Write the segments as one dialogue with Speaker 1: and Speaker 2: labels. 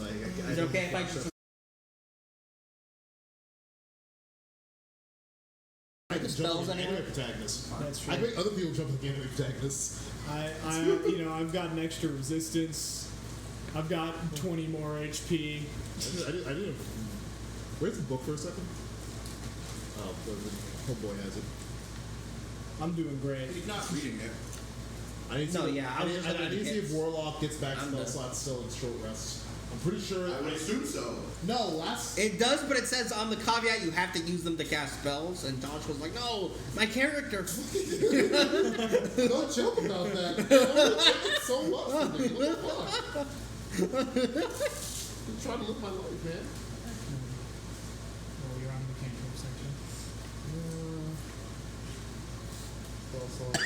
Speaker 1: Like,
Speaker 2: Is it okay if I just...
Speaker 1: I can
Speaker 2: spells
Speaker 1: jump in
Speaker 2: anyway?
Speaker 1: anime protagonists.
Speaker 3: That's true.
Speaker 1: I make other people jump in anime protagonists.
Speaker 3: I've got an extra resistance. I've got 20 more HP.
Speaker 1: I didn't. Where's the book for a second? Oh, the homeboy has it.
Speaker 3: I'm doing great.
Speaker 4: He's not reading it.
Speaker 1: I need to
Speaker 2: No,
Speaker 1: see,
Speaker 2: yeah, I was just looking
Speaker 1: I need to
Speaker 2: at
Speaker 1: see if
Speaker 2: hits.
Speaker 1: Warlock gets back
Speaker 2: I'm
Speaker 1: spell
Speaker 2: done.
Speaker 1: slots still in short rest. I'm pretty sure.
Speaker 4: I would assume so.
Speaker 1: No, last.
Speaker 2: It does, but it says on the caveat you have to use them to cast spells, and Josh was like, no, my character.
Speaker 1: Don't joke about that. It's so much for me. What the fuck? I'm trying to live my life, man.
Speaker 3: Oh, you're on the cantrip section.
Speaker 1: Spell slots.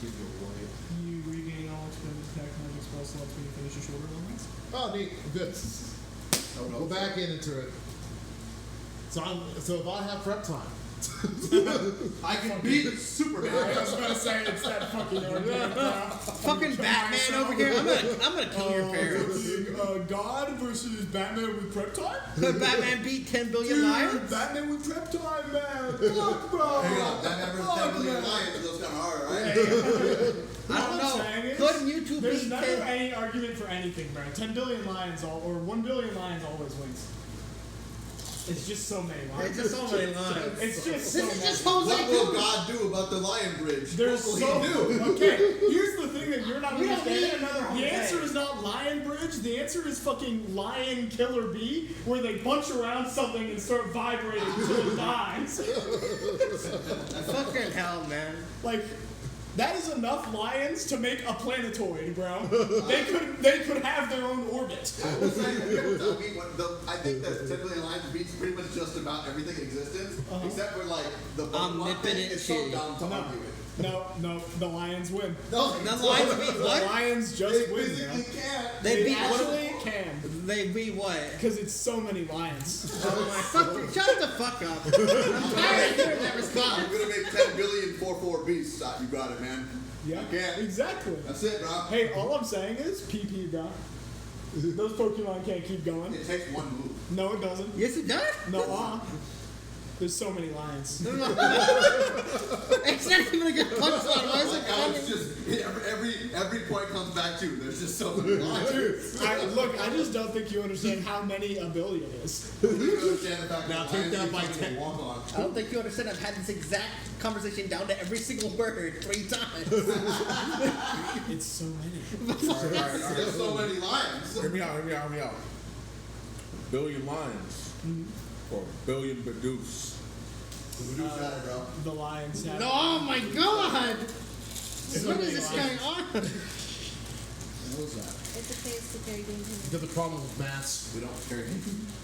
Speaker 3: You regain all expended attack magic spell slots when you finish your shoulder elements.
Speaker 1: Oh, neat. Good. We'll back into it. So if I have prep time.
Speaker 4: I can beat Superman.
Speaker 3: I was gonna say it's that fucking argument.
Speaker 2: Fucking Batman over here. I'm gonna kill your parents.
Speaker 3: God versus Batman with prep time?
Speaker 2: Could Batman beat 10 billion lions?
Speaker 3: Batman with prep time, man. Fuck, bro.
Speaker 4: Hang on, Batman vs. 10 billion lions. Those kind of hard, right?
Speaker 2: I don't
Speaker 3: What I'm
Speaker 2: know.
Speaker 3: saying is,
Speaker 2: Couldn't you two
Speaker 3: There's
Speaker 2: beat
Speaker 3: never
Speaker 2: 10?
Speaker 3: any argument for anything, bro. 10 billion lions or 1 billion lions always wins. It's just so many
Speaker 2: It's
Speaker 3: lions.
Speaker 2: just so many lions.
Speaker 3: It's just so
Speaker 2: This is
Speaker 3: many.
Speaker 2: just Jose
Speaker 4: What will
Speaker 2: Cruz.
Speaker 4: God do about the Lion Bridge?
Speaker 3: There's
Speaker 4: What
Speaker 3: so
Speaker 4: will he do?
Speaker 3: Okay, here's the thing that you're not
Speaker 2: We don't
Speaker 3: understanding.
Speaker 2: need another
Speaker 3: The
Speaker 2: Jose.
Speaker 3: answer is not Lion Bridge. The answer is fucking Lion Killer Bee, where they punch around something and start vibrating until it dies.
Speaker 2: Fucking hell, man.
Speaker 3: Like, that is enough lions to make a planetoid, bro. They could have their own orbit.
Speaker 4: I will say, people tell me I think that 10 billion lions beats pretty much just about everything in existence, except for like the Pokemon thing. It's so
Speaker 2: shit.
Speaker 4: dumb to
Speaker 3: No.
Speaker 4: argue it.
Speaker 3: No, the lions win.
Speaker 4: No,
Speaker 2: The lions beat
Speaker 3: The
Speaker 2: what?
Speaker 3: lions just
Speaker 4: they
Speaker 3: win,
Speaker 4: physically
Speaker 3: man.
Speaker 4: can't.
Speaker 2: They beat what?
Speaker 3: actually can.
Speaker 2: They beat what?
Speaker 3: Because it's so many lions.
Speaker 2: Oh my fucking shut the fuck up. I'm tired of hearing that
Speaker 4: I'm
Speaker 2: response.
Speaker 4: gonna make 10 billion 4-4 beasts. You got it, man.
Speaker 3: Yeah,
Speaker 4: You can't.
Speaker 3: exactly.
Speaker 4: That's it, bro.
Speaker 3: Hey, all I'm saying is PP, bro. Those Pokemon can't keep going.
Speaker 4: It takes one move.
Speaker 3: No, it doesn't.
Speaker 2: Yes, it does.
Speaker 3: No, There's so many lions.
Speaker 2: It's not even a good punchline. Why is it
Speaker 4: Like how it's
Speaker 2: coming?
Speaker 4: just every point comes back to there's just so many lines.
Speaker 3: I just don't think you understand how many a billion is.
Speaker 4: You understand the fact
Speaker 1: Now
Speaker 4: that
Speaker 1: take
Speaker 4: lions
Speaker 1: that
Speaker 4: need
Speaker 1: by
Speaker 4: something to
Speaker 1: 10.
Speaker 4: walk on.
Speaker 2: I don't think you understand. I've had this exact conversation down to every single word 3 times.
Speaker 3: It's so many.
Speaker 4: There's so many lions.
Speaker 5: Hear me out. Billion lions. Or billion Badoo's.
Speaker 4: Who do that, bro?
Speaker 3: The lions have.
Speaker 2: No, oh my god!
Speaker 3: so
Speaker 2: What
Speaker 3: many
Speaker 2: is this
Speaker 3: lions.
Speaker 2: going on?
Speaker 1: What was that?
Speaker 6: It's okay, it's okay, you're doing
Speaker 1: You got the problem with maths.
Speaker 4: We don't care.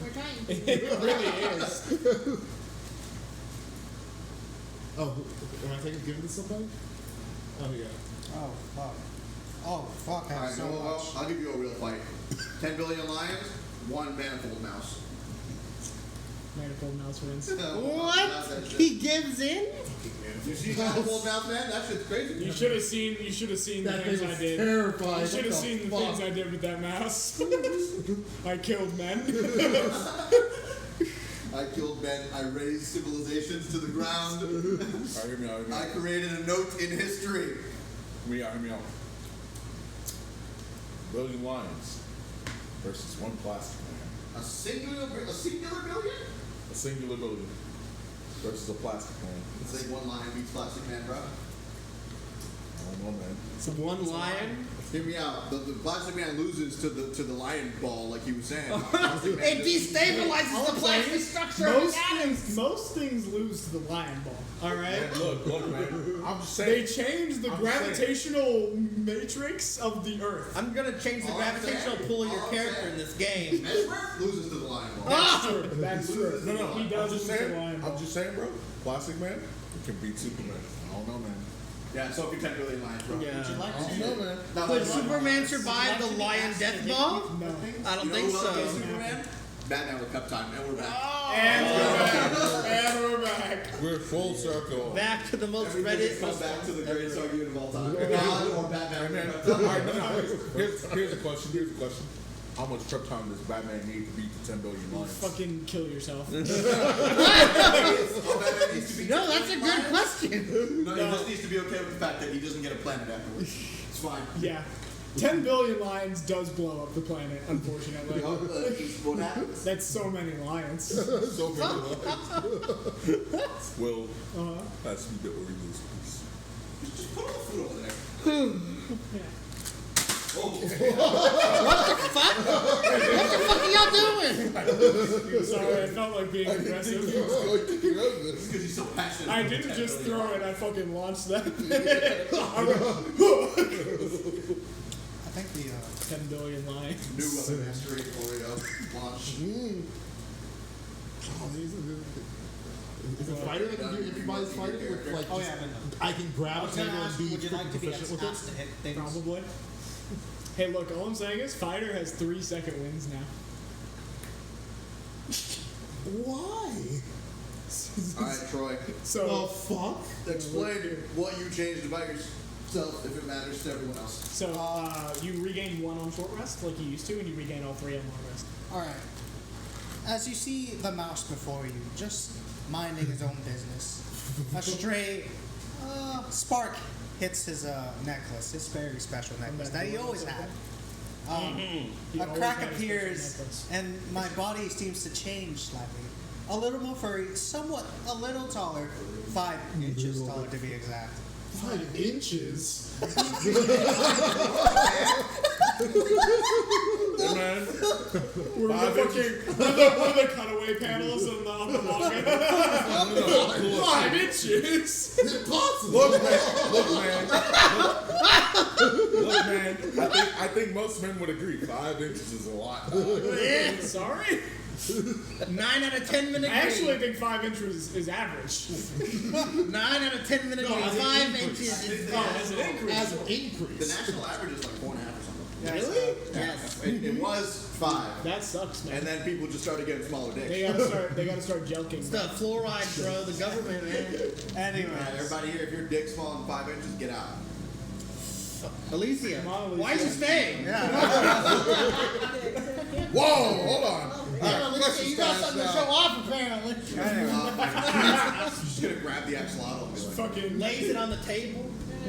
Speaker 6: We're trying.
Speaker 3: It really is.
Speaker 1: Oh, am I taking giving to somebody? Oh yeah.
Speaker 7: Oh, fuck. Oh, fuck, I have
Speaker 4: Alright,
Speaker 7: so
Speaker 4: no,
Speaker 7: much.
Speaker 4: I'll give you a real fight. 10 billion lions, 1 manifold mouse.
Speaker 3: Manifold mouse wins.
Speaker 2: What? He gives in?
Speaker 4: You see manifold mouse, man? That shit's crazy.
Speaker 3: You should have seen the
Speaker 1: That
Speaker 3: things
Speaker 1: thing
Speaker 3: I
Speaker 1: was
Speaker 3: did.
Speaker 1: terrifying.
Speaker 3: You should have
Speaker 1: What
Speaker 3: seen the
Speaker 1: fuck?
Speaker 3: things I did with that mouse. I killed men.
Speaker 4: I killed men. I raised civilizations to the ground.
Speaker 5: Alright, hear me out.
Speaker 4: I created a note in history.
Speaker 5: Hear me out. Billion lions versus one plastic man.
Speaker 4: A singular billion?
Speaker 5: A singular billion versus a plastic man.
Speaker 4: It's like one lion beats plastic man, bro.
Speaker 5: I don't know, man.
Speaker 2: One lion?
Speaker 4: Hear me out. The plastic man loses to the lion ball, like he was saying. Plastic Man
Speaker 2: It
Speaker 4: just-
Speaker 2: destabilizes the plastic structure of
Speaker 3: most
Speaker 2: the atoms.
Speaker 3: things, most things lose to the lion ball. All right.
Speaker 5: Man, look, man. I'm just
Speaker 3: They
Speaker 5: saying.
Speaker 3: changed the
Speaker 5: I'm
Speaker 3: gravitational matrix of the Earth.
Speaker 2: I'm gonna change the
Speaker 4: All I'm
Speaker 2: gravitational
Speaker 4: saying-
Speaker 2: pull of your
Speaker 4: all I'm
Speaker 2: character
Speaker 4: saying-
Speaker 2: in this game.
Speaker 4: Mesmer loses to the lion ball.
Speaker 3: That's true. That's true.
Speaker 5: No,
Speaker 3: He
Speaker 5: I'm
Speaker 3: does
Speaker 5: just
Speaker 3: lose to the
Speaker 5: saying.
Speaker 3: lion
Speaker 5: I'm
Speaker 3: ball.
Speaker 5: just saying, bro. Plastic man It can beat Superman. I don't know, man.
Speaker 4: Yeah, so if you're 10 billion lions, bro.
Speaker 2: Yeah.
Speaker 7: Would you like
Speaker 5: I
Speaker 7: to
Speaker 5: don't
Speaker 7: see
Speaker 5: know,
Speaker 7: it?
Speaker 5: man.
Speaker 4: Now,
Speaker 2: Could
Speaker 4: like,
Speaker 2: Superman survive the lion death bomb?
Speaker 3: No.
Speaker 2: I don't
Speaker 4: you know
Speaker 2: think
Speaker 4: who else gets
Speaker 2: so.
Speaker 4: Superman? Batman with Cup Time, and we're back.
Speaker 3: And we're back. And we're back.
Speaker 5: We're full circle.
Speaker 2: Back to the most
Speaker 4: Everybody
Speaker 2: Reddit.
Speaker 4: comes back to the greatest argument of all time. God or Batman
Speaker 5: And then,
Speaker 4: with Cup
Speaker 5: all
Speaker 4: Time.
Speaker 5: right, no. Here's a question. Here's a question. How much prep time does Batman need to beat the 10 billion lions?
Speaker 3: Fucking kill yourself.
Speaker 4: Oh, Batman needs to be
Speaker 2: No, that's a
Speaker 4: 10 billion
Speaker 2: good
Speaker 4: lions?
Speaker 2: question.
Speaker 4: No, he just needs to be okay with the fact that he doesn't get a planet afterwards. It's fine.
Speaker 3: Yeah. 10 billion lions does blow up the planet, unfortunately.
Speaker 4: You know, it's what happens.
Speaker 3: That's so many lions.
Speaker 5: So many lions. Will,
Speaker 3: Uh-huh.
Speaker 5: pass me the Oreos, please.
Speaker 4: Just put all the food over there.
Speaker 3: Yeah.
Speaker 4: Oh,
Speaker 2: What the fuck are y'all doing?
Speaker 3: Sorry, I felt like being aggressive.
Speaker 4: because he's so passionate.
Speaker 3: I
Speaker 4: about
Speaker 3: didn't
Speaker 4: 10
Speaker 3: just
Speaker 4: billion
Speaker 3: throw it, I fucking launched that. I
Speaker 7: I think the
Speaker 3: 10 billion lions.
Speaker 4: New weapon mastery Oreo launch.
Speaker 1: Oh, is a fighter that can do everybody's fighting with like?
Speaker 7: oh
Speaker 1: just-
Speaker 7: yeah, but
Speaker 1: I can
Speaker 7: I
Speaker 1: grab a
Speaker 7: was gonna
Speaker 1: table and
Speaker 7: ask,
Speaker 1: be
Speaker 7: would you like to be
Speaker 1: proficient with it.
Speaker 7: asked to hit things?
Speaker 3: Probably. Hey, look, all I'm saying is Fighter has 3-second wins now.
Speaker 1: Why?
Speaker 4: Alright, Troy.
Speaker 3: So,
Speaker 1: The fuck?
Speaker 4: Explain what you changed about yourself if it matters to everyone else.
Speaker 3: so you regain 1 on short rest like you used to, and you regain all 3 on long rest.
Speaker 7: Alright. As you see the mouse before you, just minding his own business, a stray spark hits his necklace, his very special necklace that he always had.
Speaker 3: He
Speaker 7: A
Speaker 3: always
Speaker 7: crack
Speaker 3: had a special
Speaker 7: appears,
Speaker 3: necklace.
Speaker 7: and my body seems to change slightly. A little more furry, somewhat a little taller, 5 inches taller to be exact.
Speaker 1: 5 inches.
Speaker 5: Hey, man.
Speaker 3: We're the
Speaker 5: 5
Speaker 3: fucking, we're the cutaway panels on the manga. 5 inches!
Speaker 1: Impossible.
Speaker 5: Look, man. Look, man. I think most men would agree. 5 inches is a lot.
Speaker 3: Sorry?
Speaker 2: 9 out of 10 minute
Speaker 3: I actually think 5 inches is average.
Speaker 2: 9 out of 10 minute
Speaker 1: No,
Speaker 2: game.
Speaker 1: as an
Speaker 2: 5
Speaker 1: increase.
Speaker 2: inches is
Speaker 3: Oh, as an increase.
Speaker 1: As an
Speaker 4: The
Speaker 1: increase.
Speaker 4: national average is like 4.5 or something.
Speaker 3: Really?
Speaker 2: Yes.
Speaker 4: It was 5.
Speaker 3: That sucks, man.
Speaker 4: And then people just started getting smaller dicks.
Speaker 3: They gotta start jelking.
Speaker 2: It's the fluoride, bro. The government, man.
Speaker 7: Anyways,
Speaker 4: Everybody here, if your dick's smaller than 5 inches, get out.
Speaker 2: Alicia,
Speaker 3: Come on, Alicia.
Speaker 2: why'd you stay?
Speaker 5: Whoa, hold on.
Speaker 7: you got something to show off apparently.
Speaker 4: I'm just gonna grab the axolotl and be like,
Speaker 3: Fucking
Speaker 2: Lays it on the table.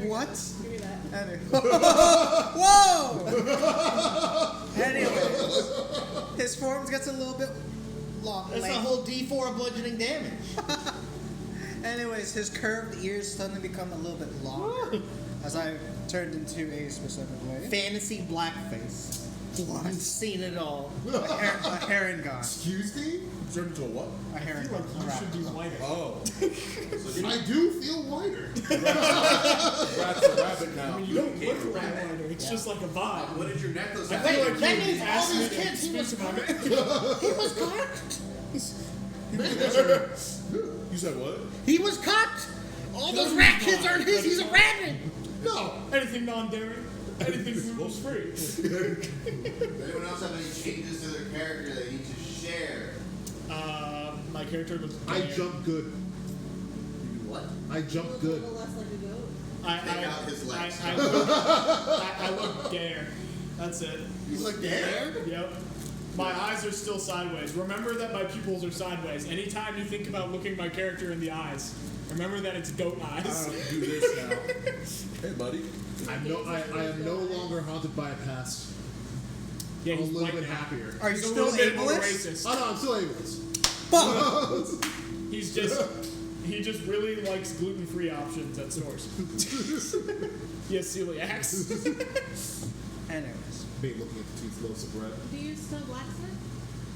Speaker 7: What?
Speaker 6: Give me that.
Speaker 7: Whoa! Anyways, his form gets a little bit long.
Speaker 2: That's a whole D4 of bludgeoning damage.
Speaker 7: Anyways, his curved ears suddenly become a little bit longer as I turned into a specific way.
Speaker 2: Fantasy blackface. I've seen it all.
Speaker 7: A heron god.
Speaker 1: Excuse me?
Speaker 5: Turned into a what?
Speaker 7: A heron
Speaker 3: like
Speaker 7: god.
Speaker 3: you should be whiter.
Speaker 5: Oh.
Speaker 1: I do feel whiter.
Speaker 5: Rat's a rabbit now.
Speaker 3: I mean, you don't look like whiter. It's just like a vibe.
Speaker 4: what did your necklace
Speaker 3: I
Speaker 4: have?
Speaker 3: feel like
Speaker 2: that
Speaker 3: you
Speaker 2: means all
Speaker 3: asked
Speaker 2: these
Speaker 3: me
Speaker 2: kids,
Speaker 3: to
Speaker 2: he was
Speaker 3: speak about it.
Speaker 2: He was cocked.
Speaker 5: You said what?
Speaker 2: He was cocked. All those rat kids aren't his. He's a rabbit.
Speaker 1: No.
Speaker 3: Anything non-dairy, anything gluten free.
Speaker 4: Does anyone else have any changes to their character they need to share?
Speaker 3: My character was.
Speaker 1: I
Speaker 3: gay.
Speaker 1: jump good.
Speaker 4: You do what?
Speaker 1: I jump good.
Speaker 6: A little less like a goat.
Speaker 4: Take out his legs.
Speaker 3: I look gayer. That's it.
Speaker 4: You look there?
Speaker 3: Yep. My eyes are still sideways. Remember that my pupils are sideways. Anytime you think about looking my character in the eyes, remember that it's goat eyes.
Speaker 5: Do this now. Hey, buddy.
Speaker 1: I am no longer haunted by a past.
Speaker 3: Yeah,
Speaker 1: I'm a
Speaker 3: he's
Speaker 1: little
Speaker 3: white
Speaker 1: bit
Speaker 3: now.
Speaker 1: happier.
Speaker 7: Are you
Speaker 3: He's a
Speaker 7: still
Speaker 3: little bit more
Speaker 7: ableist?
Speaker 3: racist.
Speaker 1: Oh no, I'm still ableist.
Speaker 7: Fuck!
Speaker 3: He just really likes gluten-free options at stores. Yes, celiacs.
Speaker 7: Anyways.
Speaker 1: Me looking at the 2 loaves of bread.
Speaker 6: Do you still blacksmith?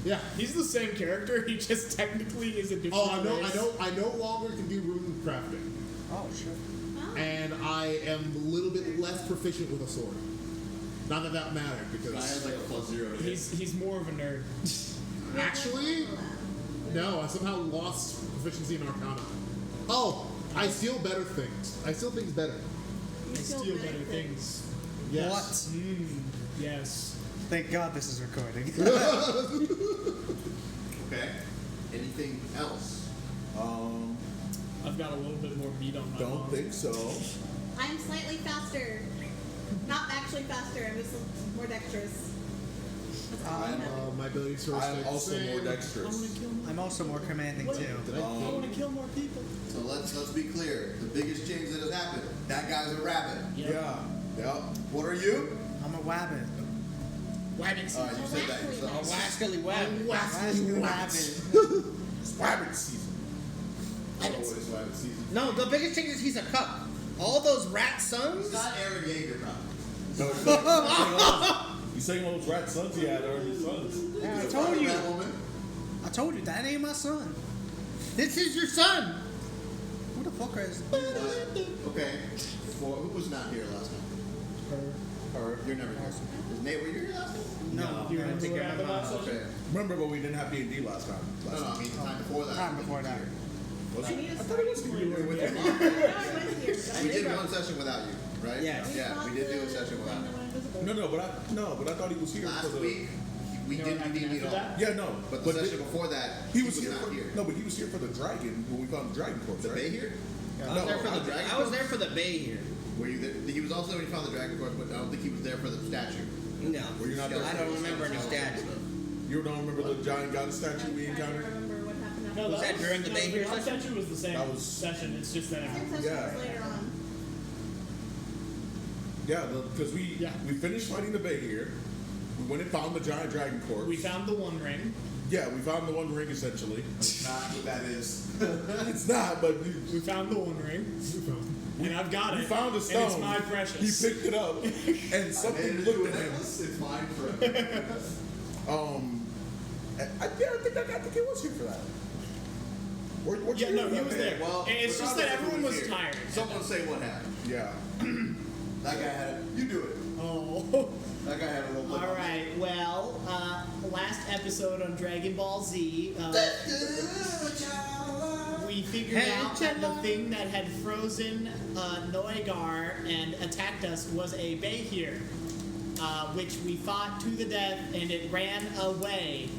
Speaker 1: Yeah.
Speaker 3: He's the same character. He just technically is a different
Speaker 1: Oh,
Speaker 3: race.
Speaker 1: I no longer can do rune crafting,
Speaker 7: Oh shit.
Speaker 6: Oh.
Speaker 1: and I am a little bit less proficient with a sword. Not that that mattered
Speaker 4: I had
Speaker 1: because
Speaker 4: like a +0 to hit.
Speaker 3: He's more of a nerd.
Speaker 1: actually, no, I somehow lost proficiency in Arcana. Oh, I steal better things. I steal things better.
Speaker 6: You
Speaker 3: I steal better things.
Speaker 1: Yes.
Speaker 3: Yes.
Speaker 7: Thank God this is recording.
Speaker 4: Okay. Anything else?
Speaker 3: I've got a little bit more meat on my
Speaker 5: Don't
Speaker 3: bone.
Speaker 5: think so.
Speaker 6: I'm slightly faster. Not actually faster, I'm just more dexterous. That's all I have.
Speaker 1: My ability to
Speaker 5: I am also more dexterous.
Speaker 7: I'm also more commanding too.
Speaker 1: Did I
Speaker 3: I want to kill more people.
Speaker 4: So let's be clear. The biggest change that has happened. That guy's a rabbit.
Speaker 5: Yeah. Yeah.
Speaker 4: What are you?
Speaker 7: I'm a wabbit.
Speaker 3: Wabbit
Speaker 4: All right, you said that
Speaker 6: Actually,
Speaker 2: A
Speaker 4: yourself.
Speaker 2: wascally web.
Speaker 7: Wabbit.
Speaker 5: It's rabbit season.
Speaker 4: I don't know what is rabbit season.
Speaker 2: No, the biggest thing is he's a cup. All those rat
Speaker 4: It's
Speaker 2: sons.
Speaker 4: not Aaron Yeager, probably.
Speaker 5: No, he's saying all those rat sons he had are his sons.
Speaker 7: Yeah, I
Speaker 4: He's a
Speaker 7: told
Speaker 4: fucking
Speaker 7: you.
Speaker 4: rat woman.
Speaker 7: I told you that ain't my son.
Speaker 2: This is your son.
Speaker 7: Who the fuck is?
Speaker 4: Okay. Who was not here last night?
Speaker 5: Her.
Speaker 4: You're never here. Was Nate, were you here last night?
Speaker 7: No,
Speaker 3: You
Speaker 2: I
Speaker 3: remember
Speaker 2: think
Speaker 3: what
Speaker 2: I
Speaker 3: happened
Speaker 2: remember.
Speaker 3: last session?
Speaker 4: Okay.
Speaker 5: Remember, but we didn't have D&D last time.
Speaker 4: No, I mean the time before that.
Speaker 7: Time before that.
Speaker 5: Was
Speaker 6: I
Speaker 5: it?
Speaker 6: need a
Speaker 5: I thought it was
Speaker 6: starting
Speaker 4: You were
Speaker 6: point.
Speaker 4: with your mom.
Speaker 6: No, I went here.
Speaker 4: We did one session without you, right?
Speaker 2: Yes.
Speaker 4: Yeah, we did do a session without you.
Speaker 5: But I thought he was here
Speaker 4: Last
Speaker 5: for the.
Speaker 4: week, we
Speaker 3: No,
Speaker 4: didn't
Speaker 3: happened
Speaker 4: meet
Speaker 3: after
Speaker 4: all.
Speaker 3: that?
Speaker 5: Yeah, no.
Speaker 4: But the session before that,
Speaker 5: he was here.
Speaker 4: not
Speaker 5: For,
Speaker 4: here.
Speaker 5: No, but he was here for the dragon when we found the dragon corpse.
Speaker 4: The
Speaker 5: right?
Speaker 4: Bay here?
Speaker 2: I was there for
Speaker 4: the
Speaker 2: the
Speaker 4: dragon.
Speaker 2: I was there for the bay here.
Speaker 4: Were you there? He was also when he found the dragon corpse, but I don't think he was there for the statue.
Speaker 2: No.
Speaker 5: Were you not there?
Speaker 2: I don't remember any statue.
Speaker 5: You don't remember the giant goddess statue we
Speaker 6: I'm trying to
Speaker 5: encountered?
Speaker 6: remember what happened after.
Speaker 3: No,
Speaker 2: Was that during the
Speaker 3: no,
Speaker 2: Bay here
Speaker 3: our
Speaker 2: session?
Speaker 3: session was the same
Speaker 5: That was-
Speaker 3: session. It's just that.
Speaker 6: Same session
Speaker 5: Yeah.
Speaker 6: was later on.
Speaker 5: Yeah, because
Speaker 3: Yeah.
Speaker 5: we finished fighting the bay here. We went and found the giant dragon corpse.
Speaker 3: We found the One Ring.
Speaker 5: Yeah, we found the one ring essentially.
Speaker 4: That's not what that is.
Speaker 5: It's not, but
Speaker 3: We found the One Ring. And I've got
Speaker 5: we
Speaker 3: it.
Speaker 5: found a stone.
Speaker 3: And it's my precious.
Speaker 5: He picked it up, and
Speaker 4: I made
Speaker 5: something
Speaker 4: it into a
Speaker 5: looked at him.
Speaker 4: necklace. It's mine forever.
Speaker 5: I think that guy was here for that. Weren't
Speaker 3: Yeah,
Speaker 5: you
Speaker 3: no,
Speaker 5: here
Speaker 3: he
Speaker 5: for
Speaker 3: was
Speaker 5: that?
Speaker 3: there.
Speaker 4: Well,
Speaker 3: And it's just that
Speaker 4: regardless of
Speaker 3: everyone
Speaker 4: who
Speaker 3: was
Speaker 4: here,
Speaker 3: tired.
Speaker 4: Someone say what happened.
Speaker 5: Yeah.
Speaker 4: That guy had it. You do it.
Speaker 3: Oh.
Speaker 4: That guy had a role play.
Speaker 8: All right. Well, last episode on Dragon Ball Z, we figured
Speaker 2: Hey,
Speaker 8: out that the
Speaker 2: Chala.
Speaker 8: thing that had frozen Noigar and attacked us was a Behir, which we fought to the death, and it ran away.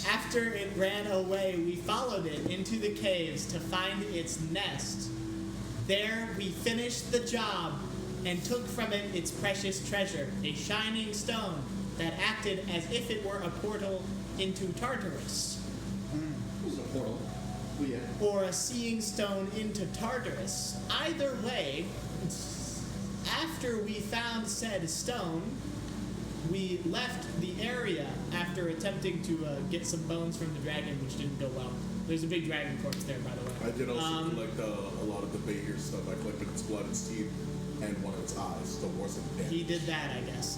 Speaker 8: After it ran away, we followed it into the caves to find its nest. There, we finished the job and took from it its precious treasure, a shining stone that acted as if it were a portal into Tartarus,
Speaker 4: It was a portal. Well, yeah.
Speaker 8: or a seeing stone into Tartarus. Either way, after we found said stone, we left the area after attempting to get some bones from the dragon, which didn't go well. There's a big dragon corpse there, by the way.
Speaker 5: I did also collect a lot of the Bayhier stuff. I collected its blood, its teeth, and one of its eyes. The wasn't dead.
Speaker 8: He did that, I guess.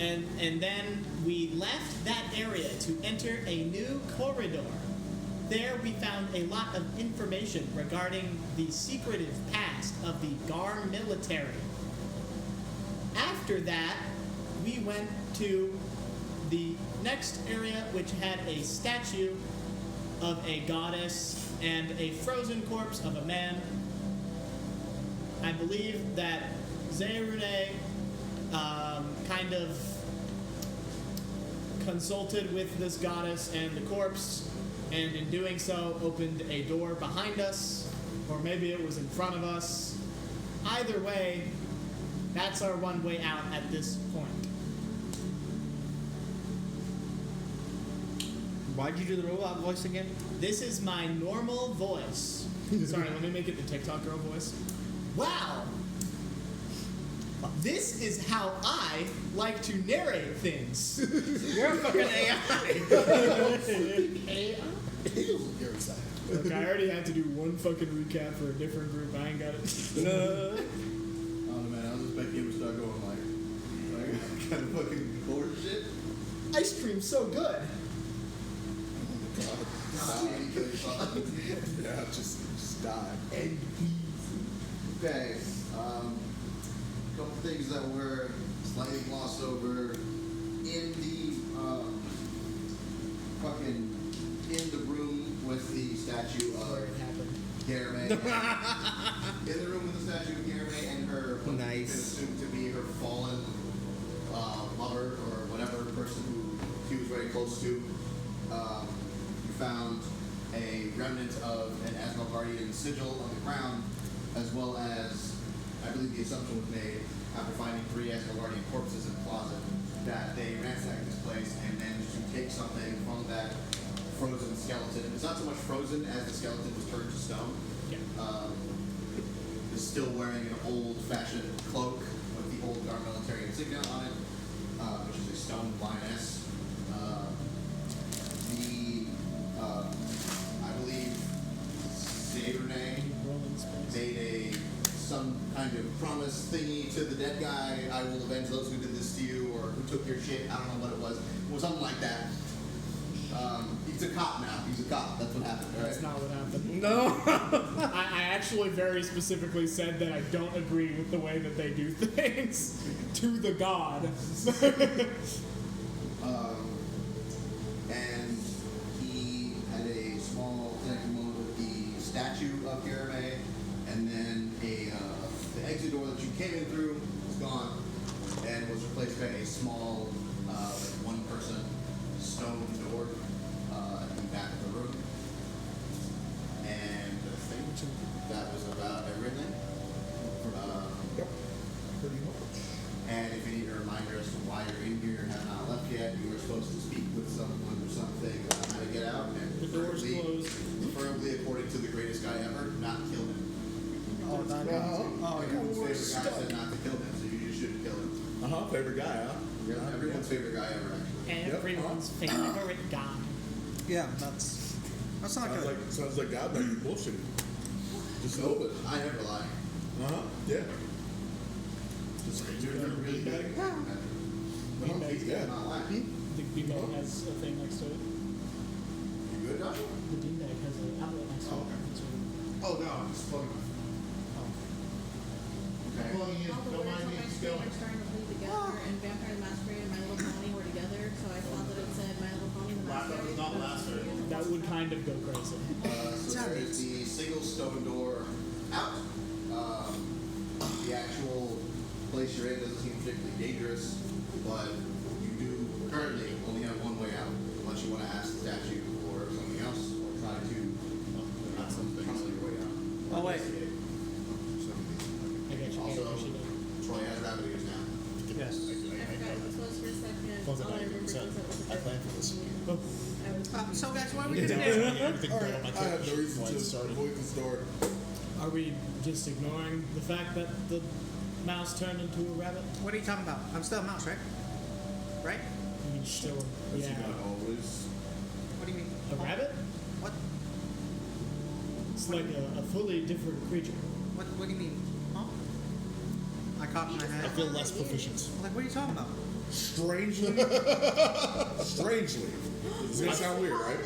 Speaker 8: And then we left that area to enter a new corridor. There we found a lot of information regarding the secretive past of the Gar military. After that, we went to the next area, which had a statue of a goddess and a frozen corpse of a man. I believe that Zeirune kind of consulted with this goddess and the corpse, and in doing so opened a door behind us, or maybe it was in front of us. Either way, that's our one way out at this point.
Speaker 2: Why'd you do the robot voice again?
Speaker 8: This is my normal voice.
Speaker 3: Sorry, let me make it the TikTok girl voice.
Speaker 8: Wow! This is how I like to narrate things.
Speaker 2: You're a fucking AI.
Speaker 1: You're excited.
Speaker 3: Look, I already had to do one fucking recap for a different group. I ain't got it.
Speaker 4: Oh man, I was expecting him to start going like kind of fucking bored shit.
Speaker 8: Ice cream's so good.
Speaker 5: Yeah, just die.
Speaker 4: Okay. Couple things that were slightly glossed over in the fucking in the room with the statue
Speaker 8: Where
Speaker 4: of
Speaker 8: it happened.
Speaker 4: Garame. In the room with the statue of Garame and her what
Speaker 2: Nice.
Speaker 4: you can assume to be her fallen lover or whatever person who she was very close to. You found a remnant of an Asgardian sigil on the ground, as well as, I believe the assumption was made after finding 3 Asgardian corpses in the closet, that they ransacked this place and managed to take something from that frozen skeleton. It's not so much frozen as the skeleton was turned to stone.
Speaker 3: Yeah.
Speaker 4: Is still wearing an old-fashioned cloak with the old Guard military insignia on it, which is a stone lioness. I believe Sabrina
Speaker 3: Roman space.
Speaker 4: made some kind of promise thingy to the dead guy. I will avenge those who did this to you, or who took your shit. I don't know what it was. It was something like that. He's a cop now. He's a cop. That's what happened. Right?
Speaker 3: That's not what happened.
Speaker 2: No.
Speaker 3: I actually very specifically said that I don't agree with the way that they do things to the god.
Speaker 4: And he had a small connecting moment with the statue of Garame, and then the exit door that you came in through was gone, and was replaced by a small, one-person stone door in the back of the room. And I think that was about everything.
Speaker 5: Yep. Pretty much.
Speaker 4: And if you need a reminder as to why you're in here and have not left yet, you were supposed to speak with someone or something about how to get out, and
Speaker 3: The door's closed.
Speaker 4: preferably according to the greatest guy ever, not kill him.
Speaker 7: Oh, that guy. Oh, yeah.
Speaker 4: Everyone's favorite guy said not to kill him, so you just shouldn't kill him.
Speaker 5: Favorite guy, huh?
Speaker 4: Everyone's favorite guy ever, actually.
Speaker 8: Everyone's favorite guy.
Speaker 7: Yeah, that's not
Speaker 5: Sounds
Speaker 7: good.
Speaker 5: sounds like God might be bullshitting. Just a little bit.
Speaker 4: I never lie.
Speaker 5: Yeah.
Speaker 4: You're really good at
Speaker 5: Yeah.
Speaker 4: yeah. Not lying.
Speaker 3: The beanbag has a thing next to it.
Speaker 4: You good, Joshua?
Speaker 3: The beanbag has an outlet next to it.
Speaker 1: Oh no, I'm just plugging my.
Speaker 4: Okay.
Speaker 1: Plugging in.
Speaker 6: All the
Speaker 1: Don't
Speaker 6: words
Speaker 1: mind
Speaker 6: on
Speaker 1: me.
Speaker 6: my
Speaker 1: Just
Speaker 6: screen
Speaker 1: go.
Speaker 6: are starting to bleed together, and Vampire the Masquerade and My Little Pony were together, so I thought that it said My Little Pony the Masquerade.
Speaker 1: not
Speaker 6: but
Speaker 1: last
Speaker 6: it's
Speaker 1: very
Speaker 3: That would kind of go crazy.
Speaker 4: So there is the single stone door out. The actual place you're in doesn't seem particularly dangerous, but you do currently only have one way out, unless you want to ask the statue or something else, or try to tunnel your way out.
Speaker 7: Oh, wait.
Speaker 3: I got you.
Speaker 4: Also,
Speaker 3: I got you.
Speaker 4: Troy has rabbit ears now.
Speaker 7: Yes.
Speaker 6: I forgot what this was for a second.
Speaker 1: Close it
Speaker 6: All I
Speaker 1: down,
Speaker 6: remember was that it was a
Speaker 1: I planned for this.
Speaker 6: I was
Speaker 7: So guys, what are we
Speaker 1: Yeah,
Speaker 7: gonna do?
Speaker 1: everything
Speaker 5: All
Speaker 1: built
Speaker 5: right.
Speaker 1: on my
Speaker 5: I have no
Speaker 1: character
Speaker 5: reason
Speaker 1: before I
Speaker 5: to
Speaker 1: started.
Speaker 5: avoid this door.
Speaker 3: Are we just ignoring the fact that the mouse turned into a rabbit?
Speaker 7: What are you talking about? I'm still a mouse, right? Right?
Speaker 3: I mean, still,
Speaker 5: That's
Speaker 3: yeah.
Speaker 5: not always.
Speaker 7: What do you mean?
Speaker 3: A rabbit?
Speaker 7: What?
Speaker 3: It's like a fully different creature.
Speaker 7: What do you mean? Huh? I caught my
Speaker 1: I
Speaker 7: head.
Speaker 1: feel less proficient.
Speaker 7: Like, what are you talking about?
Speaker 5: Strangely. Strangely. It's gonna sound weird, right?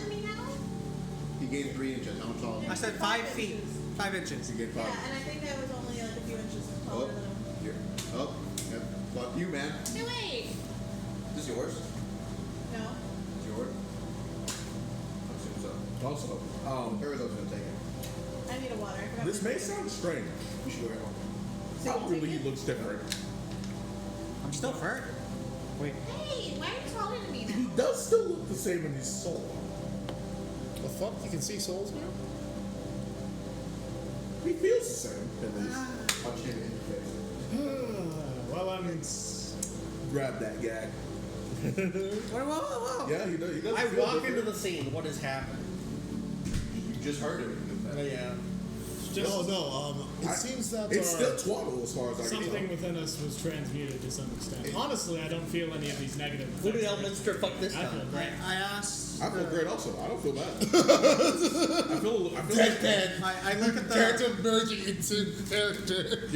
Speaker 4: He gained 3 inches. How much taller?
Speaker 7: I said 5 feet, 5 inches.
Speaker 5: You get
Speaker 6: Yeah,
Speaker 5: five.
Speaker 6: and I think that was only like a few inches taller
Speaker 4: Oh,
Speaker 6: than him.
Speaker 4: here. Oh, yep. Fuck you, man.
Speaker 6: No, wait.
Speaker 4: Is this yours?
Speaker 6: No.
Speaker 4: Is yours? I assume so.
Speaker 5: Also,
Speaker 4: Arizona's gonna take it.
Speaker 6: I need a water. I forgot
Speaker 5: this
Speaker 6: my-
Speaker 5: may sound strange.
Speaker 4: You should go get one.
Speaker 6: So you
Speaker 5: Outwardly,
Speaker 6: take
Speaker 5: he
Speaker 6: it?
Speaker 5: looks different.
Speaker 7: I'm still hurt. Wait.
Speaker 6: Hey, why are you taller than me
Speaker 5: He
Speaker 6: now?
Speaker 5: does still look the same in his soul.
Speaker 1: The fuck? You can see souls now?
Speaker 5: He feels the same, at least.
Speaker 4: Punch him in the face.
Speaker 3: Well, I mean,
Speaker 5: Grab that guy.
Speaker 7: Whoa.
Speaker 5: Yeah, he does. He does.
Speaker 2: I
Speaker 5: feel
Speaker 2: walk into
Speaker 5: different.
Speaker 2: the scene. What is happening?
Speaker 4: You just heard it.
Speaker 2: Yeah.
Speaker 3: just
Speaker 1: It seems that
Speaker 5: It's still twaddle as far as I can
Speaker 3: something
Speaker 5: tell.
Speaker 3: within us was transmuted to some extent. Honestly, I don't feel any of these negative
Speaker 2: Who did
Speaker 3: effects.
Speaker 2: Elminster fuck this
Speaker 3: I feel
Speaker 2: time?
Speaker 3: great.
Speaker 7: I asked.
Speaker 5: I feel great also. I don't feel bad. I feel
Speaker 1: Deadpan.
Speaker 7: I look at the.
Speaker 1: Character merging into character.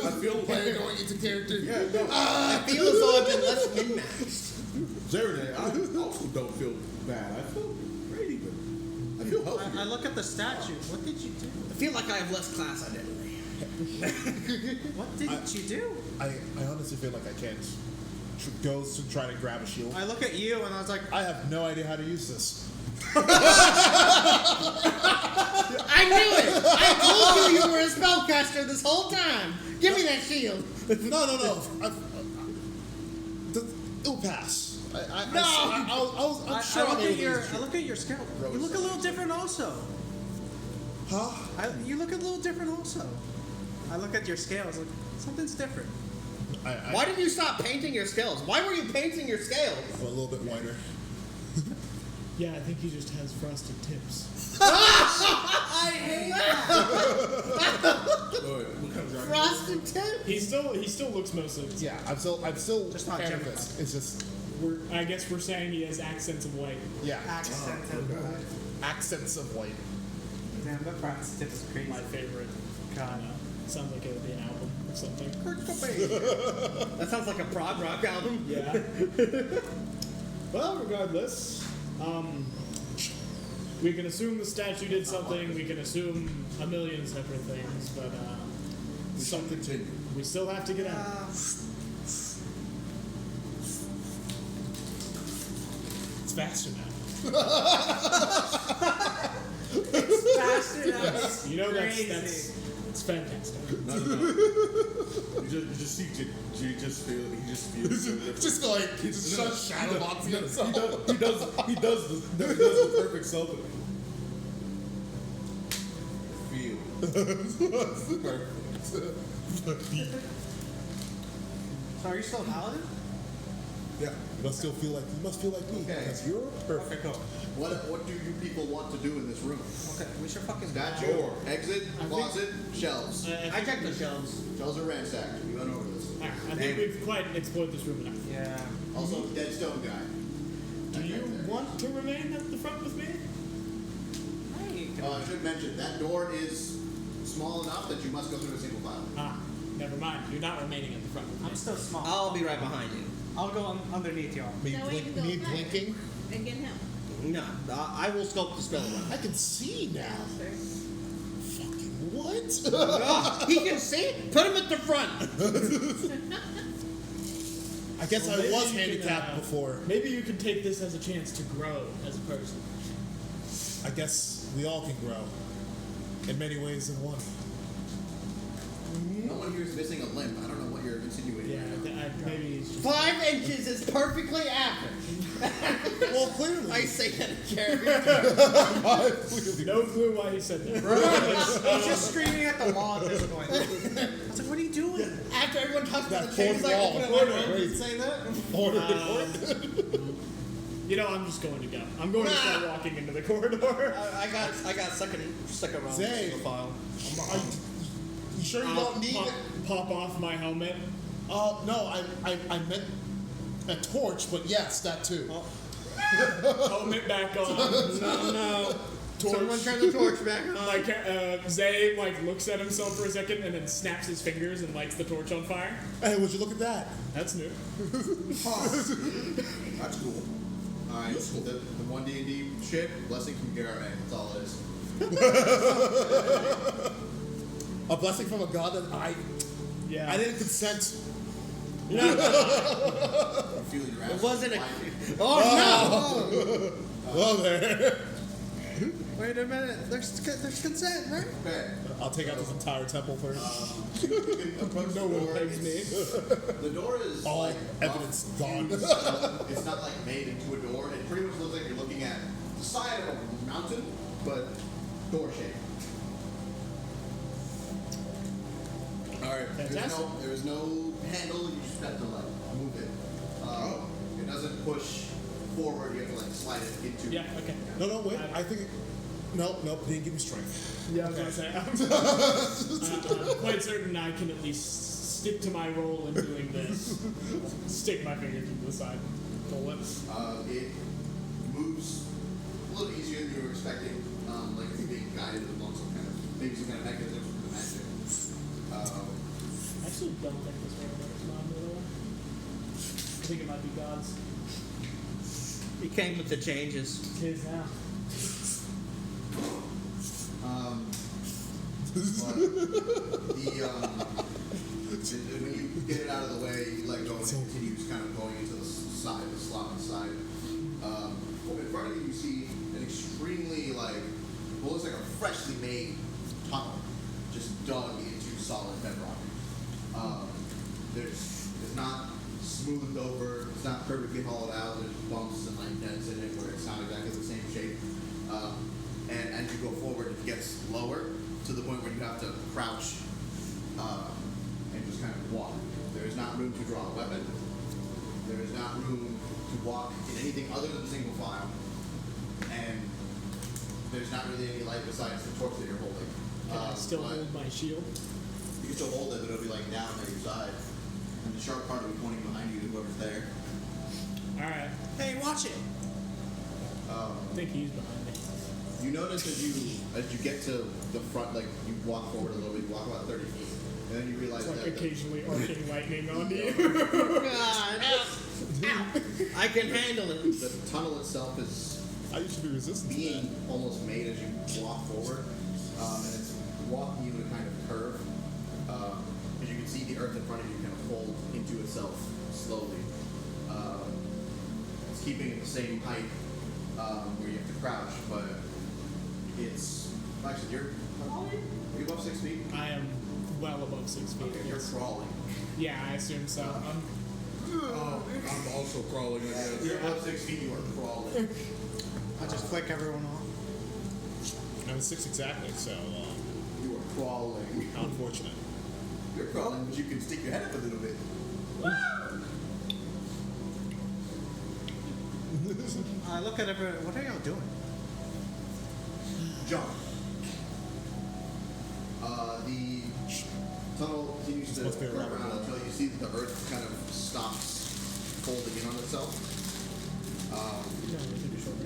Speaker 5: I feel
Speaker 1: Player going into character.
Speaker 5: Yeah, no.
Speaker 2: I feel as though I've been less min-maxed.
Speaker 5: Zerday, I also don't feel bad. I feel great even. I feel healthy.
Speaker 7: I look at the statue. What did you do?
Speaker 2: I feel like I have less class identity.
Speaker 7: What did you do?
Speaker 1: I honestly feel like I can't. Goes to try to grab a shield.
Speaker 7: I look at you and I was like,
Speaker 1: I have no idea how to use this.
Speaker 2: I knew it! I told you you were a spellcaster this whole time! Give me that shield!
Speaker 1: No. It'll pass. I'm sure
Speaker 7: I
Speaker 1: I'm
Speaker 7: look
Speaker 1: able
Speaker 7: at
Speaker 1: to
Speaker 7: your
Speaker 1: use it.
Speaker 7: I look at your skill. You look a little different also.
Speaker 1: Huh?
Speaker 7: You look a little different also. I look at your scales like something's different.
Speaker 2: Why did you stop painting your scales? Why were you painting your scales?
Speaker 1: I'm a little bit whiter.
Speaker 3: Yeah, I think he just has frosted tips.
Speaker 7: I hate that.
Speaker 5: What kind of dragon?
Speaker 2: Frosted tip?
Speaker 3: He still looks mostly.
Speaker 1: Yeah, I'm still
Speaker 7: Just not
Speaker 1: amethyst. It's just
Speaker 3: I guess we're saying he has accents of white.
Speaker 1: yeah,
Speaker 7: Accent of
Speaker 1: accents of white.
Speaker 7: Damn, that frosted tip is crazy.
Speaker 3: My favorite.
Speaker 7: God.
Speaker 3: Sounds like it would be an album or something.
Speaker 7: Kurt Cobain.
Speaker 2: That sounds like a prog rock album.
Speaker 3: Yeah. Well, regardless, we can assume the statue did something. We can assume a million separate things, but
Speaker 5: We shall continue.
Speaker 3: we still have to get out. It's faster now.
Speaker 7: Faster now.
Speaker 3: You know
Speaker 7: Crazy.
Speaker 3: that's it's fantastic.
Speaker 5: No. You just see, you just feel, he just feels so different.
Speaker 1: Just go like just start shadow boxing himself.
Speaker 5: He does the perfect self. Feel.
Speaker 7: So are you still paladin?
Speaker 1: Yeah, you must feel like me
Speaker 4: Okay.
Speaker 1: because you're perfect.
Speaker 7: Okay, cool.
Speaker 4: What do you people want to do in this room?
Speaker 7: Okay, we should fucking
Speaker 4: Statue,
Speaker 5: Door.
Speaker 4: exit, closet, shelves.
Speaker 2: I checked the shelves.
Speaker 4: Shelves are ransacked. We went over this.
Speaker 3: I think we've quite explored this room enough.
Speaker 7: Yeah.
Speaker 4: Also, dead stone guy.
Speaker 3: Do you want to remain at the front with me?
Speaker 4: I should mention that door is small enough that you must go through a single file.
Speaker 3: Ah, never mind. You're not remaining at the front with me.
Speaker 7: I'm still small.
Speaker 2: I'll be right behind you.
Speaker 7: I'll go underneath y'all.
Speaker 1: Me,
Speaker 6: That way you go
Speaker 1: me
Speaker 6: back.
Speaker 1: blinking.
Speaker 6: And get him.
Speaker 2: No, I will scope the spell around.
Speaker 1: I can see now.
Speaker 6: Faster.
Speaker 1: Fucking what?
Speaker 2: Oh, he can see? Put him at the front.
Speaker 1: I guess
Speaker 3: Well,
Speaker 1: I
Speaker 3: maybe
Speaker 1: was
Speaker 3: you can,
Speaker 1: handicapped before.
Speaker 3: Maybe you can take this as a chance to grow as a person.
Speaker 1: I guess we all can grow in many ways than one.
Speaker 4: No one here is missing a limb. I don't know what you're insinuating.
Speaker 3: Yeah,
Speaker 4: right now.
Speaker 3: maybe it's just.
Speaker 2: 5 inches is perfectly average.
Speaker 1: Well, clearly.
Speaker 2: I say that in character.
Speaker 3: No clue why he said that.
Speaker 7: He's just screaming at the wall at this point. I was like, what are you doing?
Speaker 2: After everyone talks about
Speaker 1: That
Speaker 2: the change,
Speaker 1: fourth
Speaker 2: like,
Speaker 1: wall.
Speaker 2: open it
Speaker 1: Order,
Speaker 2: wide open
Speaker 1: crazy.
Speaker 2: and say that.
Speaker 1: Order.
Speaker 3: You know, I'm just going to go. I'm going to start walking into the corridor.
Speaker 2: I got second round
Speaker 1: Zay.
Speaker 2: in the file.
Speaker 1: You sure you don't need it?
Speaker 3: Pop off my helmet.
Speaker 1: No, I meant a torch, but yes, that too.
Speaker 3: Helmet back on.
Speaker 2: No.
Speaker 3: Torch.
Speaker 2: Someone turn the torch back on.
Speaker 3: Like Zay looks at himself for a second and then snaps his fingers and lights the torch on fire.
Speaker 1: Hey, would you look at that?
Speaker 3: That's new.
Speaker 4: That's cool. All right, the one D&D shit. Blessing from Garame. That's all it is.
Speaker 1: A blessing from a god that I
Speaker 3: Yeah.
Speaker 1: didn't consent.
Speaker 4: I'm feeling your ass.
Speaker 2: It wasn't a.
Speaker 4: Blinding.
Speaker 2: Oh
Speaker 1: Well there.
Speaker 7: No! Wait a minute. There's consent, right?
Speaker 4: Okay.
Speaker 1: I'll take out this entire temple first.
Speaker 4: You can approach the door.
Speaker 3: Thanks, me.
Speaker 4: The door is
Speaker 1: All
Speaker 4: like
Speaker 1: evidence
Speaker 4: rough
Speaker 1: gone.
Speaker 4: hewn. It's not like made into a door. It pretty much looks like you're looking at the side of a mountain, but door shaped.
Speaker 5: All right.
Speaker 3: Fantastic.
Speaker 4: There is no handle. You just have to like move it. It doesn't push forward. You have to like slide it into.
Speaker 3: Yeah, okay.
Speaker 1: No, wait. I think. Nope, didn't give me strength.
Speaker 3: Yeah, I was gonna say. I'm quite certain I can at least stick to my role in doing this. Stick my fingers into the side. Pull it.
Speaker 4: It moves a little easier than you were expecting. Like it's being guided along some kind of mechanism from the magic.
Speaker 3: I actually don't think this one works on the one. I think it might be God's.
Speaker 2: He came with the changes.
Speaker 3: It's his now.
Speaker 4: When you get it out of the way, you let go and it continues kind of going into the side, the slot on the side. In front of you, you see an extremely like what looks like a freshly made tunnel, just dug into solid bedrock. It's not smoothed over. It's not perfectly hollowed out. There's bumps and like dents in it where it's not exactly the same shape. And as you go forward, it gets lower to the point where you have to crouch and just kind of walk. There is not room to draw a weapon. There is not room to walk in anything other than single file. And there's not really any light besides the torch that you're holding.
Speaker 3: Can I still
Speaker 4: but
Speaker 3: hold my shield?
Speaker 4: You can still hold it, but it'll be like down at your side. And the sharp part will be pointing behind you to whoever's there.
Speaker 3: Alright.
Speaker 7: Hey, watch it.
Speaker 3: I think he's behind me.
Speaker 4: You notice as you get to the front, like you walk forward a little bit, you walk about 30 feet, and then you realize
Speaker 3: It's like
Speaker 4: that
Speaker 3: occasionally arcing lightning on you.
Speaker 2: God. I can handle it.
Speaker 4: the tunnel itself is
Speaker 1: I used to be resistant to that.
Speaker 4: being almost made as you walk forward, and it's walking you in a kind of curve. As you can see, the earth in front of you kind of fold into itself slowly. It's keeping it the same height where you have to crouch, but it's actually you're above 6 feet.
Speaker 3: I am well above 6 feet.
Speaker 4: Okay, you're crawling.
Speaker 3: Yeah, I assume so.
Speaker 5: I'm also crawling. I guess.
Speaker 4: You're above 6 feet. You are crawling.
Speaker 7: I just flick everyone off.
Speaker 1: I was 6 exactly, so
Speaker 4: You are crawling.
Speaker 1: how unfortunate.
Speaker 4: You're crawling, but you can stick your head up a little bit.
Speaker 7: I look at everyone. What are y'all doing?
Speaker 4: Jump. The tunnel continues to
Speaker 1: Must be a
Speaker 4: curve
Speaker 1: rabbit
Speaker 4: around
Speaker 1: hole.
Speaker 4: until you see that the earth kind of stops folding in on itself.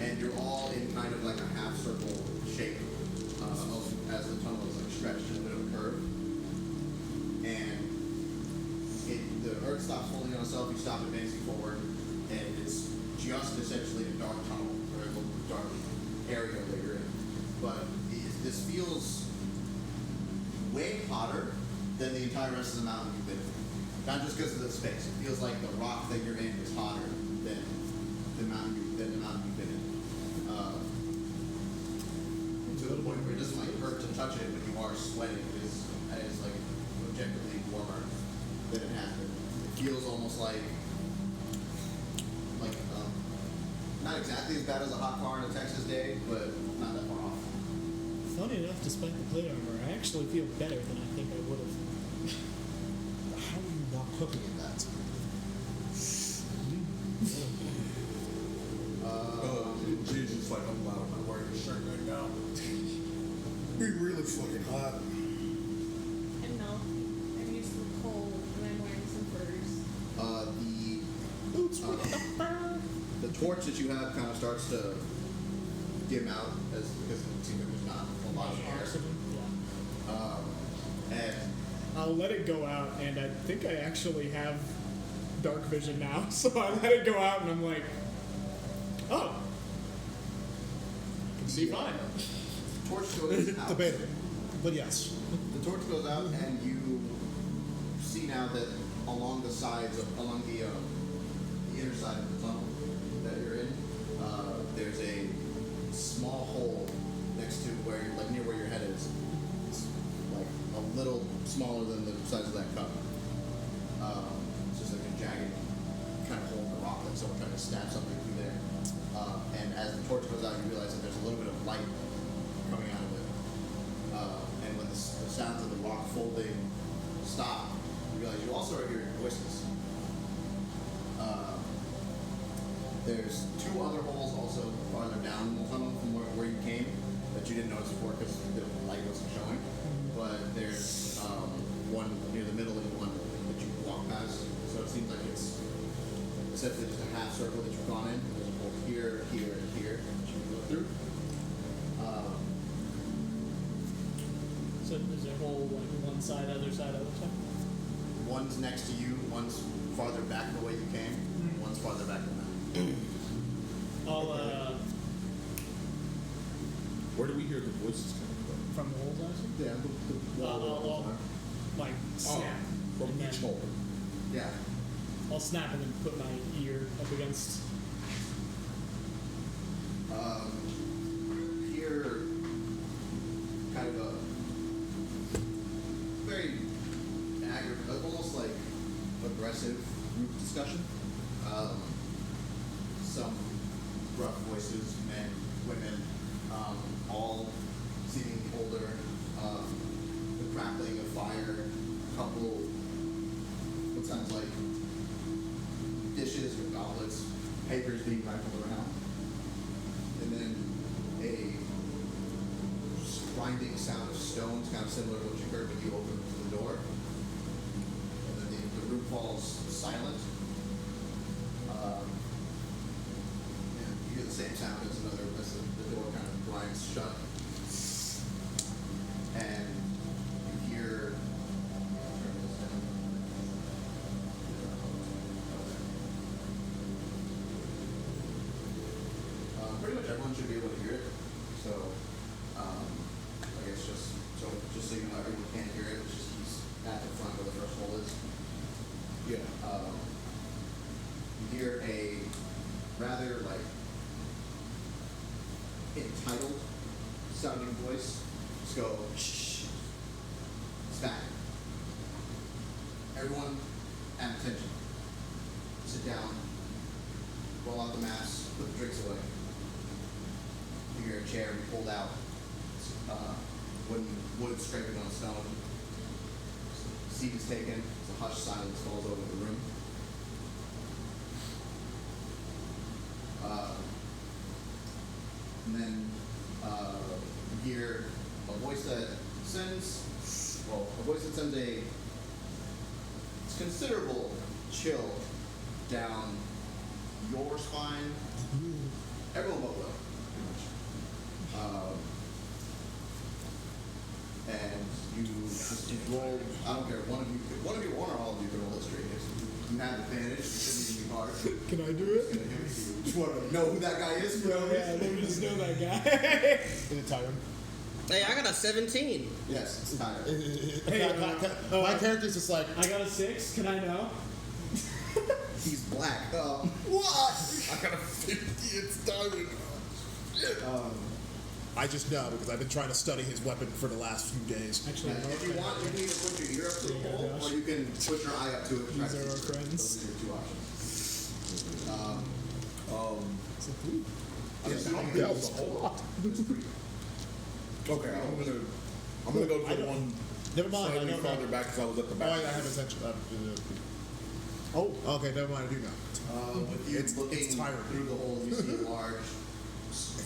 Speaker 4: And you're all in kind of like a half circle shape as the tunnel is like stretched in a bit of a curve. And the earth stops folding on itself, you stop advancing forward, and it's just essentially a dark tunnel, or a dark area that you're in. But this feels way hotter than the entire rest of the mountain you've been in. Not just because of the space. It feels like the rock that you're in is hotter than the mountain you've been in. To the point where it doesn't like hurt to touch it, but you are sweating. It is like objectively warmer than it has been. It feels almost like not exactly as bad as a hot car on a Texas day, but not that far off.
Speaker 3: Funny enough, despite the plate armor, I actually feel better than I think I would have.
Speaker 1: How are you not cooking in that?
Speaker 5: G's just like, I'm out of my wearing a shirt right now.
Speaker 1: Be really fucking hot.
Speaker 6: And no, I'm used to the cold and I'm wearing some furs.
Speaker 4: The torch that you have kind of starts to dim out because it seems like there's not a lot of air.
Speaker 3: Yeah.
Speaker 4: And
Speaker 3: I'll let it go out, and I think I actually have dark vision now, so I let it go out, and I'm like, oh, I can see fine.
Speaker 4: the torch goes out.
Speaker 1: Debatable. But yes.
Speaker 4: The torch goes out, and you see now that along the sides, along the inner side of the tunnel that you're in, there's a small hole next to where, like near where your head is. It's like a little smaller than the size of that cup. It's just like a jagged kind of hole in the rock, like someone trying to stab something through there. And as the torch goes out, you realize that there's a little bit of light coming out of it. And when the sounds of the rock folding stop, you realize you also are hearing voices. There's 2 other holes also farther down in the tunnel from where you came that you didn't notice before because the light wasn't showing. But there's one near the middle and one that you walk past. So it seems like it's essentially just a half circle that you've gone in. There's a hole here, here, and here that you can go through.
Speaker 3: So is there a hole like one side, other side?
Speaker 4: One's next to you, one's farther back the way you came, one's farther back than that.
Speaker 3: I'll,
Speaker 5: Where do we hear the voices coming from?
Speaker 3: from the holes, I see.
Speaker 4: Yeah, the
Speaker 3: I'll like snap.
Speaker 5: From
Speaker 3: and
Speaker 5: each
Speaker 3: then
Speaker 5: hole.
Speaker 4: yeah.
Speaker 3: I'll snap and then put my ear up against.
Speaker 4: of a very almost like aggressive group discussion. Some rough voices, men, women, all seeming older. The crackling of fire, a couple what sounds like dishes or goblets, papers being rifled around, and then a grinding sound of stones, kind of similar to what you heard when you opened the door. And then the room falls silent. And you hear the same sound as the door kind of grinds shut. And you hear. Turn this down. Pretty much everyone should be able to hear it. So, I guess just so you know, everyone can't hear it. It's just he's at the front where the first hole is.
Speaker 5: Yeah.
Speaker 4: You hear a rather like entitled sounding voice just go shh. Stack. Everyone at attention. Sit down. Roll out the maps. Put the drinks away. You hear a chair be pulled out. Wood scraping on stone. Seat is taken. A hushed silence falls over the room. And then you hear a voice that sends a considerable chill down your spine. Everyone but Will, pretty much. And you just roll. I don't care. One of you, or all of you, can roll history. If you have advantage, it shouldn't even be hard.
Speaker 3: Can I do it?
Speaker 4: Just want to know who that guy is.
Speaker 3: Yeah, let me just know that guy.
Speaker 1: Is it Tyron?
Speaker 2: Hey, I got a 17.
Speaker 4: Yes, it's Tyler.
Speaker 1: My character's just like,
Speaker 3: I got a 6. Can I know?
Speaker 4: He's black.
Speaker 1: what? I got a 50. It's Tyron. I just know because I've been trying to study his weapon for the last few days.
Speaker 3: Actually,
Speaker 4: If you want, you can either put your ear up to the hole, or you can put your eye up to it.
Speaker 3: These are our friends.
Speaker 4: Those are your two options.
Speaker 1: That was a lot.
Speaker 5: Okay, I'm gonna go to the one
Speaker 1: Never mind. I
Speaker 5: slightly
Speaker 1: don't
Speaker 5: farther
Speaker 1: know.
Speaker 5: back because I was at the
Speaker 1: Oh,
Speaker 5: back.
Speaker 1: I have attention. Oh, okay. Never mind. I do know.
Speaker 4: With you
Speaker 1: It's
Speaker 4: looking
Speaker 1: Tyron.
Speaker 4: through the hole, you see a large,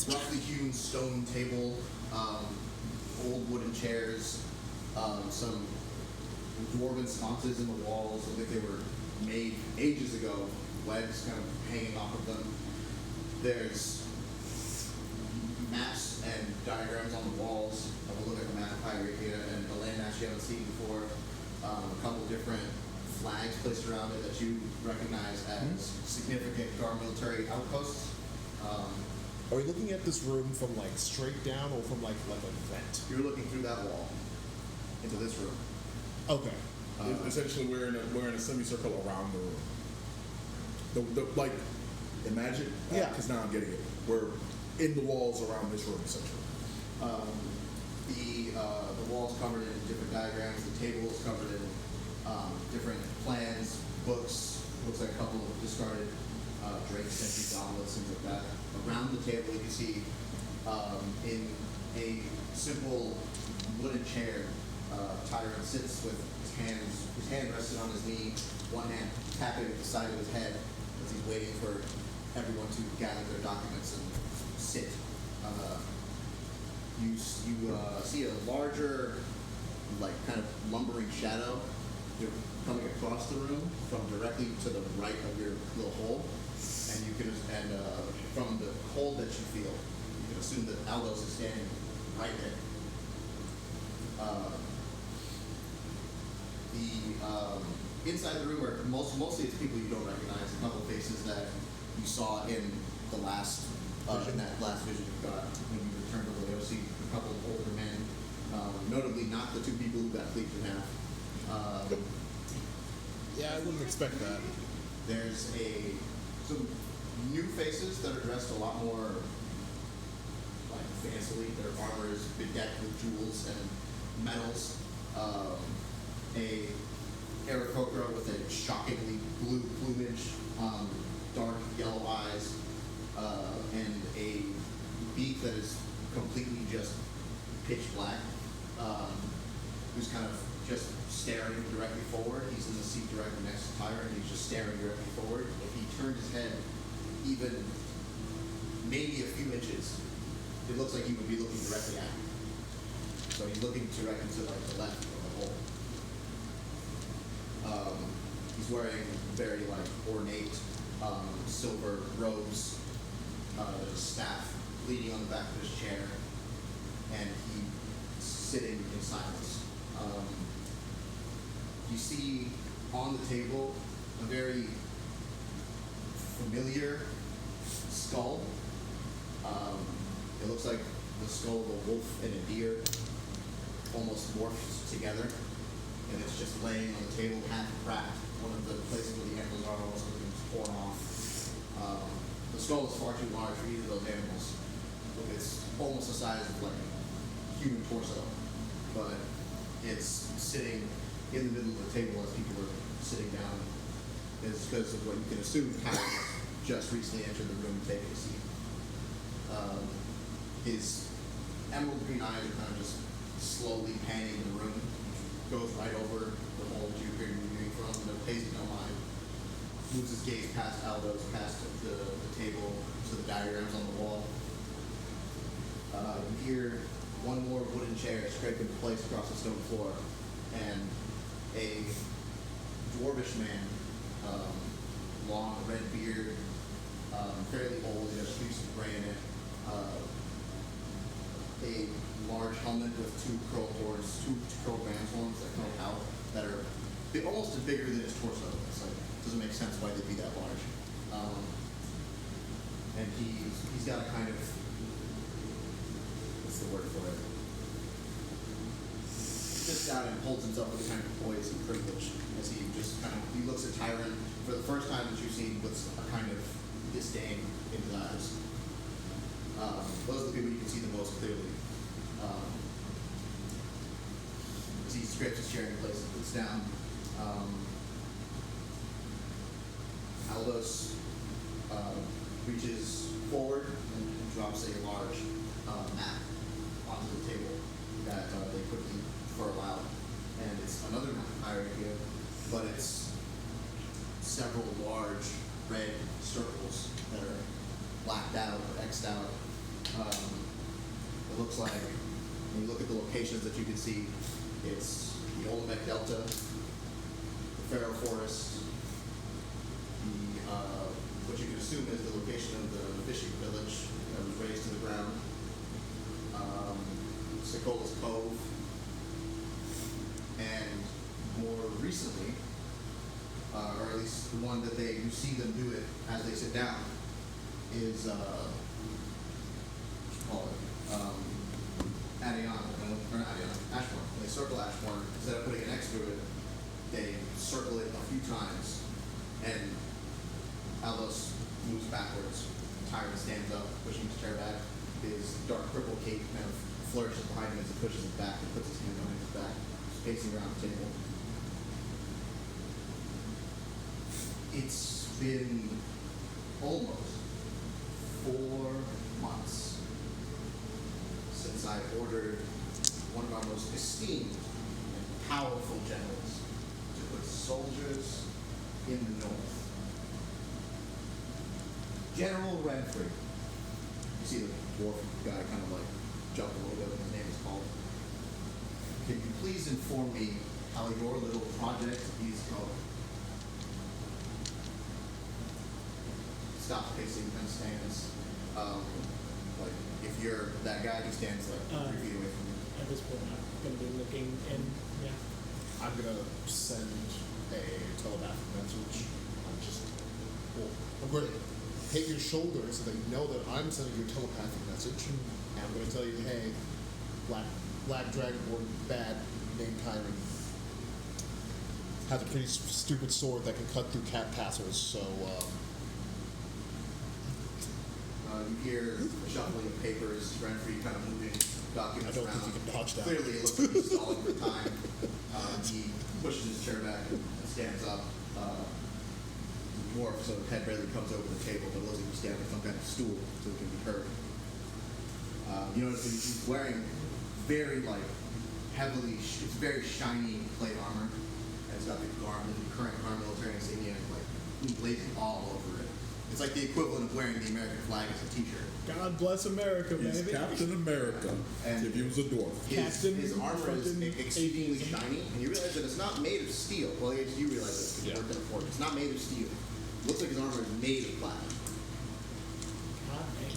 Speaker 4: roughly hewn stone table, old wooden chairs, some dwarven sconces in the walls, as if they were made ages ago, legs kind of hanging off of them. There's maps and diagrams on the walls. We'll look at the map of Pyrrhia and the land mass you haven't seen before. A couple different flags placed around it that you recognize as significant Gar military outposts.
Speaker 1: Are we looking at this room from like straight down or from like a vent?
Speaker 4: You're looking through that wall into this room.
Speaker 1: Okay.
Speaker 5: Essentially, we're in a semicircle around the room. Like, imagine.
Speaker 1: Yeah.
Speaker 5: Because now I'm getting it. We're in the walls around this room, essentially.
Speaker 4: The walls covered in different diagrams. The table is covered in different plans, books. Looks like a couple of discarded drinks, empty goblets, things like that. Around the table, you can see in a simple wooden chair, Tyron sits with his hand rested on his knee, one hand tapping at the side of his head as he's waiting for everyone to gather their documents and sit. You see a larger, like kind of lumbering shadow coming across the room from directly to the right of your little hole, and from the cold that you feel, you can assume that Aldos is standing right there. Inside the room are mostly it's people you don't recognize. A couple of faces that you saw in the last in that last vision you got when you returned to Laosi. A couple of older men, notably not the two people who got cleaved in half.
Speaker 1: Yeah, I wouldn't expect that.
Speaker 4: There's some new faces that are dressed a lot more like fancily. Their armor is bedecked with jewels and metals. A Aarakocra with a shockingly blue plumage, dark yellow eyes, and a beak that is completely just pitch black, who's kind of just staring directly forward. He's in the seat directly next to Tyron, and he's just staring directly forward. If he turned his head even maybe a few inches, it looks like he would be looking directly at you. So he's looking directly to like the left of the hole. He's wearing very like ornate silver robes. There's a staff leaning on the back of his chair, and he's sitting in silence. You see on the table a very familiar skull. It looks like the skull of a wolf and a deer almost morphed together, and it's just laying on the table, half cracked. One of the places where the antlers are almost looking torn off. The skull is far too large for either of those animals. It's almost the size of like a human torso, but it's sitting in the middle of the table as people are sitting down. It's because of what you can assume Kyle just recently entered the room taking a seat. His emerald green eyes are kind of just slowly panning the room. Goes right over the hole that you appear to be viewing from, and pays it no mind. Moves his gaze past Aldo's, past the table, to the diagrams on the wall. You hear one more wooden chair scrape into place across the stone floor, and a dwarvish man, long red beard, fairly old, he has streaks of gray in it, a large helmet with two curled horns, two curled ram's horns that come out that are almost as bigger than his torso. It's like, doesn't make sense why they'd be that large. And he's got a kind of, what's the word for it? Sits down and holds himself with a kind of poise and privilege as he just kind of, he looks at Tyron for the first time that you've seen with a kind of disdain in his eyes. Those are the people you can see the most clearly. As he scrapes his chair in place and puts down, Aldos reaches forward and drops a large map onto the table that they quickly furl out. And it's another map higher here, but it's several large red circles that are blacked out or X'd out. It looks like, when you look at the locations that you can see, it's the Olmec Delta, the Pharaoh Forest, what you can assume is the location of the fishing village that was razed to the ground, Sokola's Cove, and more recently, or at least the one that you see them do it as they sit down, is Ashbourne. When they circle Ashbourne, instead of putting an X through it, they circle it a few times, and Aldos moves backwards. Tyron stands up, pushing his chair back. His dark purple cape kind of flourishes behind him as he pushes it back and puts his hand behind his back, pacing around the table. It's been almost 4 months since I ordered one of our most esteemed and powerful generals to put soldiers in the north. General Renfrey. You see the dwarf guy kind of like jump a little bit when his name is called. Can you please inform me how your little project is going? Stops pacing and stands. Like if you're that guy, he stands like 3 feet away from you.
Speaker 8: At this point, I'm going to be looking in. Yeah.
Speaker 1: I'm gonna send a telepathic message. I'm going to hit your shoulder so that you know that I'm sending you a telepathic message. And I'm going to tell you, hey, Black Dragonborn bad named Tyron has a pretty stupid sword that can cut through cat tassels. So
Speaker 4: You hear the shuffling of papers, Renfrey kind of moving documents
Speaker 1: I don't
Speaker 4: around.
Speaker 1: think you can dodge that.
Speaker 4: Clearly, it looks like he's stalling for time. He pushes his chair back and stands up. The dwarf, so head barely comes over the table, but it looks like he's standing on some kind of stool so it can be heard. You notice that he's wearing very, heavily, it's very shiny plate armor. And it's got the current Guard military insignia, blazing all over it. It's like the equivalent of wearing the American flag as a t-shirt.
Speaker 3: God bless America,
Speaker 5: He's
Speaker 3: baby.
Speaker 5: Captain America.
Speaker 4: And
Speaker 5: if he was a dwarf.
Speaker 4: His armor is
Speaker 3: fucking
Speaker 4: exceedingly
Speaker 3: atheism.
Speaker 4: shiny, and you realize that it's not made of steel. Well, I guess you realize it because you worked at a fort. It's not made of steel. Looks like his armor is made of platinum.
Speaker 8: God dang.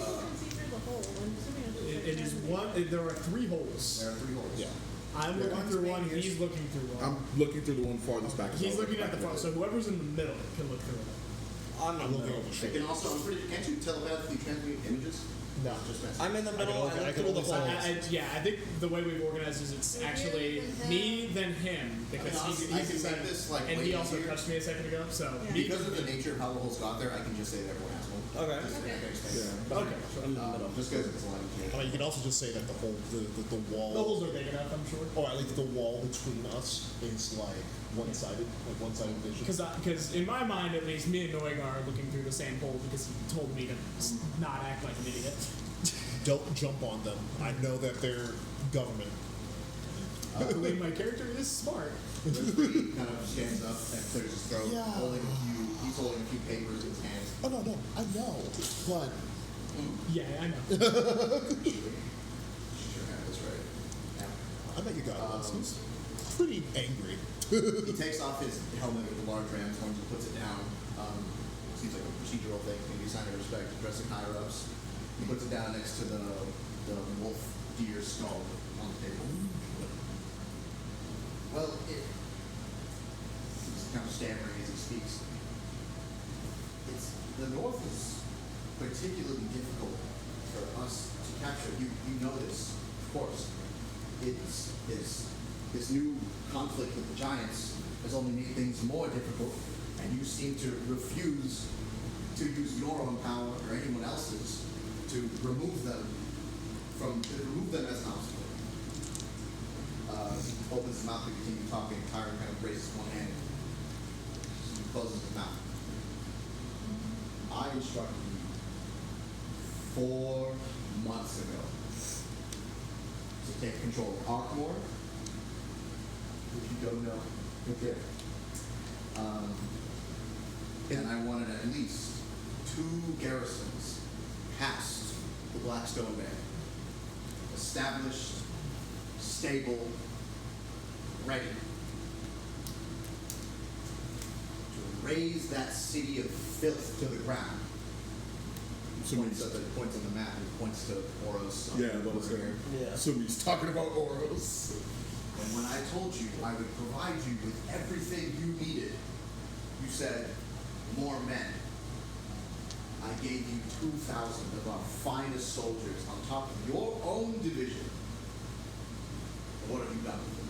Speaker 6: How do you see through the hole? I'm assuming it's
Speaker 3: It is one. There are 3 holes.
Speaker 4: There are 3 holes.
Speaker 5: Yeah.
Speaker 3: I'm looking
Speaker 7: One's
Speaker 3: through
Speaker 7: being
Speaker 3: one.
Speaker 7: used-
Speaker 3: He's looking through one.
Speaker 5: I'm looking through the one farthest back.
Speaker 3: He's looking at the front. So whoever's in the middle can look through it.
Speaker 2: I'm in
Speaker 1: I'm
Speaker 2: the
Speaker 1: looking
Speaker 2: middle.
Speaker 1: over the
Speaker 4: They
Speaker 1: shoulder.
Speaker 4: can also, can't you telepathically transmute images?
Speaker 1: No.
Speaker 4: Just message.
Speaker 2: I'm in the middle.
Speaker 1: only-
Speaker 2: I
Speaker 1: I
Speaker 2: look
Speaker 1: can
Speaker 2: through the
Speaker 1: only
Speaker 2: hole.
Speaker 1: say-
Speaker 3: Yeah, I think the way we've organized is it's actually me then him because
Speaker 4: I
Speaker 3: he's
Speaker 4: can make
Speaker 3: decided,
Speaker 4: this,
Speaker 3: and
Speaker 4: way
Speaker 3: he also
Speaker 4: easier.
Speaker 3: touched me a second ago. So
Speaker 6: Yeah.
Speaker 3: me,
Speaker 4: Because of the nature of how the holes got there, I can just say that everyone has one.
Speaker 2: Okay.
Speaker 4: Just
Speaker 6: Okay.
Speaker 4: I can explain it.
Speaker 5: Yeah.
Speaker 3: okay.
Speaker 2: So I'm in the middle.
Speaker 4: Just because it's a lot
Speaker 1: I
Speaker 4: easier.
Speaker 1: mean, you can also just say that the whole, the wall,
Speaker 3: The holes are big enough, I'm sure.
Speaker 1: or at least the wall between us is one-sided, one-sided vision.
Speaker 3: Because in my mind, at least, me and Noigar are looking through the same hole because he told me to not act like an idiot.
Speaker 1: Don't jump on them. I know that they're government.
Speaker 3: I believe my character is smart.
Speaker 4: Renfrey kind of stands up and clears his throat,
Speaker 1: Yeah.
Speaker 4: he's holding a few papers in his hands.
Speaker 1: Oh no, I know, but
Speaker 3: Yeah, I know.
Speaker 4: Sure that's right. Yeah.
Speaker 1: I met your guy once. He's pretty angry.
Speaker 4: He takes off his helmet with the large ram's horns and puts it down. Seems like a procedural thing, maybe a sign of respect, addressing higher ups. He puts it down next to the wolf deer skull on the table. Well, he's kind of stammering as he speaks. The North is particularly difficult for us to capture. You know this, of course. It's this new conflict with the giants has only made things more difficult, and you seem to refuse to use your own power or anyone else's to remove them as an obstacle. He opens his mouth to continue talking. Tyron kind of raises one hand, closes his mouth. I instructed you 4 months ago to take control of Arkmore, which you don't know. Okay. And I wanted at least 2 garrisons past the Blackstone Bay. Established, stable, ready to raise that city of filth to the ground. He points on the map and points to Oros.
Speaker 5: Yeah, that was
Speaker 4: over here.
Speaker 2: Yeah.
Speaker 5: So he's talking about Oros.
Speaker 4: And when I told you I would provide you with everything you needed, you said, more men. I gave you 2,000 of our finest soldiers on top of your own division. And what have you done with them?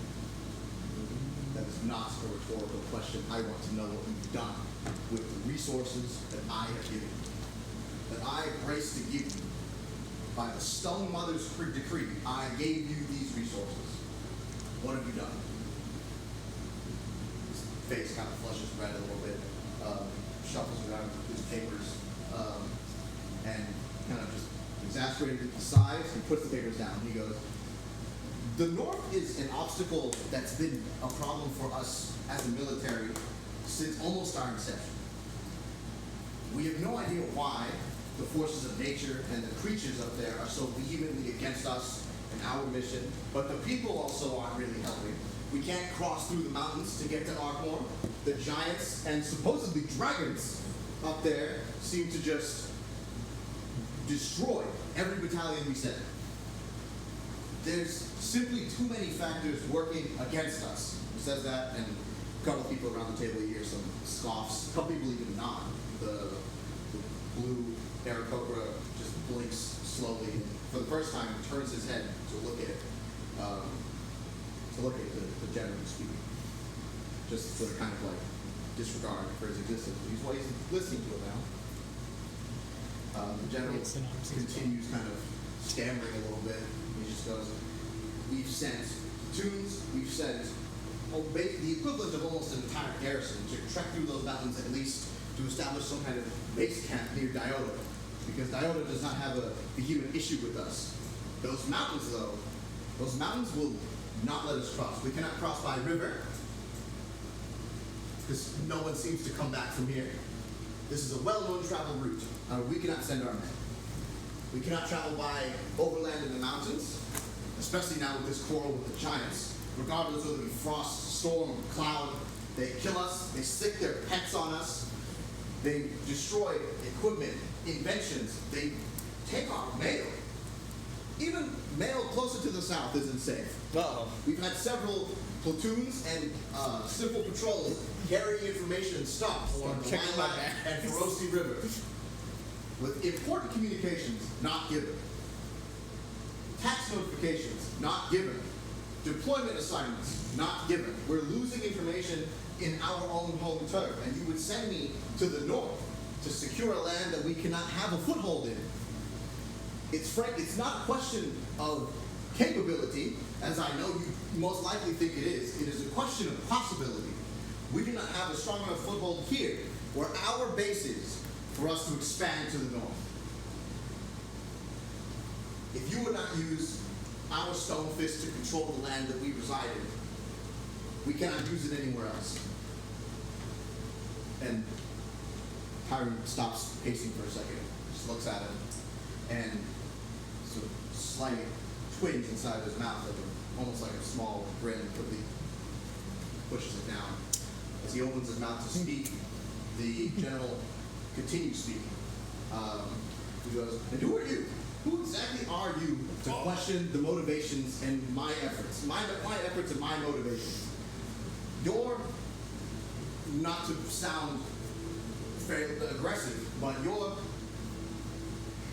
Speaker 4: That is not a rhetorical question. I want to know what you've done with the resources that I have given you. That I graced to give you. By the Stone Mother's decree, I gave you these resources. What have you done? His face kind of flushes red a little bit, shuffles around his papers, and kind of just exasperated at the size, he puts the papers down. He goes, the North is an obstacle that's been a problem for us as a military since almost our inception. We have no idea why the forces of nature and the creatures up there are so vehemently against us and our mission, but the people also aren't really helping. We can't cross through the mountains to get to Arkmore. The giants and supposedly dragons up there seem to just destroy every battalion we send. There's simply too many factors working against us. He says that, and a couple of people around the table hear some scoffs. A couple people even nod. The blue Aarakocra just blinks slowly, and for the first time turns his head to look at the general speaking. Just for kind of like disregard for his existence. He's listening to it now. The general
Speaker 3: It's synopsis.
Speaker 4: continues kind of stammering a little bit. He just goes, we've sent platoons, we've sent the equivalent of almost an entire garrison to trek through those mountains at least to establish some kind of base camp near Diota. Because Diota does not have a human issue with us. Those mountains, though, those mountains will not let us cross. We cannot cross by river because no one seems to come back from here. This is a well-known travel route. We cannot send our men. We cannot travel by overland in the mountains, especially now with this quarrel with the giants. Regardless whether it be frost, storm, cloud, they kill us, they stick their pets on us, they destroy equipment, inventions, they take our mail. Even mail closer to the south isn't safe.
Speaker 2: Uh-oh.
Speaker 4: We've had several platoons and simple patrols carrying information and stuff along the
Speaker 2: checking my
Speaker 4: Lilac
Speaker 2: bag.
Speaker 4: and Feroci River with important communications not given. Tax notifications not given. Deployment assignments not given. We're losing information in our own home turf, and you would send me to the north to secure a land that we cannot have a foothold in. It's not a question of capability, as I know you most likely think it is. It is a question of possibility. We do not have a strong enough foothold here, where our base is, for us to expand to the north. If you would not use our stone fist to control the land that we reside in, we cannot use it anywhere else. And Tyron stops pacing for a second, just looks at him, and sort of slight twinge inside his mouth, almost like a small grin, quickly pushes it down. As he opens his mouth to speak, the general continues speaking. He goes, and who are you? Who exactly are you to question the motivations and my efforts? My efforts and my motivations. Your, not to sound very aggressive, but your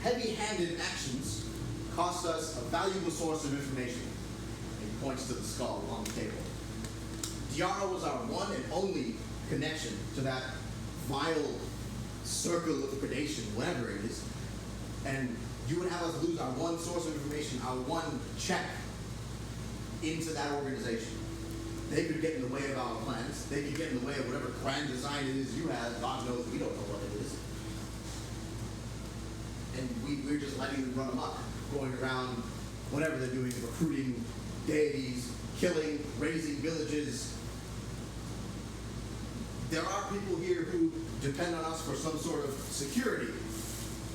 Speaker 4: heavy-handed actions cost us a valuable source of information. And he points to the skull on the table. Diara was our one and only connection to that vile circle of predation, whatever it is. And you would have us lose our one source of information, our one check into that organization. They could get in the way of our plans. They could get in the way of whatever grand design it is you have. God knows we don't know what it is. And we're just letting them run amok, going around whatever they're doing, recruiting deities, killing, raising villages. There are people here who depend on us for some sort of security,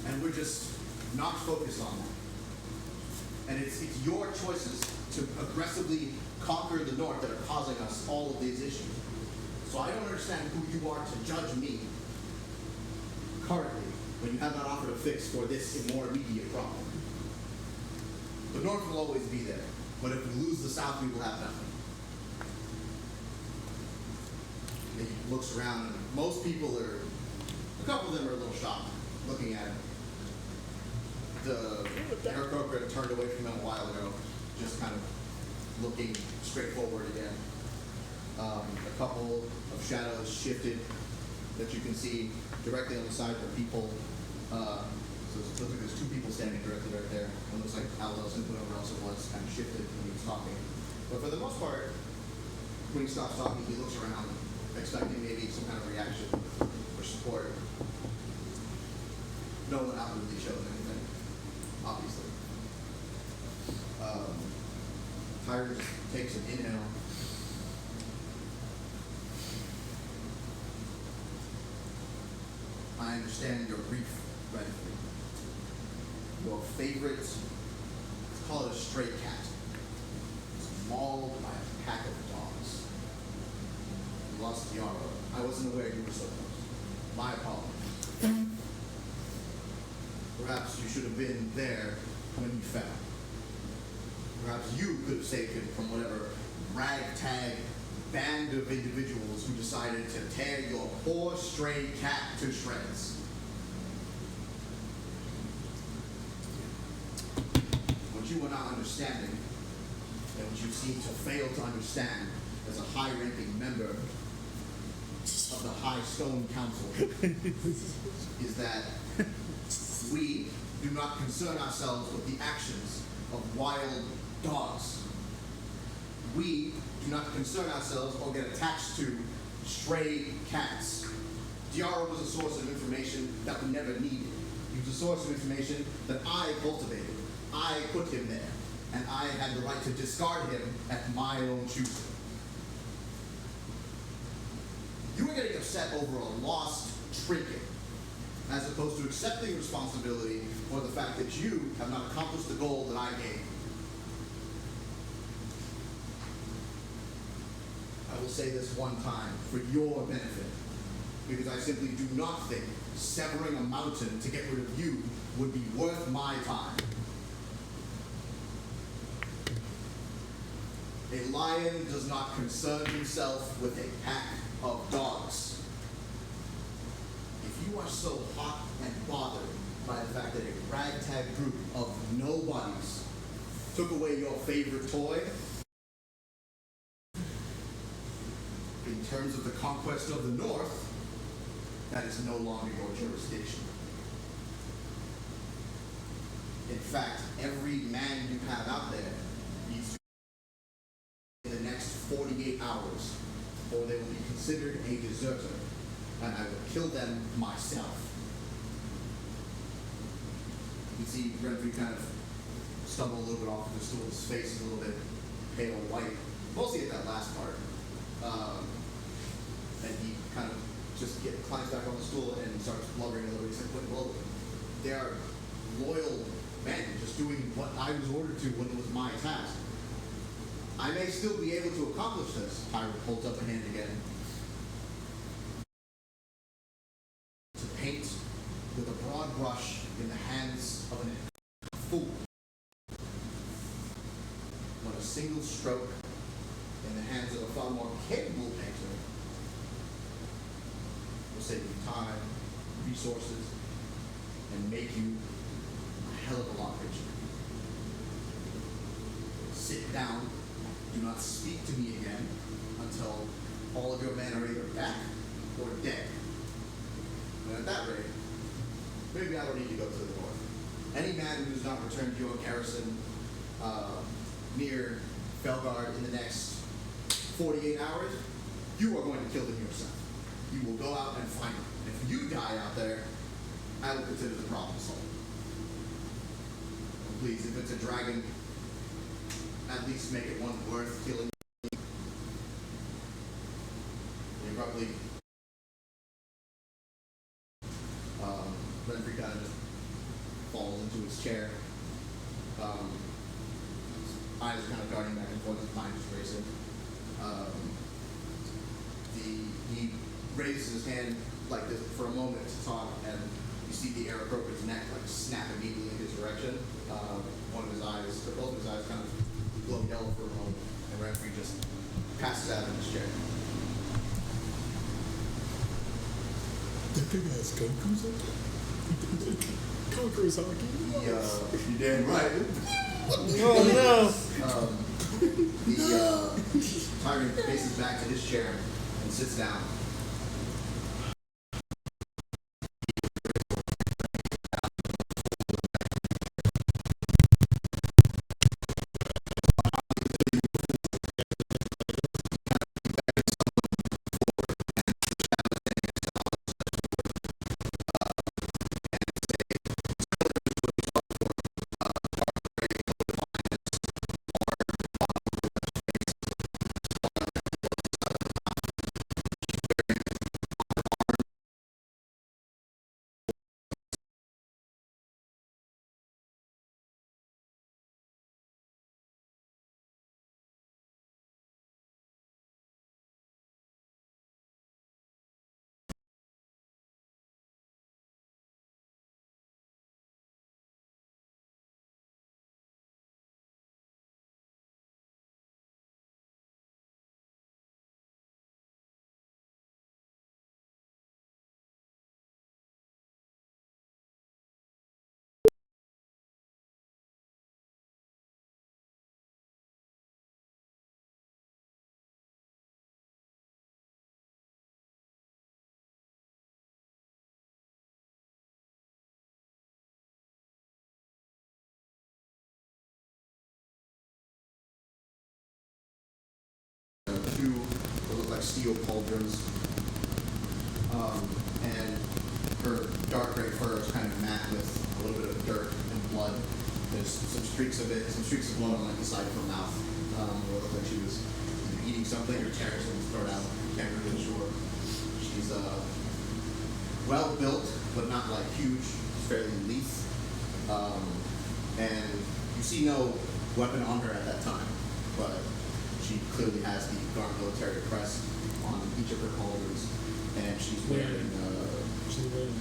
Speaker 4: and we're just not focused on that. And it's your choices to aggressively conquer the north that are causing us all of these issues. So I don't understand who you are to judge me currently when you have not offered a fix for this more immediate problem. The north will always be there, but if we lose the south, we will have nothing. And he looks around, and most people are, a couple of them are a little shocked looking at him. The Aarakocra turned away from him a while ago, just kind of looking straight forward again. A couple of shadows shifted that you can see directly on the side where people, so it looks like there's two people standing directly right there. It looks like Aldos and whoever else it was kind of shifted when he was talking. But for the most part, when he stops talking, he looks around, expecting maybe some kind of reaction or support. No one outwardly shows anything, obviously. Tyron just takes an inhale. I understand your grief, Renfrey. Your favorite, let's call it a stray cat, was mauled by a pack of dogs. You lost Yara. I wasn't aware you were so close. My apologies. Perhaps you should have been there when you fell. Perhaps you could have saved him from whatever ragtag band of individuals who decided to tear your poor stray cat to shreds. What you are not understanding, and what you seem to fail to understand as a high-ranking member of the High Stone Council, is that We do not concern ourselves with the actions of wild dogs. We do not concern ourselves or get attached to stray cats. Diara was a source of information that we never needed. He was a source of information that I cultivated. I put him there, and I had the right to discard him at my own choosing. You were getting upset over a lost trinket, as opposed to accepting responsibility for the fact that you have not accomplished the goal that I gave. I will say this one time for your benefit, because I simply do not think severing a mountain to get rid of you would be worth my time. A lion does not concern himself with a pack of dogs. If you are so hot and bothered by the fact that a ragtag group of nobodies took away your favorite toy, in terms of the conquest of the North, that is no longer your jurisdiction. In fact, every man you have out there needs to in the next 48 hours, or they will be considered a deserter, and I will kill them myself. You can see Renfrey kind of stumble a little bit off of the stool. His face is a little bit pale white, mostly at that last part. And he kind of just climbs back on the stool and starts blubbering a little bit. He's like, well, they are loyal men, just doing what I was ordered to when it was my task. I may still be able to accomplish this. Pyro holds up a hand again. To paint with a broad brush in the hands of an fool. But a single stroke in the hands of a far more capable painter will save you time, resources, and make you a hell of a lot richer. Sit down. Do not speak to me again until all of your men are either back or dead. And at that rate, maybe I don't need to go to the north. Any man who does not return to your garrison near Felgard in the next 48 hours, you are going to kill them yourself. You will go out and find them. If you die out there, I will consider the problem solved. And please, if it's a dragon, at least make it one worth killing. He abruptly, Renfrey kind of just falls into his chair. His eyes are kind of darting back and forth, his mind is racing. He raises his hand like this for a moment to talk, and you see the Aarakocra's neck like snap immediately in his direction. One of his eyes, or both of his eyes kind of glow yellow for a moment, and Renfrey just passes out in his chair.
Speaker 1: That big ass Goku's up there.
Speaker 3: Conqueror's hockey.
Speaker 4: You're damn right.
Speaker 7: Oh
Speaker 4: The tyrant faces back to his chair and sits down. like steel pauldrons. And her dark gray fur is kind of matte with a little bit of dirt and blood. There's some streaks of blood on like the side of her mouth. It looked like she was either eating something or tearing something's throat out. Can't really sure. She's well built, but not like huge. She's fairly lithe. And you see no weapon on her at that time, but she clearly has the Garm military crest on each of her pauldrons, and she's wearing.
Speaker 1: She's leaning.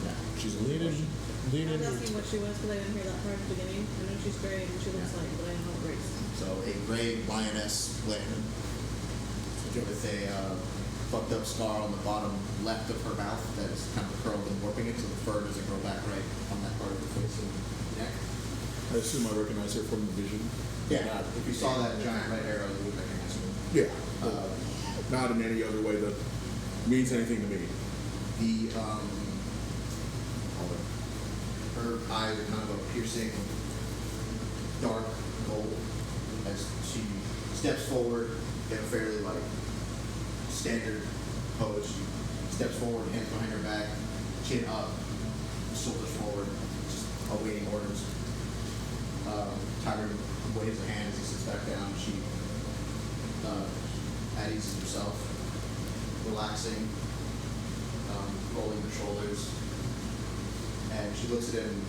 Speaker 4: Yeah.
Speaker 1: She's leaning.
Speaker 6: I
Speaker 1: Leaning.
Speaker 6: was asking what she was because I didn't hear that part at the beginning. I know she's gray and she looks like, but I don't know what race.
Speaker 4: So a gray lioness Landon with a fucked up scar on the bottom left of her mouth that's kind of curled and warping it, so the fur doesn't grow back right on that part of the face and neck.
Speaker 5: I assume I recognize her from the vision.
Speaker 4: Yeah. If you saw that giant red arrow, you would recognize her.
Speaker 5: Yeah. Not in any other way that means anything to me.
Speaker 4: The her eyes are kind of a piercing dark gold as she steps forward in a fairly like standard pose. She steps forward, hands behind her back, chin up, shoulders forward, just awaiting orders. Tyron waves a hand as he sits back down. She at ease herself, relaxing, rolling her shoulders, and she looks at him,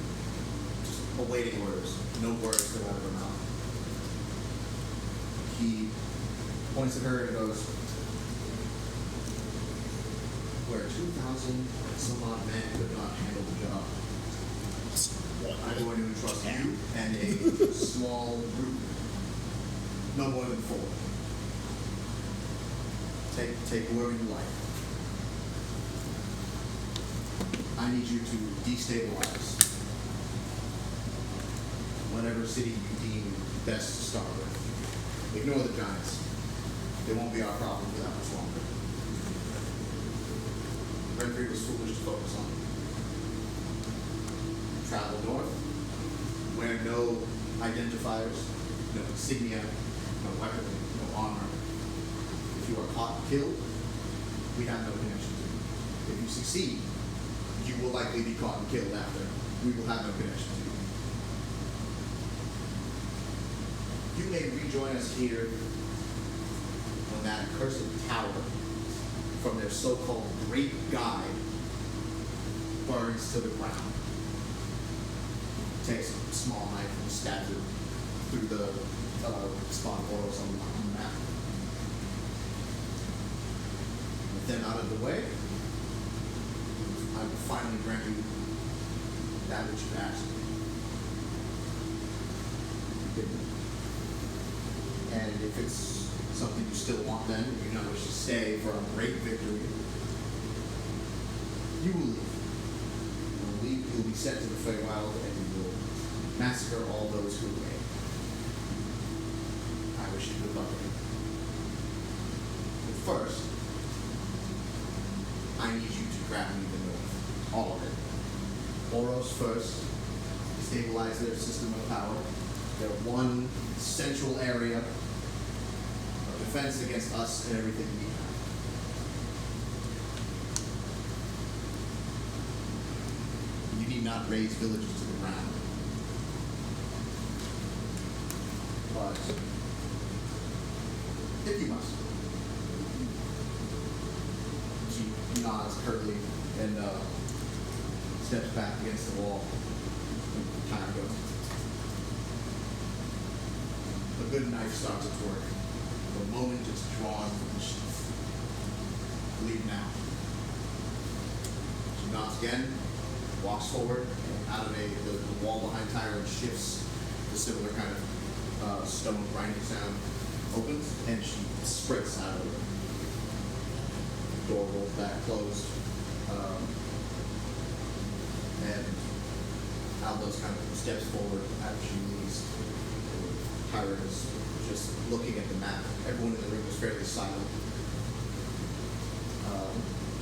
Speaker 4: just awaiting orders. No words come out of her mouth. He points at her and goes, "Where 2,000 some odd men could not handle the job, I'm going to entrust you and a small group, no more than 4. Take whoever you like. I need you to destabilize whatever city you deem best to start with. Ignore the giants. They won't be our problem for that much longer. Renfrey was foolish to focus on. Travel north, wear no identifiers, no insignia, no weapon, no armor. If you are caught and killed, we have no connection to you. If you succeed, you will likely be caught and killed after. We will have no connection to you. You may rejoin us here when that accursed tower from their so-called great guide burns to the ground. Takes a small knife and stabs it through the spawn portals on the map. With them out of the way, I will finally grant you that which you asked. And if it's something you still want then, if you don't wish to stay for a great victory, you will leave. You will leave, you will be sent to the Feywild, and you will massacre all those who remain. I wish you good luck. But first, I need you to grab me the north. All of it. Oros first. Stabilize their system of power. Their one central area of defense against us and everything we have. You need not raise villages to the ground. But if you must. She nods curtly and steps back against the wall. Time goes. A good knife starts its work. The moment it's drawn from the sheath. Leave now. She nods again, walks forward, and out of the wall behind Tyron shifts. The similar kind of stone grinding sound opens, and she sprints out of it. The door rolls back closed. And Aldo's kind of steps forward after she leaves. Tyron is just looking at the map. Everyone in the room is fairly silent.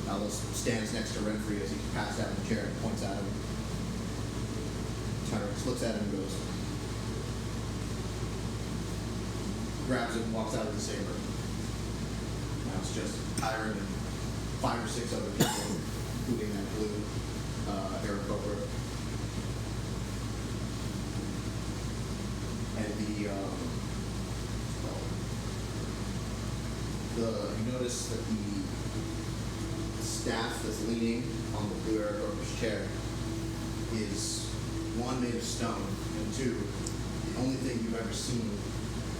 Speaker 4: Aldo stands next to Renfrey as he passes out in the chair and points at him. Tyron just looks at him and goes, grabs it and walks out of the same room. it's just Tyron and 5 or 6 other people, including that blue Aarakocra. And you notice that the staff that's leaning on the blue Aarakocra's chair is 1, made of stone, and 2, the only thing you've ever seen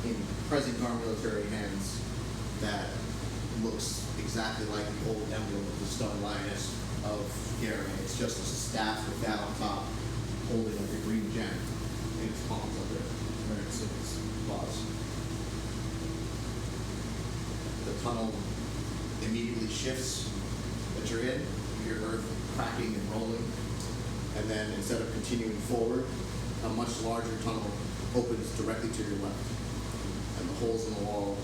Speaker 4: in present Gar military hands that looks exactly like the old emblem of the stone lioness of Garen. It's just a staff with that on top, holding like a green gem in its palms under it, or its claws. The tunnel immediately shifts that you're in. You hear earth cracking and rolling. And then instead of continuing forward, a much larger tunnel opens directly to your left. And the holes in the wall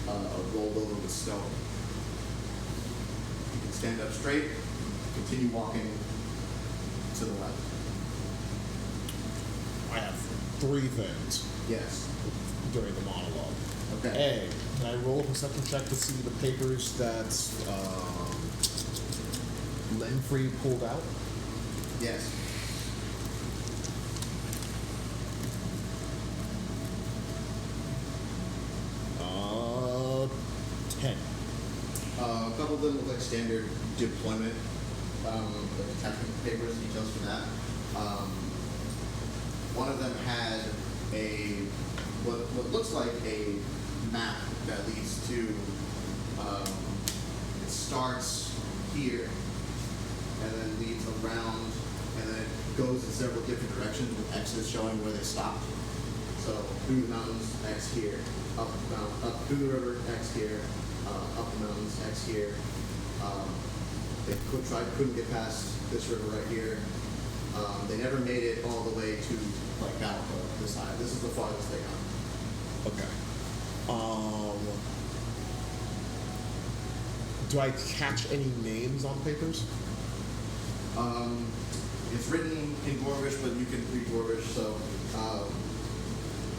Speaker 4: are rolled over with stone. You can stand up straight, continue walking to the left.
Speaker 1: I have 3 things
Speaker 4: Yes.
Speaker 1: during the monologue.
Speaker 4: Okay.
Speaker 1: A, can I roll a perception check to see the papers that Lenfrey pulled out?
Speaker 4: Yes.
Speaker 1: Uh, 10.
Speaker 4: A couple of them look like standard deployment, like attachment papers, details for that. One of them had what looks like a map that leads to, it starts here and then leads around and then it goes in several different directions with X's showing where they stopped. So through the mountains, X here, up through the river, X here, up the mountains, X here. They couldn't get past this river right here. They never made it all the way to like Valka, this side. This is the farthest they got.
Speaker 1: Okay. Do I catch any names on papers?
Speaker 4: It's written in Dwarvish, but you can read Dwarvish. So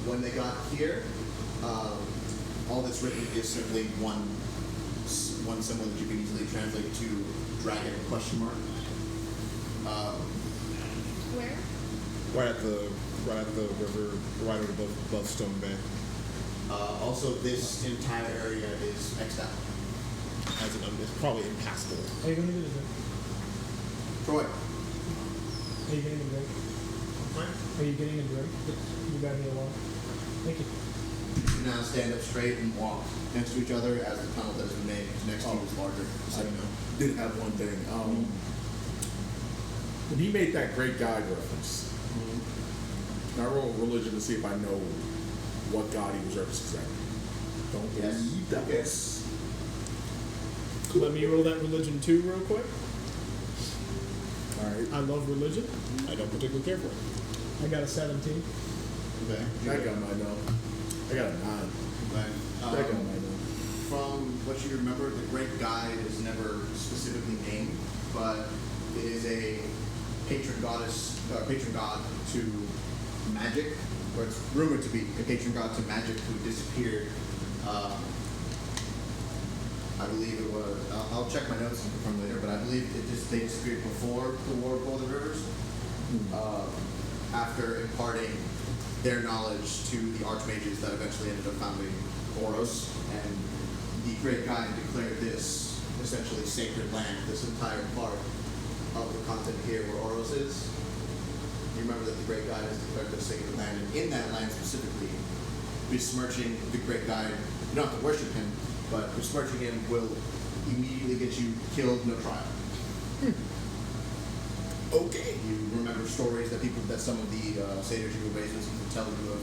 Speaker 4: when they got here, all that's written is simply one symbol that you can easily translate to dragon ?
Speaker 6: Where?
Speaker 1: Right at the river, right above Stone Bay.
Speaker 4: Also, this entire area is X'd out.
Speaker 1: As it's probably impassable.
Speaker 3: Are you going to do this?
Speaker 4: Troy.
Speaker 3: Are you getting a drink? Are you getting a drink? You got me a lot. Thank you.
Speaker 4: You now stand up straight and walk next to each other as the tunnel that has been made next to you is larger. So you know.
Speaker 5: Did have one thing. When he made that great guy reference, I roll religion to see if I know what god he was referencing. Don't
Speaker 4: Yes.
Speaker 5: believe that.
Speaker 4: Yes.
Speaker 3: Let me roll that religion too real quick.
Speaker 5: All right.
Speaker 3: I love religion.
Speaker 1: I don't particularly care for it.
Speaker 3: I got a 17.
Speaker 4: Okay.
Speaker 5: That guy might know. I got a 9.
Speaker 4: Okay.
Speaker 5: That guy might know.
Speaker 4: From what you remember, the Great Guide is never specifically named, but it is a patron goddess, patron god to magic, or it's rumored to be a patron god to magic who disappeared. I believe it was. I'll check my notes and confirm later, but I believe they disappeared before the War of Golden Rivers. After imparting their knowledge to the archmages that eventually ended up founding Oros, and the Great Guide declared this essentially sacred land, this entire part of the continent here where Oros is. You remember that the Great Guide has declared this sacred land, and in that land specifically, besmirching the Great Guide, you don't have to worship him, but besmirching him will immediately get you killed, no trial.
Speaker 1: Okay.
Speaker 4: You remember stories that some of the satyrs you were raised with can tell you of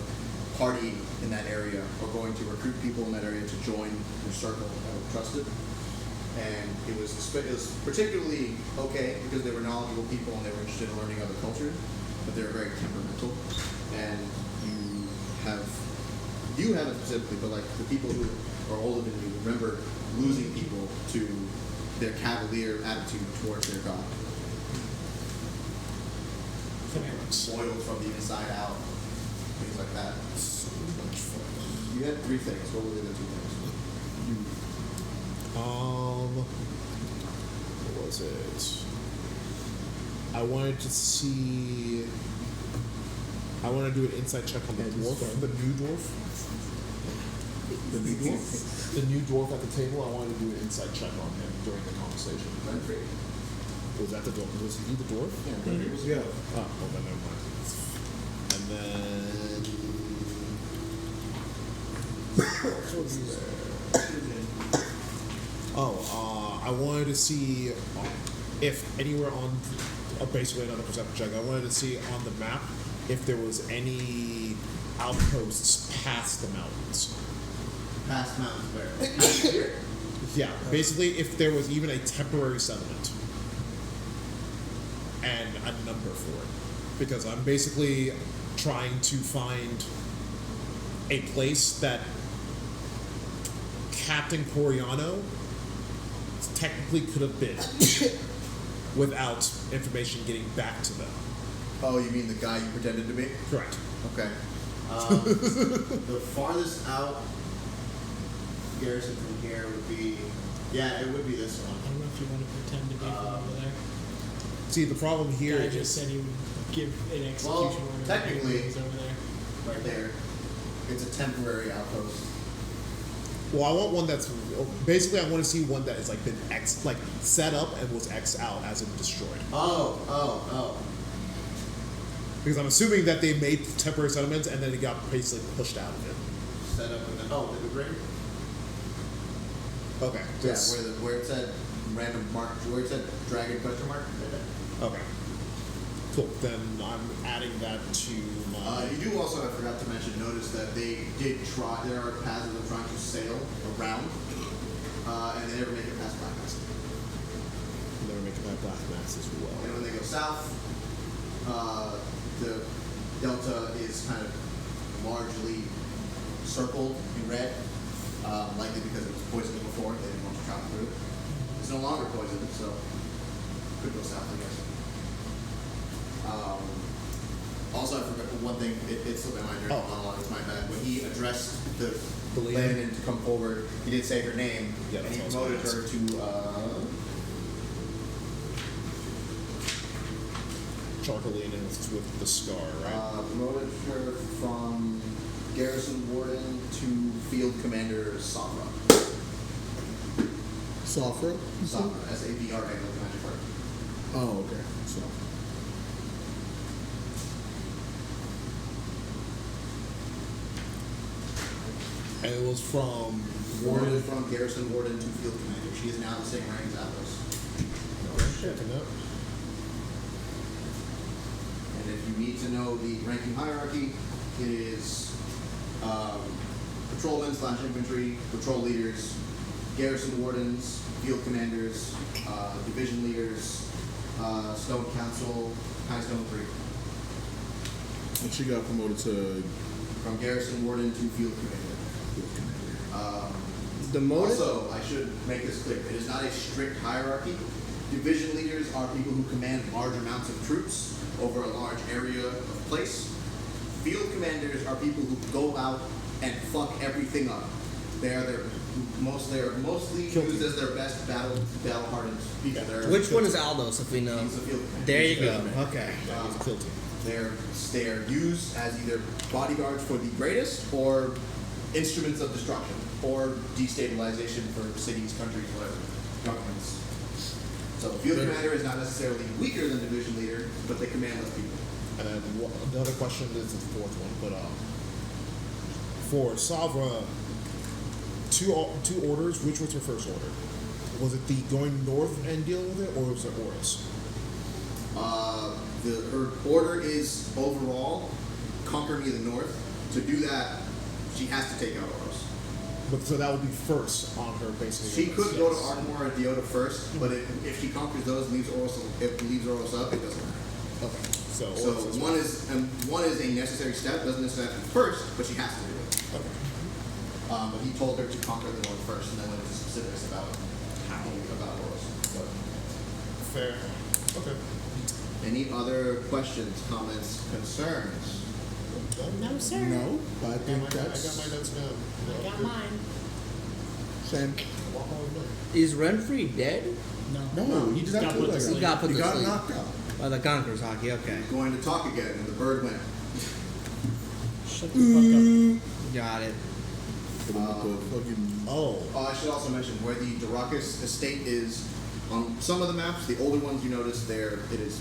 Speaker 4: partying in that area or going to recruit people in that area to join your circle that were trusted. And it was particularly okay because they were knowledgeable people and they were interested in learning other cultures, but they were very temperamental. And you haven't specifically, but like the people who are older than you remember losing people to their cavalier attitude towards their god. Spoiled from the inside out, things like that.
Speaker 1: So much fun.
Speaker 4: You had 3 things. What were the other 2 things?
Speaker 1: was it? I wanted to see. I want to do an insight check on the dwarf, the new dwarf. The new dwarf? The new dwarf at the table. I wanted to do an insight check on him during the conversation. Was that the dwarf? Was he the dwarf?
Speaker 5: Yeah.
Speaker 1: Oh, well then never mind. And then. What was there? Oh, I wanted to see if anywhere on basically another perception check. I wanted to see on the map if there was any outposts past the mountains.
Speaker 4: Past mountains where? Past here.
Speaker 1: Yeah, basically if there was even a temporary settlement and a number for it. Because I'm basically trying to find a place that Captain Coriano technically could have been without information getting back to them.
Speaker 4: Oh, you mean the guy you pretended to be?
Speaker 1: Correct.
Speaker 4: Okay. The farthest out garrison from here would be, yeah, it would be this
Speaker 8: I
Speaker 4: one.
Speaker 8: don't know if you want to pretend to be from over there.
Speaker 1: See, the problem here
Speaker 8: Guy
Speaker 1: is
Speaker 8: just said he would give an execution
Speaker 4: Well,
Speaker 8: order.
Speaker 4: technically-
Speaker 8: He's over there.
Speaker 4: Right there. It's a temporary outpost.
Speaker 1: well, I want one that's basically I want to see one that has like been set up and was X out as in destroyed.
Speaker 4: Oh.
Speaker 1: Because I'm assuming that they made temporary settlements and then it got basically pushed out of it.
Speaker 4: Set up with the, oh, the ring?
Speaker 1: Okay.
Speaker 4: Yeah,
Speaker 1: Yes.
Speaker 4: where it said random mark, where it said dragon question mark. Right there.
Speaker 1: Okay. Cool. Then I'm adding that to my.
Speaker 4: You do also, I forgot to mention, notice that they did try, there are paths of them trying to sail around, and they never make it past Black Mass.
Speaker 1: Never make it back Black Mass as well.
Speaker 4: And when they go south, the delta is kind of largely circled in red, likely because it was poisoned before, they didn't want to travel through it. It's no longer poisoned, so could go south, I guess. Also, I forgot one thing. It slipped my mind during the monologue. It's my bad. When he addressed the
Speaker 1: Belina?
Speaker 4: Lenin to come forward, he did say her name,
Speaker 1: Yeah,
Speaker 4: and he
Speaker 1: that's what I was
Speaker 4: promoted
Speaker 1: gonna
Speaker 4: her to.
Speaker 1: Charcolina with the scar, right?
Speaker 4: Promoted her from garrison warden to field commander Safra.
Speaker 5: Safra?
Speaker 4: Safra, S-A-V-R-A, like the magic word.
Speaker 5: Oh, okay. So.
Speaker 1: And it was from
Speaker 4: Promoted from garrison warden to field commander. She is now the same rank as Atlas.
Speaker 1: Checking out.
Speaker 4: And if you need to know the ranking hierarchy, it is patrolmen / infantry, patrol leaders, garrison wardens, field commanders, division leaders, stone council, high stone 3.
Speaker 5: And she got promoted to
Speaker 4: From garrison warden to field commander.
Speaker 2: Demoted?
Speaker 4: Also, I should make this clear. It is not a strict hierarchy. Division leaders are people who command large amounts of troops over a large area of place. Field commanders are people who go out and fuck everything up. They are mostly used as their best battle hardened people.
Speaker 2: Which one is Aldos, if we know?
Speaker 4: He's a field commander.
Speaker 2: There you
Speaker 4: He's a field
Speaker 2: go.
Speaker 4: commander.
Speaker 2: Okay.
Speaker 1: He's a kill team.
Speaker 4: They are used as either bodyguards for the greatest or instruments of destruction or destabilization for cities, countries, whatever, governments. So field commander is not necessarily weaker than division leader, but they command those people.
Speaker 1: And then another question is the fourth one, but for Savra, two orders. Which was her first order? Was it the going north and dealing with it, or was it Horus?
Speaker 4: Her order is overall conquer me the north. To do that, she has to take out Oros.
Speaker 1: But so that would be first on her basically.
Speaker 4: She could go to Ardmore or Deota first, but if she conquers those and leaves Oros up, it doesn't matter.
Speaker 1: Okay. So
Speaker 4: So one is a necessary step. Doesn't necessarily have to be first, but she has to do it.
Speaker 1: Okay.
Speaker 4: But he told her to conquer the north first, and then went into specifics about Oros. But
Speaker 1: Fair. Okay.
Speaker 4: any other questions, comments, concerns?
Speaker 8: No, sir.
Speaker 5: no. I
Speaker 1: I
Speaker 5: think
Speaker 1: got
Speaker 5: that's
Speaker 1: my notes down.
Speaker 8: I got mine.
Speaker 5: same.
Speaker 1: Walk on with me.
Speaker 2: Is Renfrey dead?
Speaker 5: No, he just
Speaker 3: Got
Speaker 5: got
Speaker 3: put
Speaker 5: put
Speaker 3: to
Speaker 5: like
Speaker 3: sleep.
Speaker 2: He got put
Speaker 5: He
Speaker 2: to
Speaker 5: got
Speaker 2: sleep.
Speaker 5: knocked out.
Speaker 2: By the Conqueror's Hockey, okay.
Speaker 4: Going to talk again, and the bird went.
Speaker 3: Shut the
Speaker 2: Got it.
Speaker 5: Hit him with the fucking.
Speaker 1: Oh.
Speaker 4: I should also mention where the Darakas estate is on some of the maps. The older ones, you notice there it is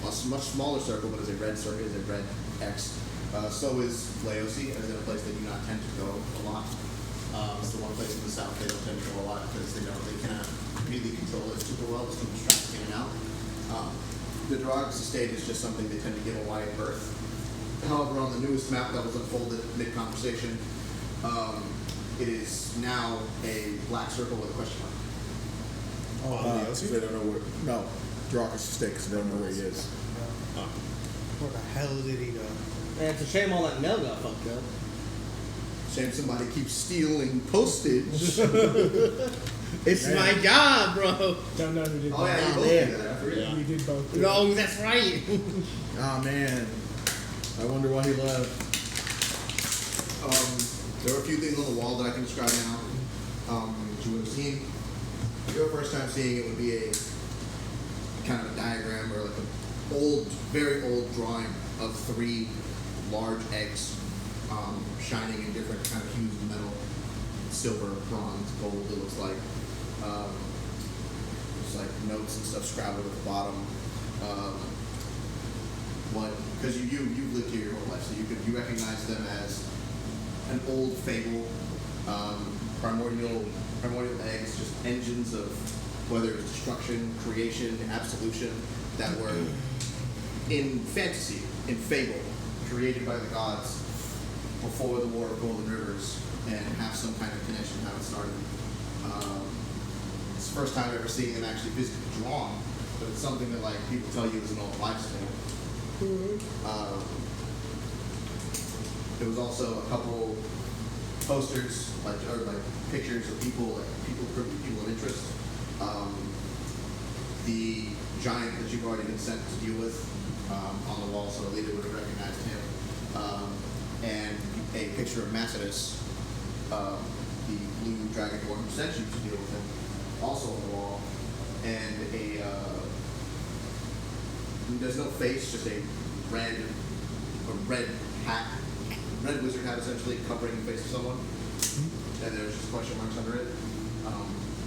Speaker 4: a much smaller circle, but is a red circle, is a red X. So is Laosi, as in a place they do not tend to go a lot. It's the one place in the south they don't tend to go a lot because they cannot really control it super well. There's too much traffic in and out. The Darakas estate is just something they tend to give a wide berth. However, on the newest map that was unfolded mid-conversation, it is now a black circle with a question mark.
Speaker 5: Because they don't know where. No, Drakus Estate because they don't know where he is.
Speaker 7: Where the hell did he go?
Speaker 2: Man, it's a shame all that mail got fucked up.
Speaker 4: Shame somebody keeps stealing postage.
Speaker 2: It's my job, bro.
Speaker 3: Don't know who did
Speaker 4: Oh yeah,
Speaker 3: that.
Speaker 4: you both
Speaker 2: man.
Speaker 4: do that. I forget.
Speaker 3: We did both. do
Speaker 2: No, that's right.
Speaker 5: Oh man, I wonder why he left.
Speaker 4: There are a few things on the wall that I can describe now. That you would have seen. Your first time seeing it would be a kind of a diagram or like an old, very old drawing of 3 large eggs, shining in different kind of hues of metal, silver, bronze, gold. It looks like. There's like notes and stuff scrabbled at the bottom. Because you've lived here your whole life, so you recognize them as an old fable, primordial eggs, just engines of whether it's destruction, creation, absolution, that were in fantasy, in fable, created by the gods before the War of Golden Rivers, and have some kind of connection how it started. It's the first time I've ever seen them actually physically drawn, but it's something that like people tell you is an old lifespan. There was also a couple posters, like pictures of people of interest. The giant that you've already been sent to deal with on the wall, so Alita would have recognized him. And a picture of Macetus, the blue dragon dwarf who sent you to deal with him, also on the wall. And there's no face, just a red hat, red wizard hat essentially covering the face of someone. And there's just question marks under it.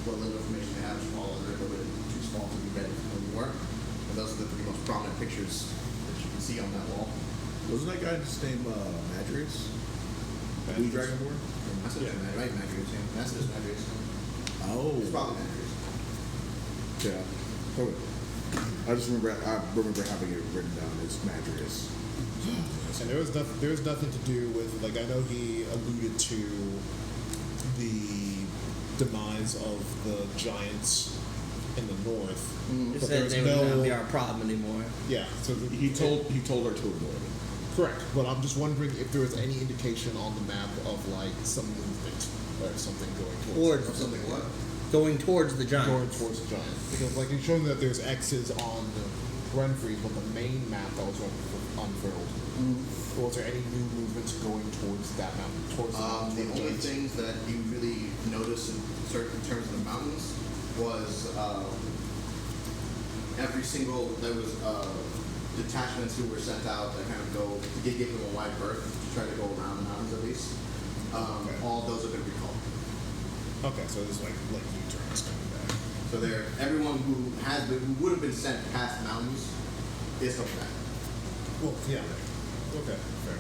Speaker 4: What little information they have is small under it, but too small to be read anymore. And those are the 3 most prominent pictures that you can see on that wall.
Speaker 5: Wasn't that guy just named Madrius? Blue Dragonborn?
Speaker 4: That's not right, Madrius. That's just Madrius.
Speaker 5: Oh.
Speaker 4: It's probably Madrius.
Speaker 5: Yeah. Okay. I remember having it written down as Madrius.
Speaker 1: And there was nothing to do with, like, I know he alluded to the demise of the giants in the north.
Speaker 2: He
Speaker 1: But
Speaker 2: said
Speaker 1: there's
Speaker 2: they would not be our problem anymore.
Speaker 1: Yeah, so
Speaker 5: He told her to avoid it.
Speaker 1: correct. But I'm just wondering if there was any indication on the map of like some movement or something going towards
Speaker 4: Or something what?
Speaker 2: Going towards the giant.
Speaker 1: going towards the giant. Because like it's showing that there's X's on the Renfrew, but the main map that was unfurled. Was there any new movements going towards that mountain? Towards the mountain,
Speaker 4: The
Speaker 1: towards
Speaker 4: only
Speaker 1: giants?
Speaker 4: things that you really notice in terms of the mountains was there was detachments who were sent out that kind of go to give them a wide berth to try to go around the mountains at least. All of those have been recalled.
Speaker 1: Okay, so there's like U-turns coming back.
Speaker 4: So everyone who would have been sent past the mountains is coming back.
Speaker 1: Well, yeah. Okay, fair.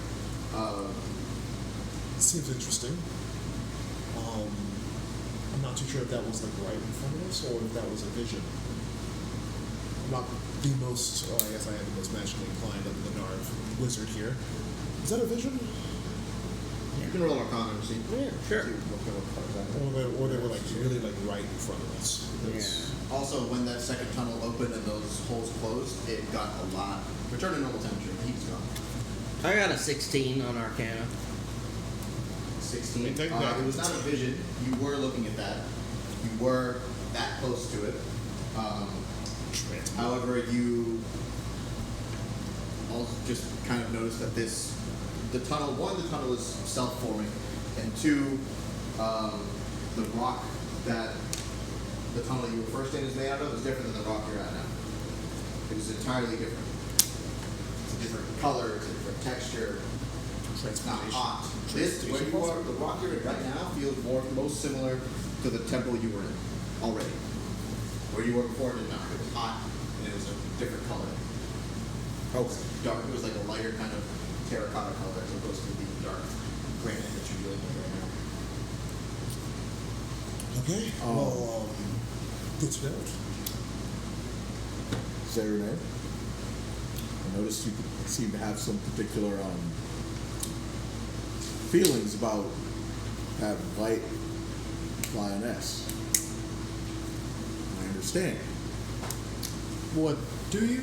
Speaker 1: Seems interesting. I'm not too sure if that was like right in front of us or if that was a vision. I'm not the most. I guess I am the most magically inclined of the Narv wizard here. Is that a vision?
Speaker 4: You can roll Arcana and see.
Speaker 2: Yeah, sure.
Speaker 4: See what kind of colors that is.
Speaker 1: Or they were like really like right in front of us.
Speaker 4: Also, when that second tunnel opened and those holes closed, it got a lot. Return to normal temperature. The heat's gone.
Speaker 2: I got a 16 on Arcana.
Speaker 4: 16.
Speaker 1: Wait, take that.
Speaker 4: It was not a vision. You were looking at that. You were that close to it. However, you also just kind of noticed that the tunnel is self-forming, and 2, the rock that the tunnel you were first in is made out of is different than the rock you're at now. It is entirely different. It's a different color, it's a different texture. It's not hot. This, where you are, the rock you're in right now feels most similar to the temple you were in already. Where you were before did not. It was hot and it was a different color.
Speaker 5: Okay.
Speaker 4: Dark, it was like a lighter kind of terracotta color as opposed to the dark granite that you're dealing with right now.
Speaker 1: Okay. Well, good to know.
Speaker 5: Say your name. I noticed you seem to have some particular feelings about that white lioness. I understand.
Speaker 7: What do you?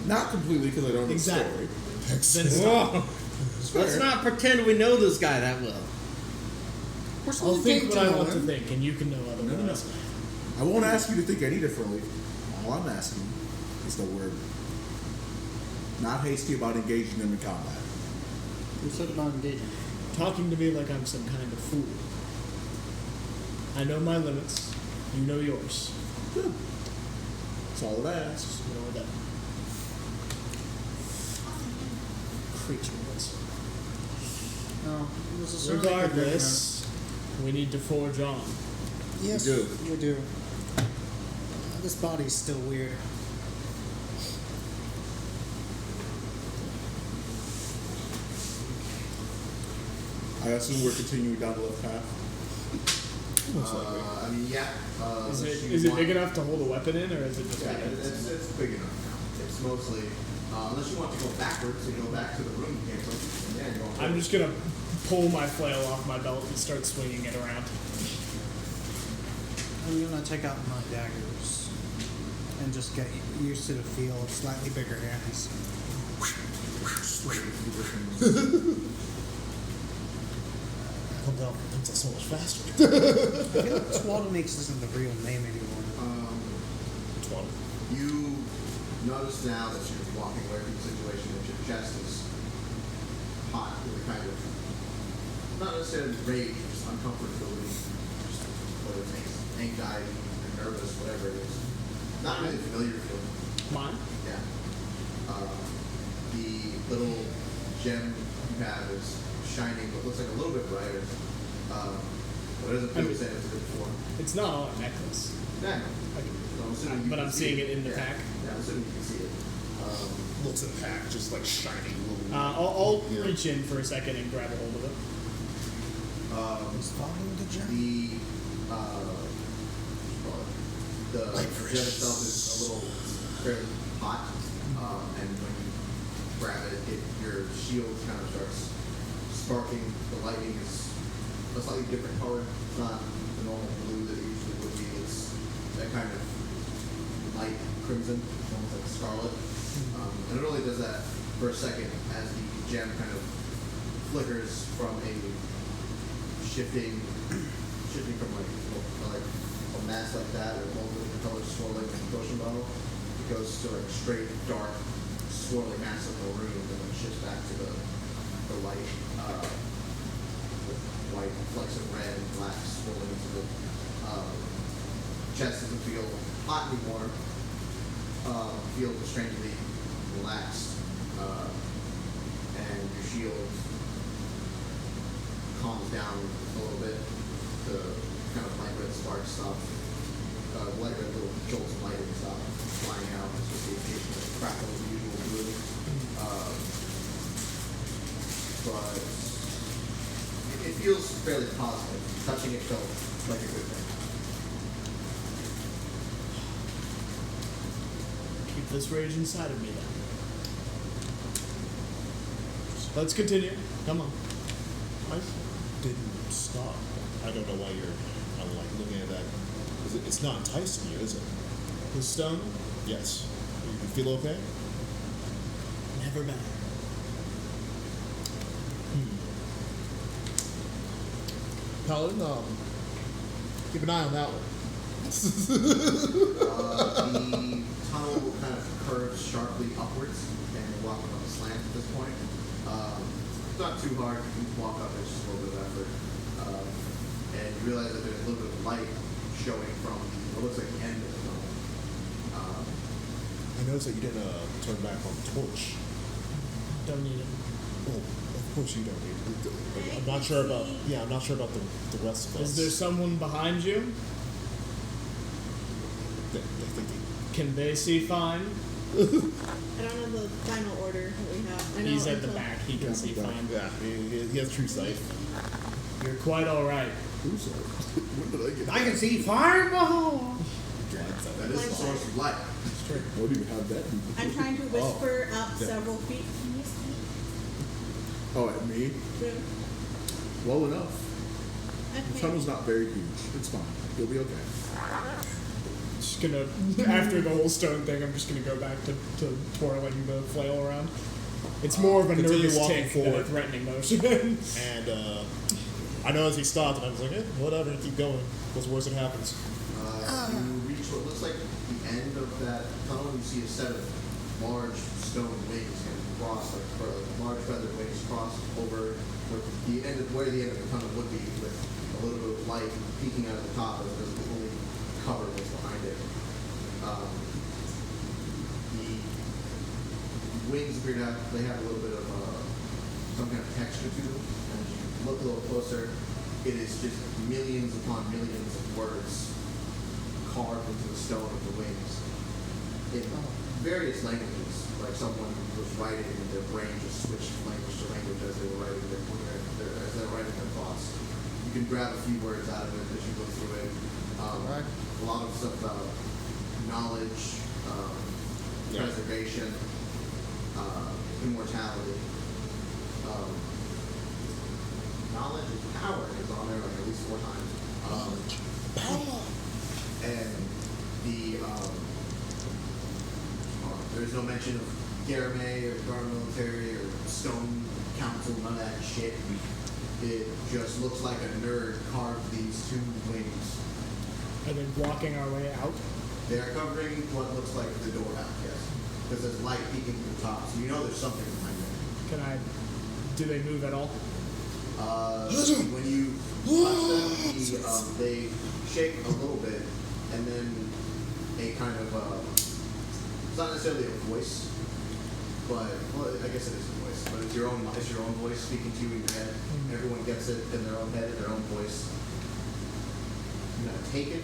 Speaker 5: Not completely, because I don't know
Speaker 8: Exactly.
Speaker 5: the story.
Speaker 8: Then stop.
Speaker 2: Let's not pretend we know this guy that well.
Speaker 7: We're
Speaker 8: I'll
Speaker 7: supposed to
Speaker 8: think
Speaker 7: get
Speaker 8: what
Speaker 7: to
Speaker 8: I
Speaker 7: know
Speaker 8: want to
Speaker 7: him.
Speaker 8: think, and you can know otherwise.
Speaker 5: I won't ask you to think any differently. All I'm asking is that we're not hasty about engaging them in combat.
Speaker 7: We said about engaging.
Speaker 8: Talking to me like I'm some kind of fool. I know my limits. You know yours.
Speaker 5: Good. That's all it asks.
Speaker 8: You know what that creature was.
Speaker 7: No, it was a certainly good
Speaker 8: Regardless, we need to forge on.
Speaker 7: dinner. Yes,
Speaker 5: We do.
Speaker 7: we do. This body's still weird.
Speaker 5: I assume we're continuing down the left path.
Speaker 4: I mean, yeah.
Speaker 3: Is
Speaker 4: unless you
Speaker 3: it
Speaker 4: want-
Speaker 3: big enough to hold a weapon in, or is it just
Speaker 4: Yeah,
Speaker 3: big enough?
Speaker 4: it's big enough now. It's mostly, unless you want to go backwards and go back to the room you came from. Yeah, go
Speaker 3: I'm
Speaker 4: forward.
Speaker 3: just gonna pull my flail off my belt and start swinging it around.
Speaker 7: I'm gonna take out my daggers and just get used to the feel of slightly bigger hands.
Speaker 1: Comes out so much faster.
Speaker 7: I feel like Swaddlenakes isn't the real name anymore.
Speaker 4: You notice now that you're walking away from the situation that your chest is hot with a kind of, not necessarily rage, just uncomfortability, just whether it's anxiety, or nervous, whatever it is. Not really a familiar feeling.
Speaker 3: Mine?
Speaker 4: Yeah. The little gem you have is shining, but looks like a little bit brighter. But it doesn't feel the same as it did before.
Speaker 3: It's not on a necklace.
Speaker 4: Yeah.
Speaker 3: Okay.
Speaker 4: So I'm assuming you
Speaker 3: But
Speaker 4: can
Speaker 3: I'm
Speaker 4: see
Speaker 3: seeing it in the
Speaker 4: yeah.
Speaker 3: pack.
Speaker 4: Yeah, I'm assuming you can see it.
Speaker 1: Looks in the pack, just like shining little.
Speaker 3: I'll reach in for a second and grab a hold of it.
Speaker 7: Is following the gem?
Speaker 4: The gem itself is a little fairly hot, and when you grab it, your shield kind of starts sparking. The lightning is a slightly different color. It's not the normal blue that it usually would be. It's that kind of light crimson, almost like scarlet. And it only does that for a second as the gem kind of flickers from a shifting from like a mass like that or multiple different colors swirling in a potion bottle. It goes to like straight dark swirling mass of the room and then shifts back to the light white flecks of red and black swirling into the chest. Doesn't feel hot anymore. Feels strangely relaxed, and your shield calms down a little bit. The kind of light red sparks stop, light red little jolts of lightning stop flying out. It's just the occasional crackle of the usual blue. But it feels fairly positive. Touching it felt like a good thing.
Speaker 3: Keep this rage inside of me then. Let's continue. Come on.
Speaker 1: I didn't stop. I don't know why you're kind of like looking at that. It's not enticing you, is it?
Speaker 3: The stone?
Speaker 1: Yes. You feel okay?
Speaker 3: Never better.
Speaker 1: Paladin, keep an eye on that one.
Speaker 4: The tunnel kind of curves sharply upwards, and you're walking on a slant at this point. It's not too hard. You can walk up. It's just a little bit of effort. And you realize that there's a little bit of light showing from what looks like the end of the tunnel.
Speaker 1: I noticed that you didn't turn back on the torch.
Speaker 3: Don't need it.
Speaker 1: Oh, of course you don't need it. I'm not sure about. Yeah, I'm not sure about the rest of us.
Speaker 3: Is there someone behind you? Can they see fine?
Speaker 6: I don't know the final order that we have. I know
Speaker 3: He's at the
Speaker 6: until-
Speaker 3: back. He can see fine.
Speaker 1: Yeah, he has true sight.
Speaker 3: You're quite all right.
Speaker 5: Who's that? When did I get
Speaker 7: I can see fireball.
Speaker 4: That is the source of light.
Speaker 5: What do you have that?
Speaker 6: I'm trying to whisper up
Speaker 1: yeah.
Speaker 6: several feet. Can you see?
Speaker 5: Oh, at me?
Speaker 6: Yeah.
Speaker 5: Well enough. The
Speaker 6: Okay.
Speaker 5: tunnel's not very huge. It's fine. You'll be okay.
Speaker 3: Just gonna after the whole stone thing, I'm just gonna go back to twirling the flail around. It's more of a
Speaker 1: Continue
Speaker 3: nervous
Speaker 1: walking
Speaker 3: tick than a
Speaker 1: forward.
Speaker 3: threatening motion.
Speaker 1: And I know as he stopped, and I was like, whatever, keep going. What's worse that happens?
Speaker 4: You reach what looks like the end of that tunnel. You see a set of large stone wings and cross, like large feathered wings cross over with the end of where the end of the tunnel would be, with a little bit of light peeking out of the top as it doesn't fully cover what's behind it. The wings appear to have a little bit of some kind of texture to them. And as you look a little closer, it is just millions upon millions of words carved into the stone of the wings in various languages, like someone was writing and their brain just switched from language to language as they were writing their thoughts. You can grab a few words out of it as you go through it. A lot of stuff about knowledge, preservation, immortality. Knowledge and power is on there like at least 4 times. And there's no mention of Garamay or Guard Military or Stone Council, none of that shit. It just looks like a nerd carved these 2 wings.
Speaker 3: And then walking our way out.
Speaker 4: They're covering what looks like the door out, yes. Because there's light peeking through the top, so you know there's something behind there.
Speaker 3: Do they move at all?
Speaker 4: When you touch them, they shake a little bit, and then a kind of, it's not necessarily a voice, but, well, I guess it is a voice, but it's your own voice speaking to you in your head. Everyone gets it in their own head, in their own voice. You have taken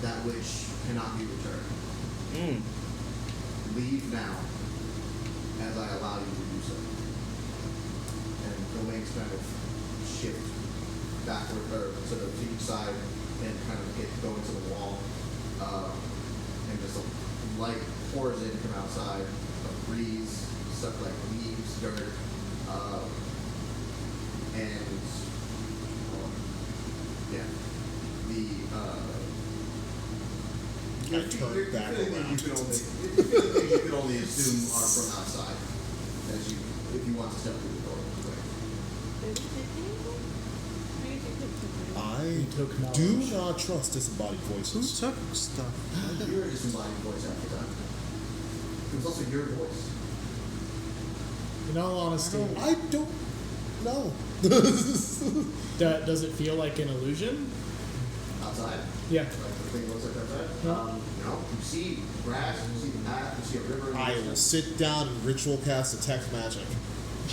Speaker 4: that which cannot be returned. Leave now, as I allow you to do so. And the wings kind of shift backward or to each side and kind of go into the wall. And just a light pours in from outside, a breeze, stuff like leaves, dirt, and yeah,
Speaker 1: I turned back around.
Speaker 4: you can only assume are from outside, if you want to step through the door.
Speaker 6: Did we take anything? I guess you took something.
Speaker 1: I do not trust disembodied voices.
Speaker 7: Who took stuff?
Speaker 4: You're a disembodied voice half the time. It was also your voice.
Speaker 3: In all honesty,
Speaker 1: I don't know.
Speaker 3: does it feel like an illusion?
Speaker 4: Outside.
Speaker 3: Yeah.
Speaker 4: Like the thing looks like outside.
Speaker 3: No.
Speaker 4: No. You see grass, you see the path, you see a river.
Speaker 1: I will sit down and ritual cast detect magic.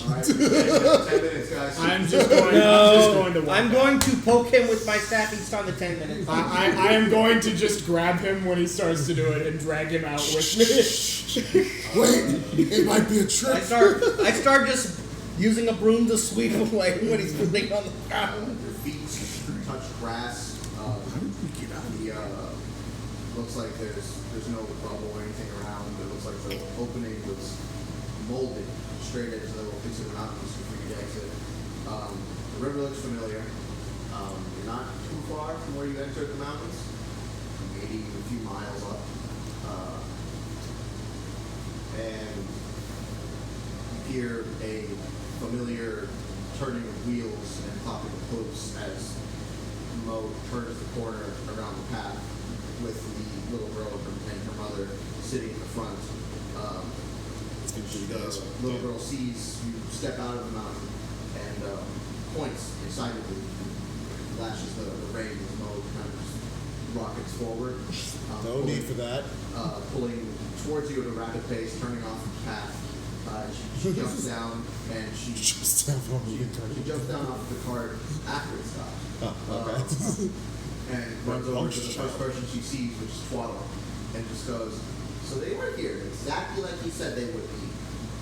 Speaker 4: Alright, 10 minutes, guys.
Speaker 3: I'm just going to walk
Speaker 2: I'm
Speaker 3: out.
Speaker 2: going to poke him with my staff each time the 10 minutes.
Speaker 3: I am going to just grab him when he starts to do it and drag him out with me.
Speaker 1: Wait, it might be a trick.
Speaker 2: I start just using a broom to sweep away when he's laying on the ground.
Speaker 4: Your feet touch grass. Looks like there's no rubble or anything around. It looks like the opening was molded straight into the little piece of the mountains for you to exit. The river looks familiar. You're not too far from where you entered the mountains. Maybe a few miles up. And you hear a familiar turning of wheels and popping of hooves as Mo turns the corner around the path with the little girl and her mother sitting in the front. The little girl sees you step out of the mountain and points excitedly, lashes the rein as Mo kind of rockets forward.
Speaker 1: No need for that.
Speaker 4: Pulling towards you at a rapid pace, turning off the path. She jumps down and she
Speaker 1: Just have one
Speaker 4: she jumps down off the cart after it stops.
Speaker 1: Oh, okay.
Speaker 4: And runs over to the first person she sees, which is Twaddle, and just goes, "So they were here exactly like you said they would be.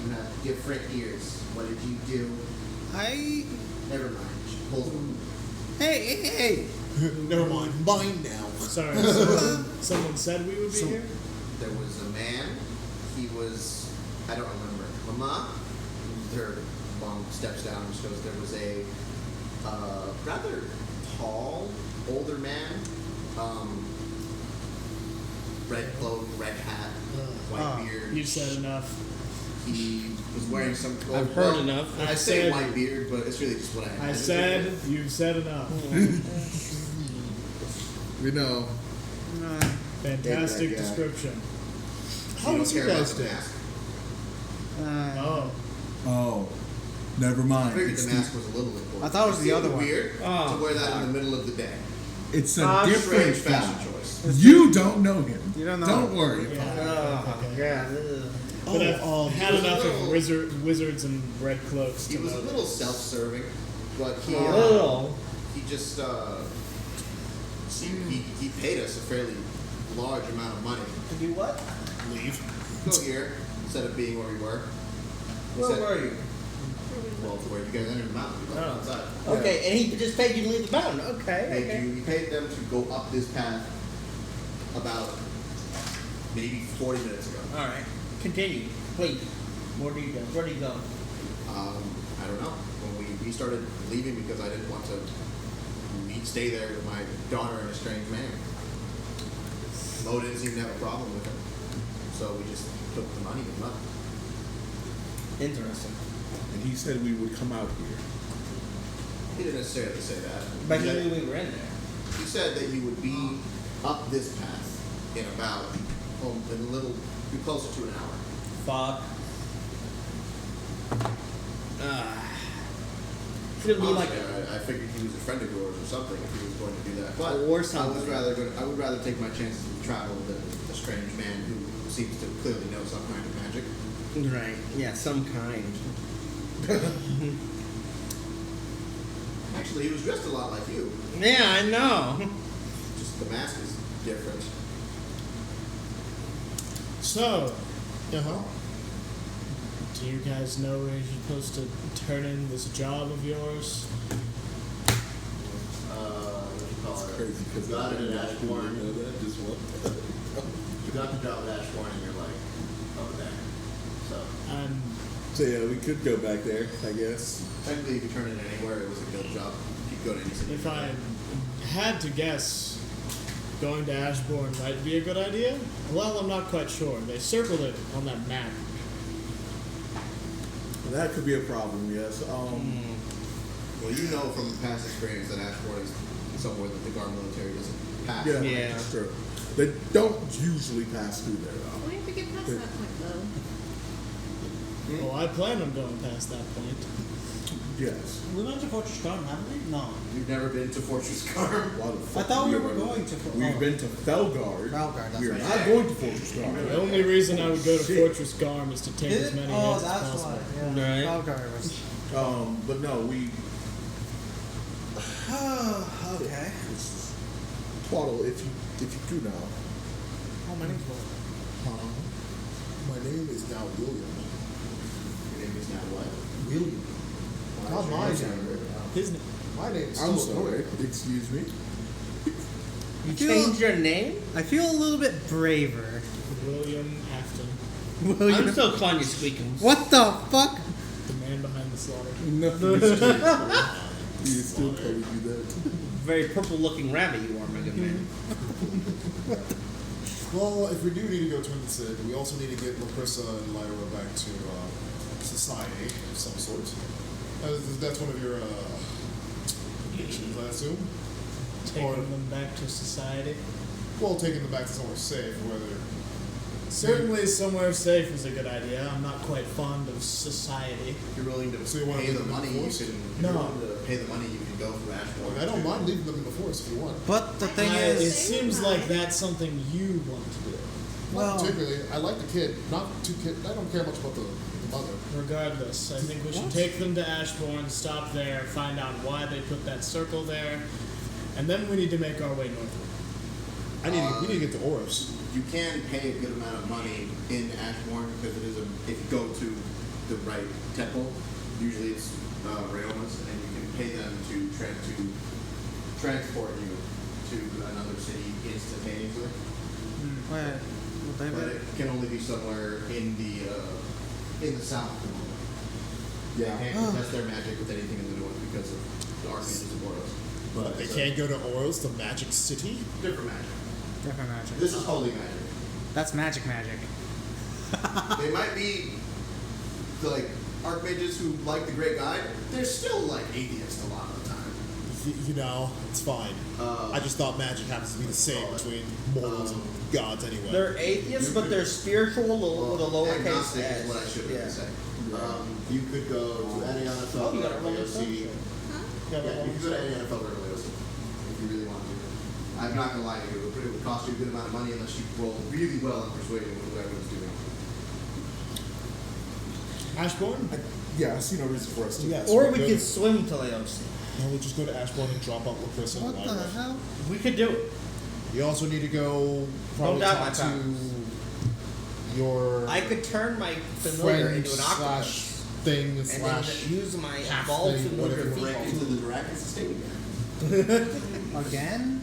Speaker 4: You have different ears. What did you do?" Never mind. She pulls one.
Speaker 7: Hey!
Speaker 1: Never mind. Mine now.
Speaker 3: Sorry, someone said we would be here?
Speaker 4: There was a man. He was, I don't remember. Mama. Her mom steps down and shows there was a rather tall, older man. Red cloak, red hat, white beard.
Speaker 3: You said enough.
Speaker 4: He was wearing some.
Speaker 2: I've heard enough.
Speaker 4: I
Speaker 3: I
Speaker 4: say
Speaker 3: said-
Speaker 4: white beard, but it's really just what I.
Speaker 3: I
Speaker 4: imagine.
Speaker 3: said, you've said enough.
Speaker 5: We know.
Speaker 3: Fantastic
Speaker 5: That guy.
Speaker 3: description.
Speaker 1: How was your
Speaker 4: care about
Speaker 1: guys'
Speaker 4: the
Speaker 1: day?
Speaker 4: mask.
Speaker 3: Oh.
Speaker 9: Oh, never
Speaker 4: I
Speaker 9: mind.
Speaker 4: figured
Speaker 9: It's
Speaker 4: the
Speaker 9: the,
Speaker 4: mask was a little important.
Speaker 7: I thought it was the
Speaker 4: seemed
Speaker 7: other one.
Speaker 4: Weird
Speaker 2: Oh,
Speaker 4: to wear that in the middle of the day.
Speaker 9: it's a different
Speaker 4: Strange fashion
Speaker 9: guy.
Speaker 4: choice.
Speaker 9: You don't know him.
Speaker 7: You don't know
Speaker 9: Don't
Speaker 7: him.
Speaker 9: worry.
Speaker 2: Oh, God.
Speaker 3: But I've had
Speaker 4: he was
Speaker 3: enough
Speaker 4: a
Speaker 3: of
Speaker 4: little-
Speaker 3: wizards and red cloaks
Speaker 4: He
Speaker 3: to
Speaker 4: was a
Speaker 3: know
Speaker 4: little
Speaker 3: this.
Speaker 4: self-serving, but he
Speaker 2: Little.
Speaker 4: he just he paid us a fairly large amount of money
Speaker 2: To do what?
Speaker 1: Leave.
Speaker 4: to go here instead of being where we were. He
Speaker 2: Where
Speaker 4: said-
Speaker 2: were you?
Speaker 4: Well, where you guys entered the mountain, we left
Speaker 2: Oh.
Speaker 4: outside.
Speaker 2: Okay, and he just paid you to leave the mountain.
Speaker 4: He paid them to go up this path about maybe 40 minutes ago.
Speaker 2: All right. Continue, please. More details. Where do you go?
Speaker 4: I don't know. When we started leaving because I didn't want to stay there with my daughter and a strange man. Mo didn't seem to have a problem with it. So we just took the money and left.
Speaker 2: Interesting.
Speaker 5: And he said we would come out here.
Speaker 4: He didn't necessarily say that.
Speaker 2: But
Speaker 4: he,
Speaker 2: he
Speaker 4: said,
Speaker 2: knew we were in there.
Speaker 4: he said that you would be up this path in about, in a little, be closer to an hour.
Speaker 2: Fuck. Should it be like
Speaker 4: Honestly, I figured he was a friend of yours or something if he was going to do that. But
Speaker 2: Or
Speaker 4: I
Speaker 2: something.
Speaker 4: would rather take my chances with travel than a strange man who seems to clearly know some kind of magic.
Speaker 2: right? Yeah, some kind.
Speaker 4: Actually, he was dressed a lot like you.
Speaker 2: Yeah, I know.
Speaker 4: Just the mask is different.
Speaker 3: So,
Speaker 1: Uh-huh.
Speaker 3: do you guys know where you're supposed to turn in this job of yours?
Speaker 4: What do you call it?
Speaker 5: Crazy because
Speaker 4: You got it at Ashbourne.
Speaker 5: know that. Just what?
Speaker 4: You got the job at Ashbourne and you're like, over there. So,
Speaker 3: I'm
Speaker 5: So yeah, we could go back there, I guess.
Speaker 4: technically, if you turn it in anywhere, it was a guild job. You could go to any city.
Speaker 3: If I had to guess, going to Ashbourne might be a good idea. Well, I'm not quite sure. They circled it on that map.
Speaker 5: That could be a problem, yes.
Speaker 4: Well, you know from past experience that Ashbourne is somewhere that the guard military doesn't pass.
Speaker 5: Yeah,
Speaker 2: Yeah.
Speaker 5: that's true. They don't usually pass through there, though.
Speaker 6: We have to get past that point, though.
Speaker 3: Well, I plan on going past that point.
Speaker 5: Yes.
Speaker 7: We went to Fortress Garden, haven't we? No.
Speaker 4: You've never been to Fortress Garm.
Speaker 5: Why the fuck
Speaker 7: thought we
Speaker 5: would
Speaker 7: were
Speaker 5: ever-
Speaker 7: going to
Speaker 5: We've been to Felguard.
Speaker 7: Felguard, that's
Speaker 5: We are
Speaker 7: right.
Speaker 5: not going to Fortress
Speaker 3: The
Speaker 5: Guard.
Speaker 3: only reason I would go to
Speaker 5: Shit.
Speaker 3: Fortress Garm is to take as many
Speaker 7: Oh,
Speaker 3: hits as
Speaker 7: that's
Speaker 3: possible.
Speaker 7: why. Yeah.
Speaker 2: Right.
Speaker 7: Felgar was.
Speaker 5: But no, we.
Speaker 7: Oh, okay.
Speaker 5: Twaddle, if you do know.
Speaker 7: Oh, my name's Will.
Speaker 1: My name is now William.
Speaker 4: Your name is now what?
Speaker 1: William. Not my name.
Speaker 3: His name.
Speaker 1: My name is
Speaker 5: I'm
Speaker 1: still
Speaker 5: sorry. Excuse me.
Speaker 2: You
Speaker 7: feel-
Speaker 2: changed your name?
Speaker 7: I feel a little bit braver.
Speaker 3: William Afton,
Speaker 7: William.
Speaker 2: I'm still calling you Squeakums.
Speaker 7: What the fuck?
Speaker 3: the man behind the slaughter.
Speaker 5: No, he is still calling you that.
Speaker 2: Very purple-looking rabbit you are, my good man.
Speaker 1: Well, if we do need to go to Incident, we also need to get Laprissa and Lyra back to society of some sort. That's one of your obligations, I assume.
Speaker 3: Taking
Speaker 1: Or-
Speaker 3: them back to society.
Speaker 1: Well, taking them back to somewhere safe, whether
Speaker 3: Certainly, somewhere safe is a good idea. I'm not quite fond of society.
Speaker 4: If you're willing to
Speaker 1: So you wanna
Speaker 4: pay
Speaker 1: leave
Speaker 4: the
Speaker 1: them in
Speaker 4: money,
Speaker 1: the
Speaker 4: you
Speaker 1: forest?
Speaker 4: can. If
Speaker 3: No.
Speaker 4: you're willing to pay the money, you can go through Ashmore.
Speaker 1: I don't mind leaving them in the forest if you want.
Speaker 7: But the thing
Speaker 3: It
Speaker 7: is,
Speaker 3: seems like that's something you want to do.
Speaker 7: well,
Speaker 1: Not particularly. I like the kid. Not too kid. I don't care much about the mother.
Speaker 3: Regardless, I think we should take them to Ashbourne, stop there, find out why they put that circle there, and then we need to make our way northward.
Speaker 1: We need to get to Oros.
Speaker 4: You can pay a good amount of money in Ashbourne because it is if you go to the right temple, usually it's Rayomas, and you can pay them to transport you to another city instantaneously.
Speaker 7: wait, well,
Speaker 4: But
Speaker 7: David,
Speaker 4: it can only be somewhere in the south. They can't contest their magic with anything in the north because of the Archangels of Oros.
Speaker 1: But they can't go to Oros, the magic city.
Speaker 4: Different magic.
Speaker 7: different magic.
Speaker 4: This is holy magic.
Speaker 7: That's magic.
Speaker 4: They might be like archmages who like the Great Guide. They're still like atheists a lot of the time.
Speaker 1: You know, it's fine. I just thought magic happens to be the same between mortals and gods anyway.
Speaker 2: They're atheists, but they're spiritual with a lowercase
Speaker 4: agnostic
Speaker 2: s.
Speaker 4: is what I should
Speaker 2: Yeah.
Speaker 4: really say. You could go to Adiana
Speaker 2: Oh, you got a
Speaker 4: Felder,
Speaker 2: Roman
Speaker 4: AOC.
Speaker 2: Catholic.
Speaker 4: Yeah, you could go to Adiana Felder or AOC if you really want to. I'm not gonna lie to you, it would cost you a good amount of money unless you roll really well on persuading what everyone's doing.
Speaker 3: Ashbourne?
Speaker 5: Yeah, I see no reason for us to.
Speaker 1: Yes,
Speaker 2: Or we
Speaker 1: go
Speaker 2: could
Speaker 1: to-
Speaker 2: swim to Laos.
Speaker 1: No, we just go to Ashbourne and drop out Lucas and
Speaker 7: What the
Speaker 1: Lyra.
Speaker 7: hell?
Speaker 2: We could do it.
Speaker 1: You also need to go probably
Speaker 2: doubt
Speaker 1: talk
Speaker 2: my
Speaker 1: to
Speaker 2: powers.
Speaker 1: your
Speaker 2: I could turn my familiar
Speaker 1: friend
Speaker 2: into an
Speaker 1: slash
Speaker 2: octopus
Speaker 1: thing
Speaker 2: and then
Speaker 1: slash
Speaker 2: use my
Speaker 1: half
Speaker 2: evolved
Speaker 1: thing,
Speaker 2: familiar
Speaker 1: whatever you
Speaker 2: feet.
Speaker 1: call
Speaker 4: Into the Dragon's estate again.
Speaker 7: Again?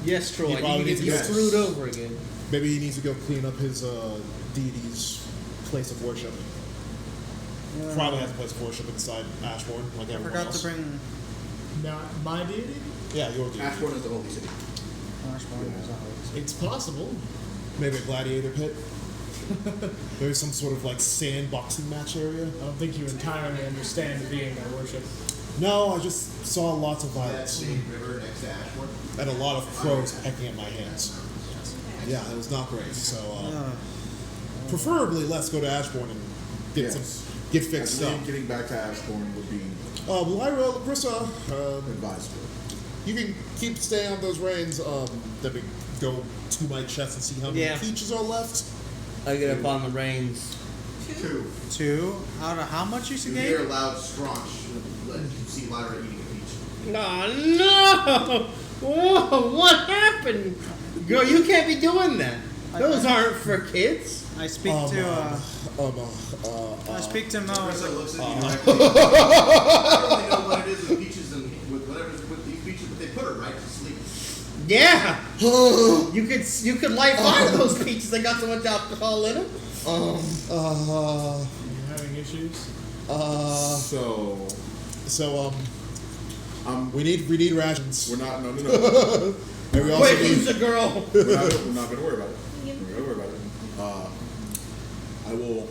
Speaker 2: Yes, Troy.
Speaker 1: You probably
Speaker 2: You
Speaker 1: need
Speaker 2: get
Speaker 1: to
Speaker 2: you
Speaker 1: get-
Speaker 2: screwed over again.
Speaker 1: maybe he needs to go clean up his deity's place of worship. Probably has a place of worship inside Ashbourne, like
Speaker 7: I
Speaker 1: everyone
Speaker 7: forgot
Speaker 1: else.
Speaker 7: to bring
Speaker 3: Not my deity?
Speaker 1: Yeah, your deity.
Speaker 4: Ashbourne is the holy city.
Speaker 7: Ashbourne as always.
Speaker 3: It's possible.
Speaker 1: Maybe a gladiator pit. Maybe some sort of like sand boxing match area.
Speaker 3: I don't think you entirely understand the being I worship.
Speaker 1: No, I just saw lots of
Speaker 4: That
Speaker 1: violence
Speaker 4: same river next to Ashbourne.
Speaker 1: and a lot of crows pecking at my hands. Yeah, it was not great. So preferably let's go to Ashbourne and get
Speaker 5: Yes.
Speaker 1: get
Speaker 5: I
Speaker 1: fixed
Speaker 5: believe
Speaker 1: up.
Speaker 5: getting back to Ashbourne would be
Speaker 1: Lyra, Larissa,
Speaker 5: advisable.
Speaker 1: you can keep staying on those reins. Let me go to my chest and see how many
Speaker 2: Yeah.
Speaker 1: peaches are left.
Speaker 2: I get up on the reins.
Speaker 4: 2.
Speaker 7: 2 out of how much you
Speaker 4: You hear a
Speaker 7: gave?
Speaker 4: loud scrunch. You see Lyra eating a peach.
Speaker 2: No, no! Whoa, what happened? Girl, you can't be doing that. Those aren't for kids.
Speaker 7: I speak to I speak to Mo.
Speaker 4: Marissa looks at you directly. I don't really know what it is with peaches and with whatever with these peaches, but they put her right to sleep.
Speaker 2: Yeah. you could light fire to those peaches. They got so much alcohol in them.
Speaker 3: Are you having issues?
Speaker 5: So
Speaker 1: we need rations.
Speaker 5: we're not. No.
Speaker 1: And we also
Speaker 2: Wait,
Speaker 1: need
Speaker 2: who's the girl?
Speaker 5: we're not gonna worry about it. We're not gonna worry about it. I will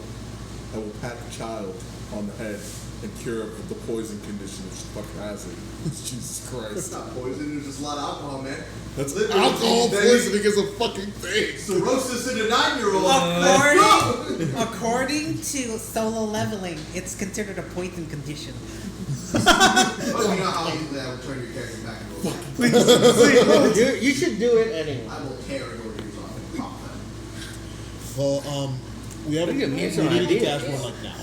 Speaker 5: pat the child on the head and cure the poison condition if she fucking has it. Jesus
Speaker 4: It's
Speaker 5: Christ.
Speaker 4: not poison. There's just a lot of alcohol, man.
Speaker 5: That's
Speaker 4: Literally,
Speaker 1: alcohol
Speaker 4: they-
Speaker 1: poisoning is a fucking thing.
Speaker 4: Cirrhosis in a 9-year-old.
Speaker 7: According to solo leveling, it's considered a poison condition.
Speaker 4: Oh, you know how easily I will turn your character back into a
Speaker 2: You should do it anyway.
Speaker 4: I will tear your ears off and pop them.
Speaker 1: Well, we haven't.
Speaker 2: We
Speaker 1: We
Speaker 2: can
Speaker 1: need
Speaker 2: make
Speaker 1: to
Speaker 2: some
Speaker 1: get to
Speaker 2: ideas.
Speaker 1: Ashbourne like now.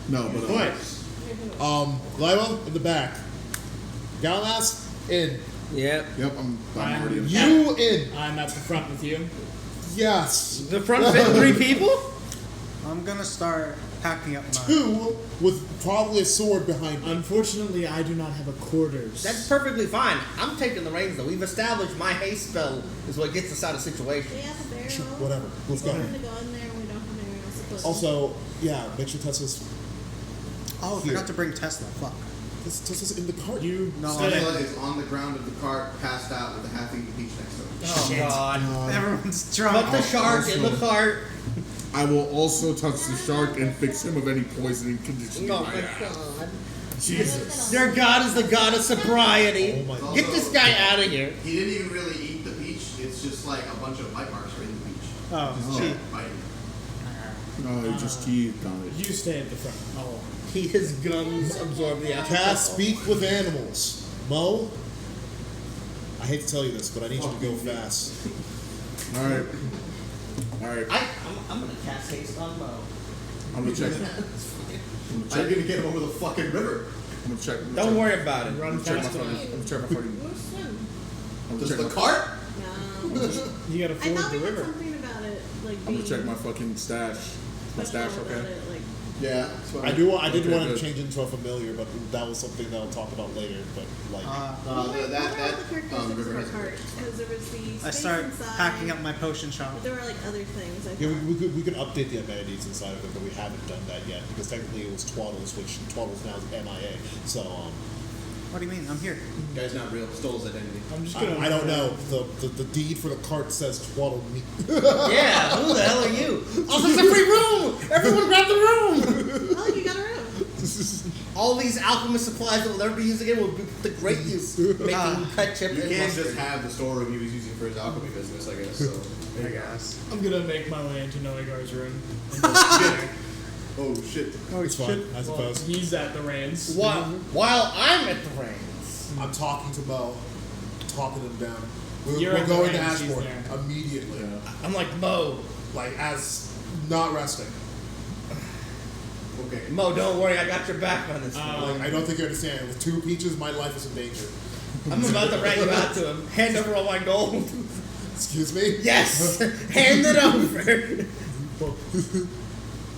Speaker 5: No, but
Speaker 1: Lyra in the back. Galnas in.
Speaker 2: Yep.
Speaker 5: yep, I'm already in.
Speaker 1: You in.
Speaker 3: I'm at the front with you.
Speaker 1: Yes.
Speaker 2: The front fit 3 people?
Speaker 7: I'm gonna start packing up my.
Speaker 1: 2 with probably a sword behind me.
Speaker 3: Unfortunately, I do not have a quarters.
Speaker 2: That's perfectly fine. I'm taking the reins though. We've established my haste spell is what gets us out of situations.
Speaker 6: We have a barrel.
Speaker 1: Sure, whatever. Let's go.
Speaker 6: We're gonna go in there and we don't have anywhere else to put it.
Speaker 1: Also, yeah, make sure Tessa's
Speaker 7: Oh, I
Speaker 1: Here.
Speaker 7: forgot to bring Tesla. Fuck.
Speaker 1: Tessa's in the cart.
Speaker 3: You
Speaker 7: No,
Speaker 3: stay.
Speaker 4: Angela is on the ground of the cart, passed out with a half-eaten peach next to her.
Speaker 2: Oh
Speaker 7: Shit.
Speaker 2: God.
Speaker 7: Everyone's drunk.
Speaker 2: Put the shark in the cart.
Speaker 5: I will also touch the shark and fix him of any poisoning condition.
Speaker 2: Oh
Speaker 5: he
Speaker 2: my
Speaker 5: might have.
Speaker 2: God.
Speaker 5: Jesus.
Speaker 2: Their god is the god of sobriety.
Speaker 1: Oh my God.
Speaker 2: Get this guy out of here.
Speaker 4: He didn't even really eat the peach. It's just like a bunch of bite marks are in the peach.
Speaker 7: Oh, gee.
Speaker 5: No, he just teethed on it.
Speaker 3: You stay at the front. Oh.
Speaker 2: His gums absorb the alcohol.
Speaker 1: Cast speak with animals. Mo, I hate to tell you this, but I need you to go fast.
Speaker 5: All right.
Speaker 2: I'm gonna cast haste on Mo.
Speaker 5: I'm gonna check.
Speaker 4: How are you gonna get him over the fucking river?
Speaker 5: I'm gonna check.
Speaker 2: Don't worry about it.
Speaker 3: Run
Speaker 5: Check my
Speaker 3: fast
Speaker 5: fucking.
Speaker 3: enough.
Speaker 5: I'm gonna check my fucking.
Speaker 6: We'll swim.
Speaker 5: I'm gonna
Speaker 4: Just
Speaker 5: check
Speaker 4: the
Speaker 5: my.
Speaker 4: cart?
Speaker 6: No.
Speaker 3: You gotta
Speaker 6: I
Speaker 3: ford
Speaker 6: thought
Speaker 3: the
Speaker 6: we had
Speaker 3: river.
Speaker 6: something about it, like
Speaker 5: I'm
Speaker 6: being
Speaker 5: gonna check my fucking stash. My stash,
Speaker 6: special about
Speaker 5: okay?
Speaker 6: it, like,
Speaker 4: Yeah. That's what
Speaker 1: I did want
Speaker 5: Okay,
Speaker 1: to
Speaker 5: good.
Speaker 1: change into a familiar, but that was something that I'll talk about later. But like,
Speaker 6: what were all the characteristics
Speaker 4: river
Speaker 6: of our
Speaker 4: has
Speaker 6: cart? Because there was the
Speaker 7: I
Speaker 6: space
Speaker 7: start
Speaker 6: inside,
Speaker 7: packing up my potion shop.
Speaker 6: but there were like other things. I
Speaker 1: yeah,
Speaker 6: thought.
Speaker 1: we could update the amenities inside of it, but we haven't done that yet because technically it was Twaddles, which Twaddles now is MIA. So
Speaker 7: What do you mean? I'm here.
Speaker 4: guy's not real. Stole his identity.
Speaker 3: I'm just gonna.
Speaker 1: I don't know. The deed for the cart says Twaddle me.
Speaker 2: Yeah, who the hell are you? Oh, there's a free room! Everyone grab the room!
Speaker 6: Oh, you got a room.
Speaker 2: All these alchemist supplies that we'll never be used again will be the great use. Making cut chip
Speaker 4: You
Speaker 2: and
Speaker 4: can't
Speaker 2: mustard.
Speaker 4: just have the storeroom he was using for his alchemy business, I guess. So
Speaker 7: I guess.
Speaker 3: I'm gonna make my way into Noegar's room.
Speaker 4: oh shit.
Speaker 1: Oh, it's fine, I
Speaker 3: Well,
Speaker 1: suppose.
Speaker 3: he's at the reins.
Speaker 2: While I'm at the reins.
Speaker 1: I'm talking to Mo, talking him down.
Speaker 3: You're
Speaker 1: We're
Speaker 3: at the
Speaker 1: going to
Speaker 3: range, he's
Speaker 1: Ashmore
Speaker 3: there.
Speaker 1: immediately.
Speaker 2: I'm like, Mo,
Speaker 1: Like as not resting.
Speaker 4: Okay.
Speaker 2: Mo, don't worry, I got your back on this.
Speaker 1: Like I don't think you understand. With 2 peaches, my life is in danger.
Speaker 2: I'm about to rat you out to him. Hand over all my gold.
Speaker 1: Excuse me.
Speaker 2: Yes! Hand it over!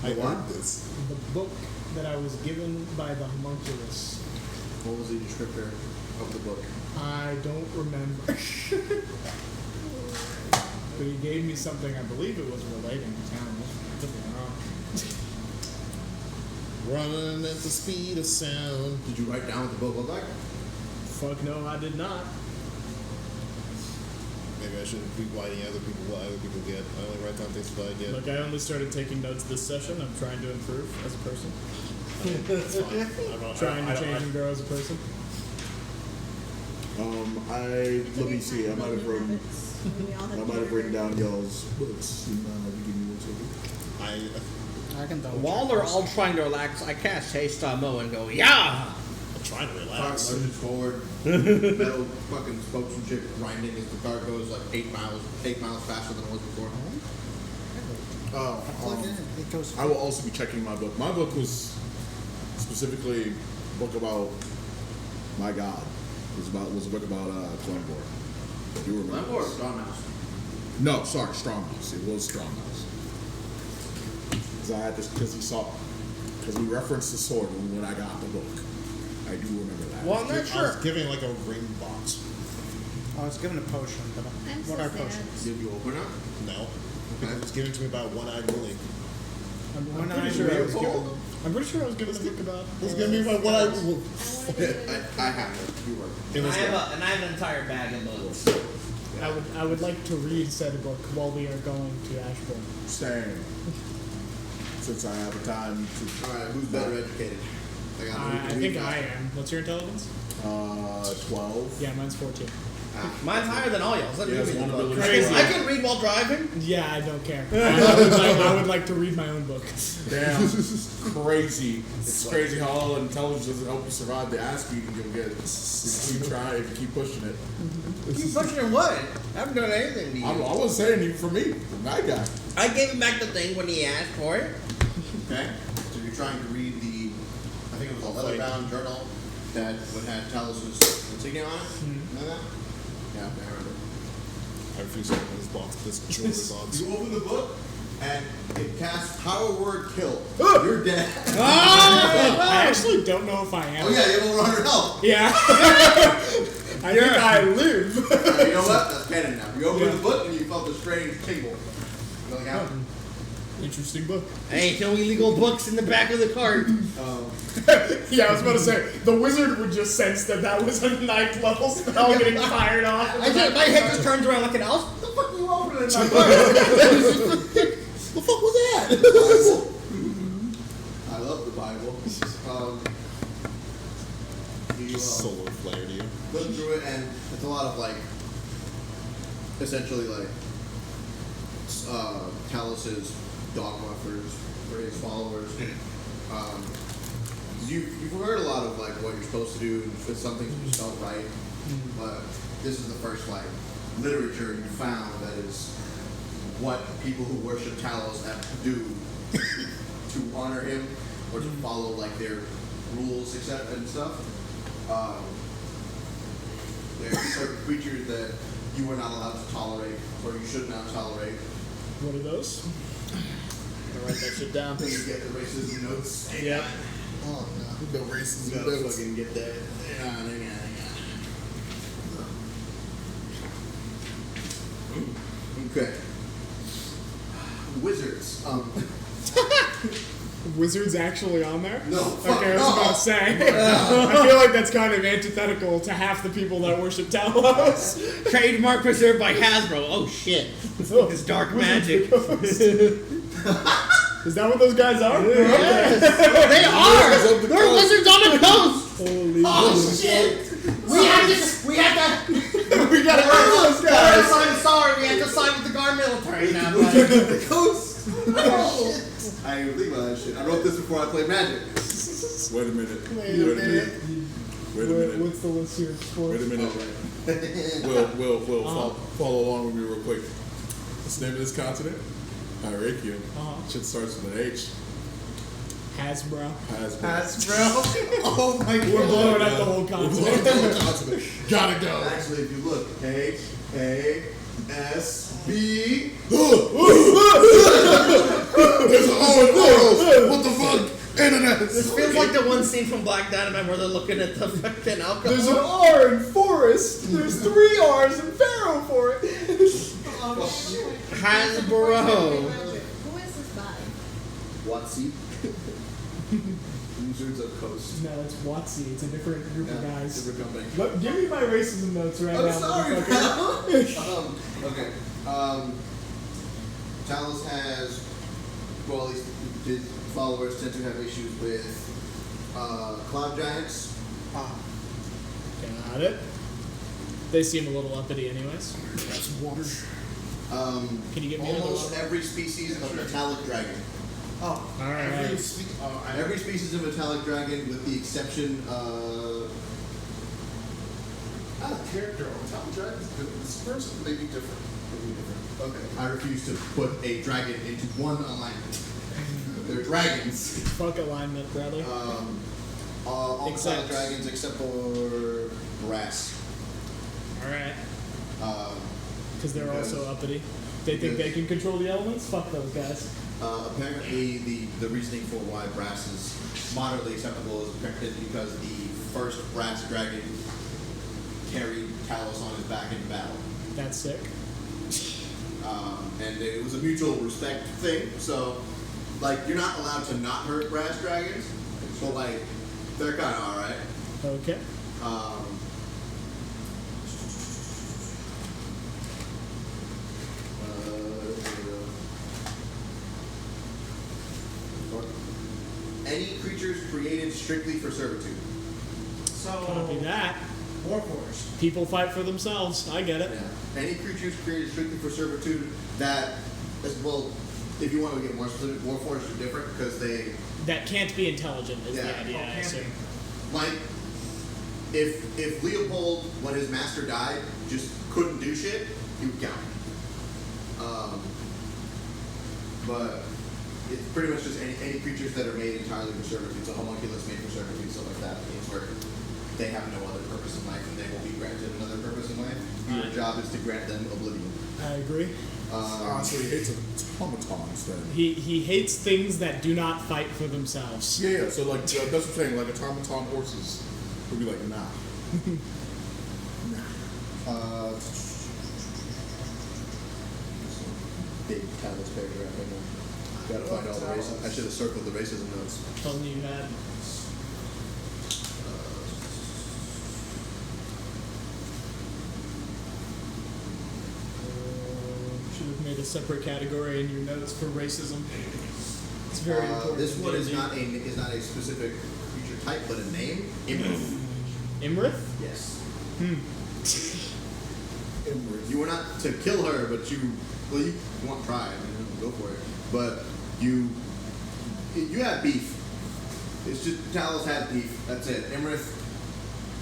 Speaker 1: I earned this.
Speaker 3: The book that I was given by the homunculus.
Speaker 4: What was the descriptor of the book?
Speaker 3: I don't remember. But he gave me something, I believe it was relating to town. I could be wrong.
Speaker 1: Running at the speed of sound.
Speaker 4: Did you write down what the book looked like?
Speaker 3: Fuck no, I did not.
Speaker 1: Maybe I shouldn't be writing other people what other people get. I only write down things that I get.
Speaker 3: Look, I only started taking notes this session. I'm trying to improve as a person.
Speaker 1: That's fine. I'm not,
Speaker 3: Trying
Speaker 1: I
Speaker 3: to
Speaker 1: don't-
Speaker 3: change and grow as a person.
Speaker 5: Let me see. I might have written. I might have written down y'all's books. Give me 1 second.
Speaker 7: I can double
Speaker 2: While they're all trying to relax, I cast haste on Mo and go, yeah!
Speaker 1: I'm trying to
Speaker 4: Cart
Speaker 1: relax.
Speaker 4: lurches forward. Metal fucking spokes and shit grinding as the cart goes like 8 miles faster than it was before.
Speaker 7: Plug it in. It goes.
Speaker 5: I will also be checking my book. My book was specifically a book about my god. It was a book about Glenmore. Do you remember?
Speaker 4: Glenmore or
Speaker 5: this?
Speaker 4: Stronghouse?
Speaker 5: No, sorry, Stronghouse. It was Stronghouse. Because I had this because we referenced the sword when I got the book. I do remember that.
Speaker 2: Well, I'm not
Speaker 1: I was
Speaker 2: sure.
Speaker 1: giving like a ring box.
Speaker 7: I was given a potion, but
Speaker 6: I'm
Speaker 7: what
Speaker 6: so
Speaker 7: are
Speaker 6: sad.
Speaker 7: potions?
Speaker 4: Did you open it?
Speaker 1: No. It was given to me by a one-eyed Willie.
Speaker 3: I'm
Speaker 7: I
Speaker 3: pretty sure I was
Speaker 4: read
Speaker 3: given.
Speaker 4: all?
Speaker 3: I'm pretty sure I was given a book about.
Speaker 1: It was given to me by one-eyed Willie.
Speaker 4: I have it. You were.
Speaker 1: It was
Speaker 2: and I have an entire bag of books.
Speaker 3: I would like to read said book while we are going to Ashbourne.
Speaker 5: Same. Since I have the time to.
Speaker 4: Alright, who's better educated?
Speaker 3: I think I am. What's your intelligence?
Speaker 5: 12.
Speaker 3: Yeah, mine's 14.
Speaker 2: Mine's higher than all y'all's. Let me
Speaker 5: Yes,
Speaker 2: read
Speaker 5: one
Speaker 2: the book.
Speaker 5: ability.
Speaker 2: I can read while driving.
Speaker 3: Yeah, I don't care. I would like to read my own book.
Speaker 5: Damn, crazy. It's crazy how all intelligence doesn't help you survive the ass beating you'll get if you keep pushing it.
Speaker 2: Keep pushing your what? I haven't done anything to you.
Speaker 5: I was saying, even for me, the bad guy.
Speaker 2: I gave him back the thing when he asked for it.
Speaker 4: Okay. So you're trying to read the, I think it was a leather-bound journal that would have Talos' insignia on it. Remember that? Yeah, I remember.
Speaker 1: I refuse to open this box. This jewelry box.
Speaker 4: You open the book, and it casts Power Word Kill. You're dead.
Speaker 3: I actually don't know if I am.
Speaker 4: Oh yeah, you have over 100 health.
Speaker 3: Yeah. I think I live.
Speaker 4: You know what? That's canon now. You open the book, and you felt a strange tingle. Nothing happened.
Speaker 3: Interesting book.
Speaker 2: Ain't no illegal books in the back of the cart.
Speaker 3: Yeah, I was about to say, the wizard would just sense that that was a 9th level spell getting fired off.
Speaker 2: My head just turns around like an owl. What the fuck are you opening in my cart?
Speaker 1: The fuck was that?
Speaker 4: I love the Bible. You
Speaker 1: Solar flare to you.
Speaker 4: look through it, and it's a lot of like, essentially like Talos's dogma for his followers. You've heard a lot of like what you're supposed to do, and some things just don't right. But this is the first like literature you found that is what people who worship Talos have to do to honor him or to follow like their rules, etc. and stuff. There's certain creatures that you are not allowed to tolerate, or you should not tolerate.
Speaker 3: What are those?
Speaker 2: I'm gonna write that shit down.
Speaker 4: Then you get the racism notes.
Speaker 3: Yeah.
Speaker 7: Oh no.
Speaker 1: The racism
Speaker 4: You gotta
Speaker 1: notes.
Speaker 4: fucking get that. Okay. Wizards.
Speaker 3: Wizards actually on there?
Speaker 4: No, fuck
Speaker 3: Okay, I was
Speaker 4: no.
Speaker 3: about to say. I feel like that's kind of antithetical to half the people that worship Talos.
Speaker 2: Trademark preserved by Hasbro. Oh shit. It's dark magic.
Speaker 3: Is that what those guys are?
Speaker 2: Yes, they are. They're wizards on the coast.
Speaker 3: Holy
Speaker 8: Oh shit! We have to.
Speaker 3: We gotta hurt those guys.
Speaker 8: I'm sorry. We have to sign with the guard military now.
Speaker 4: The coast. I didn't even think about that shit. I wrote this before I played Magic.
Speaker 5: Wait a minute.
Speaker 7: Wait a minute.
Speaker 5: Wait a minute.
Speaker 3: What's the list here for?
Speaker 5: Wait a minute. Will, follow along with me real quick. What's the name of this continent? Hyrakia. Shit starts with an H.
Speaker 3: Hasbro.
Speaker 5: Hasbro.
Speaker 7: Oh my god.
Speaker 3: We're blowing up the whole continent.
Speaker 1: Gotta go.
Speaker 4: Actually, if you look, H-A-S-B.
Speaker 1: There's an O in Oros. What the fuck? Internet.
Speaker 2: This feels like the one scene from Black Dynamite where they're looking at the fucking alcohol.
Speaker 3: There's an R in forest. There's 3 R's in Pharaoh for it.
Speaker 2: Hasbro.
Speaker 6: Who is this by?
Speaker 4: Watsy. Wizards of Coast.
Speaker 3: No, it's WotC. It's a different group of guys.
Speaker 4: Different company.
Speaker 3: Look, give me my racism notes right
Speaker 4: I'm
Speaker 3: now.
Speaker 4: sorry,
Speaker 3: motherfucker.
Speaker 4: bro. Okay. Talos has, well, at least his followers tend to have issues with cloud giants.
Speaker 3: Got it. They seem a little uppity, anyways.
Speaker 1: That's water.
Speaker 3: Can you get me another
Speaker 4: Almost
Speaker 3: one?
Speaker 4: every species of metallic dragon.
Speaker 7: Oh.
Speaker 3: All right.
Speaker 4: Every species of metallic dragon, with the exception of
Speaker 1: Out of character on top of dragons. This person may be different.
Speaker 4: Okay. I refuse to put a dragon into one alignment. They're dragons.
Speaker 3: Fuck alignment, brother.
Speaker 4: All cloud
Speaker 3: Except-
Speaker 4: dragons except for brass.
Speaker 3: All right. Because they're
Speaker 4: because-
Speaker 3: also uppity. They think they can control the elements? Fuck those guys.
Speaker 4: Apparently, the reasoning for why brass is moderately acceptable is because the first brass dragon carried Talos on his back in battle.
Speaker 3: That's sick.
Speaker 4: And it was a mutual respect thing. So, like, you're not allowed to not hurt brass dragons, but like, they're kind of all right.
Speaker 3: Okay.
Speaker 4: Any creatures created strictly for servitude.
Speaker 3: Copy that.
Speaker 7: Warforged.
Speaker 3: People fight for themselves. I get it.
Speaker 4: Yeah. Any creatures created strictly for servitude that, as well, if you want to get more specific, Warforged are different because they,
Speaker 3: That can't be intelligent is the
Speaker 4: Yeah.
Speaker 3: idea, I assume.
Speaker 4: like, if Leopold, when his master died, just couldn't do shit, he would count. But it's pretty much just any creatures that are made entirely for servitude. So homunculus made for servitude, stuff like that. It's where they have no other purpose in life and they will be granted another purpose in life. Your job is to grant them oblivion.
Speaker 3: I agree.
Speaker 5: So he hates automatons then.
Speaker 3: He hates things that do not fight for themselves.
Speaker 5: Yeah, so like, that's what I'm saying, like automaton horses would be like, nah.
Speaker 4: Big Talos paragraph right now. Gotta find all the racism. I should have circled the racism notes.
Speaker 3: If only you had. Should have made a separate category in your notes for racism. It's very important.
Speaker 4: This one is
Speaker 3: Daisy.
Speaker 4: not a specific creature type, but a name. Imrith.
Speaker 3: Imrith?
Speaker 4: Yes.
Speaker 5: Imrith.
Speaker 4: You were not to kill her, but you Well, you want to try. I mean, go for it. But you have beef. It's just Talos had beef. That's it. Imrith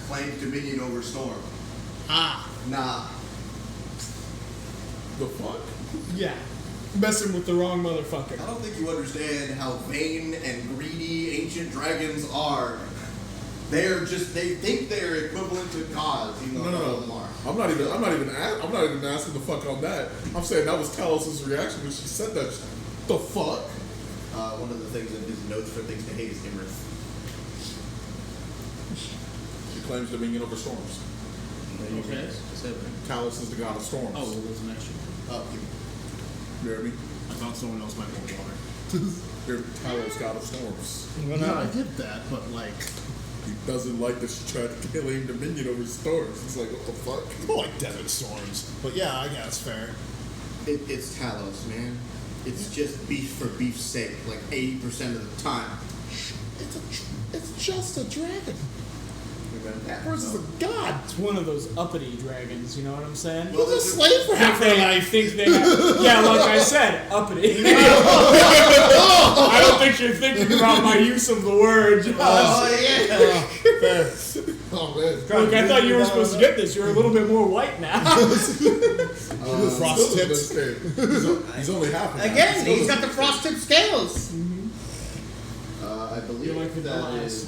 Speaker 4: claimed dominion over Storm.
Speaker 8: Ah.
Speaker 4: Nah.
Speaker 5: The fuck?
Speaker 3: Yeah. Messing with the wrong motherfucker.
Speaker 4: I don't think you understand how vain and greedy ancient dragons are. They think they're equivalent to gods, even though none of them are.
Speaker 5: I'm not even asking the fuck on that. I'm saying that was Talos' reaction when she said that. The fuck?
Speaker 4: One of the things in his notes for things to hate is Imrith.
Speaker 5: She claims dominion over storms.
Speaker 2: Okay.
Speaker 5: Talos is the god of storms.
Speaker 2: Oh, well, there's an extra.
Speaker 5: You hear me?
Speaker 1: I thought someone else might hold water.
Speaker 5: You're Talos, god of storms.
Speaker 1: Yeah, I get that, but like,
Speaker 5: He doesn't like that she tried to claim dominion over storms. He's like, what the fuck?
Speaker 1: I like desert storms. But yeah, I guess fair.
Speaker 4: It's Talos, man. It's just beef for beef's sake, like 80% of the time.
Speaker 1: It's just a dragon
Speaker 4: Yeah,
Speaker 1: versus a god.
Speaker 3: It's one of those uppity dragons, you know what I'm saying?
Speaker 4: Well,
Speaker 1: He's a slave for half their life.
Speaker 3: think they have, yeah, like I said, uppity. I don't think you're thinking about my use of the word.
Speaker 4: yeah.
Speaker 1: Fair. Oh man.
Speaker 3: Look, I thought you were supposed to get this. You're a little bit more white now.
Speaker 1: Frost
Speaker 5: Still
Speaker 1: tips.
Speaker 5: He's only half of that.
Speaker 2: Again,
Speaker 5: Still
Speaker 2: he's got the
Speaker 5: doesn't-
Speaker 2: frosted scales.
Speaker 4: I believe
Speaker 3: You're like the
Speaker 4: that
Speaker 3: glass.
Speaker 4: is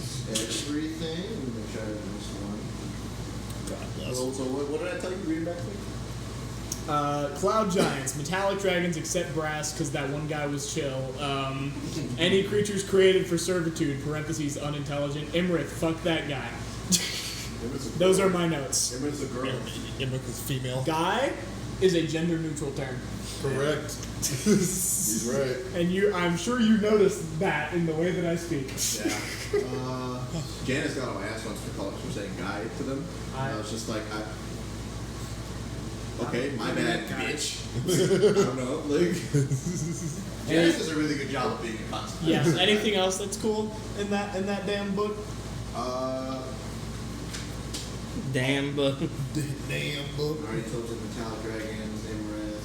Speaker 4: everything. Let me make sure I have this one.
Speaker 1: God bless.
Speaker 4: So what did I tell you? Read it back to me.
Speaker 3: Cloud giants, metallic dragons except brass, because that one guy was chill. Any creatures created for servitude (parentheses unintelligent). Imrith, fuck that guy. Those are my notes.
Speaker 4: Imrith's a girl.
Speaker 1: Imric is female.
Speaker 3: Guy is a gender neutral term,
Speaker 5: Correct. He's right.
Speaker 3: and I'm sure you noticed that in the way that I speak.
Speaker 4: Yeah. Janice got on my ass once for saying guy to them. And I was just like, okay, my bad, bitch. I don't know, like. Janice does a really good job of being a constant.
Speaker 3: Yes. Anything else that's cool in that damn book?
Speaker 2: Damn book.
Speaker 1: Damn book.
Speaker 4: I already told you metallic dragons, Imrith.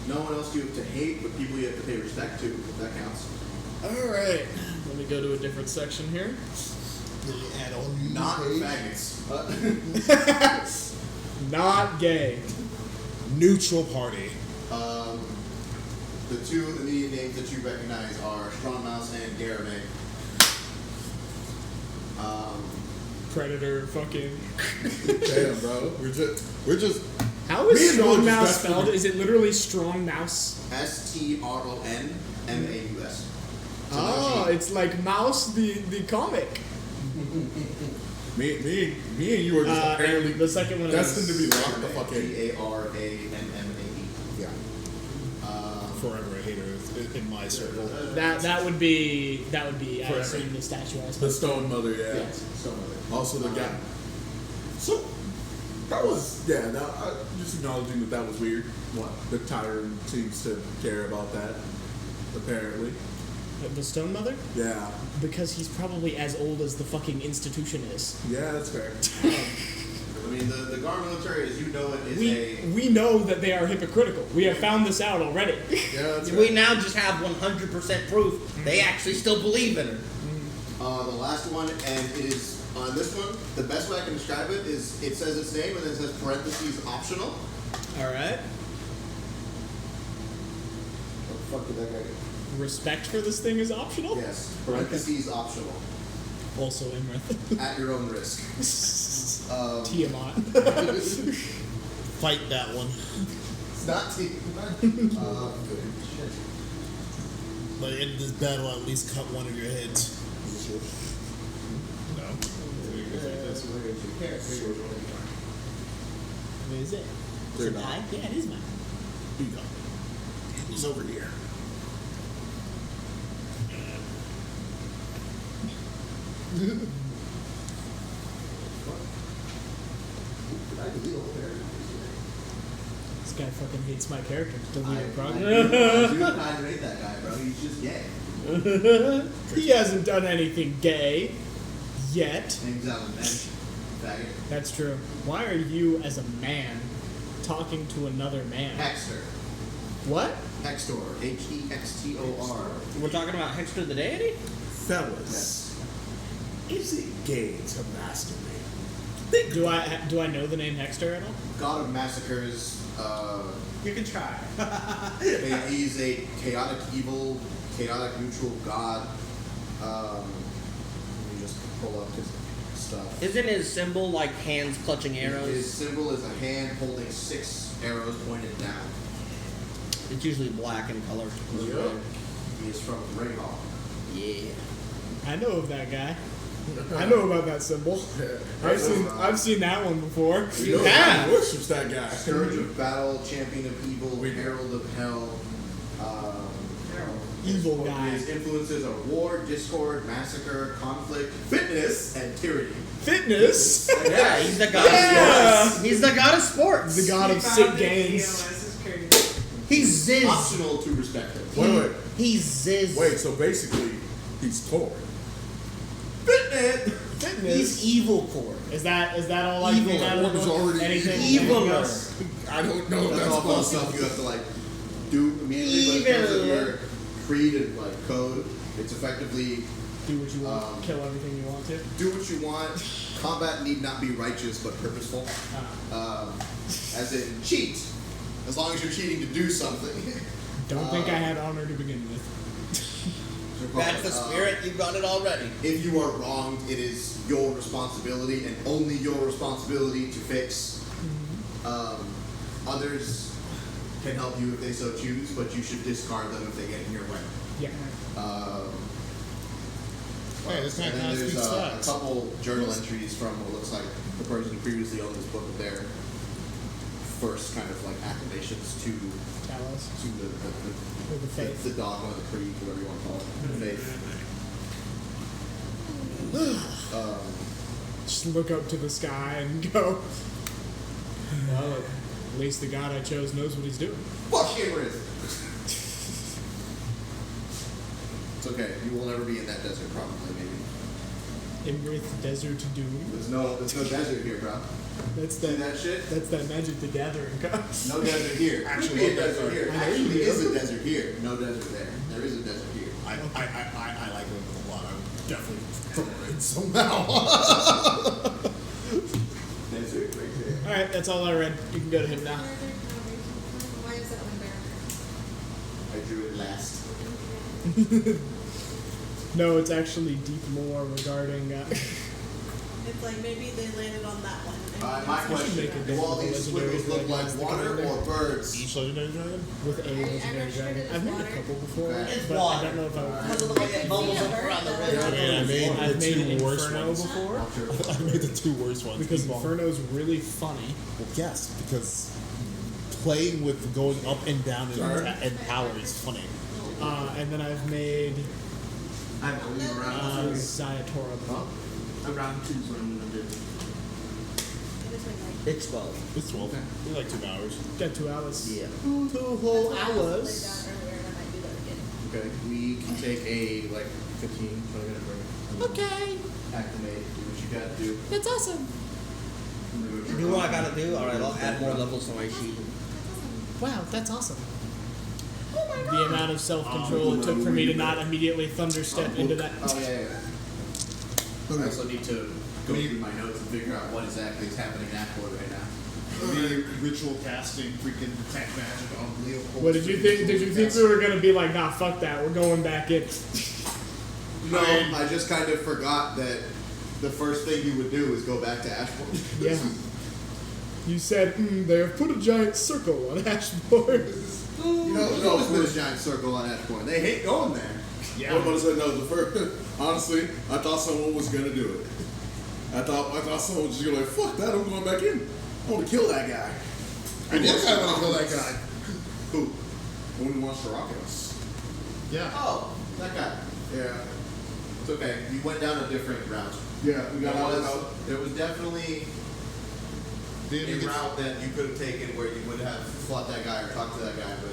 Speaker 4: No one else you have to hate, but people you have to pay respect to, if that counts.
Speaker 3: All right. Let me go to a different section here.
Speaker 1: Add on
Speaker 4: Not
Speaker 1: page.
Speaker 4: faggots.
Speaker 3: Not gay.
Speaker 1: Neutral party.
Speaker 4: The two immediate names that you recognize are Strongmouse and Garame.
Speaker 3: Predator. Fucking.
Speaker 5: Damn, bro. We're just.
Speaker 3: How is
Speaker 5: Me and Will
Speaker 3: strong
Speaker 5: just
Speaker 3: mouse
Speaker 5: best
Speaker 3: spelled?
Speaker 5: friends.
Speaker 3: Is it literally strong mouse?
Speaker 4: STRONMAUS.
Speaker 3: Oh, it's like Mouse the comic.
Speaker 5: Me and you are just apparently
Speaker 3: the second one
Speaker 5: destined
Speaker 3: is
Speaker 5: to be locked the fuck in.
Speaker 4: TARANMMAE.
Speaker 5: Yeah.
Speaker 1: Forever a hater in my circle.
Speaker 3: that would be I
Speaker 1: Forever.
Speaker 3: assume the statue I
Speaker 5: The
Speaker 3: suppose.
Speaker 5: Stone Mother, yeah.
Speaker 4: Yes, so mother.
Speaker 5: Also the guy. So that was just acknowledging that was weird.
Speaker 4: What?
Speaker 5: The Tyrant seems to care about that. Apparently.
Speaker 3: The Stone Mother?
Speaker 5: Yeah.
Speaker 3: Because he's probably as old as the fucking institution is.
Speaker 5: Yeah, that's fair.
Speaker 4: I mean, the Gar military, as you know it, is
Speaker 3: We know that they are hypocritical. We have found this out already.
Speaker 5: Yeah, that's
Speaker 2: We
Speaker 5: fair.
Speaker 2: now just have 100% proof they actually still believe in her.
Speaker 4: the last one, and it is on this one. The best way I can describe it is it says its name and then it says parentheses optional.
Speaker 3: All right.
Speaker 4: What the fuck did that guy do?
Speaker 3: Respect for this thing is optional.
Speaker 4: Yes, parentheses optional.
Speaker 3: Also Imrith.
Speaker 4: At your own risk.
Speaker 3: Tiamat.
Speaker 1: Fight that one.
Speaker 4: It's not good.
Speaker 1: By the end of this battle, at least cut one of your heads. No.
Speaker 3: Where is it?
Speaker 5: They're
Speaker 3: Is it
Speaker 5: not.
Speaker 3: mine? Yeah, it is mine.
Speaker 1: Here you go. He's over here.
Speaker 3: This guy fucking hates my character.
Speaker 4: I
Speaker 3: Deleted
Speaker 4: do
Speaker 3: progress.
Speaker 4: kind of rate that guy, bro. He's just gay.
Speaker 3: He hasn't done anything gay yet.
Speaker 4: Name's on the bench. Faggot.
Speaker 3: That's true. Why are you, as a man, talking to another man.
Speaker 4: Hextor.
Speaker 3: What?
Speaker 4: Hextor. Hextor.
Speaker 2: We're talking about Hextor the deity?
Speaker 5: Fellas, is it gay to masturbate?
Speaker 3: Do I know the name Hextor at all?
Speaker 4: God of Massacres.
Speaker 7: You can try.
Speaker 4: He's a chaotic evil, chaotic neutral god. Let me just pull up his stuff.
Speaker 2: Isn't his symbol like hands clutching
Speaker 4: His
Speaker 2: arrows?
Speaker 4: symbol is a hand holding 6 arrows pointed down.
Speaker 2: It's usually black in color.
Speaker 4: He is from Rayhawk.
Speaker 2: Yeah.
Speaker 3: I know of that guy. I know about that symbol. I've seen that one before.
Speaker 5: You know,
Speaker 2: Yeah.
Speaker 5: God worships that guy.
Speaker 4: Scourge of Battle, Champion of Evil, Herald of Hell.
Speaker 3: Evil guy.
Speaker 4: His influences are war, discord, massacre, conflict, fitness, and tyranny.
Speaker 3: Fitness.
Speaker 2: Yeah, he's the god of sports. He's the god of sports.
Speaker 3: The god of sick gains.
Speaker 2: He's Ziz.
Speaker 4: Optional to respect him.
Speaker 5: Wait.
Speaker 2: He's Ziz.
Speaker 5: Wait, so basically, he's Thor.
Speaker 4: Fitness!
Speaker 3: Fitness.
Speaker 2: He's evil core.
Speaker 3: Is that all I
Speaker 2: Evil.
Speaker 3: can out of
Speaker 5: What is
Speaker 3: it?
Speaker 5: already
Speaker 3: Anything
Speaker 2: Eviler.
Speaker 3: else?
Speaker 5: I don't know if
Speaker 4: That's
Speaker 5: that's
Speaker 4: all fun
Speaker 5: possible.
Speaker 4: stuff you have to like do immediately, but in terms of your creed and like code, it's effectively
Speaker 3: Do what you want. Kill everything you want to.
Speaker 4: do what you want. Combat need not be righteous but purposeful. As in cheat, as long as you're cheating to do something.
Speaker 3: Don't think I had honor to begin with.
Speaker 2: That's the spirit. You've got it already.
Speaker 4: If you are wronged, it is your responsibility and only your responsibility to fix. Others can help you if they so choose, but you should discard them if they get in your way.
Speaker 3: Yeah.
Speaker 1: Hey, this guy
Speaker 4: And then
Speaker 1: kinda
Speaker 4: there's
Speaker 1: speaks
Speaker 4: a
Speaker 1: facts.
Speaker 4: couple journal entries from what looks like the person who previously owned this book of their first kind of like acclamations to
Speaker 3: Talos.
Speaker 4: the
Speaker 3: faith.
Speaker 4: the dogma, the creed, whatever you want to call it, the faith.
Speaker 3: Just look up to the sky and go. Well, at least the god I chose knows what he's doing.
Speaker 4: Fuck Imrith! It's okay. You will never be in that desert, probably, maybe.
Speaker 3: Imrith Desert Doom.
Speaker 4: There's no desert here, bro.
Speaker 3: That's
Speaker 4: See
Speaker 3: that.
Speaker 4: that shit?
Speaker 3: That's that Magic the Gathering god.
Speaker 4: No desert here. Actually, a desert here.
Speaker 3: I know
Speaker 4: Actually,
Speaker 3: you
Speaker 4: is
Speaker 3: do.
Speaker 4: a desert here. No desert there. There is a desert here.
Speaker 1: I like him a lot. I would definitely throw her in somehow.
Speaker 4: Desert right there.
Speaker 3: All right, that's all I read. You can go to him now.
Speaker 6: Why is that one there?
Speaker 4: I drew it last.
Speaker 3: No, it's actually deep lore regarding.
Speaker 6: It's like maybe they landed on that one.
Speaker 4: My question:
Speaker 3: make a
Speaker 4: do all
Speaker 3: different
Speaker 4: these
Speaker 3: legendary
Speaker 4: squiggles look
Speaker 3: dragon
Speaker 4: like
Speaker 3: as the
Speaker 4: water
Speaker 3: commander.
Speaker 4: or birds?
Speaker 1: Each legendary dragon?
Speaker 3: With a legendary
Speaker 6: registered
Speaker 3: dragon.
Speaker 6: it as
Speaker 3: I've made a
Speaker 6: water.
Speaker 3: couple before,
Speaker 4: It's
Speaker 3: but I
Speaker 2: water.
Speaker 3: don't know if I would.
Speaker 2: Does it look like it bubbles up around the rim?
Speaker 1: I made
Speaker 3: I've
Speaker 1: the
Speaker 3: made
Speaker 1: two worst
Speaker 3: Inferno
Speaker 1: ones.
Speaker 3: before
Speaker 1: I made the two worst ones.
Speaker 3: because
Speaker 1: Meatball.
Speaker 3: Inferno's really funny.
Speaker 1: Well, yes, because playing with going up and down and power is funny.
Speaker 3: And then I've made
Speaker 8: I believe around
Speaker 3: Zayatora.
Speaker 8: around 2's when I'm gonna do.
Speaker 2: It's 12.
Speaker 1: It's 12. It's like 2 hours.
Speaker 3: Got 2 hours.
Speaker 2: Yeah.
Speaker 3: 2 whole hours.
Speaker 4: Okay, we can take a like 15, 20 minute break.
Speaker 3: Okay,
Speaker 4: Acclimate, do what you gotta do.
Speaker 3: that's awesome.
Speaker 2: Do what I gotta do? Alright, I'll add more levels to my sheet.
Speaker 3: Wow, that's awesome. The amount of self-control it took for me to not immediately thunderstep into that.
Speaker 4: Oh yeah. I also need to go through my notes and figure out what exactly is happening in Aqua right now.
Speaker 10: Me ritual casting freaking detect magic on Leopold.
Speaker 3: What did you think? Did you think we were gonna be like, nah, fuck that, we're going back in?
Speaker 4: No, I just kind of forgot that the first thing you would do is go back to Ashport.
Speaker 3: Yeah. You said, they have put a giant circle on Ashboard.
Speaker 4: You know, there's always been a giant circle on Ashport. They hate going there.
Speaker 5: I was about to say no. The first, honestly, I thought someone was gonna do it. I thought someone was just gonna be like, fuck that, I'm going back in. I want to kill that guy.
Speaker 10: I did kind of want to kill that guy.
Speaker 5: Who? The one who wants to rocket us.
Speaker 10: Yeah.
Speaker 4: Oh, that guy. Yeah. It's okay. You went down a different route.
Speaker 5: Yeah, we got out of
Speaker 4: There was definitely a route that you could have taken where you would have fought that guy or talked to that guy, but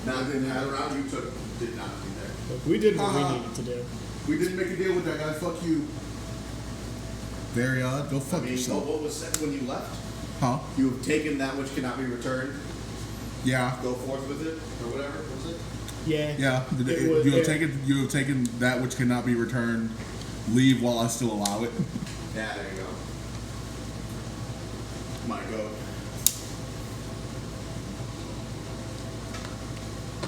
Speaker 4: now the route you took did not be there.
Speaker 3: Look, we did what we needed to do.
Speaker 5: We didn't make a deal with that guy. Fuck you.
Speaker 9: Very odd. Go fuck
Speaker 4: I mean,
Speaker 9: yourself.
Speaker 4: what was said when you left?
Speaker 9: Huh?
Speaker 4: You have taken that which cannot be returned.
Speaker 9: Yeah.
Speaker 4: Go forth with it, or whatever. What was it?
Speaker 8: Yeah.
Speaker 9: Yeah. You have taken that which cannot be returned. Leave while I still allow it.
Speaker 4: Yeah, there you go. My go.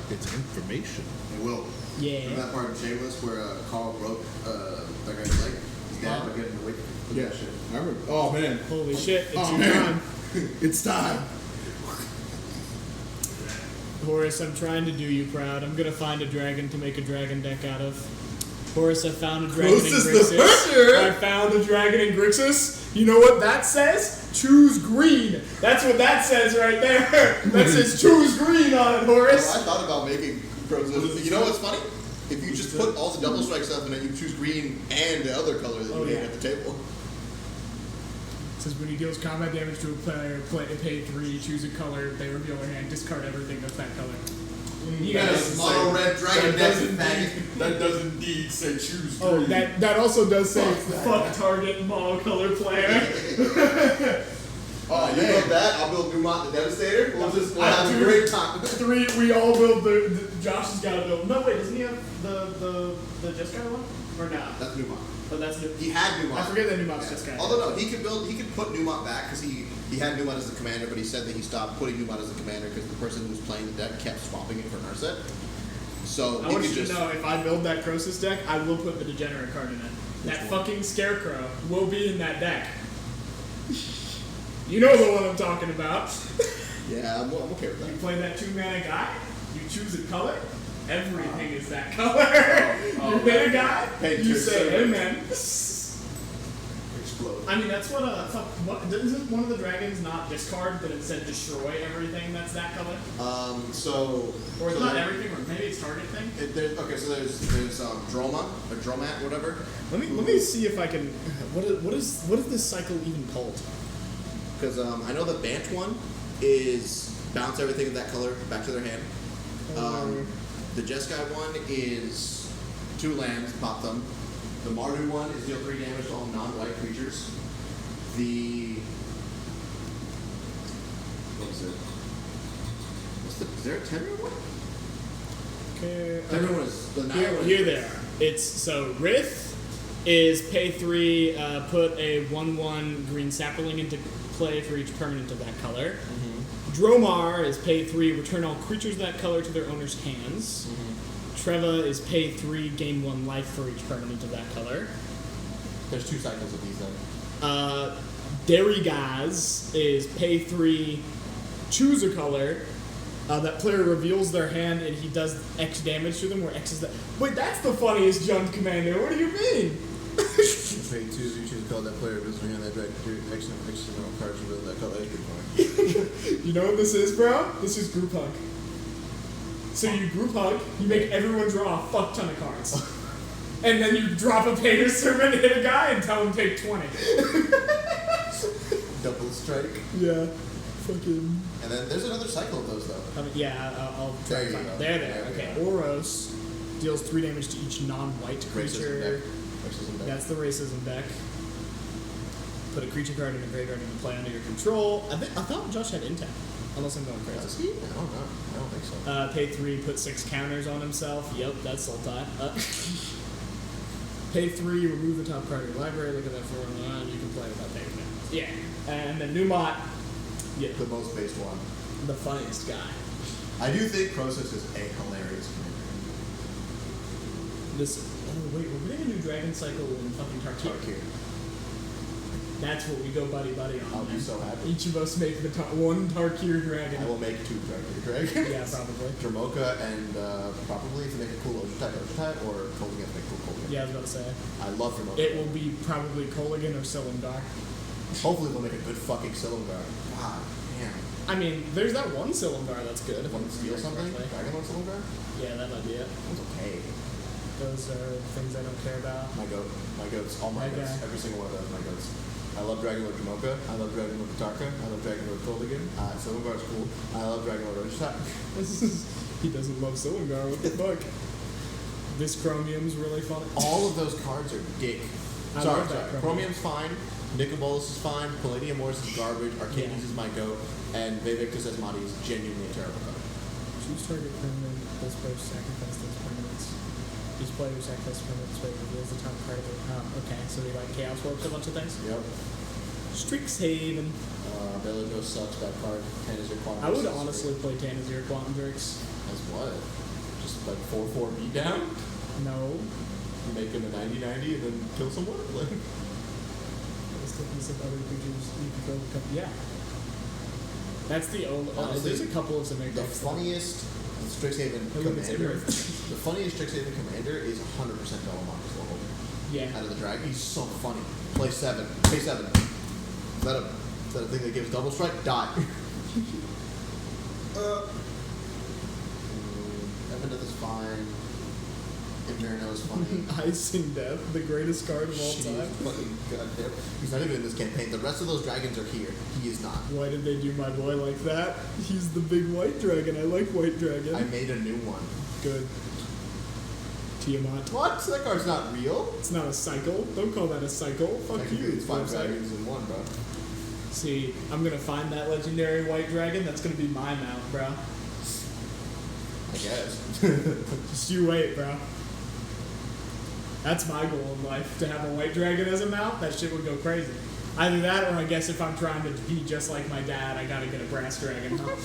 Speaker 1: It's information.
Speaker 4: It will.
Speaker 8: Yeah.
Speaker 4: Remember that part of Shameless where Carl broke that guy's leg? His dad by getting away from that shit.
Speaker 5: I remember. Oh man.
Speaker 3: Holy shit! It's
Speaker 5: Oh
Speaker 3: your
Speaker 5: man.
Speaker 3: time.
Speaker 5: It's time.
Speaker 3: Horace, I'm trying to do you proud. I'm gonna find a dragon to make a dragon deck out of. Horace, I found a dragon in
Speaker 5: Closest the
Speaker 3: Grixis.
Speaker 5: pressure.
Speaker 3: I found a dragon in Grixis. You know what that says? Choose green. That's what that says right there. That says choose green on it,
Speaker 4: Well,
Speaker 3: Horace.
Speaker 4: I thought about making pros. You know what's funny? If you just put all the double strike stuff in it, you choose green and the other color that you made at the table.
Speaker 3: It says when he deals combat damage to a player, pay 3, choose a color, they reveal their hand, discard everything that's that color. You
Speaker 4: That
Speaker 3: guys,
Speaker 4: is mono red dragon deck
Speaker 5: does
Speaker 4: faggot.
Speaker 5: That does indeed say choose
Speaker 3: oh,
Speaker 5: green.
Speaker 3: that also does say fuck target monocolor player.
Speaker 4: You build that, I'll build Newmont the Devastator. We'll have a
Speaker 3: do-
Speaker 4: great time.
Speaker 3: 3, we all build Josh has got to build. No, wait, doesn't he have the Jeskai one? Or no?
Speaker 4: That's Newmont.
Speaker 3: Oh, that's new.
Speaker 4: He had Newmont.
Speaker 3: I forget that Newmont's Jeskai.
Speaker 4: Although no, he could put Newmont back because he had Newmont as the commander, but he said that he stopped putting Newmont as the commander because the person who was playing the deck kept swapping it for Narset. So
Speaker 3: I
Speaker 4: he
Speaker 3: want
Speaker 4: could
Speaker 3: you
Speaker 4: just
Speaker 3: to know, if I build that Crosus deck, I will put the Degenerate card in it. That fucking Scarecrow will be in that deck. You know the one I'm talking about.
Speaker 4: yeah, I'm okay with
Speaker 3: You
Speaker 4: that.
Speaker 3: play that 2-mana guy, you choose a color, everything is that color. You hit a guy,
Speaker 4: Paint
Speaker 3: you
Speaker 4: your
Speaker 3: say
Speaker 4: servant.
Speaker 3: amen.
Speaker 4: Explode.
Speaker 3: I mean, that's what isn't one of the dragons not discard, but it said destroy everything that's that color?
Speaker 4: So
Speaker 3: Or it's
Speaker 4: so
Speaker 3: not
Speaker 4: there-
Speaker 3: everything, or maybe it's target thing?
Speaker 4: Okay, so there's Droma or Dromat, whatever.
Speaker 3: Let me see if I can. What is this cycle even called?
Speaker 4: Because I know the Bant one is bounce everything of that color back to their hand. The Jeskai one is 2 lands, pop them. The Mardu one is deal 3 damage to all non-white creatures. Is there a Tenru one?
Speaker 3: Okay.
Speaker 4: Tenru one is the Nile
Speaker 3: Here they are. It's so Rith is pay 3, put a 1/1 green sapling into play for each permanent of that color. Dromar is pay 3, return all creatures of that color to their owner's hands. Treva is pay 3, gain 1 life for each permanent of that color.
Speaker 1: There's 2 cycles of these then.
Speaker 3: Derrygaz is pay 3, choose a color. That player reveals their hand and he does X damage to them, where X is the. Wait, that's the funniest Jund commander. What do you mean?
Speaker 4: Pay 2, you choose a color that player reveals their hand, that drag extra cards reveal that color. That's pretty funny.
Speaker 3: You know what this is, bro? This is group hug. So you group hug, you make everyone draw a fuck ton of cards. And then you drop a Painter Servant, hit a guy, and tell him take 20.
Speaker 4: Double strike.
Speaker 3: Yeah. Fucking.
Speaker 4: And then there's another cycle of those though.
Speaker 3: I'll try
Speaker 4: There
Speaker 3: to
Speaker 4: you
Speaker 3: find
Speaker 4: go.
Speaker 3: it. There.
Speaker 4: There we
Speaker 3: Okay.
Speaker 4: go.
Speaker 3: Oros deals 3 damage to each non-white
Speaker 4: Racism
Speaker 3: creature.
Speaker 4: deck. Racism deck.
Speaker 3: That's the racism deck. Put a creature card in a graveyard you can play under your control. I thought Josh had Intap. Unless I'm going crazy.
Speaker 4: Does he? I don't know. I don't think so.
Speaker 3: Pay 3, put 6 counters on himself. Yep, that's Sultai. Pay 3, remove the top card of your library. Look at that for one. You can play without paying damage. Yeah. And then Newmont, yeah,
Speaker 4: The most based one.
Speaker 3: the funniest guy.
Speaker 4: I do think Crosus is a hilarious commander.
Speaker 3: This. Oh wait, we're getting a new Dragon Cycle in fucking Tarkir.
Speaker 4: Tarkir.
Speaker 3: That's what we go buddy buddy on.
Speaker 4: I'll be
Speaker 3: man.
Speaker 4: so happy.
Speaker 3: Each of us make the one Tarkir dragon.
Speaker 4: I will make 2 Tarkir dragons.
Speaker 3: Yeah, probably.
Speaker 4: Dramoka and probably if you make a cool Ojutai, or Kolaghan make a cool Kolaghan.
Speaker 3: Yeah, I was about to say.
Speaker 4: I love Dramoka.
Speaker 3: It will be probably Kolaghan or Silumgar.
Speaker 4: Hopefully they'll make a good fucking Silumgar. God damn.
Speaker 3: I mean, there's that one Silumgar that's good. if
Speaker 4: Want
Speaker 3: I'm
Speaker 4: to steal something?
Speaker 3: correctly.
Speaker 4: Dragonlord Silumgar?
Speaker 3: Yeah, that might be it.
Speaker 4: That's okay.
Speaker 3: Those are things I don't care about.
Speaker 4: My goats, all my
Speaker 3: My
Speaker 4: goats,
Speaker 3: guy.
Speaker 4: every single one of those, my goats. I love Dragonlord Dramoka. I love Dragonlord Katarka. I love Dragonlord Kolaghan. Silumgar's cool. I love Dragonlord Ojutai.
Speaker 3: He doesn't love Silumgar. What the fuck? This Chromium's really funny.
Speaker 4: All of those cards are dick.
Speaker 3: I
Speaker 4: Sorry,
Speaker 3: love that
Speaker 4: sorry.
Speaker 3: Chromium.
Speaker 4: Chromium's fine. Nicobolus is fine. Palladium Morris is garbage. Arcades is my goat. And Vivictus Asmati is genuinely a terrible card.
Speaker 3: Choose target permanent. This player sacrifice those permanents. Each player who sacrifices permanents player reveals the top card of their. Oh, okay. So we like Chaos Warps a bunch of things.
Speaker 4: Yep.
Speaker 3: Strixhaven.
Speaker 4: Belagos sucks. Bad card. Tanazir Quantum.
Speaker 3: I would honestly play Tanazir Quantum Drix.
Speaker 4: As what? Just like 4/4 beatdown?
Speaker 3: No.
Speaker 4: You make him a 90/90 and then kill someone? Like,
Speaker 3: There's difference of other creatures you can throw a couple. Yeah. That's the only.
Speaker 4: Honestly,
Speaker 3: there's a couple of Zemig
Speaker 4: the
Speaker 3: decks.
Speaker 4: funniest Strixhaven
Speaker 3: Hey, look, it's
Speaker 4: commander.
Speaker 3: Imrith.
Speaker 4: The funniest Strixhaven commander is 100% Delamarcus Lord.
Speaker 3: Yeah.
Speaker 4: Out of the dragon, he's so funny. Play 7. Pay 7. Let him. Is that a thing that gives double strike? Die. Evan is fine. Inverno is funny.
Speaker 3: Icing Death, the greatest card of all
Speaker 4: She
Speaker 3: time.
Speaker 4: is fucking goddamn. He's not even in this campaign. The rest of those dragons are here. He is not.
Speaker 3: Why did they do my boy like that? He's the big white dragon. I like white dragon.
Speaker 4: I made a new one.
Speaker 3: Good. Tiamat.
Speaker 4: What? That card's not real.
Speaker 3: It's not a cycle. Don't call that a cycle. Fuck
Speaker 4: Technically,
Speaker 3: you.
Speaker 4: it's 5
Speaker 3: website.
Speaker 4: dragons in one, bro.
Speaker 3: See, I'm gonna find that legendary white dragon. That's gonna be my mount, bro.
Speaker 4: I guess.
Speaker 3: Just you wait, bro. That's my goal in life, to have a white dragon as a mount. That shit would go crazy. Either that, or I guess if I'm trying to be just like my dad, I gotta get a brass dragon. Huh?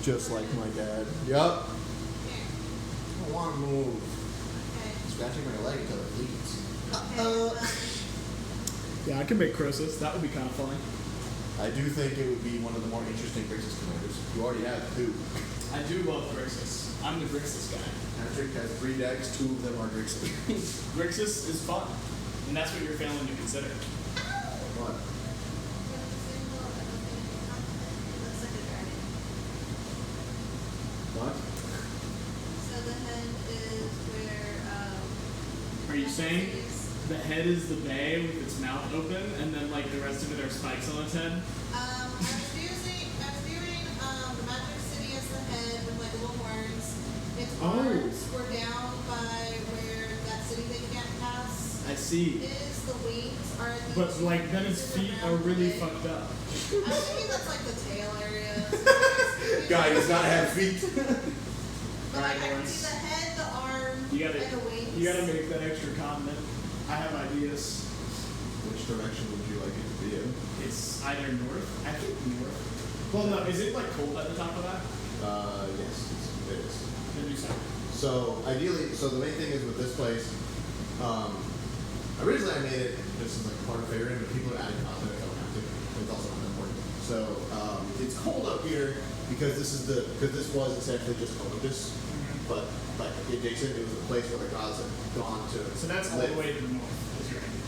Speaker 4: Just like my dad. Yup. I don't want to move.
Speaker 6: Okay.
Speaker 4: Scratching my leg until it bleeds.
Speaker 6: Okay.
Speaker 3: Yeah, I can make Croesus. That would be kind of funny.
Speaker 4: I do think it would be one of the more interesting Grixis commanders. You already have 2.
Speaker 3: I do love Grixis. I'm the Grixis guy.
Speaker 4: Patrick has 3 decks, 2 of them are Grixis.
Speaker 3: Grixis is fun, and that's what you're failing to consider.
Speaker 4: What?
Speaker 6: Looks like a dragon.
Speaker 4: What?
Speaker 6: So the head is where
Speaker 3: Are you saying
Speaker 6: is.
Speaker 3: the head is the bay with its mouth open, and then like the rest of it are spikes on its head?
Speaker 6: I was viewing the Magic City as the head with like little horns. Its
Speaker 3: Oh.
Speaker 6: arms were down by where that city they can't pass
Speaker 3: I see.
Speaker 6: is. The wings are the
Speaker 3: But like then its feet are really fucked up.
Speaker 6: I'm thinking that's like the tail area.
Speaker 4: Guy does not have feet.
Speaker 6: But like I can see the head, the arm,
Speaker 3: You
Speaker 6: and the wings.
Speaker 3: gotta make that extra continent. I have ideas.
Speaker 5: Which direction would you like it to be in?
Speaker 3: It's either north. I think north. Well, no. Is it like cold at the top of that?
Speaker 4: Yes, it is.
Speaker 3: Then do so.
Speaker 4: So ideally, the main thing is with this place. Originally, I made it just as like part of favoring, but people are adding content. I don't have to. It's also not important. So it's cold up here because this was essentially just Olympus, but like adjacent, it was a place where the gods had gone to.
Speaker 3: So that's all
Speaker 4: live.
Speaker 3: the way to the north. Is your idea.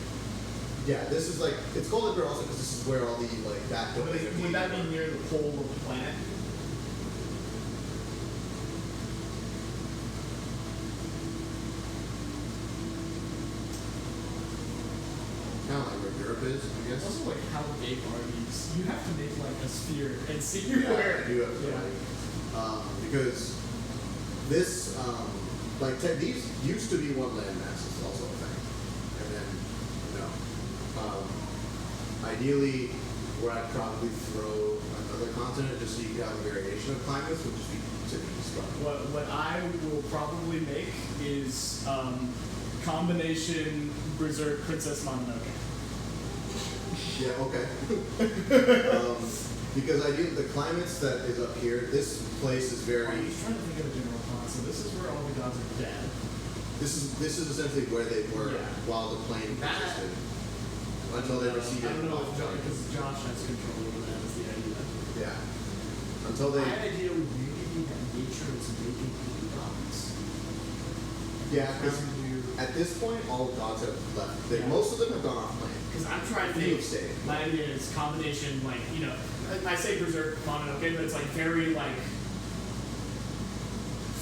Speaker 4: Yeah, this is like it's cold up here also because this is where all the like that.
Speaker 3: Would that be near the pole of the planet?
Speaker 4: Kind of like where Europe is, I guess.
Speaker 3: Also, like, how big are these? You have to make like a sphere and see
Speaker 4: Yeah,
Speaker 3: where.
Speaker 4: I do have to,
Speaker 3: Yeah.
Speaker 4: because this, these used to be one landmass, is also a thing. And then, ideally, where I'd probably throw another continent just so you could have a variation of climates would just be to the east.
Speaker 3: What I will probably make is combination Berserk Princess Mononoke.
Speaker 4: Yeah, okay. Because the climates that is up here, this place is very.
Speaker 3: I'm just trying to think of a general plot. So this is where all the gods are dead.
Speaker 4: This is essentially where they were
Speaker 3: Yeah.
Speaker 4: while the plane
Speaker 3: That-
Speaker 4: existed. Until they
Speaker 3: I
Speaker 4: receded.
Speaker 3: don't know
Speaker 4: off
Speaker 3: if
Speaker 4: plane.
Speaker 3: because Josh has control over that. Is the idea.
Speaker 4: Yeah. Until they.
Speaker 3: My idea would really be that nature is making the gods.
Speaker 4: Yeah, because at this point, all the gods have left.
Speaker 3: Yeah.
Speaker 4: Most of them have gone off plane.
Speaker 3: Because I'm trying to
Speaker 4: Few
Speaker 3: think.
Speaker 4: have stayed.
Speaker 3: My idea is combination, like, I say Berserk Mononoke, but it's like very like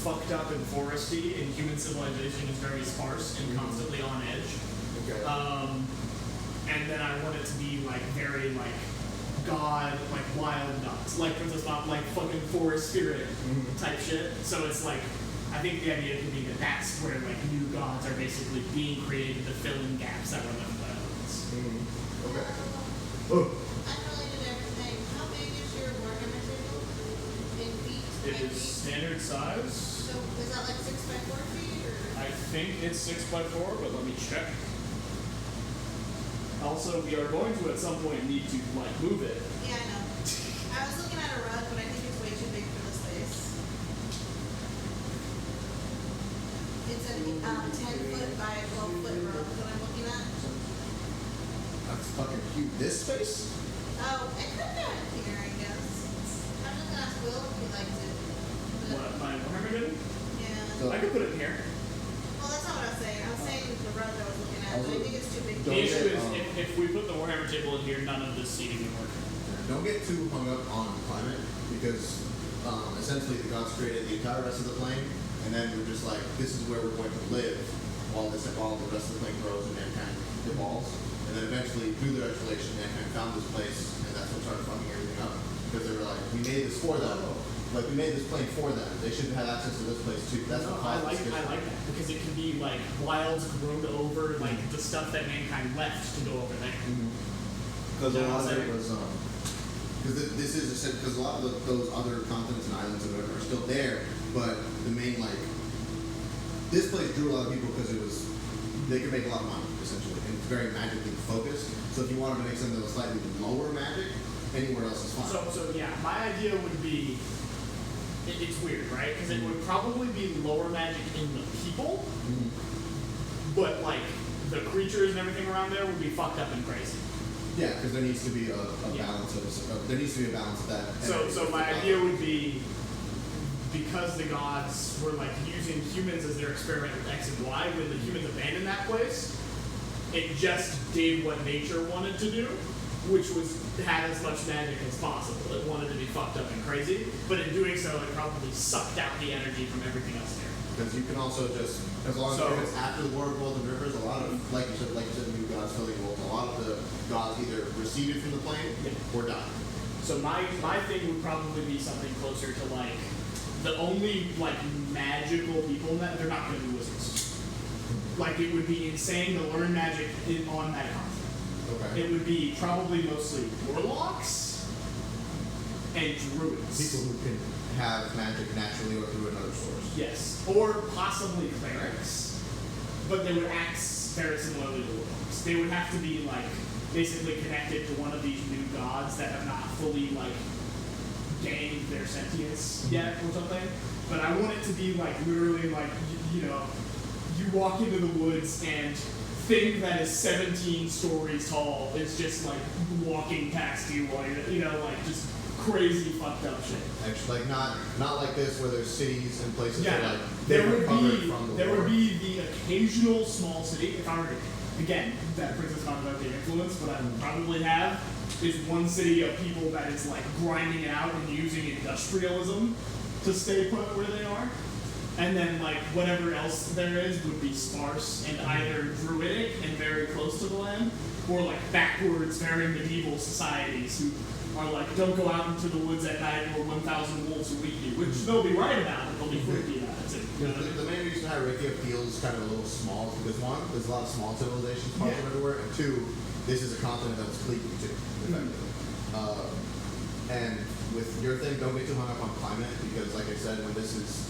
Speaker 3: fucked up and foresty, and human civilization is very sparse and constantly on edge.
Speaker 4: Okay.
Speaker 3: And then I want it to be like very like god, like wild gods, like Princess Mob, like fucking forest spirit type shit. So it's like, I think the idea could be that that's where like new gods are basically being created to fill in gaps that were left by others.
Speaker 4: Okay.
Speaker 6: Unrelated to everything, how big is your Warhammer table? In feet?
Speaker 3: It
Speaker 6: by
Speaker 3: is
Speaker 6: feet?
Speaker 3: standard size.
Speaker 6: So is that like 6 by 4 feet or?
Speaker 3: I think it's 6x4, but let me check. Also, we are going to at some point need to like move it.
Speaker 6: Yeah, I know. I was looking at a rug, but I think it's way too big for the space. It's a 10-foot by 12-foot rug that I'm looking at.
Speaker 4: That's fucking huge. This space?
Speaker 6: Oh, I could have got it here, I guess. I'm just gonna ask Will if he likes it. But,
Speaker 3: What, my Warhammer did?
Speaker 6: yeah.
Speaker 4: So-
Speaker 3: I could put it in here.
Speaker 6: Well, that's not what I was saying. I was saying the rug I was looking at, but I think it's too big.
Speaker 3: The
Speaker 4: Don't
Speaker 3: issue
Speaker 4: get,
Speaker 3: is if we put the Warhammer table in here, none of this seating would work.
Speaker 4: Don't get too hung up on climate because essentially the gods created the entire rest of the plane, and then we're just like, this is where we're going to live while the rest of the plane grows and mankind evolves. And then eventually, through their exploration, mankind found this place, and that's what started fucking everything up. Because they were like, we made this for them. Like, we made this plane for them. They should have access to this place too. That's
Speaker 3: No,
Speaker 4: what
Speaker 3: I
Speaker 4: caused this
Speaker 3: like that because it can be like wilds grown over like the stuff that mankind left to go over there.
Speaker 4: Because
Speaker 3: You
Speaker 4: a
Speaker 3: know
Speaker 4: lot
Speaker 3: what
Speaker 4: of
Speaker 3: I'm
Speaker 4: it was, because this is because a lot of those other continents and islands and whatever are still there, but the main like, this place drew a lot of people because it was, they could make a lot of money essentially, and it's very magically focused. So if you wanted to make something that was slightly lower magic, anywhere else is fine.
Speaker 3: So yeah, my idea would be, it's weird, right? Because it would probably be lower magic in the people, but like the creatures and everything around there would be fucked up and crazy.
Speaker 4: Yeah, because there needs to be a
Speaker 3: Yeah.
Speaker 4: balance of there needs to be a balance of that.
Speaker 3: So my idea would be, because the gods were like using humans as their experiment with X and Y, when the humans abandoned that place, it just did what nature wanted to do, which was had as much magic as possible. It wanted to be fucked up and crazy, but in doing so, it probably sucked out the energy from everything else there.
Speaker 4: Because you can also just, as long as
Speaker 3: So-
Speaker 4: if it's after the War of Worlds and Rivers, a lot of, like you said, the new gods filling roles, a lot of the gods either receded from the plane or died.
Speaker 3: So my thing would probably be something closer to like the only like magical people that they're not going to be wizards. Like it would be insane to learn magic on that continent.
Speaker 4: Okay.
Speaker 3: It would be probably mostly warlocks and druids.
Speaker 4: People who can have magic naturally or through another source.
Speaker 3: Yes, or possibly clerics, but they would act very similarly to warlocks. They would have to be like basically connected to one of these new gods that have not fully like gained their sentience yet or something. But I want it to be like literally like you know, you walk into the woods and thing that is 17 stories tall is just like walking past you while you're, you know, like just crazy fucked up shit.
Speaker 4: Actually, like not like this where there's cities and places
Speaker 3: Yeah,
Speaker 4: that like
Speaker 3: there
Speaker 4: they
Speaker 3: would
Speaker 4: recovered
Speaker 3: be
Speaker 4: from the
Speaker 3: there
Speaker 4: war.
Speaker 3: would be the occasional small city. If I were to, again, that brings us on about the influence. What I would probably have is one city of people that is like grinding it out and using industrialism to stay put where they are. And then like whatever else there is would be sparse and either druidic and very close to the land, or like backwards, very medieval societies who are like, don't go out into the woods at night or 1,000 wolves will eat you, which they'll be right about, but they'll be freaky about it too. You know what I mean?
Speaker 4: The main reason Hyrakia feels kind of a little small is because one, there's a lot of small civilizations popping
Speaker 3: Yeah.
Speaker 4: everywhere, and two, this is a continent that's clean too. Effectively. And with your thing, don't get too hung up on climate because, like I said, this is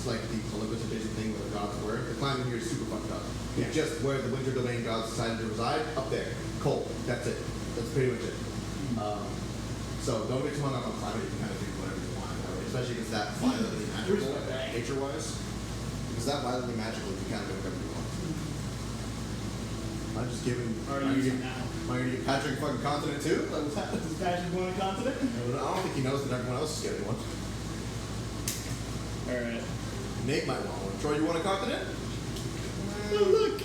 Speaker 4: like the Olympus edition thing where the gods were. The climate here is super fucked up. It's just where the winter domain gods decided to reside up there, cold. That's it. That's pretty much it. So don't get too hung up on climate. You can kind of do whatever you want, especially if it's that violently magical, nature-wise. If it's that violently magical, you can kind of do whatever you want. I'm just giving.
Speaker 3: Are
Speaker 4: am I
Speaker 3: you
Speaker 4: gonna
Speaker 3: using that?
Speaker 4: Am I gonna give Patrick a fucking continent too? Like what's happening?
Speaker 3: Does Patrick want a continent?
Speaker 4: I don't think he knows that everyone else is getting one.
Speaker 3: Alright.
Speaker 4: Nate might want one. Troy, you want a continent?
Speaker 3: Oh look!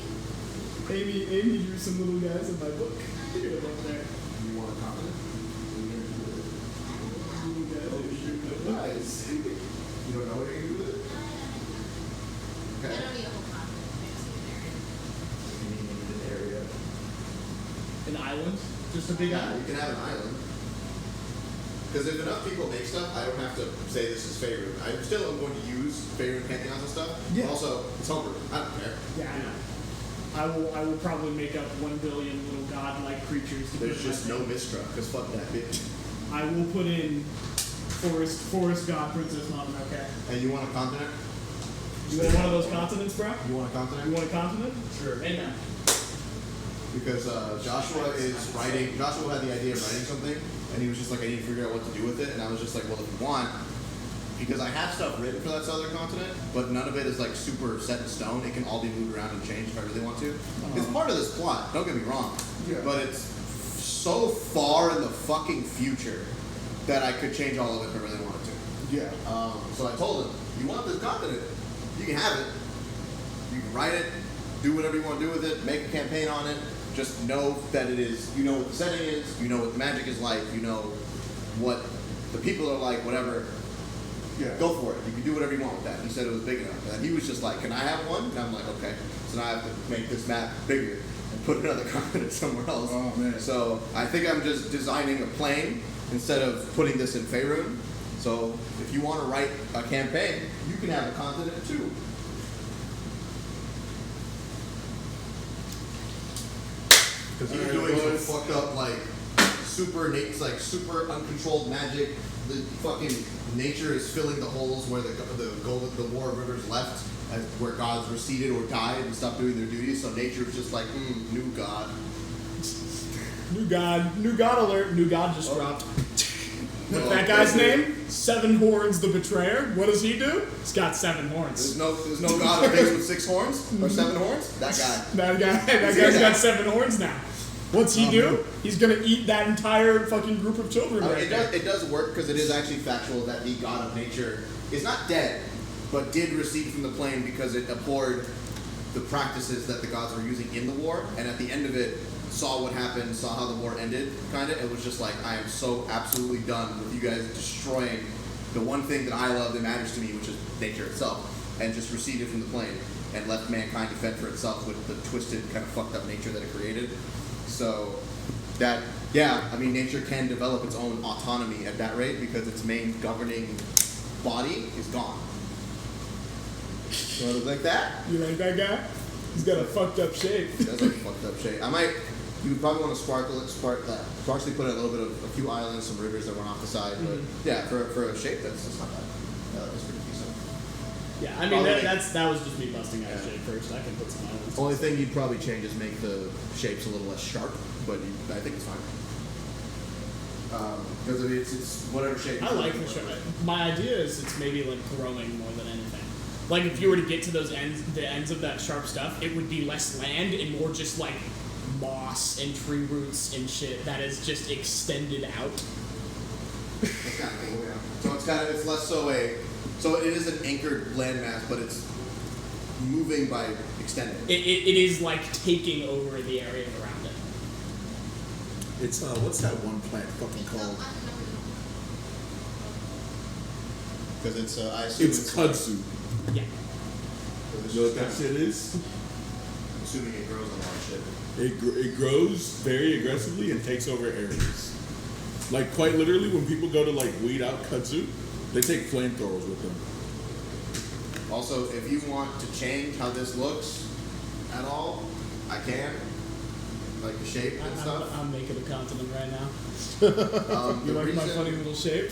Speaker 3: Amy drew some little guys in my book. Look at them up there.
Speaker 4: You want a continent?
Speaker 3: Little guys that she drew in my book.
Speaker 4: Nice. You don't know what you're gonna do with it?
Speaker 6: I
Speaker 4: Okay.
Speaker 6: don't need a whole continent. I just need an area.
Speaker 4: You need an area.
Speaker 3: An island? Just a big
Speaker 4: Yeah,
Speaker 3: island?
Speaker 4: you can have an island. Because if enough people make stuff, I don't have to say this is Faerun. I still am going to use Faerun pantheons and stuff.
Speaker 3: Yeah.
Speaker 4: Also, it's homebrew. I don't care.
Speaker 3: Yeah, I know. I will probably make up 1 billion little godlike creatures. To
Speaker 4: There's
Speaker 3: put in
Speaker 4: just
Speaker 3: my
Speaker 4: no
Speaker 3: thing.
Speaker 4: Mistra, because fuck that bitch.
Speaker 3: I will put in forest god, princess mom. Okay.
Speaker 4: And you want a continent?
Speaker 3: You want one of those continents, bro?
Speaker 4: You want a continent?
Speaker 3: You want a continent? Sure. Amen.
Speaker 4: Because Joshua had the idea of writing something, and he was just like, I need to figure out what to do with it. And I was just like, well, if you want, because I have stuff written for that southern continent, but none of it is like super set in stone. It can all be moved around and changed if I really want to. It's part of this plot, don't get me wrong.
Speaker 5: Yeah.
Speaker 4: But it's so far in the fucking future that I could change all of it if I really wanted to.
Speaker 5: Yeah.
Speaker 4: So I told him, you want this continent, you can have it. You can write it, do whatever you want to do with it, make a campaign on it. Just know that it is, you know what the setting is, you know what the magic is like, you know what the people are like, whatever.
Speaker 5: Yeah.
Speaker 4: Go for it. You can do whatever you want with that. He said it was big enough. And he was just like, can I have one? And I'm like, okay. So now I have to make this map bigger and put another continent somewhere else.
Speaker 5: Oh, man.
Speaker 4: So I think I'm just designing a plane instead of putting this in Faerun. So if you want to write a campaign, you can have a continent too. Because he's doing some fucked up super uncontrolled magic. The fucking nature is filling the holes where the war of rivers left, where gods receded or died and stopped doing their duties. So nature is just like, new god.
Speaker 3: New god alert. New god just dropped. What's
Speaker 4: Oh,
Speaker 3: that guy's
Speaker 4: okay.
Speaker 3: name? Seven Horns the Betrayer. What does he do? He's got 7 horns.
Speaker 4: There's no god of things with 6 horns or 7 horns. That guy.
Speaker 3: That guy's got 7 horns now. What's he do? He's gonna eat that entire fucking group of children right there.
Speaker 4: It does work because it is actually factual that the god of nature is not dead, but did recede from the plane because it abhorred the practices that the gods were using in the war, and at the end of it, saw what happened, saw how the war ended, kind of. It was just like, I am so absolutely done with you guys destroying the one thing that I love that matters to me, which is nature itself, and just receded from the plane and left mankind to fend for itself with the twisted, kind of fucked up nature that it created. So that, yeah, I mean, nature can develop its own autonomy at that rate because its main governing body is gone. So it look like that?
Speaker 3: You like that guy? He's got a fucked up shape.
Speaker 4: It does look fucked up shape. You would probably want to sparsely put a little bit of a few islands, some rivers that run off the side. But yeah, for a shape, that's not bad. That's pretty decent.
Speaker 3: Yeah, I mean that was just me busting out shape first. I can put some islands.
Speaker 4: Only thing you'd probably change is make the shapes a little less sharp, but I think it's fine. Because it's whatever shape.
Speaker 3: I like the shape. My idea is it's maybe like growing more than anything. Like if you were to get to the ends of that sharp stuff, it would be less land and more just like moss and tree roots and shit that is just extended out.
Speaker 4: That's kind of cool, yeah. So it's less so it is an anchored landmass, but it's moving by extending.
Speaker 3: It is like taking over the area around it.
Speaker 5: It's what's that one plant fucking called?
Speaker 4: Because it's I assume
Speaker 5: It's kudzu.
Speaker 3: Yeah.
Speaker 5: You know what that shit is?
Speaker 4: Assuming it grows a lot of shit.
Speaker 5: It grows very aggressively and takes over areas. Like quite literally, when people go to like weed out kudzu, they take flamethrowers with them.
Speaker 4: Also, if you want to change how this looks at all, I can. Like the shape and stuff.
Speaker 3: I'm making a continent right now.
Speaker 4: The
Speaker 3: You like my
Speaker 4: reason-
Speaker 3: funny little shape?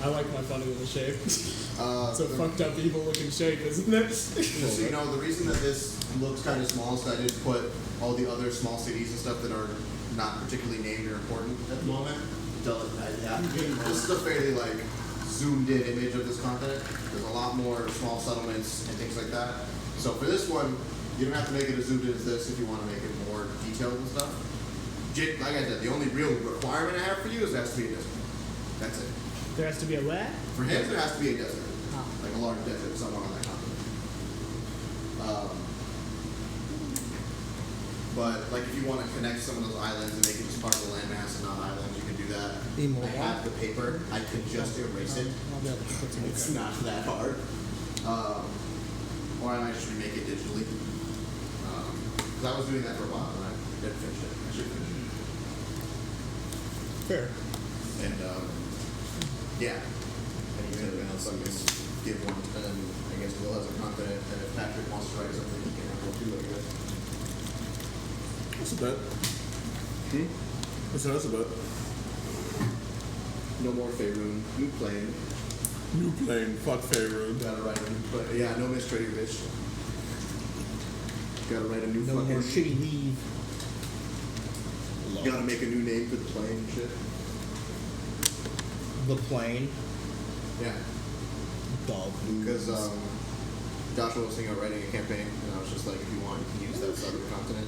Speaker 3: I like my funny little shape. It's a fucked up, evil looking shape, isn't it?
Speaker 4: So you know, the reason that this looks kind of small is that I did put all the other small cities and stuff that are not particularly named or important at the moment. This is a fairly like zoomed in image of this continent. There's a lot more small settlements and things like that. So for this one, you don't have to make it as zoomed in as this if you want to make it more detailed and stuff. Like I said, the only real requirement I have for you is there has to be a desert. That's it.
Speaker 3: There has to be a what?
Speaker 4: For him, there has to be a desert.
Speaker 3: Oh.
Speaker 4: Like a large desert somewhere on that continent. But like if you want to connect some of those islands and make it just part of the landmass and not islands, you can do that. I have the paper. I can just erase it. It's not that hard. Or I might just remake it digitally. Because I was doing that for a while and I didn't finish it. I should finish it.
Speaker 3: Fair.
Speaker 4: And yeah. And you can give one to them. I guess Will has a continent, and if Patrick wants to write something, he can have one too, I guess.
Speaker 5: That's a bet. That's a bet.
Speaker 4: No more Faerun. New plane.
Speaker 5: New plane. Fuck Faerun.
Speaker 4: Gotta write a new plane. Yeah, no Miss Trader bitch. Gotta write a new
Speaker 2: No
Speaker 4: fucking.
Speaker 2: more shitty leave.
Speaker 4: Gotta make a new name for the plane and shit.
Speaker 2: The plane.
Speaker 4: Yeah.
Speaker 1: Dog.
Speaker 4: Because Joshua was thinking of writing a campaign, and I was just like, if you want, you can use that side of the continent.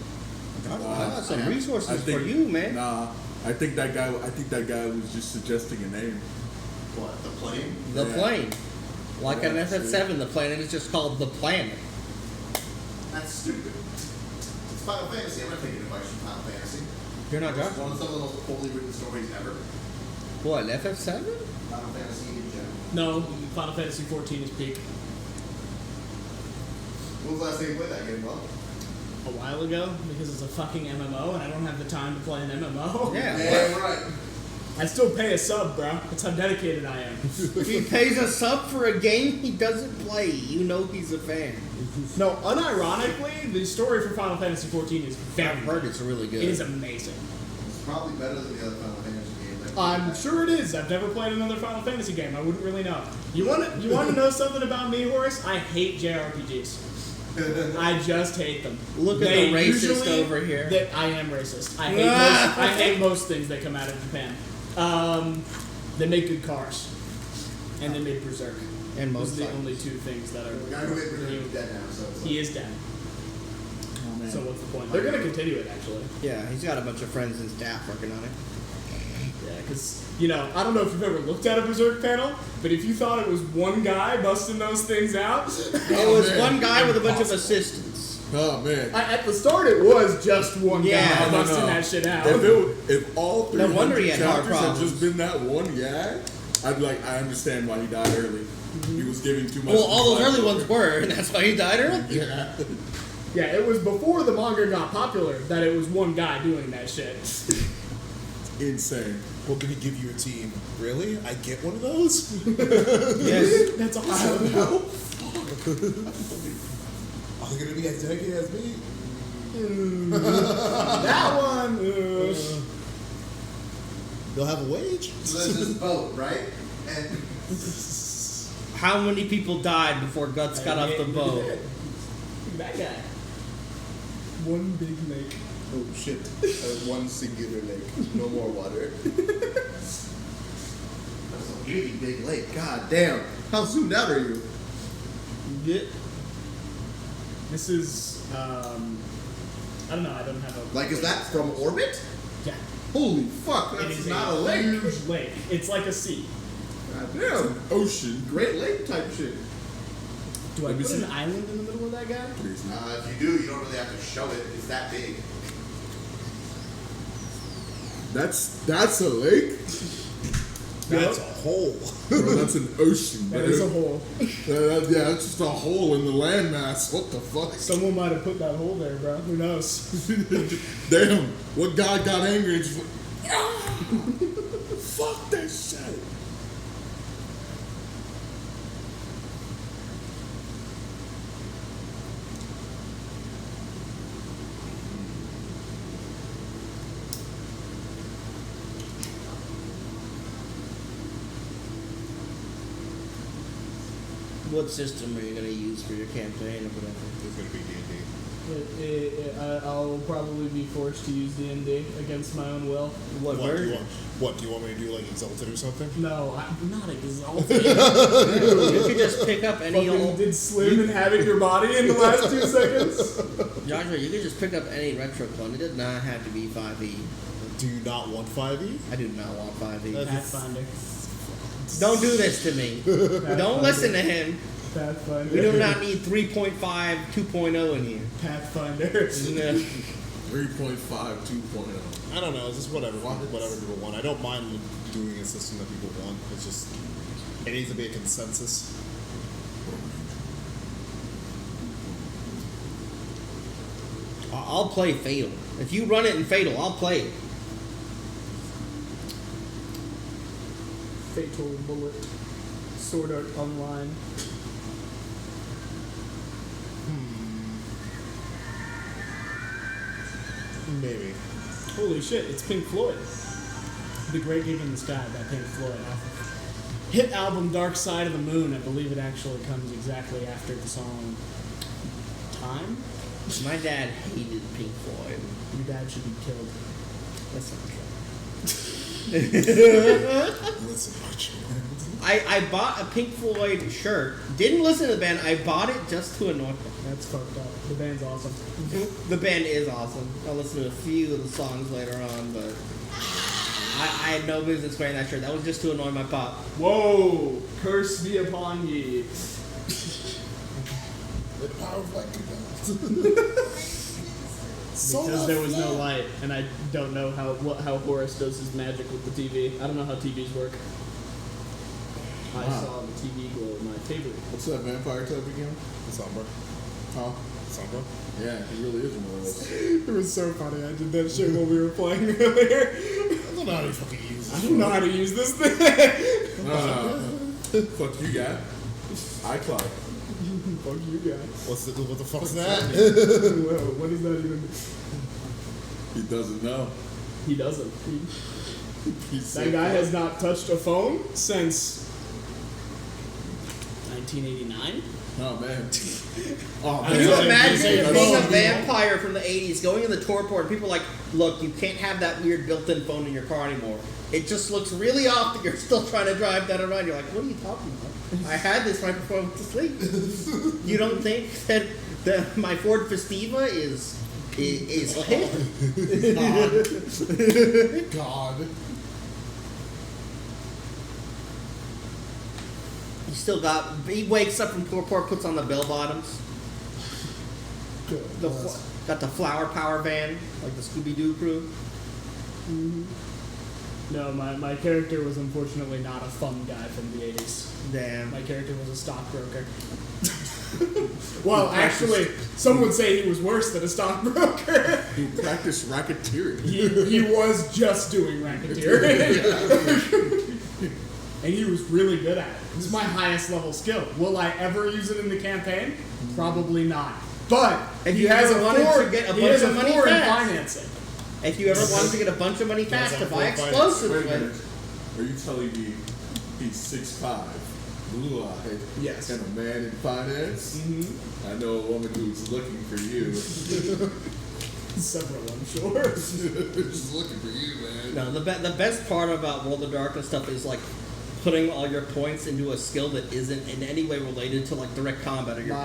Speaker 2: I got some
Speaker 4: I-
Speaker 2: resources
Speaker 5: I think-
Speaker 2: for you, man.
Speaker 5: Nah, I think that guy was just suggesting a name.
Speaker 4: What, the plane?
Speaker 2: The
Speaker 5: Yeah.
Speaker 2: plane. Like
Speaker 5: Yeah,
Speaker 2: an FF7, the planet is just called the planet.
Speaker 4: That's stupid. It's Final Fantasy. I'm not taking advice from Final Fantasy.
Speaker 2: You're not
Speaker 4: It's
Speaker 2: Joshua.
Speaker 4: one of some of the most poorly written stories ever.
Speaker 2: What, FF7?
Speaker 4: Final Fantasy in general.
Speaker 3: No, Final Fantasy 14 is peak.
Speaker 4: When was the last time you played that game, Well?
Speaker 3: A while ago, because it's a fucking MMO, and I don't have the time to play an MMO.
Speaker 2: Yeah.
Speaker 4: Yeah, right.
Speaker 3: I still pay a sub, bro. That's how dedicated I am.
Speaker 2: If he pays a sub for a game he doesn't play, you know he's a fan.
Speaker 3: No, unironically, the story for Final Fantasy 14 is very
Speaker 2: I've heard it's really good.
Speaker 3: It is amazing.
Speaker 4: It's probably better than the other Final Fantasy games.
Speaker 3: I'm sure it is. I've never played another Final Fantasy game. I wouldn't really know. You want to know something about me, Horace? I hate JRPGs. I just hate them.
Speaker 2: Look at
Speaker 3: They
Speaker 2: the racist
Speaker 3: usually-
Speaker 2: over here.
Speaker 3: I am racist. I hate most things that come out of Japan. They make good cars, and they made Berserk.
Speaker 2: And
Speaker 3: Those are the
Speaker 2: motorcycles.
Speaker 3: only two things that are.
Speaker 4: The guy who made Berserk is dead now, so it's
Speaker 3: He is dead.
Speaker 9: Oh, man.
Speaker 3: So what's the point? They're gonna continue it actually.
Speaker 2: Yeah, he's got a bunch of friends and staff working on it.
Speaker 3: Yeah, because I don't know if you've ever looked at a Berserk panel, but if you thought it was one guy busting those things out,
Speaker 2: It was
Speaker 5: man.
Speaker 2: one guy with a bunch of assistants.
Speaker 5: Oh man.
Speaker 3: at the start it was just one
Speaker 2: Yeah,
Speaker 3: guy
Speaker 5: no,
Speaker 3: busting
Speaker 5: no.
Speaker 3: that shit out.
Speaker 5: If all
Speaker 2: No
Speaker 5: 300
Speaker 2: wonder he had heart
Speaker 5: chapters had
Speaker 2: problems.
Speaker 5: just been that one guy, I'd be like, I understand why he died early. He was giving too much.
Speaker 2: Well, all those
Speaker 5: life
Speaker 2: early
Speaker 5: over.
Speaker 2: ones were, and that's why he died early.
Speaker 5: Yeah.
Speaker 3: Yeah, it was before the manga got popular that it was one guy doing that shit.
Speaker 5: Insane.
Speaker 1: We're gonna give you a team. Really? I get one of those?
Speaker 2: Yes.
Speaker 3: That's awesome.
Speaker 1: Are they gonna be as dedicated as me?
Speaker 3: That one.
Speaker 1: They'll have a wage?
Speaker 4: So there's this boat, right? And
Speaker 2: How many people died before Guts got off the boat?
Speaker 3: That guy. One big lake.
Speaker 4: oh shit, one singular lake, no more water. That's a really big lake. God damn, how zoomed out are you?
Speaker 3: This is I don't know. I don't have a
Speaker 4: Like, is that from orbit?
Speaker 3: Yeah.
Speaker 4: Holy fuck,
Speaker 3: It
Speaker 4: that's
Speaker 3: is
Speaker 4: not a
Speaker 3: a
Speaker 4: lake.
Speaker 3: huge lake. It's like a sea.
Speaker 4: God damn,
Speaker 5: Ocean.
Speaker 4: Great Lake type shit.
Speaker 3: Do I
Speaker 5: Let me
Speaker 3: put
Speaker 5: see.
Speaker 3: an island in the middle of that guy?
Speaker 4: If you do, you don't really have to show it. It's that big.
Speaker 5: That's a lake?
Speaker 1: That's a hole.
Speaker 5: Bro, that's an ocean,
Speaker 3: That
Speaker 5: bro.
Speaker 3: is a hole.
Speaker 5: Yeah, it's just a hole in the landmass. What the fuck?
Speaker 3: Someone might have put that hole there, bro. Who knows?
Speaker 5: Damn, what guy got angry and just went, "Ah, fuck that shit."
Speaker 2: What system are you gonna use for your campaign or whatever?
Speaker 1: It's gonna be D&D.
Speaker 3: I'll probably be forced to use D&D against my own will.
Speaker 2: What
Speaker 1: Do you
Speaker 2: version?
Speaker 1: want? Do you want me to do like Exalted or something?
Speaker 3: No, I'm not exalted.
Speaker 2: You could just pick up any
Speaker 3: Fucking
Speaker 2: old.
Speaker 3: did Slim inhabit your body in the last 2 seconds?
Speaker 2: Joshua, you could just pick up any retro clone. It does not have to be 5e.
Speaker 1: Do you not want 5e?
Speaker 2: I do not want 5e.
Speaker 3: Pathfinder.
Speaker 2: Don't do this to me. Don't listen to him.
Speaker 3: Pathfinder.
Speaker 2: We do not need 3.5 2.0 in here.
Speaker 3: Pathfinder.
Speaker 2: No.
Speaker 5: 3.5, 2.0.
Speaker 1: I don't know. It's just whatever people want. I don't mind doing a system that people want. It's just it needs to be a consensus.
Speaker 2: I'll play Fatal. If you run it in Fatal, I'll play it.
Speaker 3: Fatal Bullet. Sword Art Online.
Speaker 1: Maybe.
Speaker 3: Holy shit, it's Pink Floyd. The Great Gig in the Sky by Pink Floyd off of hit album Dark Side of the Moon. I believe it actually comes exactly after the song Time.
Speaker 2: My dad hated Pink Floyd.
Speaker 3: Your dad should be killed.
Speaker 2: That's not true.
Speaker 1: Listen, much.
Speaker 2: I bought a Pink Floyd shirt. Didn't listen to the band. I bought it just to annoy them.
Speaker 3: That's fucked up. The band's awesome.
Speaker 2: The band is awesome. I'll listen to a few of the songs later on, but I had no business wearing that shirt. That was just to annoy my pop.
Speaker 3: Whoa! Curse be upon ye.
Speaker 1: The power of light
Speaker 3: Because there was no light, and I don't know how Horus does his magic with the TV. I don't know how TVs work. I saw the TV glow in my table.
Speaker 5: What's that vampire type again?
Speaker 1: Sombra.
Speaker 5: Huh?
Speaker 1: Sombra.
Speaker 5: Yeah, he really is one of those.
Speaker 3: It was so funny. I did that shit while we were playing earlier.
Speaker 1: I don't know how to fucking use
Speaker 3: I
Speaker 1: this.
Speaker 3: don't know how to use this thing.
Speaker 5: Fuck you, guy. iCloud.
Speaker 3: Fuck you guys.
Speaker 1: What the fuck's that?
Speaker 3: Whoa, what does that even mean?
Speaker 5: He doesn't know.
Speaker 3: He doesn't.
Speaker 5: He's
Speaker 3: That guy has not touched a phone since 1989.
Speaker 5: Oh man.
Speaker 2: Can you imagine
Speaker 3: That's
Speaker 2: being a
Speaker 3: awesome.
Speaker 2: vampire from the 80s, going in the torpor, and people are like, look, you can't have that weird built-in phone in your car anymore. It just looks really off that you're still trying to drive that around. You're like, what are you talking about? I had this microphone to sleep. You don't think that my Ford Festiva is lit?
Speaker 1: God.
Speaker 2: You still got. He wakes up from torpor, puts on the bell bottoms. Got the flower power van, like the Scooby Doo crew.
Speaker 3: No, my character was unfortunately not a fun guy from the 80s.
Speaker 2: Damn.
Speaker 3: My character was a stockbroker. Well, actually, some would say he was worse than a stockbroker.
Speaker 5: He practiced racketeering.
Speaker 3: He was just doing racketeering. And he was really good at it. This is my highest level skill. Will I ever use it in the campaign? Probably not. But
Speaker 2: If
Speaker 3: he
Speaker 2: you
Speaker 3: has
Speaker 2: ever
Speaker 3: a
Speaker 2: wanted to
Speaker 3: four,
Speaker 2: get a
Speaker 3: he
Speaker 2: bunch
Speaker 3: has
Speaker 2: of
Speaker 3: a
Speaker 2: money
Speaker 3: four in
Speaker 2: fast.
Speaker 3: financing.
Speaker 2: If you ever wanted to get a bunch of money fast to buy explosives
Speaker 5: Wait a minute.
Speaker 2: with.
Speaker 5: Are you telling me he's 6'5", blue-eyed,
Speaker 3: Yes.
Speaker 5: and a man in finance?
Speaker 3: Mm-hmm.
Speaker 5: I know a woman who's looking for you.
Speaker 3: Several, I'm sure.
Speaker 5: Just looking for you, man.
Speaker 2: No, the best part about World of Darkness stuff is like putting all your points into a skill that isn't in any way related to like direct combat or your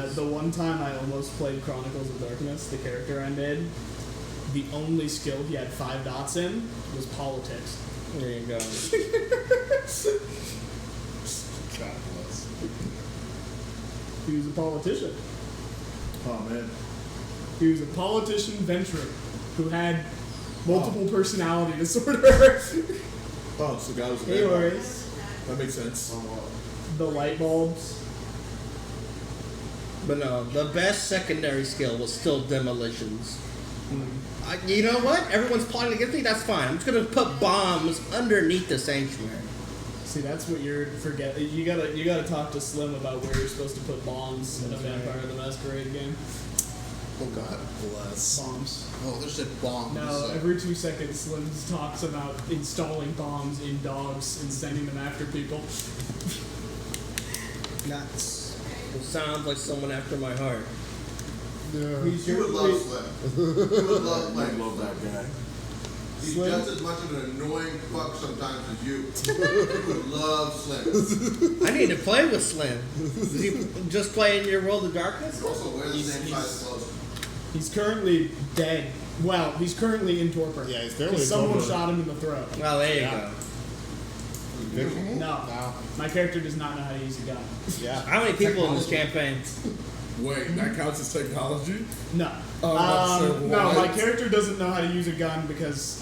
Speaker 3: The one time I almost played Chronicles of Darkness, the character I made, the only skill he had 5 dots in was politics.
Speaker 2: There you go.
Speaker 1: God bless.
Speaker 3: He was a politician.
Speaker 5: Oh man.
Speaker 3: He was a politician venturer who had multiple personality disorder.
Speaker 5: Oh, so the guy was a
Speaker 3: Hey,
Speaker 5: vampire.
Speaker 3: Horace.
Speaker 5: That makes sense.
Speaker 3: The light bulbs.
Speaker 2: But no, the best secondary skill was still demolitions. You know what? Everyone's plotting against me. That's fine. I'm just gonna put bombs underneath the sanctuary.
Speaker 3: See, that's what you're forgetting. You gotta talk to Slim about where you're supposed to put bombs in a Vampire the Masquerade game.
Speaker 1: Oh God bless.
Speaker 3: Bombs.
Speaker 4: Oh, there's a bomb.
Speaker 3: No, every 2 seconds, Slim talks about installing bombs in dogs and sending them after people.
Speaker 2: Nuts. It sounds like someone after my heart.
Speaker 1: Yeah.
Speaker 4: You would love Slim. You would love
Speaker 5: I
Speaker 4: playing
Speaker 5: love
Speaker 4: Slim.
Speaker 5: that guy.
Speaker 4: He's
Speaker 3: Slim?
Speaker 4: just as much of an annoying fuck sometimes as you. You would love Slim.
Speaker 2: I need to play with Slim. Does he just play in your World of Darkness?
Speaker 4: You also wear the same size clothes.
Speaker 3: He's currently dead. Well, he's currently in torpor.
Speaker 1: Yeah, he's currently
Speaker 3: Because
Speaker 1: in
Speaker 3: someone
Speaker 1: torpor.
Speaker 3: shot him in the throat.
Speaker 2: Well, there you
Speaker 1: Yeah.
Speaker 2: go.
Speaker 3: No.
Speaker 1: No.
Speaker 3: My character does not know how to use a gun.
Speaker 1: Yeah.
Speaker 2: How many people in this campaign?
Speaker 5: Wait, that counts as technology?
Speaker 3: No.
Speaker 5: Oh, that's so
Speaker 3: No, my
Speaker 5: wild.
Speaker 3: character doesn't know how to use a gun because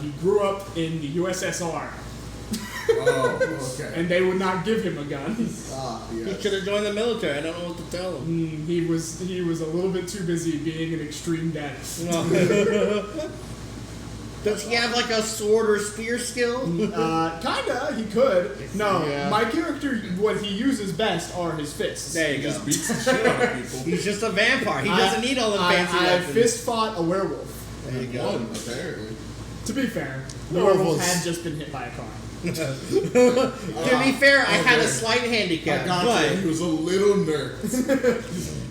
Speaker 3: he grew up in the USSR.
Speaker 5: Oh, okay.
Speaker 3: And they would not give him a gun.
Speaker 5: Ah,
Speaker 2: He
Speaker 5: yes.
Speaker 2: should have joined the military. I don't know what to tell him.
Speaker 3: He was a little bit too busy being an extreme dad.
Speaker 2: Does he have like a sword or spear skill?
Speaker 3: Kinda, he could. No,
Speaker 1: Yeah.
Speaker 3: my character, what he uses best are his fists.
Speaker 2: There you go.
Speaker 5: Just beats the shit out of people.
Speaker 2: He's just a vampire. He doesn't need all the fancy
Speaker 3: I
Speaker 2: weapons.
Speaker 3: fist fought a werewolf.
Speaker 1: There you go.
Speaker 5: One, apparently.
Speaker 3: To be fair,
Speaker 1: Werewolves.
Speaker 3: Werewolf had just been hit by a car.
Speaker 2: To be fair, I had a slight handicap, but
Speaker 5: He was a little nerfed.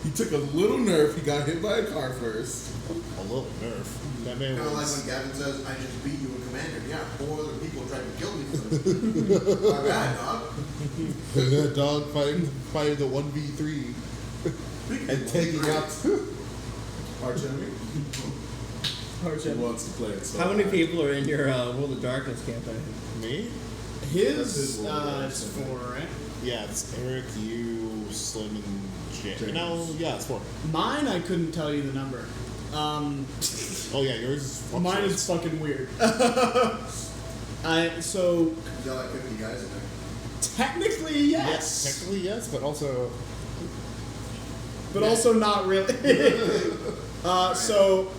Speaker 5: He took a little nerf. He got hit by a car first.
Speaker 1: A little nerf. That man
Speaker 4: Kind of like
Speaker 1: was.
Speaker 4: when Gavin says, "I just beat you in Commander." Yeah, 4 other people tried to kill me. My bad, dog.
Speaker 1: That dog fighting the 1v3 and taking out.
Speaker 5: Arch enemy. He wants to play it. So
Speaker 2: how many
Speaker 5: bad.
Speaker 2: people are in your World of Darkness campaign?
Speaker 1: Me?
Speaker 3: His,
Speaker 5: his World
Speaker 3: it's
Speaker 5: of
Speaker 3: 4, right?
Speaker 1: Yeah, it's Eric, you, Slim, and Jay.
Speaker 5: James.
Speaker 1: No, yeah, it's 4.
Speaker 3: Mine, I couldn't tell you the number.
Speaker 1: Oh yeah, yours is.
Speaker 3: Mine is fucking weird. So
Speaker 4: There's like 50 guys in there.
Speaker 3: technically
Speaker 1: Yes,
Speaker 3: yes,
Speaker 1: technically yes, but also.
Speaker 3: but also not really. So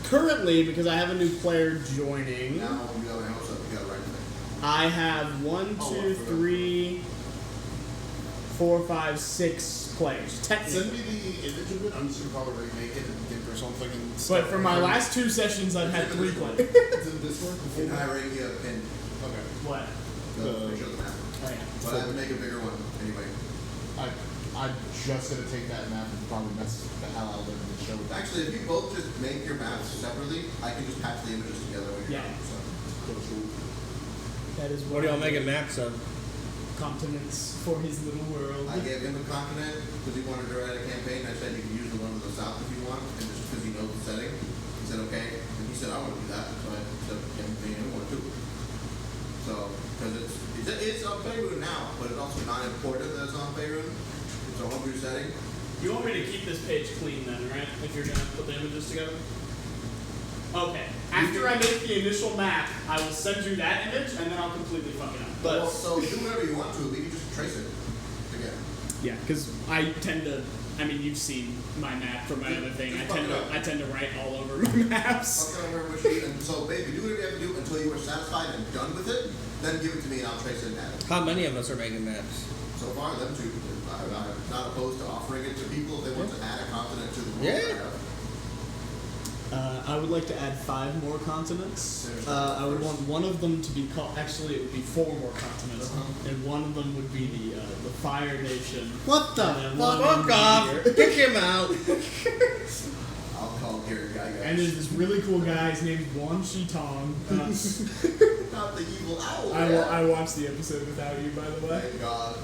Speaker 3: currently, because I have a new player joining,
Speaker 4: Now you got my house up. You got to write the
Speaker 3: I have 1,
Speaker 4: Oh,
Speaker 3: 2,
Speaker 4: I forgot.
Speaker 3: 3, 4, 5, 6 players.
Speaker 1: Send
Speaker 3: Technically.
Speaker 1: me the image of it. I'm just gonna probably remake it and get or something. And
Speaker 3: But for my last 2 sessions, I've had 3 players.
Speaker 1: it's in Discord.
Speaker 4: In hierarchy of pin.
Speaker 1: Okay.
Speaker 3: What?
Speaker 4: The picture of the map.
Speaker 3: Oh yeah.
Speaker 4: But I would make a bigger one anyway.
Speaker 1: I'm just gonna take that map and probably mess the hell out of it and show it.
Speaker 4: Actually, if you both just make your maps separately, I can just patch the images together. When you're
Speaker 3: Yeah.
Speaker 4: done, so.
Speaker 3: That is
Speaker 2: What do y'all make a maps of?
Speaker 3: continents for his little world.
Speaker 4: I gave him a continent because he wanted to write a campaign. I said you can use the one to the south if you want, and just because he knows the setting. He said okay, and he said I want to do that, so I said campaign him one too. So because it's on Faerun now, but it's also not important that it's on Faerun. It's a homebrew setting.
Speaker 3: You want me to keep this page clean then, right? If you're gonna put the images together? Okay. After I make the initial map, I will send you that image and then I'll completely fuck it up. But
Speaker 4: Well, so do whatever you want to, but you just trace it again.
Speaker 3: yeah, because I tend to. I mean, you've seen my map for my other thing.
Speaker 4: Just fuck it up.
Speaker 3: I tend to write all over my maps.
Speaker 4: I'll remember which sheet, and so basically do whatever you have to do until you are satisfied and done with it. Then give it to me and I'll trace it and add it.
Speaker 2: How many of us are making maps?
Speaker 4: So far, them two. I'm not opposed to offering it to people if they want to add a continent to the world.
Speaker 2: Yeah.
Speaker 3: I would like to add 5 more continents. I would want one of them to be called. Actually, it would be 4 more continents, and one of them would be the Fire Nation.
Speaker 8: What the
Speaker 3: And then one
Speaker 2: Fuck
Speaker 3: would be
Speaker 2: off!
Speaker 3: here.
Speaker 2: Kick him out!
Speaker 4: I'll call Gary Guy.
Speaker 3: And there's this really cool guy. His name's Wan Shi Tong.
Speaker 4: Not the evil owl.
Speaker 3: I watched the episode without you, by the way.
Speaker 4: Thank God.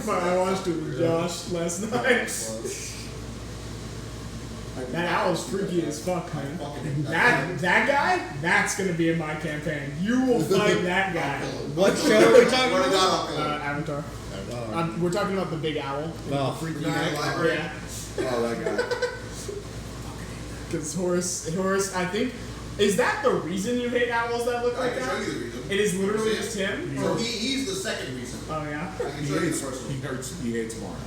Speaker 3: But I watched it with Josh last night. That owl's freaky as fuck, man. That guy, that's gonna be in my campaign. You will fight that guy.
Speaker 2: What show are we talking
Speaker 4: What
Speaker 2: about?
Speaker 4: about?
Speaker 3: Avatar. We're talking about the big owl.
Speaker 2: Oh.
Speaker 3: Freaky
Speaker 4: Night
Speaker 3: guy.
Speaker 4: Library?
Speaker 3: Yeah.
Speaker 5: Oh, that guy.
Speaker 3: Because Horace, I think, is that the reason you hate owls that look
Speaker 4: I
Speaker 3: like
Speaker 4: can show
Speaker 3: that?
Speaker 4: you the reason.
Speaker 3: It is literally
Speaker 4: See
Speaker 3: just him.
Speaker 4: So he's the second reason.
Speaker 3: Oh yeah.
Speaker 4: I can
Speaker 5: He
Speaker 4: show you the
Speaker 5: hates,
Speaker 4: first
Speaker 5: he
Speaker 4: one.
Speaker 5: hurts, he hates Morehouse.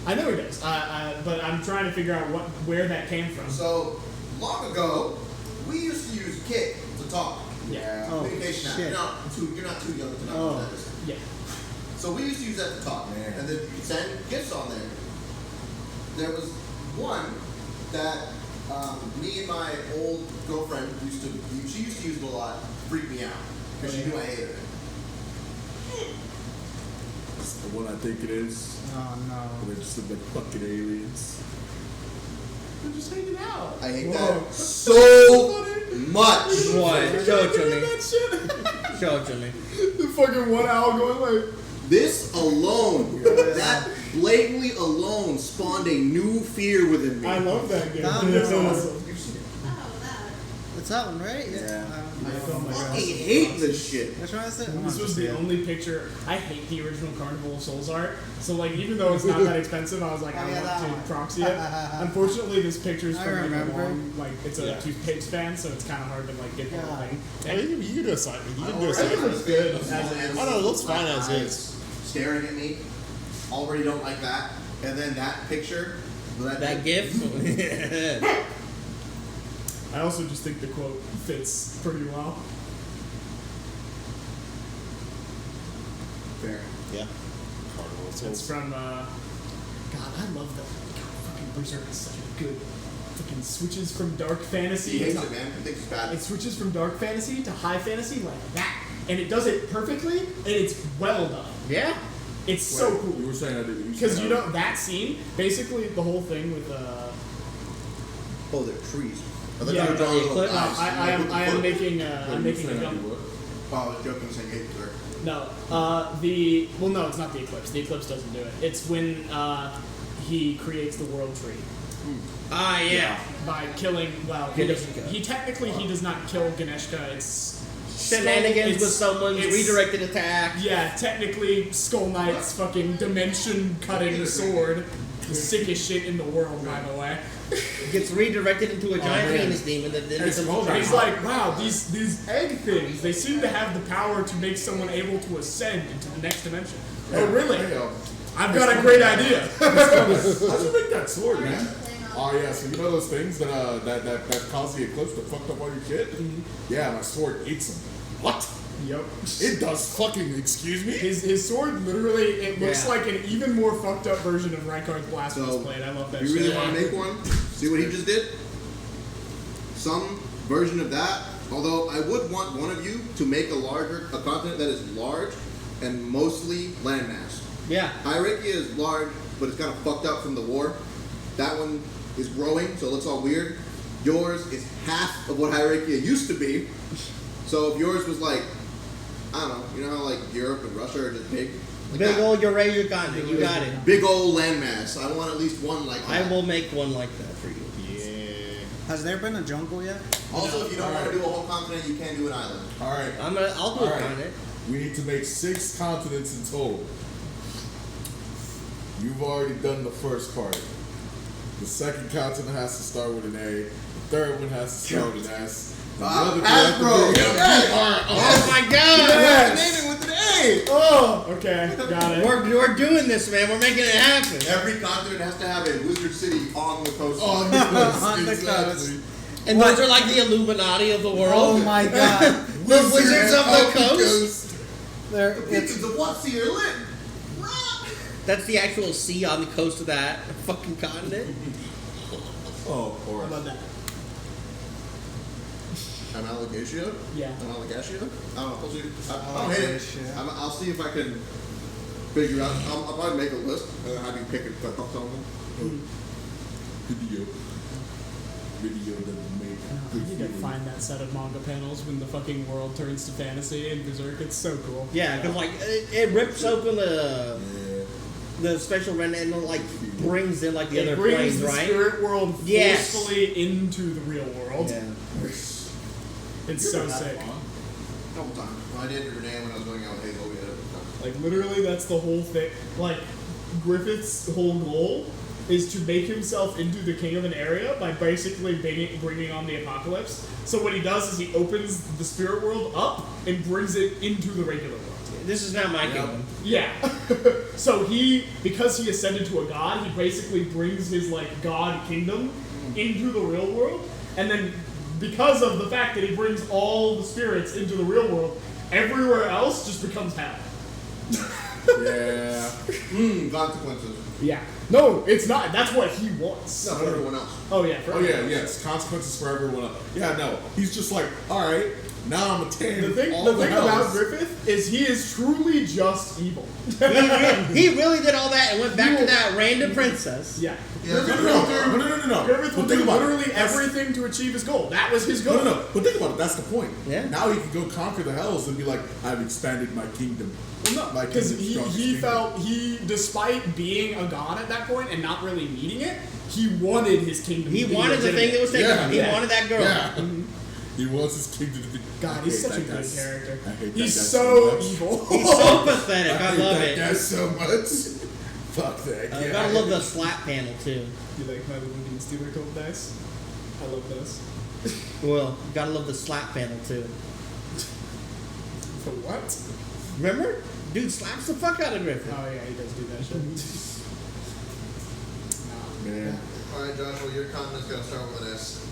Speaker 3: I know he does. But I'm trying to figure out where that came from.
Speaker 4: So long ago, we used to use Kit to talk.
Speaker 3: Yeah.
Speaker 8: Oh,
Speaker 4: Communication app.
Speaker 8: shit.
Speaker 4: You're not too young to know
Speaker 8: Oh.
Speaker 4: what that is.
Speaker 3: Yeah.
Speaker 4: So we used to use that to talk,
Speaker 5: Man.
Speaker 4: and then you could send gifts on there. There was one that me and my old girlfriend used to. She used to use it a lot. Freak me out because she knew I hated it.
Speaker 5: It's the one I think it is.
Speaker 8: Oh no.
Speaker 5: They're just the fucking aliens.
Speaker 3: We're just hanging out.
Speaker 4: I hate
Speaker 3: Whoa.
Speaker 4: that so much.
Speaker 2: What? Show it to me.
Speaker 3: That shit.
Speaker 2: Show it to me.
Speaker 3: The fucking one owl going like.
Speaker 4: This alone, that blatantly alone, spawned a new fear within me.
Speaker 3: I love that game.
Speaker 8: That
Speaker 3: It's
Speaker 8: was-
Speaker 3: awesome.
Speaker 6: Oh, that.
Speaker 8: It's that one, right?
Speaker 5: Yeah.
Speaker 4: I fucking hate this shit.
Speaker 8: Which one is it?
Speaker 3: This was the only picture. I hate the original Carnival of Souls art. So like, even though it's not that expensive, I was like,
Speaker 8: Oh,
Speaker 3: I
Speaker 8: yeah, that
Speaker 3: want
Speaker 8: one.
Speaker 3: to proxy it. Unfortunately, this picture's
Speaker 8: I
Speaker 3: from like a
Speaker 8: remember.
Speaker 3: long, like it's a
Speaker 1: Yeah.
Speaker 3: 2-page span, so it's kind of hard to like get the whole
Speaker 8: Yeah.
Speaker 3: thing.
Speaker 1: Yeah, you can do a side. You can do a
Speaker 4: I
Speaker 1: side.
Speaker 4: was good.
Speaker 3: As it is.
Speaker 1: Oh no, it looks fine as is.
Speaker 4: Staring at me. Already don't like that. And then that picture.
Speaker 2: That gift?
Speaker 3: I also just think the quote fits pretty well.
Speaker 4: Fair.
Speaker 1: Yeah. Carnival of
Speaker 3: It's
Speaker 1: Souls.
Speaker 3: from God, I love that. God, fucking Berserk is such a good fucking switches from dark fantasy.
Speaker 4: He hates
Speaker 3: to-
Speaker 4: it, man. He thinks it's bad.
Speaker 3: It switches from dark fantasy to high fantasy like that, and it does it perfectly, and it's well done.
Speaker 2: Yeah.
Speaker 3: It's so
Speaker 5: Wait,
Speaker 3: cool.
Speaker 5: You were saying I did.
Speaker 3: Because you know that scene, basically the whole thing with
Speaker 4: Oh, they're trees. I thought
Speaker 3: Yeah,
Speaker 4: you were drawing little
Speaker 2: eclipse.
Speaker 4: eyes.
Speaker 3: I am making I'm making a gum.
Speaker 4: Oh, I was joking saying hate her.
Speaker 3: No, no, it's not the eclipse. The eclipse doesn't do it. It's when he creates the world tree
Speaker 2: Ah, yeah.
Speaker 3: by killing. Well,
Speaker 2: Ganeshka.
Speaker 3: he technically he does not kill Ganeshka. It's
Speaker 2: Shenanigans
Speaker 3: it's-
Speaker 2: with someone's
Speaker 3: it's-
Speaker 2: redirected attack.
Speaker 3: Yeah, technically Skull Knight's fucking dimension cutting sword. The sickest shit in the world, by the way.
Speaker 2: Gets redirected into a giant
Speaker 5: man.
Speaker 2: Venus demon that then
Speaker 5: Hey,
Speaker 2: becomes
Speaker 5: Skull
Speaker 2: a
Speaker 5: Knight.
Speaker 3: He's like, wow, these egg things, they seem to have the power to make someone able to ascend into the next dimension. Oh, really?
Speaker 5: Hey,
Speaker 3: I've got a great idea.
Speaker 5: how'd you make that sword, man? Oh yeah, so you know those things that cause the eclipse to fuck up all your shit? Yeah, my sword eats them. What?
Speaker 3: Yep.
Speaker 5: It does fucking, excuse me?
Speaker 3: His sword literally, it looks
Speaker 2: Yeah.
Speaker 3: like an even more fucked up version of Reinhardt's Blasphemous
Speaker 4: So,
Speaker 3: Blade. I love that
Speaker 4: you
Speaker 3: shit.
Speaker 4: really want to make one? See what he just did? Some version of that. Although I would want one of you to make a continent that is large and mostly landmass.
Speaker 2: Yeah.
Speaker 4: Hyrakia is large, but it's kind of fucked up from the war. That one is growing, so it looks all weird. Yours is half of what Hyrakia used to be. So if yours was like, I don't know, you know how like Europe and Russia are just big? Like
Speaker 2: Big
Speaker 4: that.
Speaker 2: old Eurasia continent. You got it.
Speaker 4: Big old landmass. I want at least one like
Speaker 2: I
Speaker 4: that.
Speaker 2: will make one like that for you.
Speaker 7: Has there been a jungle yet?
Speaker 4: Also, if you don't want to do a whole continent, you can do an island.
Speaker 5: Alright.
Speaker 2: I'll do a
Speaker 5: Alright.
Speaker 2: continent.
Speaker 5: We need to make 6 continents in total. You've already done the first part. The second continent has to start with an A. The third one has to start with an S. And the other two have to
Speaker 4: Hasbro!
Speaker 5: be-
Speaker 4: Yes!
Speaker 2: Oh my god!
Speaker 4: Yes! Name it with an A!
Speaker 3: Oh, okay, got it.
Speaker 2: We're doing this, man. We're making it happen.
Speaker 4: Every continent has to have a wizard city on the coast.
Speaker 5: On the list,
Speaker 7: On the
Speaker 5: exactly.
Speaker 2: And those are like the Illuminati of the world.
Speaker 7: Oh my god.
Speaker 2: The Wizards of the Coast.
Speaker 7: There,
Speaker 4: The
Speaker 7: it's
Speaker 4: beacons of Watsy are lit.
Speaker 2: That's the actual sea on the coast of that fucking continent.
Speaker 5: Oh, of course.
Speaker 3: How about that?
Speaker 4: Amalagatia?
Speaker 3: Yeah.
Speaker 4: Amalagatia? I don't know. We'll see. I'll hit it. I'll see if I can figure out. I'll probably make a list and have you pick it.
Speaker 5: Video. Video that made
Speaker 3: I need to find that set of manga panels when the fucking world turns to fantasy in Berserk. It's so cool.
Speaker 2: Yeah, because like it rips open the special rend and like brings in like the
Speaker 3: It
Speaker 2: other
Speaker 3: brings
Speaker 2: planes,
Speaker 3: the
Speaker 2: right?
Speaker 3: spirit world
Speaker 2: Yes.
Speaker 3: forcefully into the real world.
Speaker 2: Yeah.
Speaker 3: It's so sick.
Speaker 4: A couple times. When I did it Renee when I was going out with Hazel, we did it a couple times.
Speaker 3: Like literally, that's the whole thing. Like Griffith's whole goal is to make himself into the king of an area by basically bringing on the apocalypse. So what he does is he opens the spirit world up and brings it into the regular world.
Speaker 2: This is not my kingdom.
Speaker 3: Yeah. So because he ascended to a god, he basically brings his like god kingdom into the real world, and then because of the fact that he brings all the spirits into the real world, everywhere else just becomes hell.
Speaker 5: Yeah.
Speaker 4: Consequences.
Speaker 3: Yeah. No, it's not. That's what he wants.
Speaker 4: No, for everyone else.
Speaker 3: Oh yeah. For
Speaker 5: Oh yeah,
Speaker 3: everyone.
Speaker 5: yes. Consequences for everyone else. Yeah, no. He's just like, alright, now I'm a 10.
Speaker 3: The thing about Griffith is he is truly just evil.
Speaker 2: He really did all that and went back to that random princess.
Speaker 3: Yeah.
Speaker 5: No.
Speaker 3: Griffith will
Speaker 5: But
Speaker 3: do
Speaker 5: think about
Speaker 3: literally
Speaker 5: it. That's-
Speaker 3: everything to achieve his goal. That was his goal.
Speaker 5: No. But think about it. That's the point.
Speaker 2: Yeah.
Speaker 5: Now he can go conquer the hells and be like, I've expanded my kingdom.
Speaker 3: Well, no,
Speaker 5: My
Speaker 3: because
Speaker 5: kingdom's strongest
Speaker 3: he
Speaker 5: kingdom.
Speaker 3: felt despite being a god at that point and not really needing it, he wanted his kingdom.
Speaker 2: He
Speaker 3: to be
Speaker 2: wanted the thing that was taken
Speaker 5: Yeah.
Speaker 2: from him. He
Speaker 3: Yeah.
Speaker 2: wanted that girl.
Speaker 5: Yeah. He wants his kingdom to be.
Speaker 3: God,
Speaker 5: I
Speaker 3: he's
Speaker 5: hate
Speaker 3: such a
Speaker 5: that
Speaker 3: good
Speaker 5: guy.
Speaker 3: character.
Speaker 5: I hate that
Speaker 3: He's
Speaker 5: guy
Speaker 3: so
Speaker 5: much.
Speaker 3: evil.
Speaker 2: He's so pathetic. I
Speaker 5: hate
Speaker 2: love
Speaker 5: that
Speaker 2: it.
Speaker 5: guy so much. Fuck that guy.
Speaker 2: You gotta love the slap panel too.
Speaker 3: You like my Lumineon Stealer Code dice? I love those.
Speaker 2: Well, you gotta love the slap panel too.
Speaker 3: For what?
Speaker 2: Remember? Dude slaps the fuck out of Griffin.
Speaker 3: Oh yeah, he does do that shit.
Speaker 5: Man.
Speaker 4: Alright, Joshua, your continent's gonna start with an S.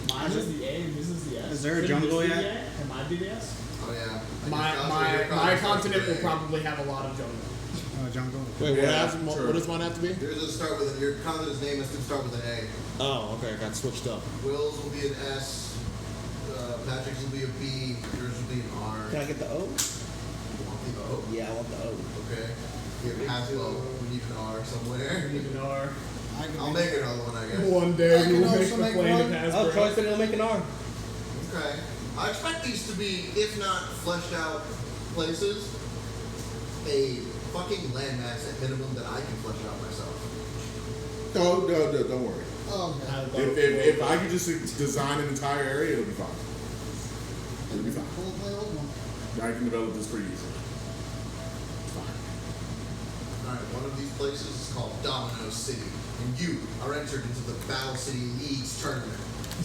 Speaker 3: Mine is the A and his is the S.
Speaker 7: Is there a
Speaker 3: Shouldn't
Speaker 7: jungle
Speaker 3: this be
Speaker 7: yet?
Speaker 3: the A and mine be the S?
Speaker 4: Oh yeah.
Speaker 3: My
Speaker 4: Joshua, your
Speaker 3: my
Speaker 4: continent's
Speaker 3: continent will
Speaker 4: starts with
Speaker 3: probably have a lot of jungle.
Speaker 7: Jungle.
Speaker 1: Wait,
Speaker 5: Yeah,
Speaker 1: what does mine have to be?
Speaker 4: Yours doesn't start with your Connor's name has to start with an A.
Speaker 1: Oh, okay, I got switched up.
Speaker 4: Will's will be an S. Patrick's will be a B. Yours will be an R.
Speaker 2: Can I get the O?
Speaker 4: You want the O?
Speaker 2: Yeah, I want the O.
Speaker 4: Okay. Here, Haswell, we need an R somewhere.
Speaker 3: Need an R.
Speaker 4: I'll make another one, I guess.
Speaker 3: One day
Speaker 7: I
Speaker 3: we
Speaker 7: can
Speaker 3: will make
Speaker 7: also
Speaker 3: the
Speaker 7: make
Speaker 3: plane
Speaker 7: one.
Speaker 3: of
Speaker 2: Oh,
Speaker 3: Hasbro.
Speaker 2: Troy said he'll make an R.
Speaker 4: Okay. I expect these to be, if not fleshed out places, a fucking landmass at minimum that I can flesh out myself.
Speaker 5: No, don't worry.
Speaker 7: Oh, okay.
Speaker 5: If I could just design an entire area, it'll be fine. It'll be fine.
Speaker 7: Pull my old one.
Speaker 5: I can develop this pretty easily.
Speaker 4: Alright, one of these places is called Domino City, and you are entered into the Battle City League's tournament.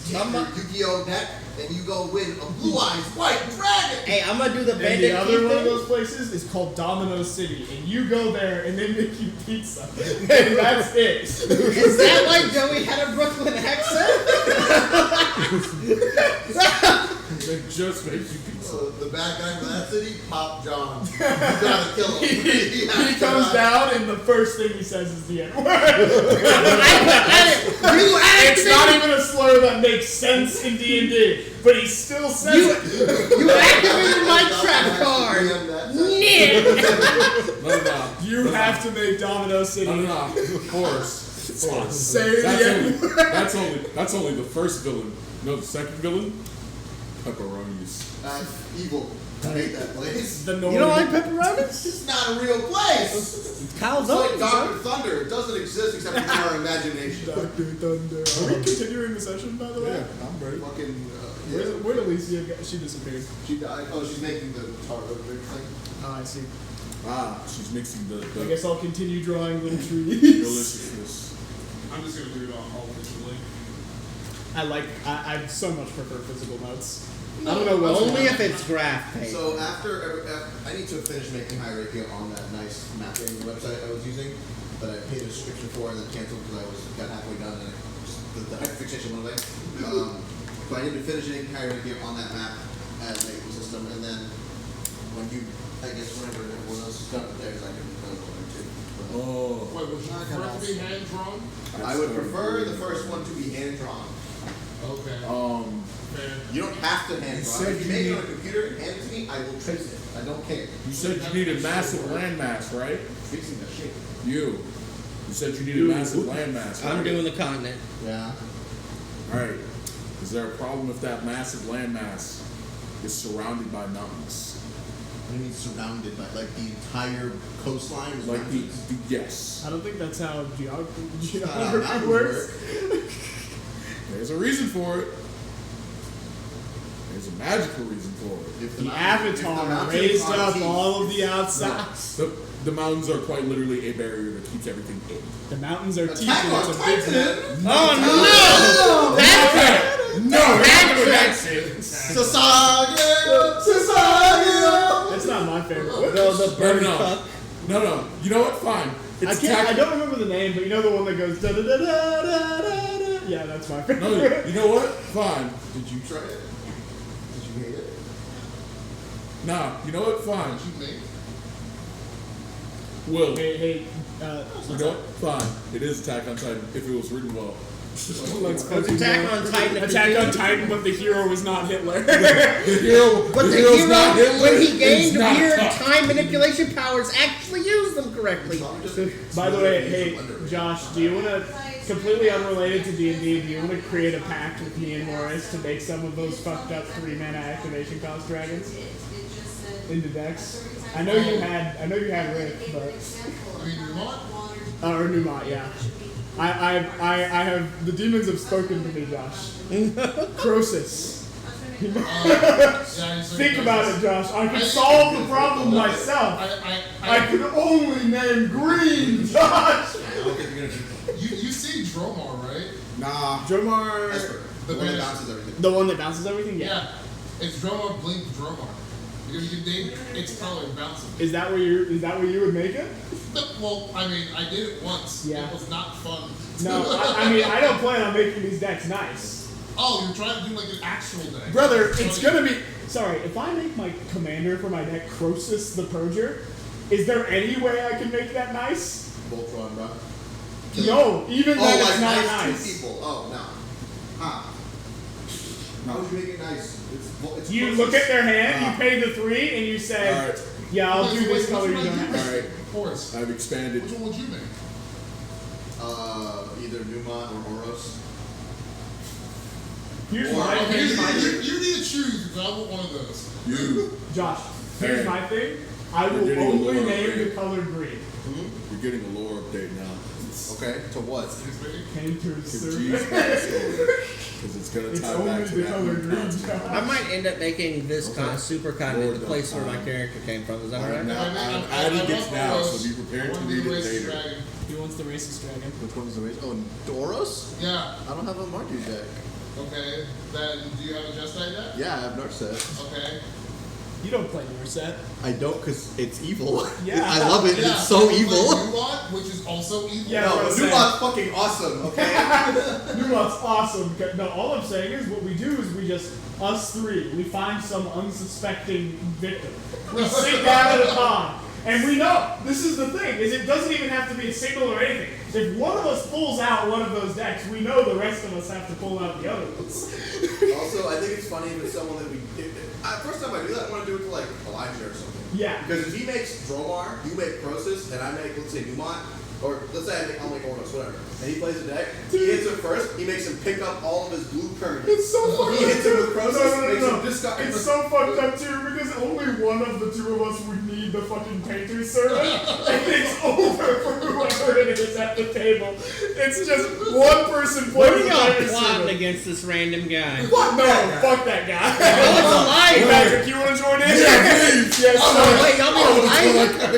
Speaker 4: Take your Yu-Gi-Oh deck, and you go win a blue-eyes white dragon!
Speaker 2: Hey, I'm gonna do the
Speaker 3: And
Speaker 2: bandit
Speaker 3: the other
Speaker 2: key
Speaker 3: one of
Speaker 2: thing.
Speaker 3: those places is called Domino City, and you go there and they make you pizza, and that's it.
Speaker 2: Is that why Joey had a Brooklyn accent?
Speaker 5: They just make you pizza.
Speaker 4: So the bad guy for that city, Pop John. You gotta kill him.
Speaker 3: He comes down and the first thing he says is the N-word. It's not even a slur that makes sense in D&D, but he still says it.
Speaker 2: You activated my trap card.
Speaker 5: No.
Speaker 3: You have to make Domino City.
Speaker 5: No. Of course.
Speaker 3: Say the N-word.
Speaker 5: That's only the first villain. No, the second villain? Pepperonis.
Speaker 4: Evil. I hate that place.
Speaker 3: The
Speaker 2: You don't like pepperonis?
Speaker 4: It's not a real place.
Speaker 2: Kyle's
Speaker 4: It's like
Speaker 2: own.
Speaker 4: Dr. Thunder. It doesn't exist except in our imagination.
Speaker 3: Dr. Thunder. Are we continuing the session, by the way?
Speaker 5: Yeah, I'm ready.
Speaker 4: Fucking.
Speaker 3: Where'd Alicia go? She disappeared.
Speaker 4: She died. Oh, she's making the taro thing.
Speaker 3: Oh, I see.
Speaker 5: She's mixing the
Speaker 3: I guess I'll continue drawing little trees.
Speaker 5: deliciousness.
Speaker 10: I'm just gonna do it all visually.
Speaker 3: I so much prefer physical notes. I don't know what.
Speaker 2: Only if it's graph paper.
Speaker 4: So after I need to finish making Hierarchia on that nice mapping website I was using that I paid a subscription for and then canceled because I got halfway done and the hyperfixation went away. So I need to finish making Hierarchia on that map as an ecosystem, and then when you, I guess whenever everyone else is done with theirs, I can go there too.
Speaker 5: Oh.
Speaker 10: Wait, would you prefer it to be hand drawn?
Speaker 4: I would prefer the first one to be hand drawn.
Speaker 10: Okay. Fair.
Speaker 4: You don't have to hand draw.
Speaker 5: said
Speaker 4: If you
Speaker 5: you
Speaker 4: make it
Speaker 5: need-
Speaker 4: on a computer and hand it to me, I will trace it. I don't care.
Speaker 5: You said you needed massive landmass, right?
Speaker 4: Fixing that shit.
Speaker 5: You said you needed massive landmass, right?
Speaker 2: I'm doing the continent.
Speaker 4: Yeah.
Speaker 5: Alright. Is there a problem if that massive landmass is surrounded by mountains?
Speaker 4: What do you mean surrounded by like the entire coastline? Is
Speaker 5: Like
Speaker 4: mountains?
Speaker 5: yes.
Speaker 3: I don't think that's how geography
Speaker 4: mountains
Speaker 3: works.
Speaker 5: There's a reason for it. There's a magical reason for it.
Speaker 4: If
Speaker 3: The
Speaker 4: mountains- if the
Speaker 3: Avatar
Speaker 4: mountains
Speaker 3: raised
Speaker 4: are
Speaker 3: up
Speaker 4: teeth-
Speaker 3: all of the outsides.
Speaker 5: The mountains are quite literally a barrier that keeps everything in.
Speaker 3: The mountains are teeth
Speaker 4: Attack
Speaker 3: and
Speaker 4: on
Speaker 3: it's a big
Speaker 4: Titan!
Speaker 2: Oh
Speaker 5: No, we're not doing that shit.
Speaker 4: Sasageo!
Speaker 3: That's not my favorite. What?
Speaker 2: No, the bird
Speaker 5: No.
Speaker 2: cup.
Speaker 5: No. You know what? Fine.
Speaker 3: I
Speaker 5: It's
Speaker 3: can't. I
Speaker 5: attack.
Speaker 3: don't remember the name, but you know the one that goes da da da da da da. Yeah, that's my favorite.
Speaker 5: No, you know what? Fine.
Speaker 4: Did you try it? Did you hate it?
Speaker 5: Nah, you know what? Fine.
Speaker 10: Did you make?
Speaker 5: Will.
Speaker 3: Hey,
Speaker 5: You know what? Fine. It is Attack on Titan if it was written well.
Speaker 3: let's
Speaker 2: It's Attack on Titan. if
Speaker 3: Attack
Speaker 2: you
Speaker 3: on
Speaker 2: do-
Speaker 3: Titan, but the hero was not Hitler.
Speaker 5: The hero,
Speaker 2: But the
Speaker 5: hero's
Speaker 2: hero,
Speaker 5: not Hitler,
Speaker 2: when he
Speaker 5: he's
Speaker 2: gained
Speaker 5: not
Speaker 2: weird
Speaker 5: tough.
Speaker 2: time manipulation powers, actually used them correctly.
Speaker 3: By the way, hey, Josh, do you want to, completely unrelated to D&D, do you want to create a pact with me and Morris to make some of those fucked up 3-mana activation cost dragons into decks? I know you had Rick, but
Speaker 10: I mean, you know what?
Speaker 3: or Numot, yeah. I have the demons have spoken to me, Josh. Croesus. Think about it, Josh. I can solve the problem myself. I can only name green, Josh.
Speaker 10: You see Dromar, right?
Speaker 5: Nah.
Speaker 3: Dromar,
Speaker 4: Esper.
Speaker 10: The
Speaker 4: The one that
Speaker 10: best.
Speaker 4: bounces everything.
Speaker 3: the one that bounces everything.
Speaker 10: Yeah. It's Dromar Blink Dromar. Because you can name its color and bounce it.
Speaker 3: Is that what you would make it?
Speaker 10: Well, I mean, I did it once.
Speaker 3: Yeah.
Speaker 10: It was not fun.
Speaker 3: No, I mean I don't plan on making these decks nice,
Speaker 10: Oh, you're trying to do like an actual deck.
Speaker 3: brother. It's gonna be sorry if I make my commander for my deck Croesus the Purger. Is there any way I can make that nice?
Speaker 4: Voltron, bro.
Speaker 3: No, even then it's not
Speaker 4: nice
Speaker 3: nice.
Speaker 4: to people. Oh, no. Huh. How would you make it nice? It's
Speaker 3: You
Speaker 4: process.
Speaker 3: look at their hand, you pay the 3, and you say,
Speaker 5: Alright.
Speaker 3: yeah, I'll do
Speaker 10: Wait,
Speaker 3: this
Speaker 10: which
Speaker 3: color you
Speaker 10: one
Speaker 3: don't
Speaker 10: you
Speaker 3: have.
Speaker 10: make?
Speaker 5: Alright.
Speaker 10: Forrest,
Speaker 5: I've expanded.
Speaker 10: which one would you make?
Speaker 4: Either Newmont or Oros.
Speaker 3: Here's
Speaker 4: Or-
Speaker 3: my
Speaker 10: Okay,
Speaker 3: thing.
Speaker 10: you need to choose because I want one of those.
Speaker 5: You.
Speaker 3: Josh, here's
Speaker 5: Hey.
Speaker 3: my thing. I
Speaker 5: You're
Speaker 3: will
Speaker 5: getting a
Speaker 3: only
Speaker 5: lower
Speaker 3: name the
Speaker 5: grade.
Speaker 3: color green.
Speaker 5: You're getting a lore update now.
Speaker 4: Okay, to what?
Speaker 3: Painter's
Speaker 5: To
Speaker 3: Servant.
Speaker 5: G's backstory. Because it's going to
Speaker 3: It's
Speaker 5: tie
Speaker 3: only
Speaker 5: back to
Speaker 3: the
Speaker 5: that
Speaker 3: color
Speaker 5: one
Speaker 3: green,
Speaker 5: concept.
Speaker 3: Josh.
Speaker 2: I might end up making this
Speaker 5: Okay.
Speaker 2: super continent
Speaker 5: Lord
Speaker 2: the place
Speaker 5: of
Speaker 2: where my
Speaker 5: time.
Speaker 2: character came from. Is that
Speaker 5: Alright,
Speaker 2: right?
Speaker 5: now Addy gets now, so be prepared to read it later.
Speaker 3: He wants the racist dragon.
Speaker 4: Which one's the race? Oh, Doros?
Speaker 10: Yeah.
Speaker 4: I don't have a Mardu deck.
Speaker 10: Okay. Then do you have a Jestai yet?
Speaker 4: Yeah, I have Narset.
Speaker 10: Okay.
Speaker 3: You don't play your set.
Speaker 4: I don't because it's evil.
Speaker 3: Yeah.
Speaker 4: I love it.
Speaker 10: Yeah,
Speaker 4: It's so
Speaker 10: you play
Speaker 4: evil.
Speaker 10: Newmont, which is also evil.
Speaker 3: Yeah.
Speaker 4: No,
Speaker 3: I was gonna
Speaker 4: Newmont's fucking awesome, okay?
Speaker 3: Numont's awesome. No, all I'm saying is what we do is we just, us 3, we find some unsuspecting victim. We sit down at a pond, and we know, this is the thing, is it doesn't even have to be a signal or anything. If one of us pulls out one of those decks, we know the rest of us have to pull out the other ones.
Speaker 4: Also, I think it's funny if it's someone that we. First time I do that, I want to do it to like Elijah or something.
Speaker 3: Yeah.
Speaker 4: Because if he makes Dromar, you make Crosis, and I make, let's say, Newmont, or let's say I'll make Ornos, whatever, and he plays a deck, he hits it first, he makes him pick up all of his blue permanents.
Speaker 3: It's so fucked
Speaker 4: He
Speaker 3: up.
Speaker 4: hits it with Crosis, makes
Speaker 3: No.
Speaker 4: him discard.
Speaker 3: It's so fucked up too because only one of the 2 of us would need the fucking painter's servant, and it's over for whoever it is at the table. It's just one person
Speaker 2: What
Speaker 3: playing
Speaker 2: are
Speaker 3: the
Speaker 2: y'all
Speaker 3: painter's
Speaker 2: plotting
Speaker 3: servant.
Speaker 2: against this random guy?
Speaker 3: What? No, fuck that guy.
Speaker 2: Oh, it's a liar.
Speaker 3: Hey, Patrick, you want to join in?
Speaker 5: please.
Speaker 3: Yes,
Speaker 2: Oh,
Speaker 3: sir.
Speaker 2: wait, y'all mean liar?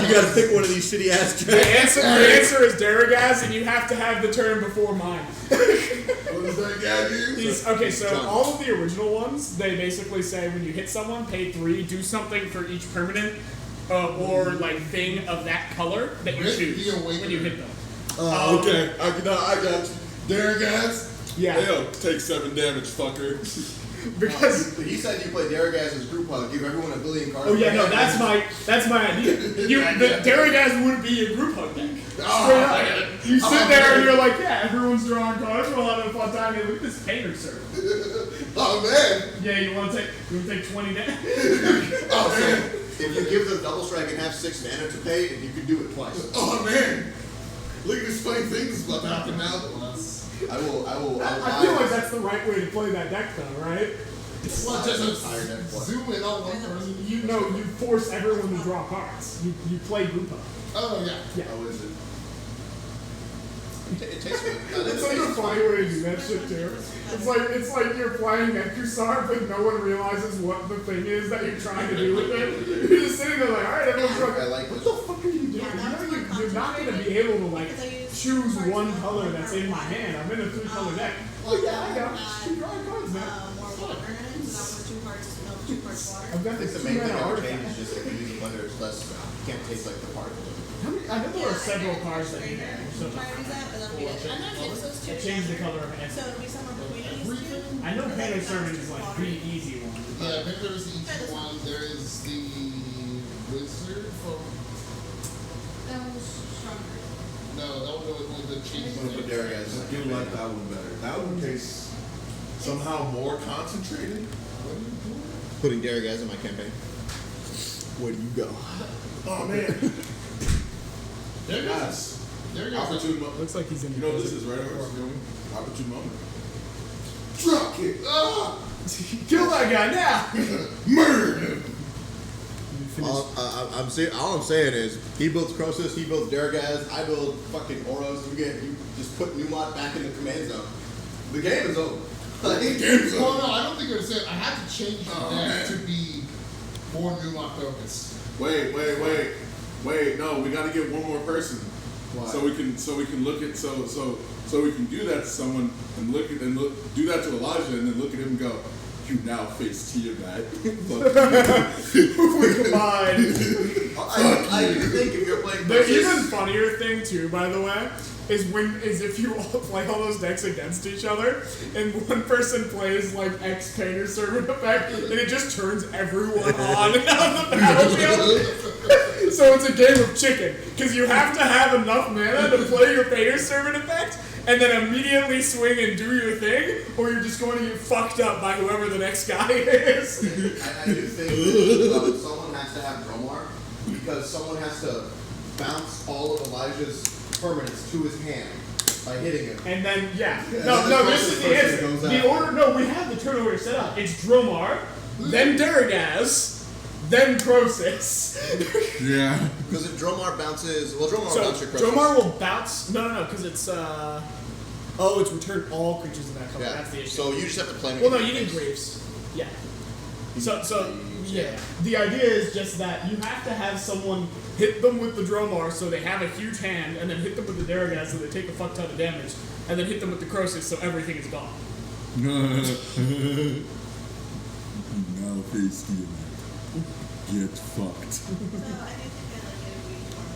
Speaker 4: You gotta pick one of these shitty ass
Speaker 3: The answer is Daragaz, and you have to have the turn before mine.
Speaker 10: What does that guy do?
Speaker 3: Okay, so all of the original ones, they basically say when you hit someone, pay 3, do something for each permanent or like thing of that color that you
Speaker 10: Risk
Speaker 3: choose
Speaker 10: the Awakener.
Speaker 3: when you hit them.
Speaker 5: Okay, I got you. There, guys.
Speaker 3: Yeah,
Speaker 5: Yo, take 7 damage, fucker.
Speaker 3: because
Speaker 4: He said you play Daragaz as group hug, give everyone a billion cards.
Speaker 3: oh yeah, no, that's my idea. The Daragaz would be a group hug deck. Straight up. You sit there and you're like, yeah, everyone's drawing cards, we're all having a fun time. Hey, look at this painter server.
Speaker 4: Oh man!
Speaker 3: Yeah, you want to take 20 damage?
Speaker 4: Oh, so if you give the double strike and have 6 mana to pay, you can do it twice.
Speaker 10: Oh man! Look at this funny thing that's about to happen now.
Speaker 4: I will.
Speaker 3: I feel like that's the right way to play that deck, though, right?
Speaker 10: Well, just
Speaker 4: Higher deck plus.
Speaker 10: zoom in on one person.
Speaker 3: You know, you force everyone to draw cards. You play group hug.
Speaker 10: Oh yeah.
Speaker 4: How is it? It takes me.
Speaker 3: It's such a funny way to do that shit too. It's like you're playing Nekusar, but no one realizes what the thing is that you're trying to do with it. You're just sitting there like, all right, everyone's like,
Speaker 4: I like
Speaker 3: what
Speaker 4: this.
Speaker 3: the fuck are you doing?
Speaker 6: Yeah, that was
Speaker 3: You know,
Speaker 6: more
Speaker 3: you're not gonna be able to like choose one color that's in my hand. I'm in a 3-color deck. Oh yeah, I got it. Just keep drawing cards, man.
Speaker 6: More water in it, so that was 2 parts milk, 2 parts water.
Speaker 3: I've got
Speaker 4: I think
Speaker 3: this
Speaker 4: the main thing
Speaker 3: 2-mana
Speaker 4: I would
Speaker 3: artifact.
Speaker 4: change is just if you use a blender, it's less. Can't taste like the particle.
Speaker 3: I know there are several cards that do that. So
Speaker 6: Try to do that, but that'll be it. I'm gonna mix those 2
Speaker 3: I changed the
Speaker 6: together.
Speaker 3: color of it.
Speaker 6: So it'll be somewhere between these 2.
Speaker 3: I know Painter Servant is like the easy one.
Speaker 10: Yeah, I think there's the easy one. There is the wizard from.
Speaker 6: That was stronger.
Speaker 10: No, that one was one of the cheap
Speaker 4: I'm gonna put Daragaz.
Speaker 5: I do like that one better. That one tastes somehow more concentrated.
Speaker 4: Putting Daragaz in my campaign. Where do you go?
Speaker 5: Oh man.
Speaker 10: There goes.
Speaker 5: Yes.
Speaker 10: There goes.
Speaker 5: Opportune moment.
Speaker 3: Looks like he's in
Speaker 5: You know what this is, right? Opportune moment.
Speaker 10: Drop kick. Ah!
Speaker 3: Kill that guy now!
Speaker 10: Murder him.
Speaker 4: All I'm saying is he builds Crosis, he builds Daragaz, I build fucking Oros. You just put Newmont back in the command zone. The game is over. Like,
Speaker 10: Well, no, I don't think it was it. I had to change the deck to be more Newmont focused.
Speaker 5: Wait, no, we gotta get one more person.
Speaker 4: Why?
Speaker 5: So we can look at so we can do that to someone and do that to Elijah and then look at him and go, you now face Tiamat.
Speaker 3: We combine.
Speaker 4: I think if you're playing
Speaker 3: The
Speaker 4: Crosis,
Speaker 3: even funnier thing too, by the way, is if you all play all those decks against each other, and one person plays like X Painter Servant effect, and it just turns everyone on the battlefield. So it's a game of chicken, because you have to have enough mana to play your Painter Servant effect, and then immediately swing and do your thing, or you're just going to get fucked up by whoever the next guy is.
Speaker 4: I do think someone has to have Dromar, because someone has to bounce all of Elijah's permanents to his hand by hitting him.
Speaker 3: And then, yeah.
Speaker 4: And
Speaker 3: No,
Speaker 4: then the
Speaker 3: this is
Speaker 4: closest
Speaker 3: the
Speaker 4: person
Speaker 3: answer.
Speaker 4: goes
Speaker 3: The
Speaker 4: out.
Speaker 3: order, no, we have the turn order set up. It's Dromar, then Duragaz, then Crosis.
Speaker 9: Yeah.
Speaker 4: Because if Dromar bounces, well, Dromar
Speaker 3: So,
Speaker 4: bounces your Crosis.
Speaker 3: Dromar will bounce. No, because it's, oh, it's return all creatures in that color.
Speaker 4: Yeah.
Speaker 3: That's the issue.
Speaker 4: So you just have to play me.
Speaker 3: Well, no, you need Graves. Yeah. So, yeah. The idea is just that you have to have someone hit them with the Dromar so they have a huge hand, and then hit them with the Duragaz so they take a fuck ton of damage, and then hit them with the Crosis so everything is gone.
Speaker 9: Now face stealing. Get fucked.
Speaker 6: So I do think I like it if we form.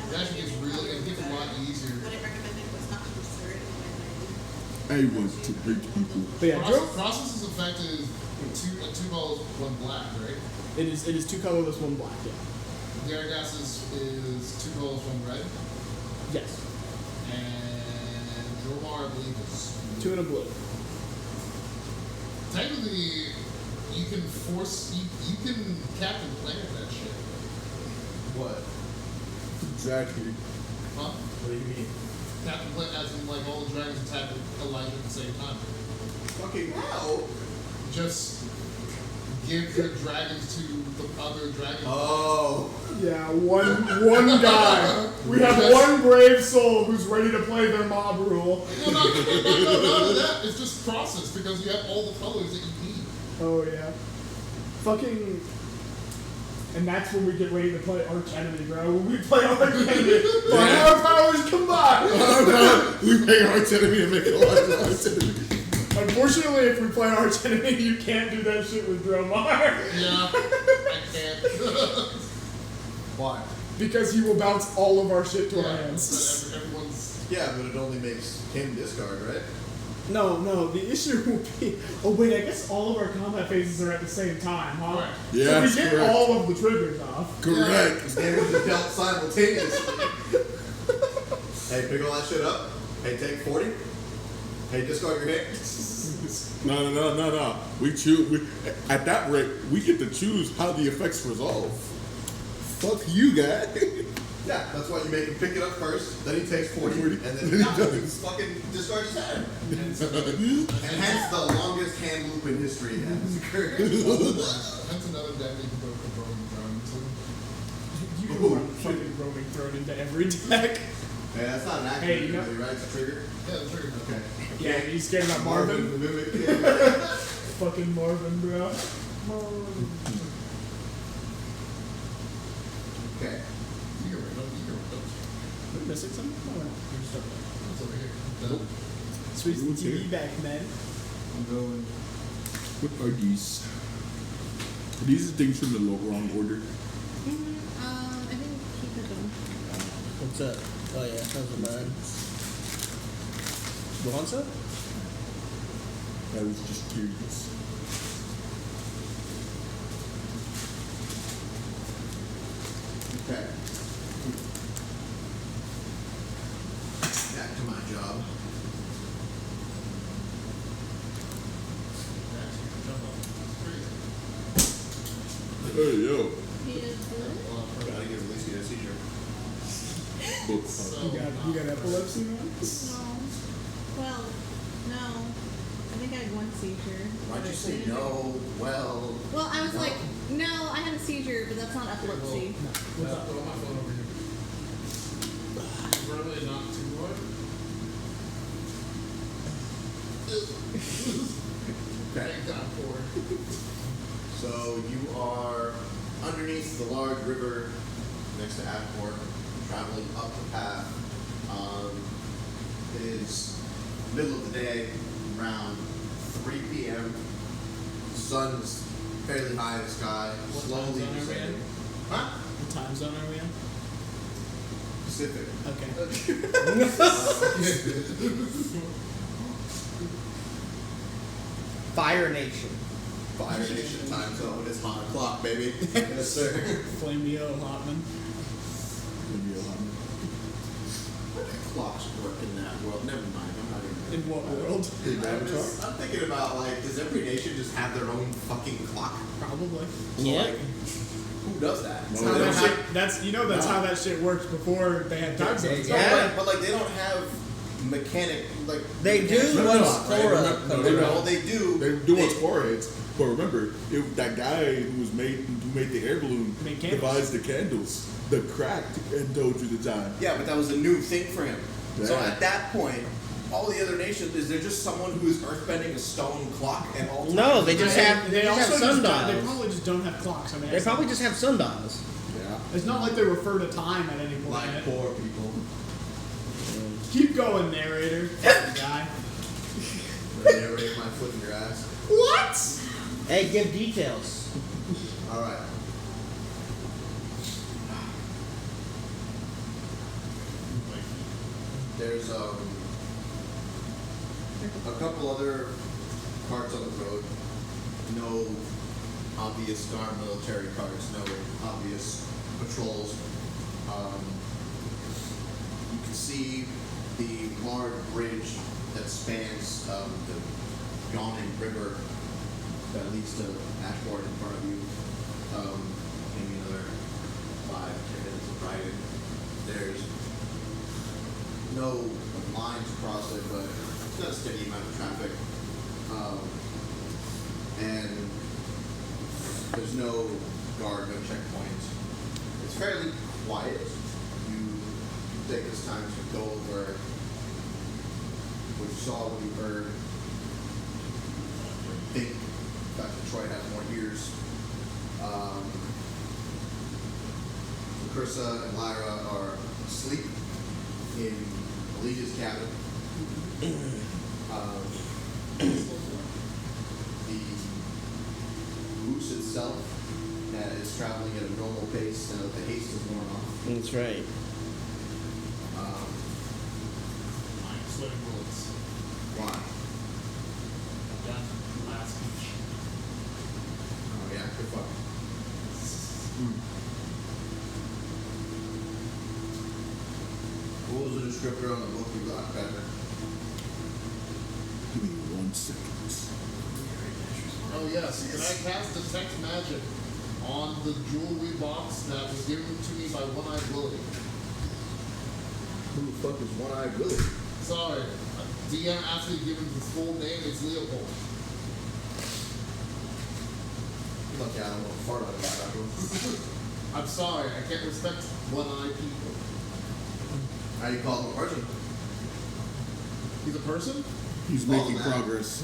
Speaker 10: It actually gets really, it gets a lot easier.
Speaker 6: What I recommended was not to assert it
Speaker 9: I want to hurt people.
Speaker 3: But yeah,
Speaker 10: Process's effect is two colors, one black, right?
Speaker 3: It is 2 colorless, 1 black, yeah.
Speaker 10: Daragas's is 2 colors, 1 red.
Speaker 3: Yes.
Speaker 10: And Dromar, I believe, is
Speaker 3: 2 and a blue.
Speaker 10: technically you can force you can Captain Planet that shit.
Speaker 4: What?
Speaker 5: Exactly.
Speaker 10: Huh?
Speaker 4: What do you mean?
Speaker 10: Captain Planet as in like all the dragons attack Elijah at the same time.
Speaker 4: Fucking hell!
Speaker 10: Just give your dragons to the other dragons.
Speaker 4: Oh.
Speaker 3: Yeah, one guy. We have one brave soul who's ready to play their mob rule.
Speaker 10: No, none of that. It's just process because you have all the colors that you need.
Speaker 3: Oh yeah. Fucking. And that's when we get ready to play Arch Enemy, bro. When we play Arch Enemy, our powers combine.
Speaker 5: We make our enemy and make a lot of our enemy.
Speaker 3: Unfortunately, if we play Arch Enemy, you can't do that shit with Dromar.
Speaker 10: Yeah, I can't.
Speaker 4: Why?
Speaker 3: Because he will bounce all of our shit to our
Speaker 10: Yeah,
Speaker 3: hands.
Speaker 10: everyone's.
Speaker 4: Yeah, but it only makes him discard, right?
Speaker 3: No, the issue will be. Oh, wait, I guess all of our combat phases are at the same time, huh?
Speaker 10: Right.
Speaker 3: So
Speaker 5: Yeah,
Speaker 3: we get
Speaker 5: correct.
Speaker 3: all of the triggers off.
Speaker 5: Correct.
Speaker 4: Damage is dealt simultaneously. Hey, pick all that shit up. Hey, take 40. Hey, discard your hit.
Speaker 5: No. We choose. At that rate, we get to choose how the effects resolve. Fuck you, guy.
Speaker 4: Yeah, that's why you make him pick it up first, then he takes 40, and then
Speaker 5: Then he does.
Speaker 4: he fucking discards his hand. And hence the longest hand loop in history has occurred.
Speaker 10: That's another deck you can go for Roman Throne too.
Speaker 3: You can run fucking Roaming Throne into every deck.
Speaker 4: Yeah, that's not an action,
Speaker 3: Hey, you know-
Speaker 4: usually, right? It's a trigger.
Speaker 10: Yeah, the trigger.
Speaker 4: Okay.
Speaker 3: Yeah, you scared about Marvin?
Speaker 4: The mimic.
Speaker 3: Fucking Marvin, bro.
Speaker 4: Okay.
Speaker 10: You can read them.
Speaker 3: Are we missing something? Oh, no.
Speaker 10: It's over here.
Speaker 3: Nope. Switch the TV back, man.
Speaker 5: I'm going. What are these? Are these the things from the wrong order?
Speaker 6: I think keep it going.
Speaker 2: What's up? Oh yeah, those are mine. You want some?
Speaker 5: I was just curious.
Speaker 4: Okay. Back to my job.
Speaker 5: Hey yo.
Speaker 6: He is good.
Speaker 4: Gotta give Alicia a seizure.
Speaker 5: Book.
Speaker 3: You got epilepsy, man?
Speaker 6: No. Well, no. I think I had one seizure.
Speaker 4: Why'd you say no? Well.
Speaker 6: Well, I was like, no, I had a seizure, but that's not epilepsy.
Speaker 10: Throw my phone over here. Really not too hard.
Speaker 4: Okay.
Speaker 10: Thank God for it.
Speaker 4: So you are underneath the large river next to Adport, traveling up the path. It is middle of the day, around 3 p.m. The sun's fairly high in the sky,
Speaker 3: What
Speaker 4: slowly
Speaker 3: time zone are we
Speaker 4: descending.
Speaker 3: in?
Speaker 4: Huh?
Speaker 3: What time zone are we in?
Speaker 4: Pacific.
Speaker 3: Okay.
Speaker 2: Fire Nation.
Speaker 4: Fire Nation time zone. It's hot o'clock, baby. Yes, sir.
Speaker 3: Flameo Hotman.
Speaker 4: What clocks work in that world? Never mind. I'm not even.
Speaker 3: In what world?
Speaker 4: I'm thinking about like, does every nation just have their own fucking clock?
Speaker 3: Probably.
Speaker 4: So,
Speaker 2: Yeah.
Speaker 4: like, who does that?
Speaker 3: That's how that shit, that's how that shit works before they had time zones.
Speaker 2: Yeah.
Speaker 4: But like they don't have mechanic like
Speaker 2: They do
Speaker 4: mechanic
Speaker 2: once
Speaker 4: clock, right?
Speaker 2: Cora
Speaker 4: Remember-
Speaker 2: comes
Speaker 4: no,
Speaker 2: around.
Speaker 4: they do.
Speaker 5: They do what's for it. But remember, that guy who made the air balloon
Speaker 3: Made candles.
Speaker 5: devised the candles, the cracked, and told you the time.
Speaker 4: Yeah, but that was a new thing for him. So
Speaker 5: Yeah.
Speaker 4: at that point, all the other nations, is there just someone who's earthbending a stone clock at all times?
Speaker 2: No, they just have
Speaker 3: They
Speaker 2: just
Speaker 3: also
Speaker 2: have
Speaker 3: just they
Speaker 2: sundials.
Speaker 3: probably just don't have clocks. I mean,
Speaker 2: They probably just have sundials.
Speaker 5: Yeah.
Speaker 3: it's not like they refer to time at any point.
Speaker 4: like poor people.
Speaker 3: Keep going, narrator. Guy.
Speaker 4: Narrate my foot in your ass.
Speaker 3: What?
Speaker 2: Hey, give details.
Speaker 4: All right. There's a couple other carts on the road. No obvious guard military carts. No obvious patrols. You can see the large bridge that spans the yawning river that leads to Ashbourne in front of you. Maybe another 5-10 minutes of riding. There's no lines across it, but it's got a steady amount of traffic. And there's no guard, no checkpoints. It's fairly quiet. You take this time to go over what you saw, what you heard. I think Dr. Troy has more ears. Carissa and Lyra are asleep in Alicia's cabin. The moose itself is traveling at a normal pace now that the haste is worn off.
Speaker 2: That's right.
Speaker 10: I'm sweating bullets.
Speaker 4: Why?
Speaker 10: Done last speech.
Speaker 4: Oh yeah, good fuck. What was the descriptor on the book you got, Patrick?
Speaker 5: Give me 1 second.
Speaker 10: Oh yes, can I cast Detect Magic on the jewelry box that was given to me by One-Eyed Willie?
Speaker 4: Who the fuck is One-Eyed Willie?
Speaker 10: Sorry, DM asked me to give him his full name. It's Leopold.
Speaker 4: Look, yeah, I don't know fart about that.
Speaker 10: I'm sorry, I can't respect one-eyed people.
Speaker 4: How do you call him a person?
Speaker 10: He's a person?
Speaker 5: He's
Speaker 4: Follow
Speaker 5: making
Speaker 4: that.
Speaker 5: progress.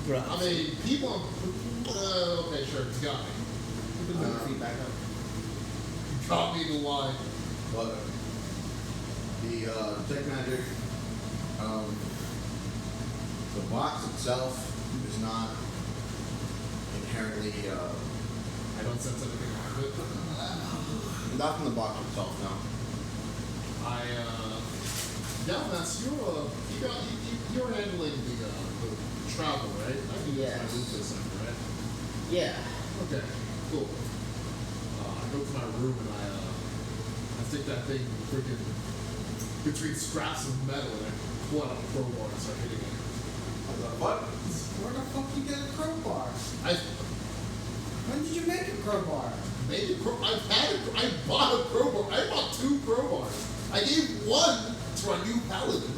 Speaker 10: I mean, people. Okay, sure, it's got me.
Speaker 2: Feedback up.
Speaker 10: You got me to lie.
Speaker 4: But the Detect Magic, the box itself is not inherently,
Speaker 10: I don't sense anything wrong with it.
Speaker 4: not from the box itself, no.
Speaker 10: Yeah, Mass, you're handling the travel, right? I think
Speaker 2: Yes.
Speaker 10: that's my room this time, right?
Speaker 2: Yeah.
Speaker 10: Okay, cool. I go to my room and I stick that thing freaking between scraps of metal and I pull out a crowbar and start hitting it.
Speaker 4: What?
Speaker 7: Where the fuck you get a crowbar?
Speaker 10: I
Speaker 7: When did you make a crowbar?
Speaker 10: made a I bought a crowbar. I bought 2 crowbars. I gave one to our new paladin.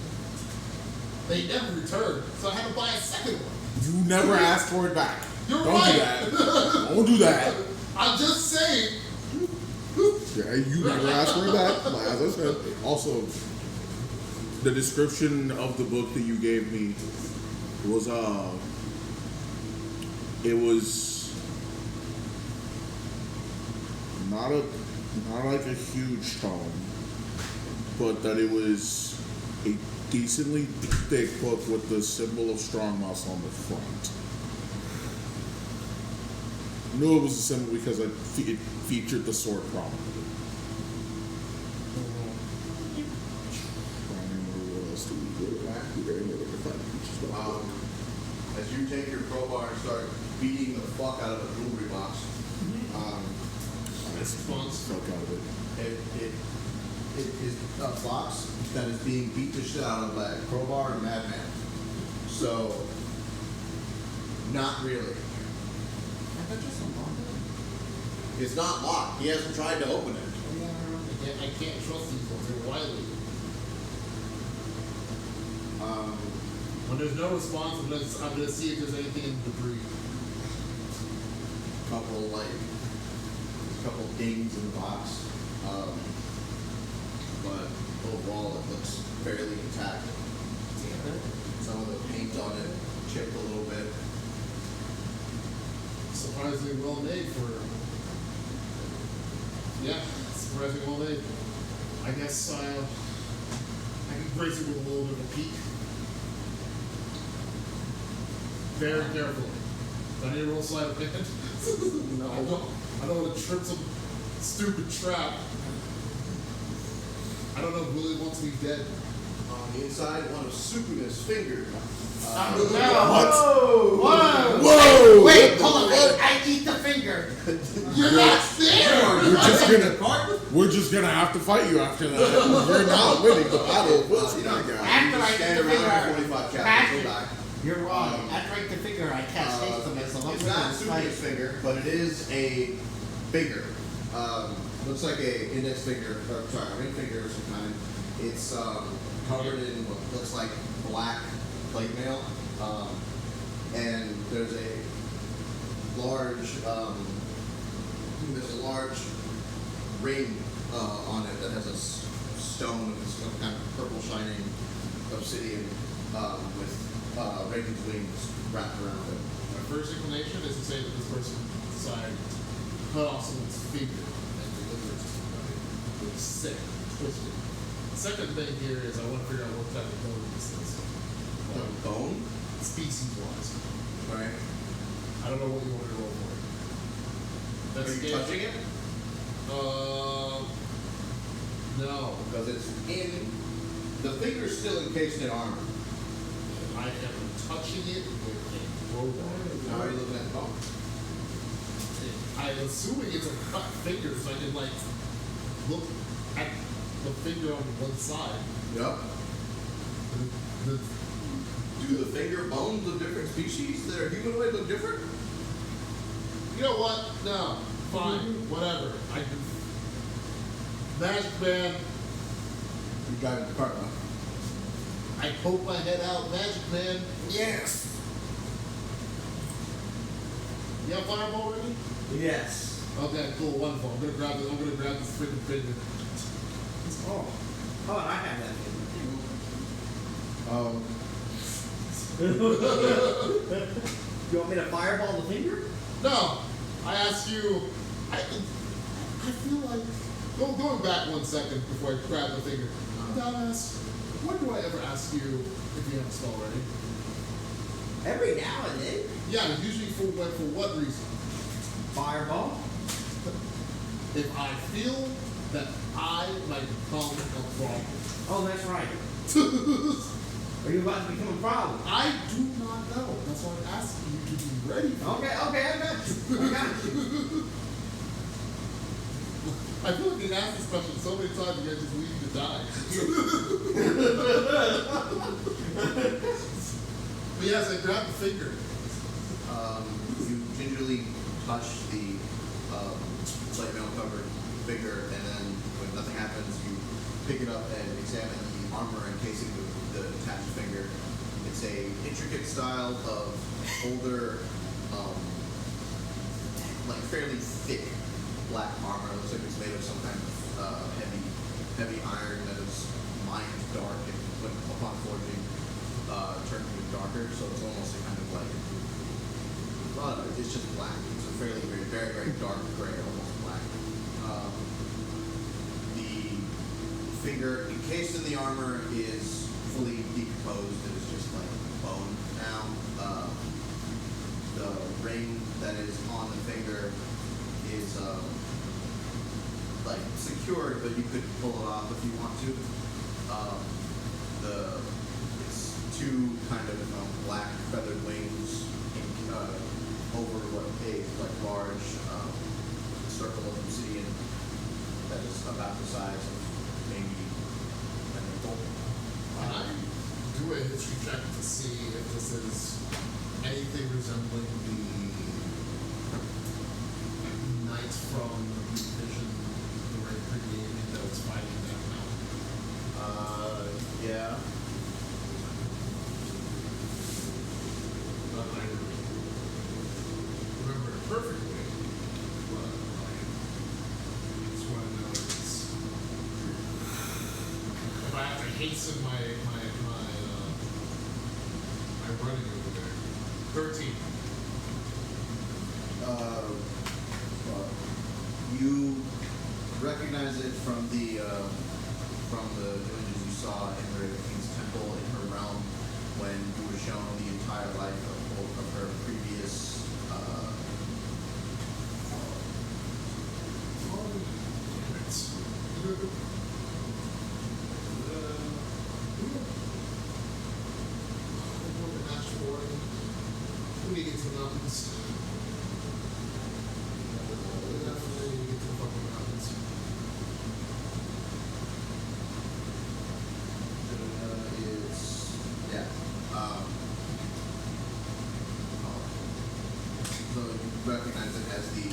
Speaker 10: They never returned, so I had to buy a second one.
Speaker 5: You never asked for it back.
Speaker 10: You're
Speaker 5: Don't
Speaker 10: right.
Speaker 5: do that. Don't do that.
Speaker 10: I'm just saying.
Speaker 5: Yeah, you never asked for it back. Like, as I said, also, the description of the book that you gave me was it was not like a huge tome, but that it was a decently thick book with the symbol of strong mouse on the front. I knew it was a symbol because it featured the sword prominently. What else do we do?
Speaker 4: as you take your crowbar and start beating the fuck out of the jewelry box,
Speaker 10: Response.
Speaker 5: Fuck out of it.
Speaker 4: it is a box that is being beat the shit out of by a crowbar and a madman. So, not really. It's not locked. He hasn't tried to open it.
Speaker 10: I can't trust these ones. They're wily. When there's no response, I'm gonna see if there's anything in the debris.
Speaker 4: Couple dings in the box. But overall it looks fairly intact. Some of the paint on it chipped a little bit.
Speaker 10: Surprisingly well made for. Yeah, surprisingly well made. I guess I can brace it with a little bit of a peek. Very carefully. Do I need to roll sleight of hand? No. I don't want to trip some stupid trap. I don't know if Willie wants me dead.
Speaker 4: On the inside, one of Sukuna's fingers.
Speaker 5: Whoa!
Speaker 8: Wait, hold on. I eat the finger.
Speaker 10: You're not there!
Speaker 5: We're just gonna have to fight you after that. You're not winning the battle. What's that guy?
Speaker 8: After I eat
Speaker 4: Stand
Speaker 8: the
Speaker 4: around
Speaker 8: finger.
Speaker 4: 45 captains,
Speaker 8: After-
Speaker 4: will die.
Speaker 8: You're wrong. After I eat the finger, I cast haste them as a
Speaker 4: It's not Sukuna's finger, but it is a finger. Looks like a index finger, or sorry, a ring finger of some kind. It's covered in what looks like black plate mail, and there's a large ring on it that has a stone with some kind of purple shining obsidian with Raven's wings wrapped around it.
Speaker 10: My first inclination is to say that this person decided to cut off someone's finger and deliver it to somebody. It was sick, twisted. Second thing here is I want to figure out what type of bone this is.
Speaker 4: The bone?
Speaker 10: Species wise.
Speaker 4: Right.
Speaker 10: I don't know what you want me to roll for.
Speaker 4: Are you touching it?
Speaker 10: No.
Speaker 4: Because it's in. The finger's still encased in armor.
Speaker 10: I am touching it with a crowbar.
Speaker 4: How are you looking at the bone?
Speaker 10: I'm assuming it's a cut finger, so I can like look at the finger on one side.
Speaker 4: Yep.
Speaker 10: The
Speaker 4: Do the finger bones of different species that are humanoid look different?
Speaker 10: You know what? No. Fine. Whatever. I can. Magic Man.
Speaker 4: You driving the car, huh?
Speaker 10: I poke my head out. Magic Man.
Speaker 4: Yes.
Speaker 10: You have fireball ready?
Speaker 2: Yes.
Speaker 10: Okay, cool, wonderful. I'm gonna grab this freaking finger.
Speaker 2: Oh. Oh, and I have that. You want me to fireball the finger?
Speaker 10: No, I asked you. I feel like going back 1 second before I grab the finger. Dumbass. When do I ever ask you if you have a spell ready?
Speaker 2: Every now and then.
Speaker 10: Yeah, usually for what reason?
Speaker 2: Fireball.
Speaker 10: If I feel that I might become a problem.
Speaker 2: Oh, that's right. Are you about to become a problem?
Speaker 10: I do not know. That's why I'm asking you to be ready for it.
Speaker 2: Okay, I got you. I got you.
Speaker 10: I feel like they asked this question so many times you guys just leave to die. But yes, I grabbed the finger.
Speaker 4: You gingerly touch the light mail covered finger, and then when nothing happens, you pick it up and examine the armor encasing the attached finger. It's a intricate style of older, like fairly thick black armor. It looks like it's made of some kind of heavy iron that is mined dark, and when upon forging, turned even darker. So it's almost a kind of like, it's just black. It's a fairly very, very dark gray, almost black. The finger encased in the armor is fully decomposed. It is just like bone now. The ring that is on the finger is like secured, but you could pull it off if you want to. It's two kind of black feathered wings over what a large circle of obsidian that is about the size of maybe an ankle.
Speaker 10: Can I do a history check to see if this is anything resembling the knight from the vision, the very pretty alien that was fighting that mountain?
Speaker 4: Yeah.
Speaker 10: Not I remember it perfectly, but it's one of those. If I have to hasten my running over there. 13.
Speaker 4: You recognize it from the images you saw in the King's Temple in her realm when you were shown the entire life of her previous
Speaker 10: We need to get to the mountains. Definitely need to get to the fucking mountains.
Speaker 4: So you recognize it as the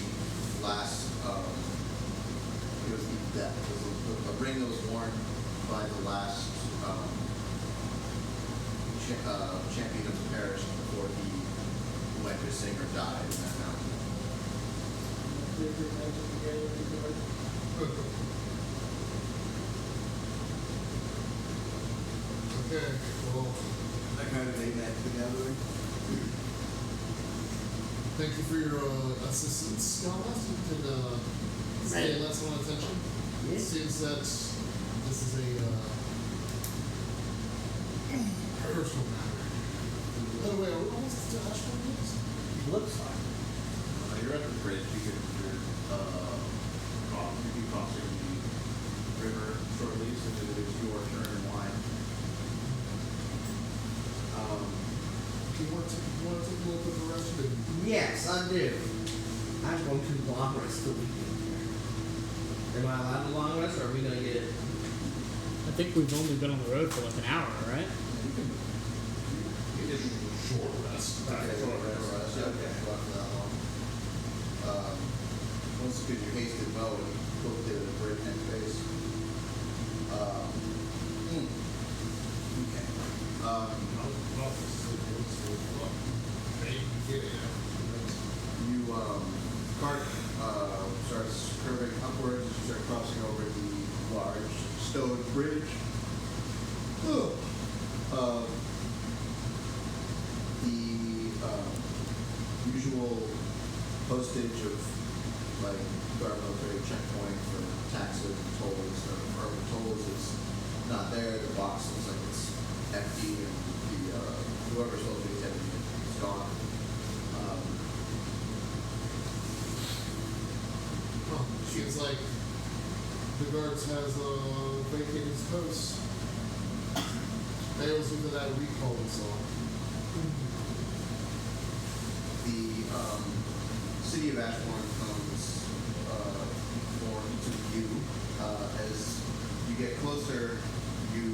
Speaker 4: last, it was the death. It was a ring that was worn by the last champion of the parish before he went missing or died in that mountain.
Speaker 10: Okay, well,
Speaker 4: That kind of made that together.
Speaker 10: thank you for your assistance, Scala. You could stay less on attention. It seems that this is a personal matter. By the way, are we almost to Ashburn yet?
Speaker 2: Looks like.
Speaker 4: You're at the bridge. You'll be crossing the river shortly, so it is your turn in line.
Speaker 10: You want to take a little bit of a rest?
Speaker 2: Yes, I do. I'm going to long rest the weekend. Am I allowed to long rest, or are we going to get it?
Speaker 3: I think we've only been on the road for like an hour, right?
Speaker 10: You did a short rest.
Speaker 4: Okay, short rest. Okay, not for that long. Once because you hasted mode, you both did it at a breakneck pace. You cart starts curving upwards as you start crossing over the large stone bridge. The usual postage of like our military checkpoint for taxes and tolls or urban tolls is not there. The box looks like it's empty, and the whoever's supposed to be empty is gone.
Speaker 10: Seems like the guards has vacated his post. Fails into that recall we saw.
Speaker 4: The city of Ashbourne comes more into view as you get closer. You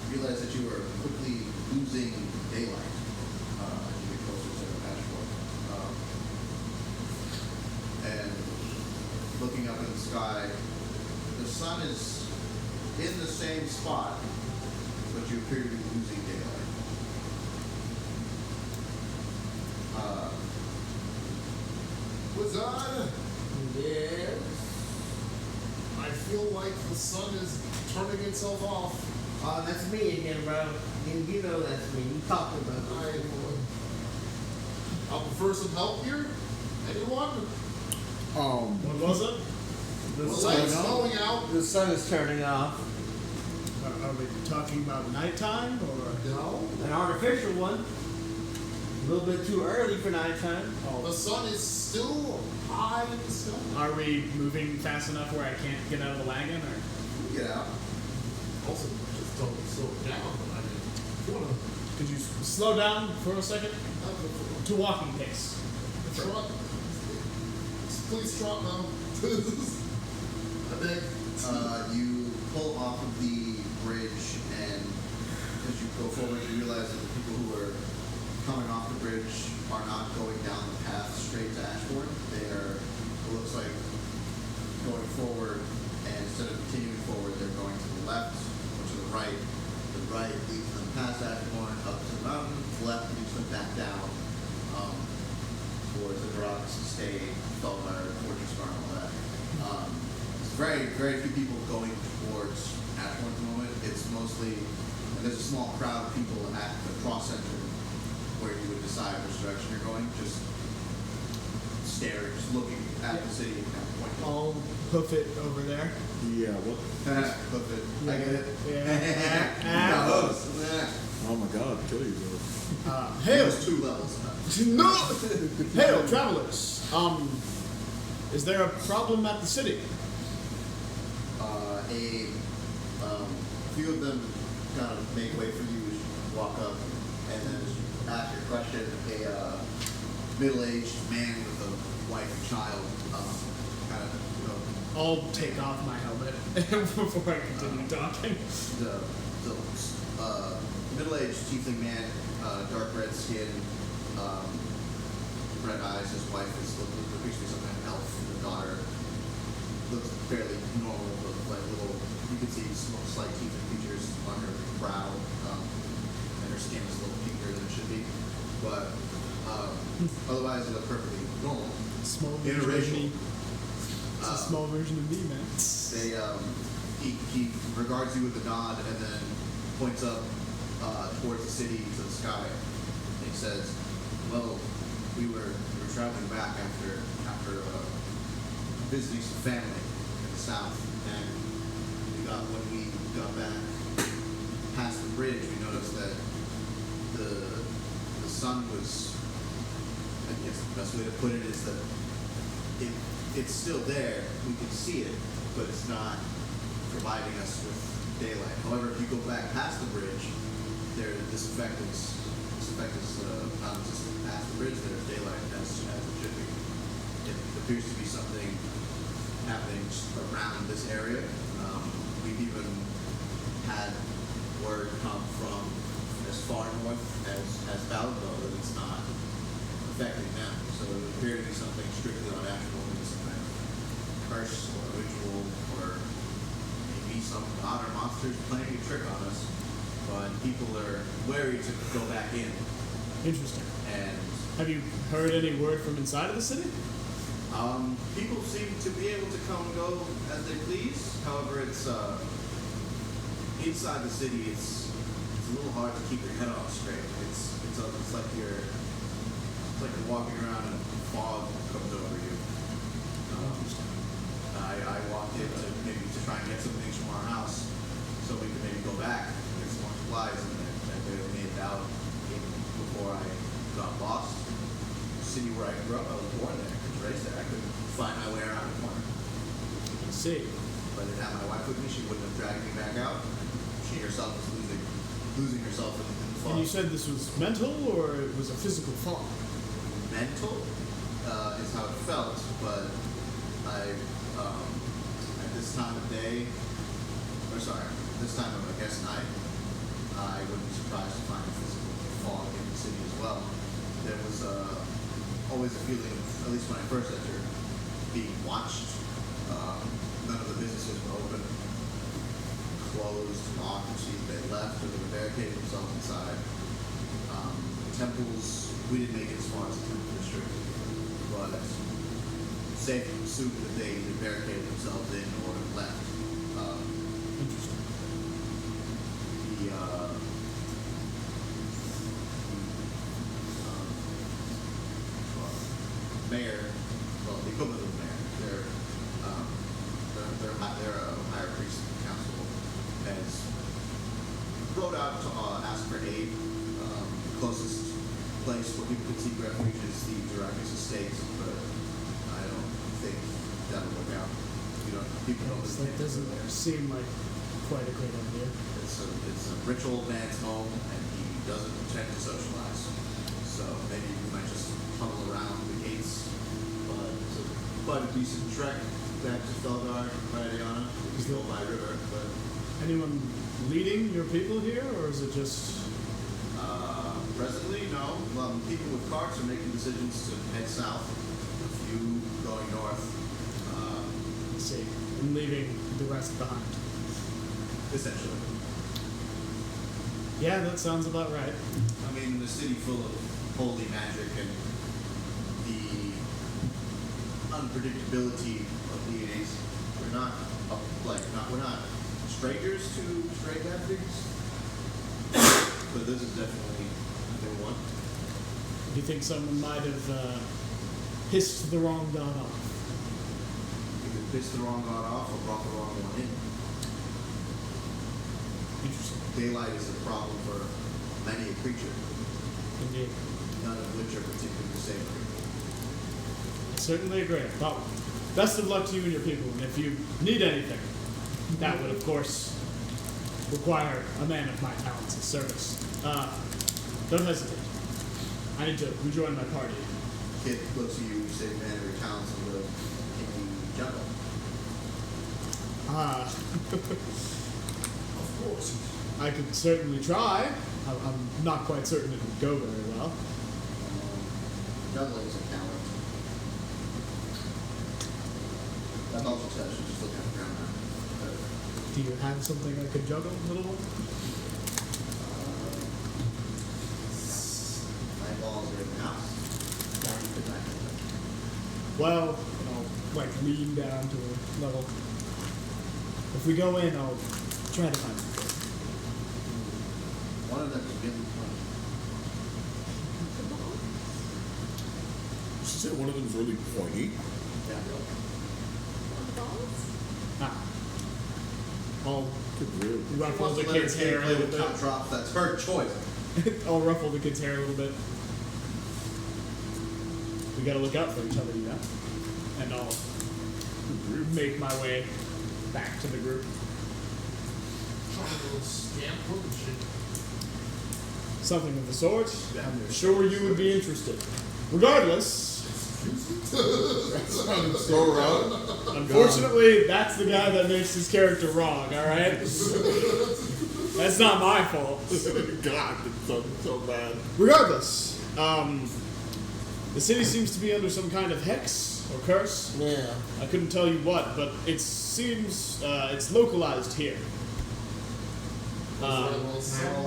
Speaker 4: realize that you are quickly losing daylight as you get closer to Ashbourne. And looking up in the sky, the sun is in the same spot, but you appear to be losing daylight.
Speaker 10: Wizard,
Speaker 2: Yes.
Speaker 10: I feel like the sun is turning itself off.
Speaker 2: Oh, that's me again, bro. You know that's me. You talking about
Speaker 10: I'll prefer some help here. Anyone?
Speaker 3: What was it?
Speaker 10: The light's going out.
Speaker 2: the sun is turning off.
Speaker 3: Are we talking about nighttime or?
Speaker 10: No.
Speaker 2: An artificial one. A little bit too early for nighttime.
Speaker 10: The sun is still high in the sky.
Speaker 3: Are we moving fast enough where I can't get out of the wagon? Or
Speaker 4: Get out.
Speaker 10: Also, just told him to slow it down, but I didn't want to.
Speaker 3: Could you slow down for a second? To walking pace.
Speaker 10: Trot. Please trot now. I beg.
Speaker 4: You pull off of the bridge, and as you go forward, you realize that the people who are coming off the bridge are not going down the path straight to Ashbourne. They are, it looks like, going forward, and instead of continuing forward, they're going to the left or to the right. The right leads them past Ashbourne, up to the mountain. The left leads them back down towards the rocks, stay, Felmar, Fortress Bar, and all that. There's very, very few people going towards Ashbourne at the moment. It's mostly, and there's a small crowd of people at the cross center where you would decide which direction you're going. Just staring, just looking at the city and kind of pointing.
Speaker 3: I'll hoof it over there.
Speaker 5: Yeah, what?
Speaker 4: Flip it. I get it.
Speaker 3: Yeah.
Speaker 5: Oh my god, kill yourself.
Speaker 3: Hail!
Speaker 4: There's 2 levels.
Speaker 3: No! Hail, travelers! Is there a problem at the city?
Speaker 4: A few of them kind of make way for you as you walk up, and then as you ask your question, a middle-aged man with a wife and child kind of,
Speaker 3: I'll take off my helmet before I continue talking.
Speaker 4: the middle-aged tiefling man, dark red skin, red eyes. His wife appears to be some kind of elf. The daughter looks fairly normal, but like little. You can see some slight tiefling features on her brow, and her skin is a little pinker than it should be. But otherwise, they look perfectly normal.
Speaker 3: Small version of me. It's a small version of me, man.
Speaker 4: He regards you with a nod and then points up towards the city to the sky. And he says, "Well, we were traveling back after visiting some family in the south, and when we got back past the bridge, we noticed that the sun was, I guess the best way to put it is that it's still there. We can see it, but it's not providing us with daylight. However, if you go back past the bridge, this effect is non-existent. Past the bridge, there's daylight as it should be. It appears to be something happening just around this area. We've even had word come from as far north as Valbo that it's not affecting them. So it would appear to be something strictly unnatural, maybe some kind of curse or ritual, or maybe some god or monsters playing a trick on us. But people are wary to go back in.
Speaker 3: Interesting.
Speaker 4: And
Speaker 3: Have you heard any word from inside of the city?
Speaker 4: people seem to be able to come and go as they please. However, it's inside the city. It's a little hard to keep your head on straight. It's like you're walking around and fog comes over you. I walked in to try and get some things from our house so we could maybe go back and get some more supplies, and I barely made it out even before I got lost. The city where I grew up, I was born there, I was raised there. I couldn't find my way around the corner.
Speaker 3: I see.
Speaker 4: If I didn't have my wife with me, she wouldn't have dragged me back out. She herself was losing herself in the fog.
Speaker 3: And you said this was mental, or it was a physical fog?
Speaker 4: Mental is how it felt, but at this time of day, this time of night, I wouldn't be surprised to find a physical fog in the city as well. There was always a feeling, at least when I first entered, being watched. None of the businesses were open, closed, locked. They left, or they were barricaded themselves inside. Temples, we didn't make it as far as the temple district, but safe to assume that they either barricaded themselves in or left.
Speaker 3: Interesting.
Speaker 4: Mayor, well, the equivalent of the mayor, they're a higher priest of the council, has rode out to ask for aid. The closest place where people can seek refuge is the Durakis estate, but I don't think that'll work out. People don't
Speaker 3: That doesn't seem like quite a great idea.
Speaker 4: it's a ritual man's home, and he doesn't tend to socialize. So maybe we might just tunnel around the gates. But it's quite a decent trek back to Felgar by Adiana. We can go by river, but
Speaker 3: Anyone leading your people here, or is it just?
Speaker 4: presently, no. People with carts are making decisions to head south. A few going north.
Speaker 3: Let's see, and leaving the rest behind.
Speaker 4: Essentially.
Speaker 3: Yeah, that sounds about right.
Speaker 4: I mean, the city full of holy magic and the unpredictability of deities. We're not we're not strangers to stray bad things. But this is definitely a new one.
Speaker 3: Do you think someone might have pissed the wrong god off?
Speaker 4: Either pissed the wrong god off or brought the wrong one in.
Speaker 3: Interesting.
Speaker 4: Daylight is a problem for many a creature,
Speaker 3: Indeed.
Speaker 4: none of which are particularly savory.
Speaker 3: I certainly agree. Well, best of luck to you and your people, and if you need anything, that would, of course, require a man of my talents and service. Don't hesitate. I need to rejoin my party.
Speaker 4: Kid looks at you, you say, man, your talents and will. Can you juggle?
Speaker 10: Of course.
Speaker 3: I could certainly try. I'm not quite certain it would go very well.
Speaker 4: Juggling is a talent. That's also says you just look at the ground now.
Speaker 3: Do you have something I could juggle, little one?
Speaker 4: My balls are in the house. Down to the back of it.
Speaker 3: Well, I'll like lean down to a level. If we go in, I'll try to find something.
Speaker 4: One of them is really funny.
Speaker 5: She said one of them's really pointy.
Speaker 4: Yeah.
Speaker 6: Balls?
Speaker 3: Ah. I'll
Speaker 5: Could really.
Speaker 3: ruffle the
Speaker 4: Let her
Speaker 3: kid's hair a
Speaker 4: play
Speaker 3: little
Speaker 4: with
Speaker 3: bit.
Speaker 4: cup drops. That's her choice.
Speaker 3: I'll ruffle the kid's hair a little bit. We gotta look out for each other, you know? And I'll make my way back to the group.
Speaker 10: Trying to go scamp workmanship.
Speaker 3: Something of the sort. I'm sure you would be interested. Regardless,
Speaker 5: So around.
Speaker 3: unfortunately, that's the guy that makes his character wrong, alright? That's not my fault.
Speaker 5: God, it's so bad.
Speaker 3: Regardless, the city seems to be under some kind of hex or curse.
Speaker 2: Yeah.
Speaker 3: I couldn't tell you what, but it seems it's localized here.
Speaker 10: Well,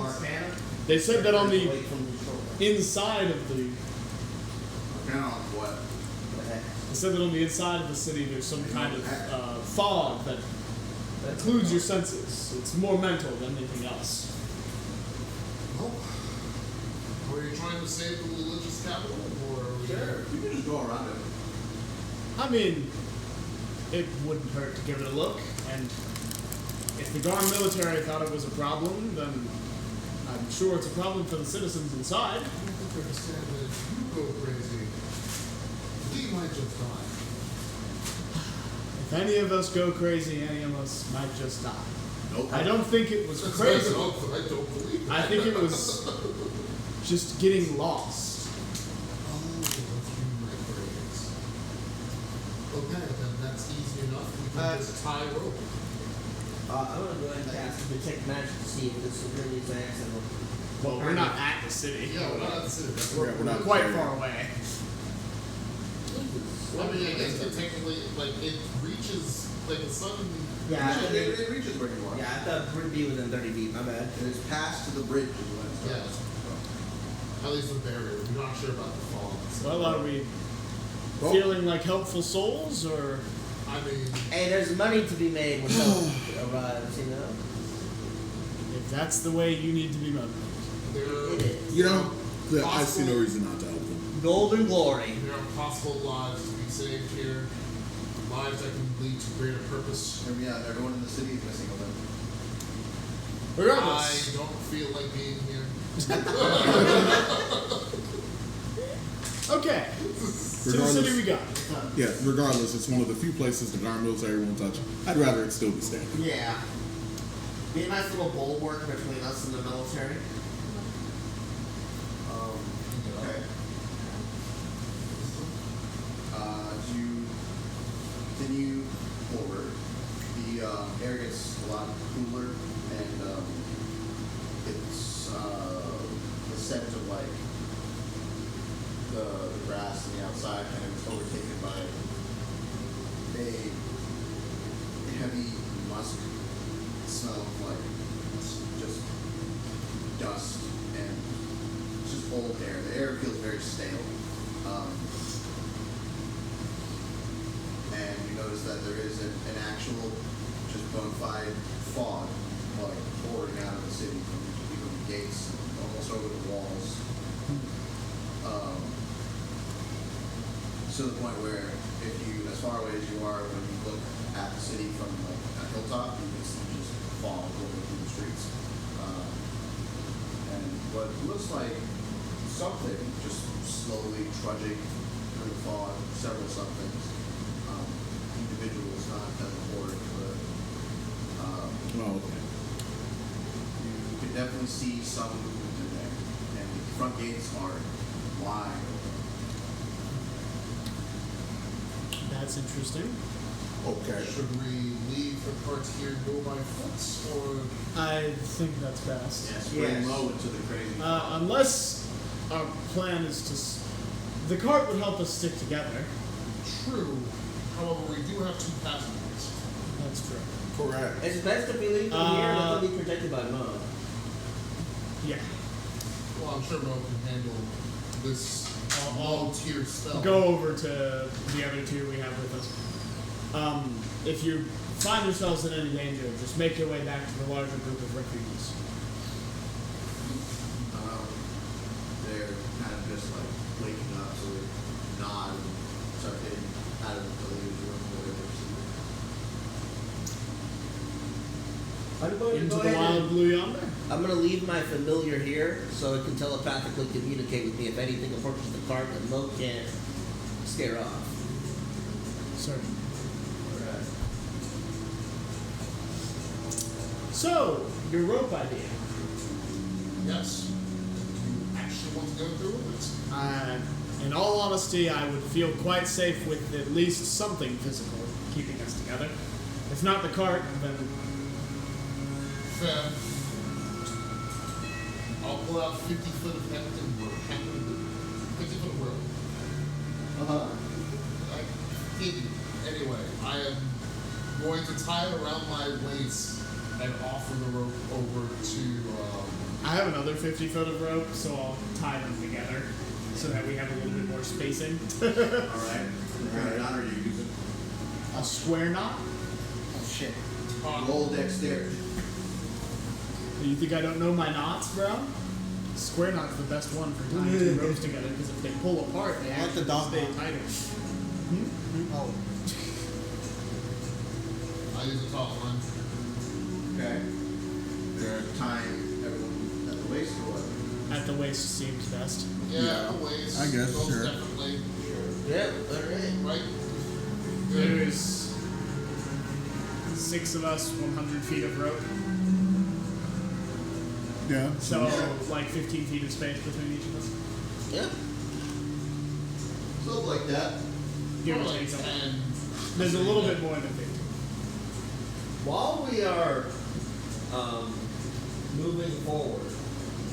Speaker 2: Arcana?
Speaker 3: They said that on the
Speaker 2: Away from the shoulder.
Speaker 3: inside of the
Speaker 4: Now, what?
Speaker 2: What the heck?
Speaker 3: they said that on the inside of the city there's some kind of fog that occludes your senses. It's more mental than anything else.
Speaker 10: Well, were you trying to save the religious capital, or were you...
Speaker 4: Sure. You can just go around it.
Speaker 3: I mean, it wouldn't hurt to give it a look, and if the Garm military thought it was a problem, then I'm sure it's a problem for the citizens inside.
Speaker 10: I don't understand that if you go crazy, we might just die.
Speaker 3: If any of us go crazy, any of us might just die.
Speaker 4: Nope.
Speaker 3: I don't think it was crazy.
Speaker 10: I don't believe that.
Speaker 3: I think it was just getting lost.
Speaker 10: Oh, that's my phrase. Okay, then that's easy enough. We can just tie rope.
Speaker 2: I'm gonna go ahead and cast Detect Magic to see if this really is an accident.
Speaker 3: Well, we're not at the city.
Speaker 10: Yeah, we're not sitting
Speaker 3: We're,
Speaker 5: we're not
Speaker 3: quite
Speaker 5: there.
Speaker 3: far away.
Speaker 10: I mean, I guess it technically, like, it reaches, like, the sun...
Speaker 2: Yeah,
Speaker 4: It reaches where you are.
Speaker 2: Yeah, I thought it would be within 30 feet. My bad.
Speaker 4: And it's past to the bridge is when it
Speaker 10: Yeah.
Speaker 4: starts.
Speaker 10: At least the barrier. We're not sure about the fall. So,
Speaker 3: Well, are we
Speaker 5: Well-
Speaker 3: feeling like helpful souls, or
Speaker 10: I mean,
Speaker 2: Hey, there's money to be made when help arrives, you know?
Speaker 3: if that's the way you need to be motivated?
Speaker 2: It
Speaker 10: there,
Speaker 2: is.
Speaker 5: You know, I see no reason not to help them.
Speaker 2: Golden glory.
Speaker 10: there are possible lives to be saved here. Lives that can lead to greater purpose.
Speaker 4: And yeah, everyone in the city is missing a limb.
Speaker 10: I
Speaker 3: Regardless,
Speaker 10: don't feel like being here.
Speaker 3: okay. To the city we go.
Speaker 5: Yeah, regardless, it's one of the few places the Garm military won't touch. I'd rather it still be standing.
Speaker 2: Yeah.
Speaker 4: be a nice little bulwark between us and the military. Okay. As you continue forward, the air gets a lot cooler, and it's the scent of like the grass on the outside kind of is overtaken by a heavy musk smell of like just dust and it's just old air. The air feels very stale. And you notice that there is an actual just bona fide fog like pouring out of the city from the gates almost over the walls. To the point where if you, as far away as you are, when you look at the city from like a hilltop, you can see just fog rolling through the streets. And what looks like something just slowly trudging through the fog, several somethings. Individuals, not as a horde, but
Speaker 5: okay.
Speaker 4: you can definitely see some movement in there. And the front gates are wide open.
Speaker 3: That's interesting.
Speaker 5: Okay.
Speaker 10: Should we leave the carts here and go by foot, or
Speaker 3: I think that's best.
Speaker 4: Yes, bring low into the crazy.
Speaker 3: Unless our plan is the cart would help us stick together.
Speaker 10: true? However, we do have 2 passengers.
Speaker 3: That's true.
Speaker 5: Correct.
Speaker 2: It's best if we leave them here and let them be protected by Mo.
Speaker 3: Yeah.
Speaker 10: Well, I'm sure Mo can handle this low-tier spell.
Speaker 3: Go over to the other 2 we have with us. If you find yourselves in any danger, just make your way back to the larger group of refugees.
Speaker 4: They're kind of just like waking up, so they nod and start getting out of the living room or whatever.
Speaker 2: I'm going to
Speaker 3: Into
Speaker 2: go
Speaker 3: the
Speaker 2: ahead
Speaker 3: wild
Speaker 2: and,
Speaker 3: blue yonder?
Speaker 2: I'm going to leave my familiar here so it can telepathically communicate with me if anything approaches the cart that Mo can't scare off.
Speaker 3: Certainly.
Speaker 2: Alright.
Speaker 3: So, your rope idea.
Speaker 10: Yes. You actually want to go through with it?
Speaker 3: In all honesty, I would feel quite safe with at least something physical keeping us together. If not the cart, then
Speaker 10: Fair. I'll pull out 50 foot of hempen rope. 50 foot of rope. Anyway, I am going to tie it around my waist and offer the rope over to.
Speaker 3: I have another 50 foot of rope, so I'll tie them together so that we have a little bit more spacing.
Speaker 4: Alright. What kind of knot are you using?
Speaker 3: A square knot?
Speaker 7: Oh shit.
Speaker 4: Roll dexterity.
Speaker 3: You think I don't know my knots, bro? Square knot's the best one for tying 2 ropes together because if they pull apart, they
Speaker 7: Like
Speaker 3: actually
Speaker 7: the dog
Speaker 3: stay
Speaker 7: knot.
Speaker 3: tighter.
Speaker 7: Oh.
Speaker 10: I use a top line.
Speaker 4: Okay. They're tying everyone at the waist or what?
Speaker 3: At the waist seems best.
Speaker 10: Yeah, waist.
Speaker 9: I guess,
Speaker 10: most
Speaker 9: sure.
Speaker 10: Definitely.
Speaker 2: Yeah, alright.
Speaker 10: Right? Good.
Speaker 3: There's 6 of us, 100 feet of rope.
Speaker 9: Yeah.
Speaker 3: So, like 15 feet of space between each of us.
Speaker 2: Yeah.
Speaker 4: Something like that.
Speaker 3: Give or
Speaker 10: Probably
Speaker 3: take something.
Speaker 10: 10.
Speaker 3: There's a little bit more than 15.
Speaker 2: While we are moving forward,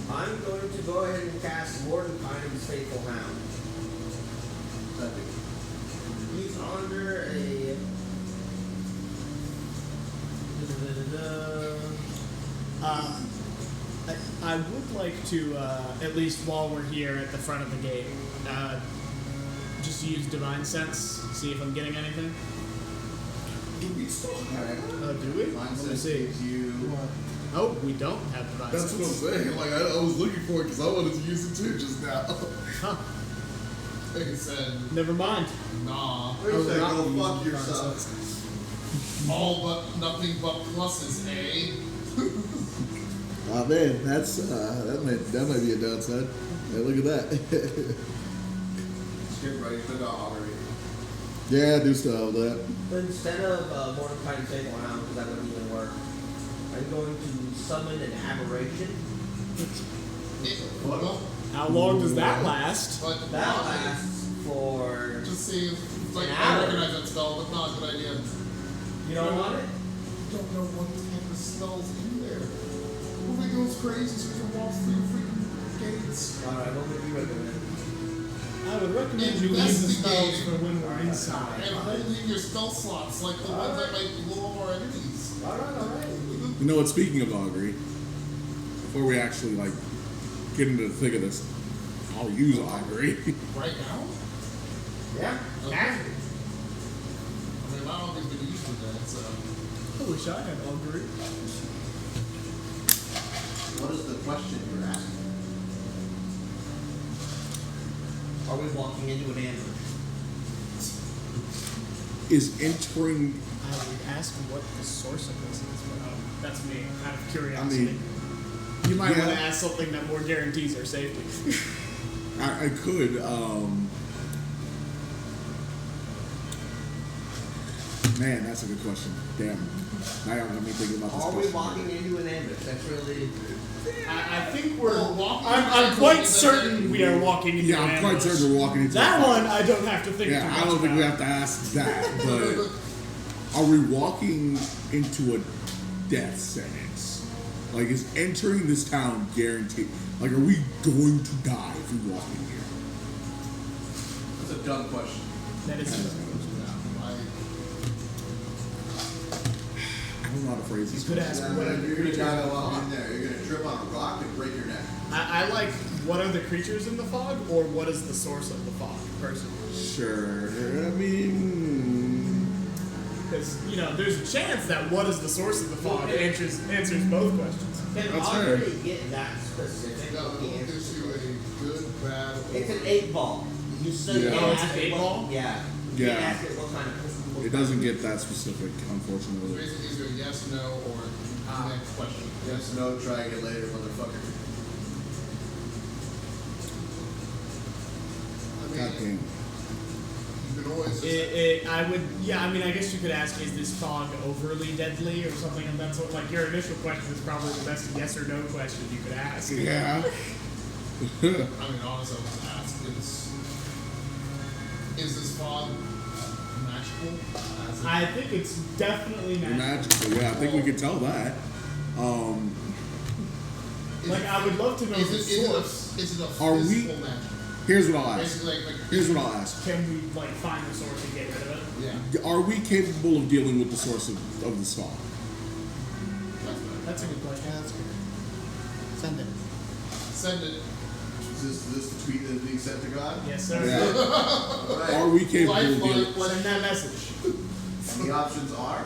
Speaker 2: I'm going to go ahead and cast Mordenkainen's Faithful Hound. He's under a.
Speaker 3: I would like to, at least while we're here at the front of the gate, just use Divine Sense, see if I'm getting anything.
Speaker 5: Do we still have?
Speaker 3: Do we?
Speaker 4: Mine
Speaker 3: Let me
Speaker 4: says
Speaker 3: see.
Speaker 4: gives you.
Speaker 3: Oh, we don't have Divine
Speaker 5: That's what I'm
Speaker 3: Sense.
Speaker 5: saying. Like I was looking for it because I wanted to use it too just now.
Speaker 3: Huh.
Speaker 10: Like I said,
Speaker 3: Never mind.
Speaker 10: nah.
Speaker 4: What do you say?
Speaker 3: not
Speaker 4: Go
Speaker 3: using
Speaker 4: fuck
Speaker 3: Divine
Speaker 4: yourself.
Speaker 3: Sense.
Speaker 10: All but nothing but pluses, eh?
Speaker 5: Oh man, that's that might be a downside. Hey, look at that.
Speaker 4: Skip right, still got already.
Speaker 5: Yeah, I do still have that.
Speaker 2: But instead of Mordenkainen's Faithful Hound, because that wouldn't even work, I'm going to summon an aberration.
Speaker 10: Well,
Speaker 3: How long does that last?
Speaker 10: but
Speaker 2: That lasts for.
Speaker 10: just see, like,
Speaker 2: An
Speaker 10: I
Speaker 2: hour.
Speaker 10: recognize that spell, but not a good idea.
Speaker 2: You don't want it?
Speaker 10: Don't know what type of spells in there. Moving goes crazy, so you can walk through freaking gates.
Speaker 2: Alright, what would you recommend?
Speaker 3: I would recommend you leave the spells
Speaker 10: Investigate.
Speaker 3: for when we're inside.
Speaker 10: And holding your spell slots like the ones that might blow up our enemies.
Speaker 2: Alright.
Speaker 9: You know what? Speaking of augury, before we actually like get into the thick of this, I'll use augury.
Speaker 10: Right now?
Speaker 2: Yeah?
Speaker 10: Okay. I mean, my always been used to that, so.
Speaker 3: I wish I had augury.
Speaker 4: What is the question you're asking?
Speaker 2: Are we walking into an ambush?
Speaker 9: Is entering.
Speaker 3: I would ask what the source of this is, but that's me, out of
Speaker 9: I
Speaker 3: curiosity.
Speaker 9: mean,
Speaker 3: You might
Speaker 9: yeah.
Speaker 3: want to ask something that more guarantees our safety.
Speaker 9: I could. Man, that's a good question. Damn. Now y'all got me thinking about this
Speaker 2: Are we
Speaker 9: question.
Speaker 2: walking into an ambush? That's really.
Speaker 3: I think we're
Speaker 10: Well, walking
Speaker 3: I'm
Speaker 10: into
Speaker 3: quite
Speaker 10: an
Speaker 3: certain we are walking into
Speaker 9: Yeah,
Speaker 3: an
Speaker 9: I'm quite
Speaker 3: ambush.
Speaker 9: certain we're walking into
Speaker 3: That
Speaker 9: a-
Speaker 3: one I don't have to think too
Speaker 9: Yeah,
Speaker 3: much
Speaker 9: I don't think we
Speaker 3: about.
Speaker 9: have to ask that, but are we walking into a death sentence? Like, is entering this town guaranteed? Like, are we going to die if we walk in here?
Speaker 4: That's a dumb question.
Speaker 3: That is
Speaker 9: I don't know how to phrase
Speaker 3: you
Speaker 9: this.
Speaker 3: could ask
Speaker 4: Yeah,
Speaker 3: what are
Speaker 4: but
Speaker 3: the
Speaker 4: you're gonna
Speaker 3: creatures
Speaker 4: die
Speaker 3: in the
Speaker 4: while
Speaker 3: fog.
Speaker 4: in there. You're gonna trip on a rock and break your neck.
Speaker 3: I like what are the creatures in the fog, or what is the source of the fog, personally.
Speaker 9: Sure. I mean,
Speaker 3: Because, you know, there's a chance that what is the source of the fog answers both questions.
Speaker 2: Can
Speaker 9: That's
Speaker 2: augury get that specific?
Speaker 10: No,
Speaker 2: with the
Speaker 10: it
Speaker 2: answers?
Speaker 10: gives you a good, bad,
Speaker 2: It's an 8-ball. You still
Speaker 9: Yeah.
Speaker 2: can't
Speaker 3: Oh, it's
Speaker 2: ask
Speaker 3: an
Speaker 2: it
Speaker 3: 8-ball?
Speaker 2: what- Yeah. You
Speaker 9: Yeah.
Speaker 2: can't ask it what kind of.
Speaker 9: it doesn't get that specific,
Speaker 10: it's
Speaker 9: unfortunately.
Speaker 10: basically either yes, no, or next question.
Speaker 4: Yes, no, try again later, motherfucker.
Speaker 10: I mean,
Speaker 9: God damn.
Speaker 10: you can always just.
Speaker 3: I mean, I guess you could ask, is this fog overly deadly or something of that sort? Like, your initial question is probably the best yes or no question you could ask.
Speaker 9: Yeah.
Speaker 10: I mean, honestly, I'll just ask: Is this fog magical? As in-
Speaker 3: I think it's definitely magical.
Speaker 9: Magical. Yeah, I think we could tell that.
Speaker 10: is
Speaker 3: Like,
Speaker 10: it-
Speaker 3: I would love to know
Speaker 10: Is
Speaker 3: the
Speaker 10: it
Speaker 3: source.
Speaker 10: is it a
Speaker 9: Are we-
Speaker 10: physical magic?
Speaker 9: Here's what I'll ask.
Speaker 10: Basically, like
Speaker 9: Here's what I'll ask.
Speaker 3: Can we, like, find the source and get rid of it?
Speaker 10: yeah.
Speaker 9: Are we capable of dealing with the source of this fog?
Speaker 3: That's a good question.
Speaker 8: Yeah, that's good. Send it.
Speaker 10: Send it.
Speaker 4: Is this the tweet that is being sent to God?
Speaker 3: Yes, sir.
Speaker 9: Yeah.
Speaker 4: Alright.
Speaker 9: Are we capable of dealing?
Speaker 10: Lifeline.
Speaker 3: Send that message.
Speaker 4: And the options are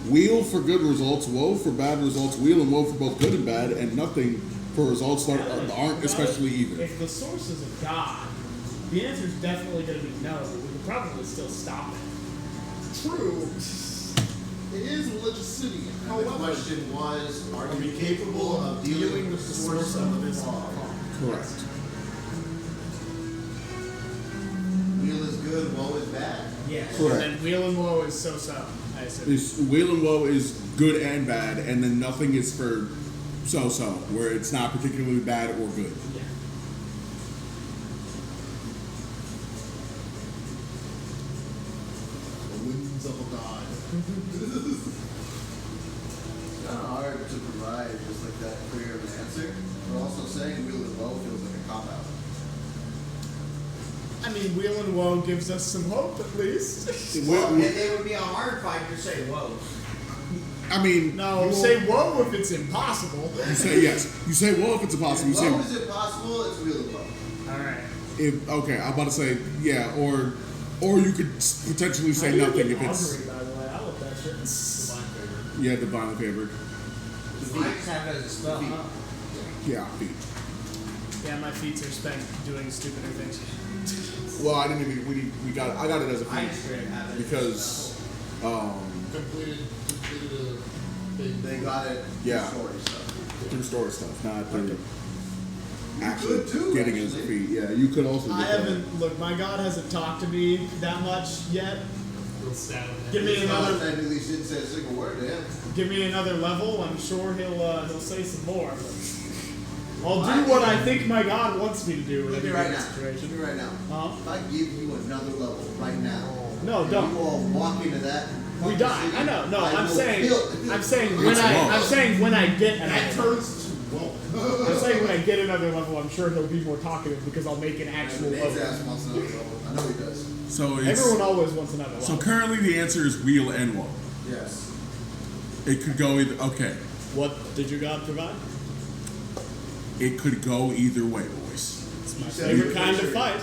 Speaker 9: Wheel for good results, woe for bad results, wheel and woe for both good and bad, and nothing for results that aren't especially either.
Speaker 3: If the source is a god, the answer is definitely going to be no. We could probably still stop it.
Speaker 10: True. It is a religious city.
Speaker 4: the
Speaker 10: However,
Speaker 4: question was, are you capable of dealing with the source of this fog?
Speaker 9: Correct.
Speaker 4: Wheel is good, woe is bad.
Speaker 2: Yes.
Speaker 9: Correct.
Speaker 3: And then wheel and woe is so-so, I assume.
Speaker 9: This wheel and woe is good and bad, and then nothing is for so-so, where it's not particularly bad or good.
Speaker 3: Yeah.
Speaker 10: the winds of a god.
Speaker 4: It's kind of hard to provide just like that clear of an answer. But also saying wheel and woe feels like a cop out.
Speaker 3: I mean, wheel and woe gives us some hope, at least.
Speaker 2: Well, it would be a hard fight to say whoa.
Speaker 9: I mean,
Speaker 3: No, say woe if it's impossible.
Speaker 9: you say yes. You say woe if it's impossible. You
Speaker 4: Woe
Speaker 9: say
Speaker 4: is impossible, it's wheel and woe.
Speaker 3: Alright.
Speaker 9: if okay. I'm about to say yeah, or you could potentially say nothing if it's
Speaker 3: Augury, by the way. I love that shit.
Speaker 10: Divine favor.
Speaker 9: yeah, divinely favored.
Speaker 2: I just have it as a spell, huh?
Speaker 9: Yeah, feet.
Speaker 3: Yeah, my feet are spent doing stupider things.
Speaker 9: Well, I didn't even I got it as a
Speaker 2: I
Speaker 9: feat
Speaker 2: just straight have it.
Speaker 9: because
Speaker 10: Completed a big.
Speaker 4: They got it
Speaker 9: Yeah.
Speaker 4: story stuff.
Speaker 9: through story stuff, not through
Speaker 4: You
Speaker 9: actually
Speaker 4: could too,
Speaker 9: getting it as a
Speaker 4: actually.
Speaker 9: feat. Yeah, you could also.
Speaker 3: I
Speaker 9: get that.
Speaker 3: haven't, look, my god hasn't talked to me that much yet.
Speaker 10: He'll stab him.
Speaker 3: Give me another.
Speaker 4: Technically, didn't say a single word to him.
Speaker 3: Give me another level. I'm sure he'll say some more. I'll do what I think my God wants me to do.
Speaker 4: Look at me
Speaker 3: in
Speaker 4: right
Speaker 3: any
Speaker 4: now.
Speaker 3: situation.
Speaker 4: Look at me right now.
Speaker 3: Huh?
Speaker 4: If I give you another level right now,
Speaker 3: No,
Speaker 4: and
Speaker 3: don't.
Speaker 4: you all walk into that.
Speaker 3: We
Speaker 4: fucking
Speaker 3: die.
Speaker 4: city,
Speaker 3: I know. No,
Speaker 4: I
Speaker 3: I'm
Speaker 4: will
Speaker 3: saying.
Speaker 4: kill-
Speaker 3: I'm saying when
Speaker 5: It's wrong.
Speaker 3: I'm saying when I get
Speaker 10: That
Speaker 3: another.
Speaker 10: turns to whoa.
Speaker 3: I'm saying when I get another level, I'm sure he'll be more talkative because I'll make an actual
Speaker 4: Name's
Speaker 3: level.
Speaker 4: ass wants another level. I know he does.
Speaker 9: So it's
Speaker 3: Everyone always wants another
Speaker 9: so
Speaker 3: level.
Speaker 9: currently the answer is wheel and woe.
Speaker 4: Yes.
Speaker 9: It could go either. Okay,
Speaker 3: What did your God provide?
Speaker 9: it could go either way, boys.
Speaker 3: It's my
Speaker 4: said
Speaker 3: favorite
Speaker 4: you
Speaker 3: kind of
Speaker 4: picture.
Speaker 3: fight.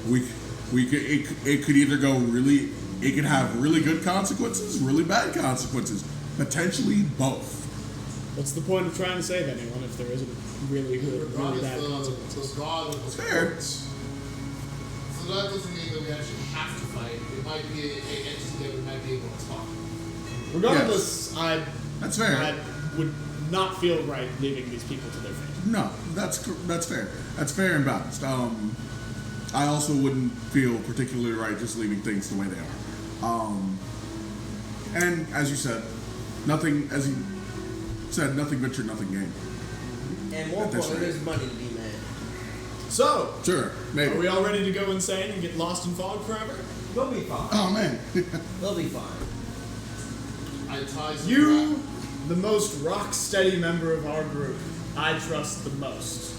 Speaker 9: We could it could either go really. It could have really good consequences, really bad consequences, potentially both.
Speaker 3: What's the point of trying to save anyone if there isn't really good,
Speaker 10: Your God
Speaker 3: really
Speaker 10: is
Speaker 3: bad consequences?
Speaker 10: the God of the
Speaker 9: Fair.
Speaker 10: courts. So that doesn't mean that we actually have to fight. It might be an entity that we might be able to talk.
Speaker 3: Regardless, I
Speaker 9: That's fair.
Speaker 3: would not feel right leaving these people to their fate.
Speaker 9: No, that's fair. That's fair and balanced. I also wouldn't feel particularly right just leaving things the way they are. And as you said, nothing. As you said, nothing ventured, nothing gained.
Speaker 2: And more
Speaker 9: At this
Speaker 2: importantly,
Speaker 9: rate.
Speaker 2: there's money to be made.
Speaker 3: So,
Speaker 9: Sure, maybe.
Speaker 3: are we all ready to go insane and get lost in fog forever?
Speaker 2: We'll be fine.
Speaker 9: Oh man.
Speaker 2: We'll be fine.
Speaker 10: I tie some
Speaker 3: You, the most rock steady member of our group, I trust the most.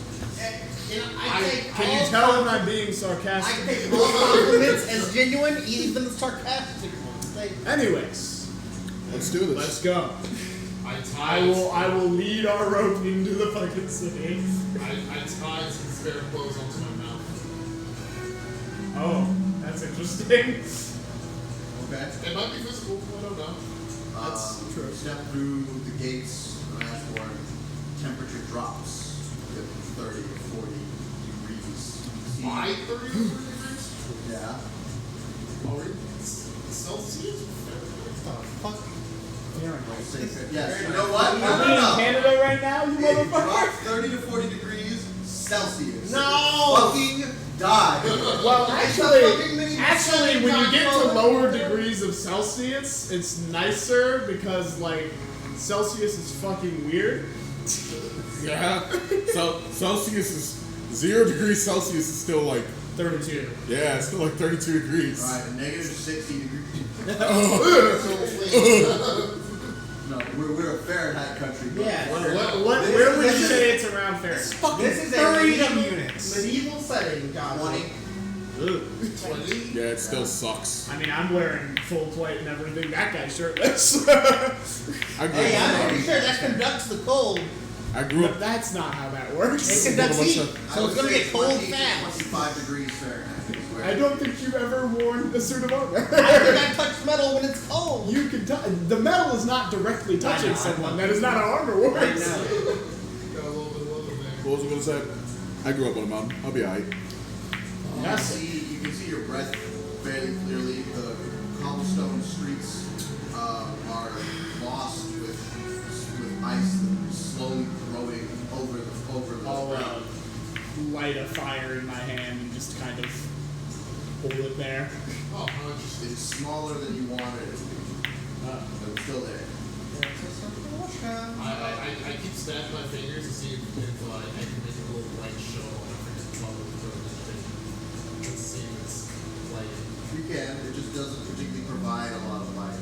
Speaker 2: You know, I take
Speaker 3: Can
Speaker 2: all
Speaker 3: you tell when
Speaker 2: compli-
Speaker 3: I'm being
Speaker 2: I
Speaker 3: sarcastic?
Speaker 2: take all compliments as genuine, even the sarcastic ones.
Speaker 3: Anyways,
Speaker 5: Let's do this.
Speaker 3: let's go.
Speaker 10: I tie
Speaker 3: I will lead our rope into the fucking city.
Speaker 10: I tied some spare clothes onto my mouth.
Speaker 3: Oh, that's interesting.
Speaker 4: Okay.
Speaker 10: It might be physical, I don't know.
Speaker 3: That's true.
Speaker 4: Step through the gates of Ashbourne. Temperature drops to 30 to 40 degrees. See-
Speaker 10: By 30 degrees?
Speaker 4: Yeah.
Speaker 10: Are we Celsius?
Speaker 7: Fuck.
Speaker 4: Yes. You know what?
Speaker 3: Are
Speaker 4: No,
Speaker 3: we in
Speaker 4: no, no.
Speaker 3: Canada right now, you
Speaker 4: It
Speaker 3: motherfucker?
Speaker 4: drops 30 to 40 degrees Celsius.
Speaker 2: No!
Speaker 4: Fucking die.
Speaker 3: Well,
Speaker 4: It's a fucking
Speaker 3: actually,
Speaker 4: mini
Speaker 3: when you get to
Speaker 4: controller.
Speaker 3: lower degrees of Celsius, it's nicer because like Celsius is fucking weird.
Speaker 5: Yeah. So Celsius is 0 degrees Celsius is still like
Speaker 3: 32.
Speaker 5: yeah, it's still like 32 degrees.
Speaker 4: Alright, negative 60 degrees. No, we're a Fahrenheit country. Bro.
Speaker 2: Yeah.
Speaker 3: Where would you say it's around Fahrenheit?
Speaker 7: Fucking
Speaker 2: This is a
Speaker 7: 30
Speaker 2: medieval,
Speaker 7: units.
Speaker 2: medieval setting, John.
Speaker 4: 20.
Speaker 3: Ugh.
Speaker 10: 20?
Speaker 5: Yeah, it still sucks.
Speaker 3: I mean, I'm wearing full plate and everything. That guy's shirtless.
Speaker 5: I grew
Speaker 2: Hey,
Speaker 5: up.
Speaker 2: I'm pretty sure that conducts the cold.
Speaker 5: I grew up.
Speaker 3: But that's not how that works.
Speaker 2: It conducts
Speaker 5: What
Speaker 2: heat,
Speaker 5: about
Speaker 2: so it's gonna get cold fast.
Speaker 4: 25 degrees Fahrenheit. is where-
Speaker 3: I don't think you've ever worn a suit of armor.
Speaker 2: I think I touch metal when it's cold.
Speaker 3: You can touch. The metal is not directly touching
Speaker 2: know, I
Speaker 3: someone.
Speaker 2: know.
Speaker 3: That is not how armor works.
Speaker 2: I know.
Speaker 10: Got a little bit of love in there.
Speaker 5: What was I gonna say? I grew up on a mountain. I'll be alright.
Speaker 4: You can see your breath fairly clearly. The cobblestone streets are lost with ice that is slowly growing over the
Speaker 3: I'll
Speaker 4: ground.
Speaker 3: light a fire in my hand and just kind of hold it there.
Speaker 10: Oh, how interesting.
Speaker 4: It's smaller than you wanted it to be, but it's still there.
Speaker 10: I keep snapping my fingers to see if I can make a little white show on a freaking color for the thing. Let's see if it's like.
Speaker 4: You can. It just doesn't particularly provide a lot of light.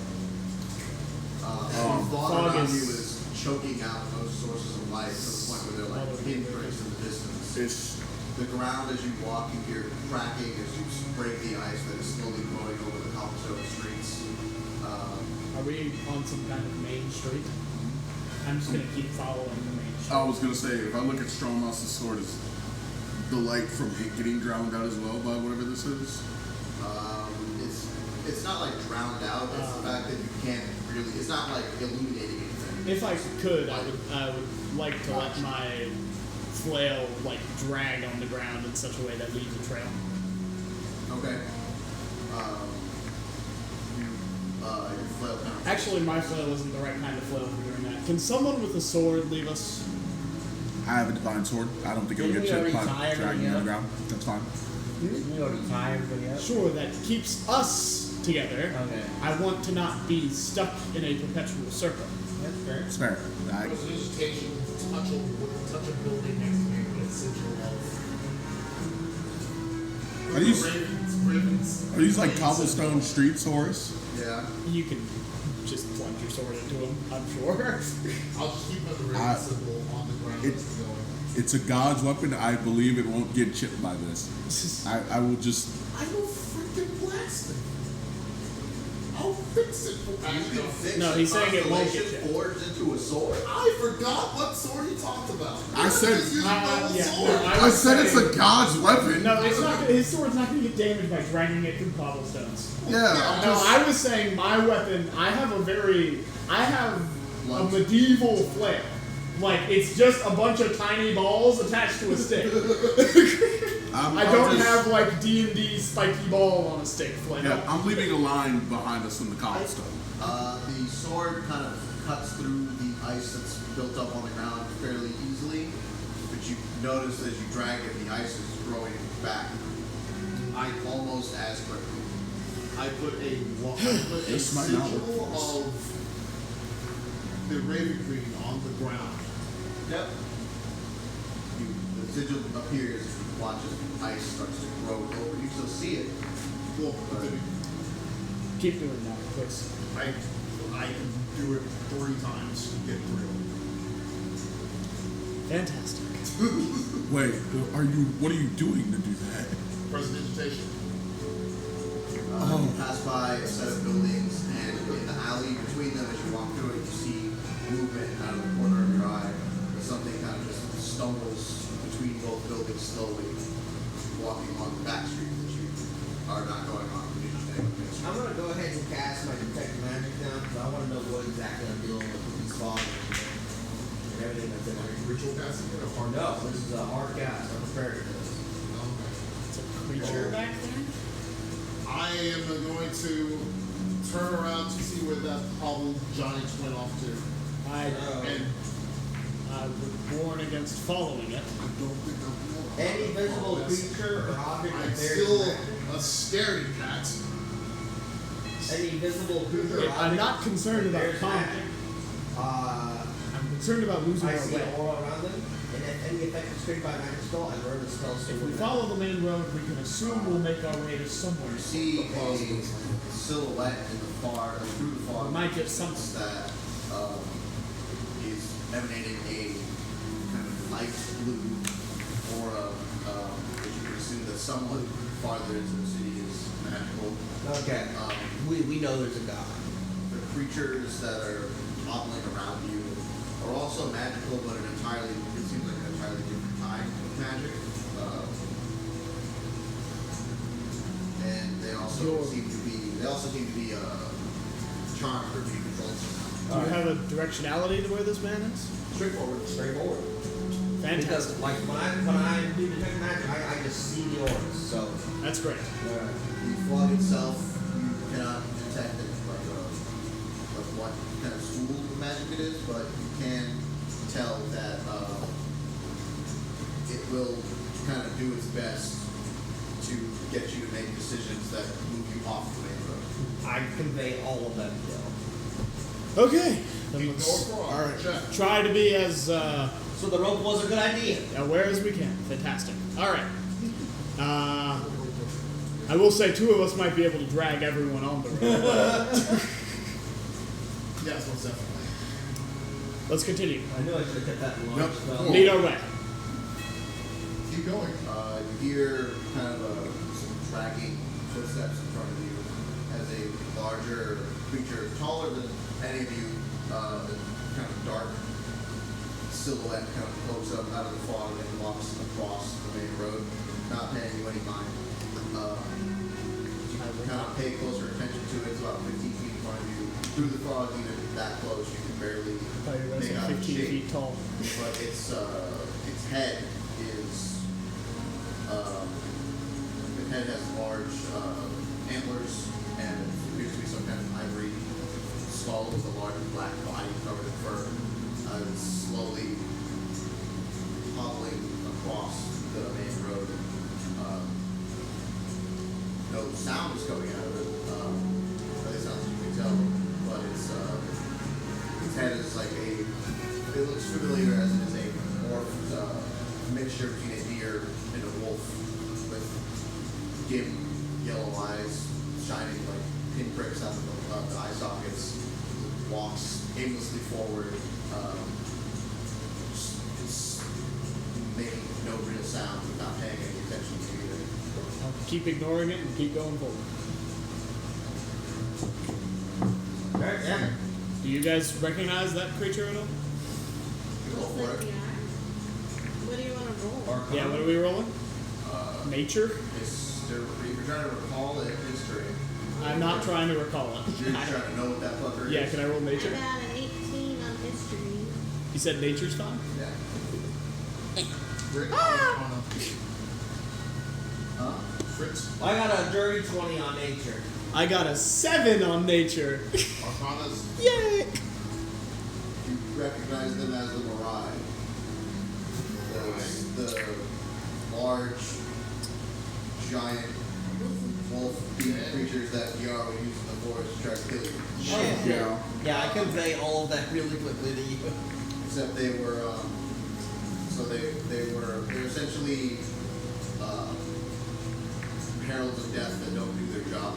Speaker 4: The
Speaker 3: fog
Speaker 4: fog around
Speaker 3: is-
Speaker 4: you is choking out most sources of light to the point where they're like pinpricks in the distance.
Speaker 5: It's
Speaker 4: The ground as you walk, you hear cracking as you break the ice that is slowly growing over the cobblestone streets.
Speaker 3: Are we on some kind of main street? I'm just gonna keep following the main street.
Speaker 9: I was gonna say, if I look at Strongmouse' sword, is the light from it getting drowned out as well by whatever this is?
Speaker 4: It's not like drowned out. It's the fact that you can't really. It's not like illuminating anything.
Speaker 3: If I could, I would like to let my flail like drag on the ground in such a way that leaves a trail.
Speaker 4: Okay. Your flail kind of.
Speaker 3: Actually, my flail isn't the right kind of flail for doing that. Can someone with a sword leave us?
Speaker 9: I have a divine sword. I don't think it'll
Speaker 2: Didn't
Speaker 9: get
Speaker 2: we
Speaker 9: you
Speaker 2: already tie
Speaker 9: dragging
Speaker 2: everything
Speaker 9: on the
Speaker 2: up?
Speaker 9: ground. That's fine.
Speaker 2: You already tie everybody up.
Speaker 3: Sure, that keeps us together.
Speaker 2: Okay.
Speaker 3: I want to not be stuck in a perpetual circle.
Speaker 2: That's fair.
Speaker 9: It's fair.
Speaker 10: Prestidigitation, touch a building next to me with a sigil of.
Speaker 9: Are these-
Speaker 10: Ravens?
Speaker 9: Are these like cobblestone streets, Horace?
Speaker 4: Yeah.
Speaker 3: You can just plunge your sword into them, I'm sure.
Speaker 10: I'll just keep the Raven symbol on the ground
Speaker 9: it-
Speaker 10: as it's going.
Speaker 9: It's a god's weapon. I believe it won't get chipped by this. I will just.
Speaker 10: I will freaking blast it. I'll fix it.
Speaker 4: You can fix
Speaker 3: No,
Speaker 4: a
Speaker 3: he's saying it won't get
Speaker 4: constellation
Speaker 3: you.
Speaker 4: forged into a sword.
Speaker 10: I forgot what sword you talked about.
Speaker 9: I said-
Speaker 10: Just use a normal
Speaker 3: yeah,
Speaker 10: sword.
Speaker 3: no,
Speaker 9: I said it's a god's weapon.
Speaker 3: No, it's not. His sword's not going to get damaged by dragging it through cobblestones.
Speaker 9: Yeah.
Speaker 3: No, I was saying my weapon. I have a medieval flail. Like it's just a bunch of tiny balls attached to a stick. I don't have like D&D spiky ball on a stick flail.
Speaker 9: Yeah, I'm leaving a line behind us in the cobblestone.
Speaker 4: The sword kind of cuts through the ice that's built up on the ground fairly easily, but you notice as you drag it, the ice is growing back. Almost as quickly.
Speaker 10: I put a
Speaker 9: This might not work
Speaker 10: sigil
Speaker 9: for us.
Speaker 10: of the Raven Queen on the ground.
Speaker 4: Yep. The sigil appears as you watch as the ice starts to grow over. You still see it.
Speaker 10: Well,
Speaker 3: Keep doing that, please.
Speaker 10: I can do it 3 times to get through.
Speaker 3: Fantastic.
Speaker 9: Wait, what are you doing to do that?
Speaker 10: Prestidigitation.
Speaker 4: You pass by a set of buildings, and in the alley between them, as you walk through it, you see movement out of the corner of your eye. Something kind of just stumbles between both buildings slowly, walking along the back street that you are not going on.
Speaker 2: I'm gonna go ahead and cast my detect magic now because I want to know what exactly I'm dealing with these fogs and everything that's in there.
Speaker 10: Ritual casting or hard
Speaker 2: No, this is a hard cast. I'm prepared for this.
Speaker 3: It's a creature back there.
Speaker 10: I am going to turn around to see where that hobbled giant went off to. And
Speaker 3: I was born against following it.
Speaker 10: I don't think I'm
Speaker 2: Any visible creature or object
Speaker 10: I'm
Speaker 2: that bears
Speaker 10: still
Speaker 2: magic.
Speaker 10: a scaredy cat.
Speaker 2: Any visible creature or object
Speaker 3: I'm not concerned
Speaker 2: that
Speaker 3: about
Speaker 2: bears
Speaker 3: combat.
Speaker 2: magic.
Speaker 3: I'm concerned about losing
Speaker 2: I
Speaker 3: our
Speaker 2: see
Speaker 3: way.
Speaker 2: an aura around them, and if any effect is triggered by a magic spell, I learn the spell still
Speaker 3: If we
Speaker 2: with
Speaker 3: follow the main road, we can assume we'll make our way to somewhere.
Speaker 4: You see a silhouette in the far, through the fog.
Speaker 3: We might get something.
Speaker 4: That is emanating a kind of light blue aura, which you can assume that somewhat farther into the city is magical.
Speaker 2: Okay. We know there's a god.
Speaker 4: The creatures that are hobbling around you are also magical, but it seems like an entirely different kind of magic. And they also seem to be charmed or being controlled somehow.
Speaker 3: Do you have a directionality to where this man is?
Speaker 2: Straightforward.
Speaker 3: Fantastic.
Speaker 2: Because like when I do detect magic, I just see the auras. So
Speaker 3: That's great.
Speaker 4: The fog itself, you cannot detect it like what kind of school of magic it is, but you can tell that it will kind of do its best to get you to make decisions that move you off the main road.
Speaker 2: I convey all of them still.
Speaker 3: Okay. Then let's try to be as
Speaker 2: So the rope was a good idea.
Speaker 3: aware as we can. Fantastic. All right. I will say 2 of us might be able to drag everyone on the road.
Speaker 10: Yes, most definitely.
Speaker 3: Let's continue.
Speaker 2: I knew I should have kept that in large spell.
Speaker 3: Lead our way.
Speaker 10: Keep going.
Speaker 4: You hear kind of some dragging footsteps in front of you as a larger creature, taller than any of you, kind of dark silhouette kind of pokes up out of the fog and walks across the main road, not paying you any mind. You kind of pay closer attention to it. It's about 15 feet in front of you. Through the fog, even that close, you can barely make out its
Speaker 3: 15
Speaker 4: shape.
Speaker 3: feet tall.
Speaker 4: But its head is the head has large antlers and it appears to be some kind of ivory skull with a large black body covered in fur. It's slowly hobbling across the main road. No sound is coming out of it. familiar as it is a morphed mixture between a deer and a wolf with dim yellow eyes shining like pinpricks out of the eye sockets. Walks aimlessly forward, just making no real sound, not paying any attention to you.
Speaker 3: I'll keep ignoring it and keep going forward.
Speaker 2: Alright, yeah.
Speaker 3: Do you guys recognize that creature at all?
Speaker 4: Go
Speaker 6: Looks
Speaker 4: for
Speaker 6: like
Speaker 4: it.
Speaker 6: we are. What do you want to roll?
Speaker 3: Yeah, what are we rolling? Nature?
Speaker 4: You're trying to recall it history.
Speaker 3: I'm not trying to recall it.
Speaker 4: You're just trying to know what that fucker
Speaker 3: Yeah,
Speaker 4: is.
Speaker 3: can I roll
Speaker 6: I
Speaker 3: nature?
Speaker 6: got an 18 on history.
Speaker 3: You said nature's fine?
Speaker 4: Yeah.
Speaker 10: Rick,
Speaker 6: Ah!
Speaker 4: Huh?
Speaker 10: Fritz,
Speaker 2: I got a dirty 20 on nature.
Speaker 3: I got a 7 on nature.
Speaker 10: Arcana's
Speaker 3: Yay!
Speaker 4: You recognize them as the Mirai. The large, giant wolf-eating creatures that Yara would use in the forest to try to kill you.
Speaker 2: Oh,
Speaker 9: Yeah.
Speaker 2: Yeah, I convey all of that really quickly to you.
Speaker 4: Except they were, they're essentially heralds of death that don't do their job.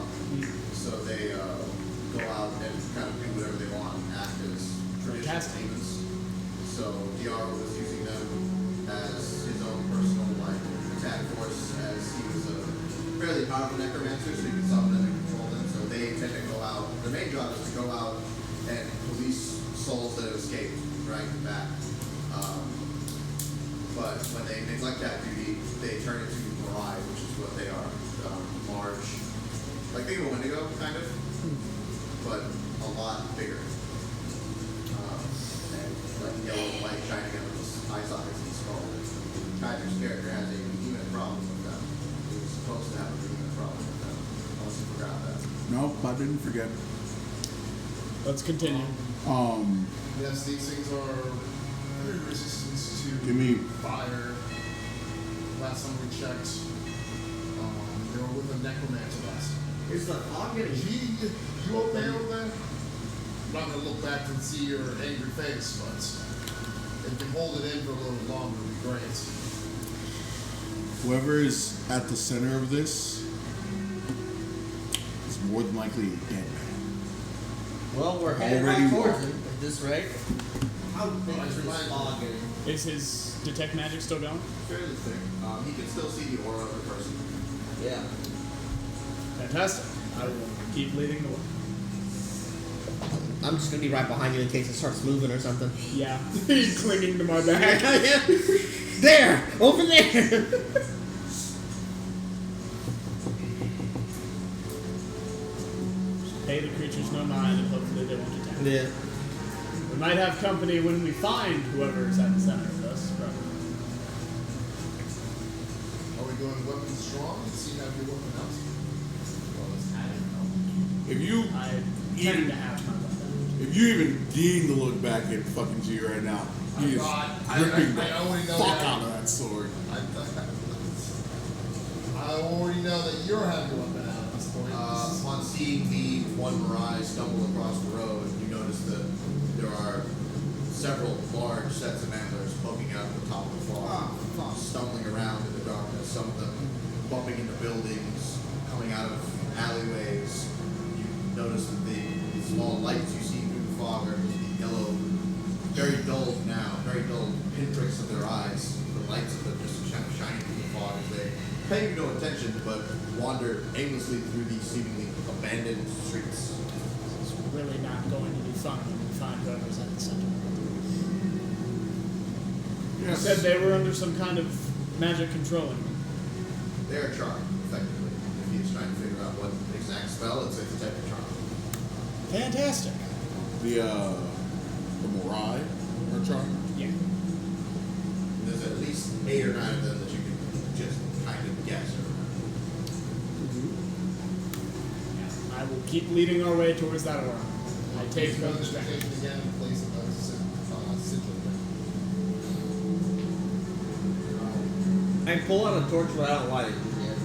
Speaker 4: So they go out and kind of do whatever they want, act as traditional
Speaker 3: Fantastic.
Speaker 4: demons. So Diara was using them as his own personal attack force, as he was a fairly powerful necromancer, so he could summon them and control them. So they tend to go out. Their main job is to go out and police souls that have escaped, drag them back. But when they neglect that duty, they turn into Mirai, which is what they are. Large, like think of a Wendigo, kind of, but a lot bigger. And like yellow light shining out of his eye sockets and skull. Tiger's character has a human problem with them. He was supposed to have a human problem with them. Unless you forgot that.
Speaker 9: Nope, I didn't forget.
Speaker 3: Let's continue.
Speaker 10: yes, these things are very resistant to
Speaker 9: Give me
Speaker 10: fire. Last time we checked, they were with a necromancer last time.
Speaker 2: Is the fog getting
Speaker 10: You okay over there? I'm not gonna look back and see your angry face, but if you hold it in for a little longer, it'd be great.
Speaker 9: whoever is at the center of this is more than likely a dead man.
Speaker 2: Well, we're headed
Speaker 9: Already
Speaker 2: right towards
Speaker 9: walking.
Speaker 2: him at this rate. How big is this fog getting?
Speaker 3: Is his detect magic still going?
Speaker 4: Fairly thick. He can still see the aura of the person.
Speaker 2: Yeah.
Speaker 3: Fantastic. I will keep leading the way.
Speaker 2: I'm just gonna be right behind you in case it starts moving or something.
Speaker 3: Yeah. He's clinging to my back.
Speaker 2: There! Over there!
Speaker 3: Pay the creatures no mind and hopefully they won't attack.
Speaker 2: Yeah.
Speaker 3: We might have company when we find whoever is at the center of this. But
Speaker 10: Are we going weapons strong and see how you weapon out? Well, let's have it.
Speaker 9: If you
Speaker 3: I tend to have my weapon.
Speaker 9: if you even deign to look back at fucking G right now, he is
Speaker 10: God,
Speaker 9: ripping
Speaker 10: I already
Speaker 9: the
Speaker 10: know
Speaker 9: fuck
Speaker 10: that.
Speaker 9: out of that sword.
Speaker 10: I already know that you're having a weapon out at this point.
Speaker 4: Upon seeing the one Mirai stumble across the road, you notice that there are several large sets of antlers poking out of the top of the fog, stumbling around in the darkness, some of them bumping into buildings, coming out of alleyways. You notice that the small lights you see through the fog are just the yellow, very dull now, very dull pinpricks of their eyes. The lights of them just shining through the fog as they pay you no attention, but wander aimlessly through these seemingly abandoned streets.
Speaker 3: It's really not going to be fun when we find whoever's at the center. You said they were under some kind of magic controlling them.
Speaker 4: They're charmed, effectively. If he's trying to figure out what exact spell, it's a type of charm.
Speaker 3: Fantastic.
Speaker 9: The Mirai are charmed.
Speaker 3: Yeah.
Speaker 4: There's at least 8 or 9 of them that you can just kind of guess.
Speaker 3: I will keep leading our way towards that aura. I take no
Speaker 10: Another
Speaker 3: distraction.
Speaker 10: station again in place of a sigil.
Speaker 2: I can pull out a torch, but I don't light it yet.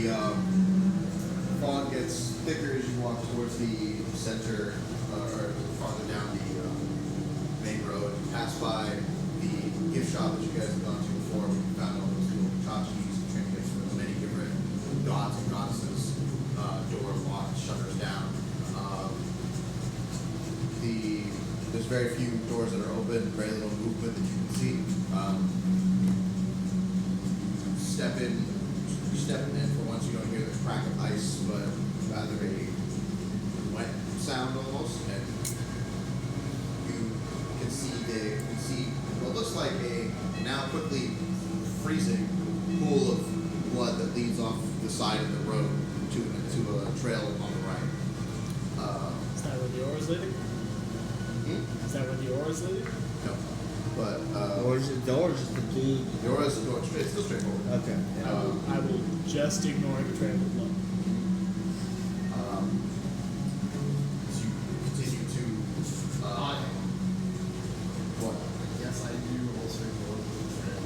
Speaker 4: The fog gets thicker as you walk towards the center, or farther down the main road. You pass by the gift shop that you guys have gone to before. We found all those little tchotchkes and trinkets with many different gods and goddesses. Doors locked, shutters down. There's very few doors that are open, very little movement that you can see. Step in, and for once you don't hear the crack of ice, but rather a wet sound almost, and you can see what looks like a now quickly freezing pool of blood that leads off the side of the road to a trail on the right.
Speaker 3: Is that where the ore is leading? Is that where the ore is leading?
Speaker 4: No, but
Speaker 2: Or is it door? Just the blue.
Speaker 4: the door is the door. It's still straightforward.
Speaker 2: Okay.
Speaker 3: I will just ignore the trail of blood.
Speaker 4: As you continue to what?
Speaker 10: Yes, I do also ignore the trail.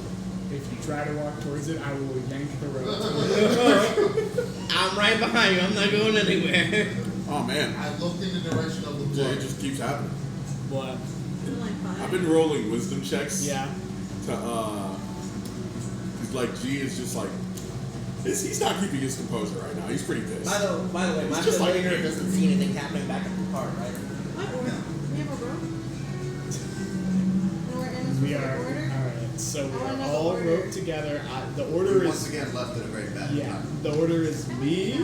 Speaker 3: If you try to walk towards it, I will yank the rope.
Speaker 2: I'm right behind you. I'm not going anywhere.
Speaker 5: Oh man,
Speaker 10: I looked in the direction of the
Speaker 5: it
Speaker 10: blood.
Speaker 5: just keeps happening.
Speaker 3: What?
Speaker 6: I'm like
Speaker 5: I've
Speaker 6: 5.
Speaker 5: been rolling wisdom checks.
Speaker 3: Yeah.
Speaker 5: To like G is just like, he's not keeping his composure right now. He's pretty pissed.
Speaker 2: By the way, my
Speaker 5: It's just like
Speaker 2: familiar
Speaker 5: me.
Speaker 2: doesn't see anything happening back at the car, right?
Speaker 6: What? We have a rope? And we're in a
Speaker 3: We
Speaker 6: specific
Speaker 3: are.
Speaker 6: order?
Speaker 3: Alright, so
Speaker 6: I
Speaker 3: we
Speaker 6: wanna
Speaker 3: are
Speaker 6: know the
Speaker 3: all
Speaker 6: order.
Speaker 3: roped together. The
Speaker 4: You're
Speaker 3: order
Speaker 4: once
Speaker 3: is.
Speaker 4: again left at a very bad
Speaker 3: Yeah.
Speaker 4: time.
Speaker 3: The order is me,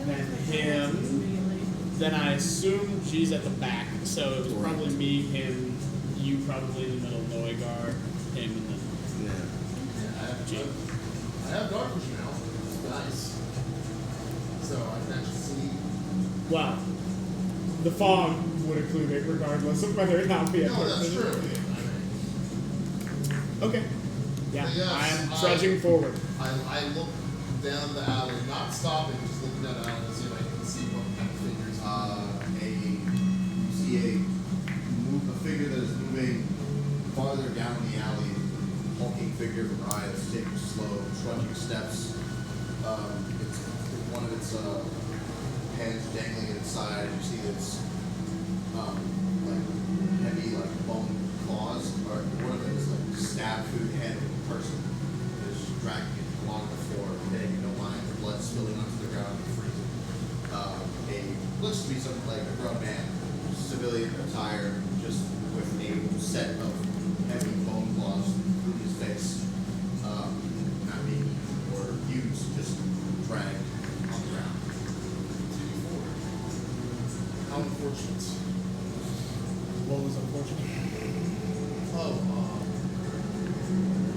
Speaker 3: then him,
Speaker 6: Immediately.
Speaker 3: then I assume G's at the back. So it was probably me, him, you probably in the middle, Noegar, him, and then
Speaker 10: I have,
Speaker 3: G.
Speaker 10: I have dark vision now. Nice. So I can actually see.
Speaker 3: Well, the fog would include it regardless of whether or not we have
Speaker 10: No,
Speaker 3: dark
Speaker 10: that's
Speaker 3: vision.
Speaker 10: true.
Speaker 3: Okay. Yeah,
Speaker 10: Yes,
Speaker 3: I am
Speaker 10: I-
Speaker 3: trudging forward.
Speaker 10: I look down the alley, not stopping, just looking down the alley to see if I can see what kind of figures.
Speaker 4: You see a figure that is moving farther down the alley, hulking figure of Mariah that's taking slow, trudging steps. It's one of its hands dangling at its side. You see its like heavy bone claws, or one of them is like stabbed through the head of a person that is dragging it along the floor, hitting no line, the blood spilling onto the ground and freezing. Looks to be something like a grown man, civilian attire, just with a set of heavy bone claws through his face, not being eaten or used, just dragged on the ground.
Speaker 10: How unfortunate.
Speaker 3: What was unfortunate?
Speaker 10: Oh,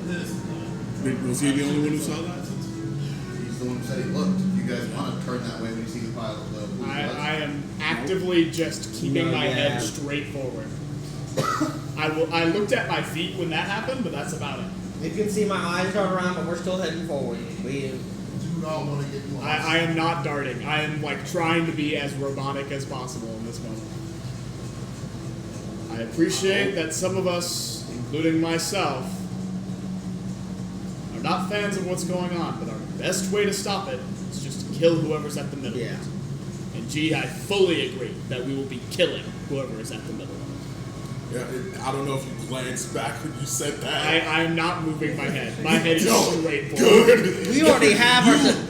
Speaker 10: this.
Speaker 9: Was he the only one who saw that?
Speaker 4: He's the one who said he looked. If you guys want to turn that way when you see the pile of the blue
Speaker 3: I
Speaker 4: blood.
Speaker 3: am actively just keeping
Speaker 2: No,
Speaker 3: my
Speaker 2: yeah.
Speaker 3: head straight forward. I looked at my feet when that happened, but that's about it.
Speaker 2: You can see my eyes dart around, but we're still heading forward. We
Speaker 10: Do not want to get lost.
Speaker 3: I am not darting. I am trying to be as robotic as possible in this moment. I appreciate that some of us, including myself, are not fans of what's going on, but our best way to stop it is just to kill whoever's at the middle.
Speaker 2: Yeah.
Speaker 3: And G, I fully agree that we will be killing whoever is at the middle.
Speaker 5: Yeah, I don't know if you glanced back when you said that.
Speaker 3: I am not moving my head. My head is
Speaker 5: No,
Speaker 3: straight forward.
Speaker 5: good.
Speaker 2: We already have our.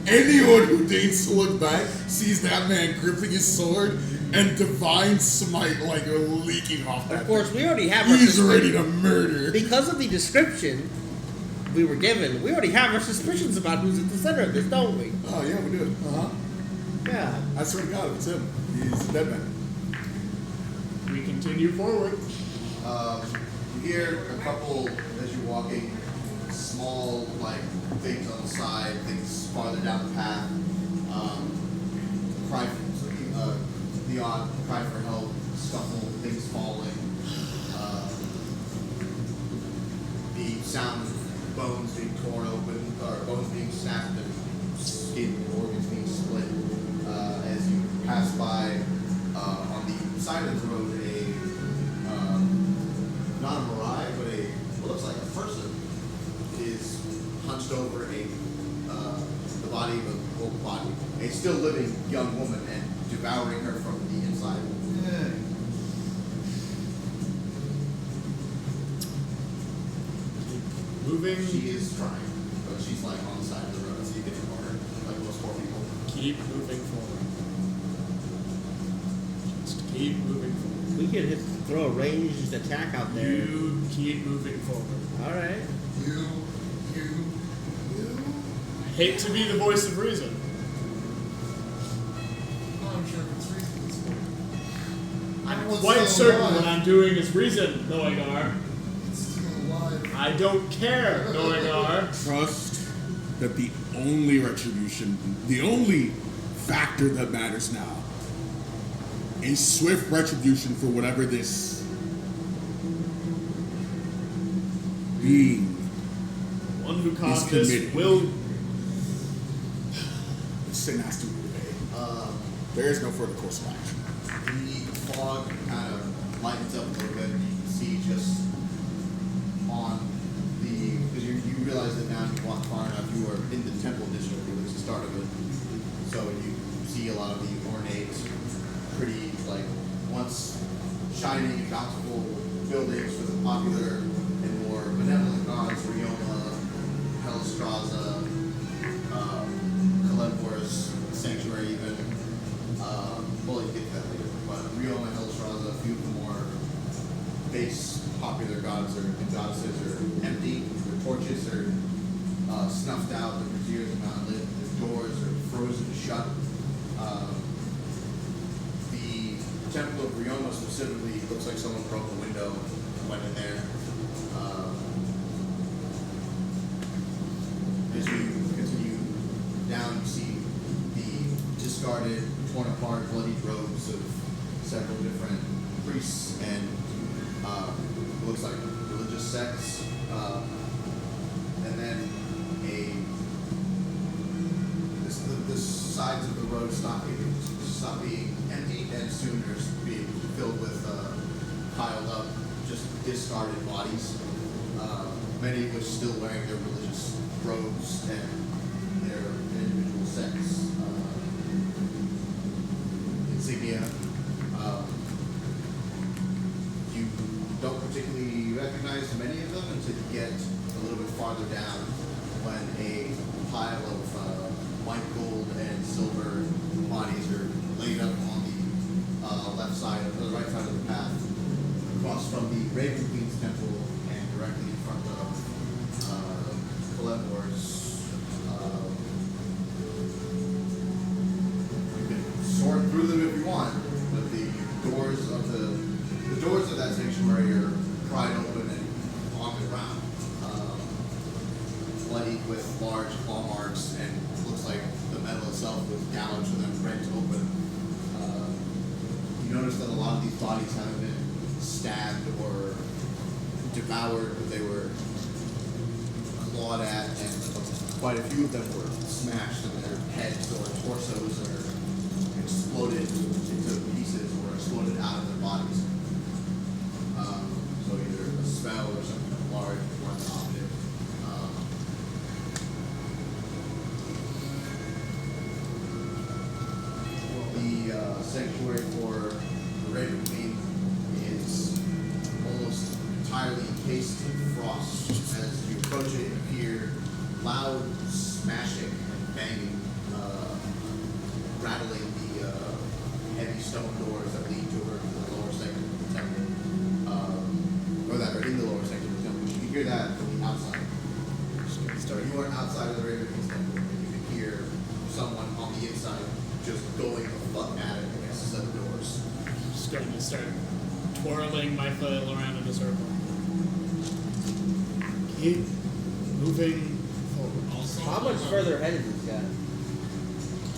Speaker 5: Anyone who deigns to look back sees that man gripping his sword and divine smite leaking off that.
Speaker 2: Of course, we already have our.
Speaker 5: He's ready to murder.
Speaker 2: Because of the description we were given, we already have our suspicions about who's at the center of this, don't we?
Speaker 5: Oh yeah, we do.
Speaker 2: Yeah.
Speaker 5: I swear to God, it's him. He's a dead man.
Speaker 3: We continue forward.
Speaker 4: You hear a couple, as you're walking, small, things on the side, things farther down the path. Cry, the odd cry for help, scuffle, things falling. The sound of bones being torn open, or bones being snapped and skin organs being split. As you pass by, on the side of the road, not a Mariah, but what looks like a person is hunched over the body of a still living young woman and devouring her from the inside.
Speaker 3: moving.
Speaker 4: She is trying, but she's like on the side of the road, so you can ignore her, like most poor people.
Speaker 3: Keep moving forward. Just keep moving forward.
Speaker 2: We could throw a ranged attack out there.
Speaker 3: You keep moving forward.
Speaker 2: All right.
Speaker 10: You.
Speaker 3: I hate to be the voice of reason.
Speaker 10: I'm sure if it's reasonable.
Speaker 3: I'm
Speaker 10: What's
Speaker 3: quite
Speaker 10: still
Speaker 3: certain
Speaker 10: alive?
Speaker 3: what I'm doing is reason, Noegar.
Speaker 10: It's still alive.
Speaker 3: I don't care, Noegar.
Speaker 9: Trust that the only retribution, the only factor that matters now is swift retribution for whatever this being
Speaker 3: One who caused
Speaker 9: He's
Speaker 3: this
Speaker 9: committed.
Speaker 3: will.
Speaker 9: sin has to be obeyed. There is no further course of action.
Speaker 4: The fog kind of lightens up a little bit, and you can see just on the, because you realize that now you walk far enough, you are in the temple district, which is the start of it. So you see a lot of the ornate, pretty, like, once shining and bountiful buildings for the popular and more benevolent gods, Rioma, Hellstraza, Kalemvor's Sanctuary even. Well, you get that later. But Rioma, Hellstraza, a few of the more base popular gods and goddesses are empty. Their torches are snuffed out. Their braziers are not lit. Their doors are frozen shut. The Temple of Rioma specifically looks like someone broke a window and went in there. As you continue down, you see the discarded, torn apart, bloodied robes of several different priests and it looks like religious sects. And then the sides of the road stop being empty, and soon there's being filled with piled up, just discarded bodies. Many of which still wearing their religious robes and their individual sects insignia. You don't particularly recognize many of them until you get a little bit farther down, when a pile of white gold and silver bodies are laid up on the left side, or the right side of the path, across from the Raven Queen's temple and directly in front of Kalemvor's. You can sort through them if you want, but the doors of that sanctuary are pried open and on the ground, bloodied with large claw marks, and looks like the metal itself was gouged and then rent open. You notice that a lot of these bodies haven't been stabbed or devoured, but they were clawed at, and quite a few of them were smashed, and their heads or torsos are exploded into pieces or exploded out of their bodies. So either a spell or something large or operative. The sanctuary for the Raven Queen is almost entirely encased in frost. As you approach it, you hear loud smashing and banging, rattling the heavy stone doors that lead to the lower section of the temple. Or that are in the lower section of the temple. You can hear that from the outside. You are outside of the Raven Queen's temple, and you can hear someone on the inside just going the fuck at it against a set of doors.
Speaker 3: Just going to start twirling my flail around in a circle. Keep moving forward.
Speaker 2: How much further ahead is this guy?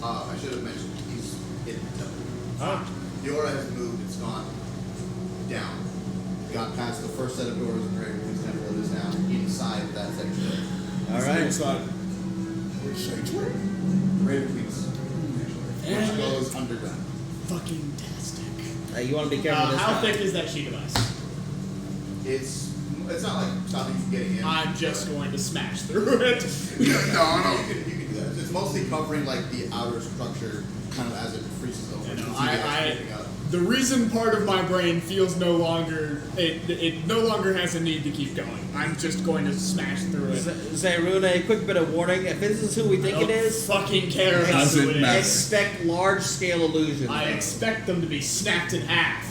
Speaker 4: I should have mentioned, he's in the temple.
Speaker 3: Ah,
Speaker 4: The aura has moved, it's gone down. Got past the first set of doors in the Raven Queen's temple, it is now inside of that sanctuary.
Speaker 2: All right.
Speaker 5: Inside. Which sanctuary?
Speaker 4: Raven Queen's sanctuary, which goes underground.
Speaker 3: fucking tastic.
Speaker 2: You want to be careful this
Speaker 3: How
Speaker 2: time.
Speaker 3: thick is that sheet of ice?
Speaker 4: It's not like stopping you from getting in.
Speaker 3: I'm just going to smash through it.
Speaker 4: You can do that. It's mostly covering like the outer structure, kind of as it freezes over.
Speaker 3: You know,
Speaker 4: You can see that it's
Speaker 3: I
Speaker 4: moving up.
Speaker 3: The reason part of my brain feels no longer it no longer has a need to keep going. I'm just going to smash through it.
Speaker 2: Zayrune, a quick bit of warning. If this is who we think
Speaker 3: I
Speaker 2: it
Speaker 3: don't
Speaker 2: is,
Speaker 3: fucking care about
Speaker 9: Doesn't
Speaker 3: who it
Speaker 9: matter.
Speaker 3: is.
Speaker 2: expect large-scale illusions.
Speaker 3: I expect them to be snapped in half.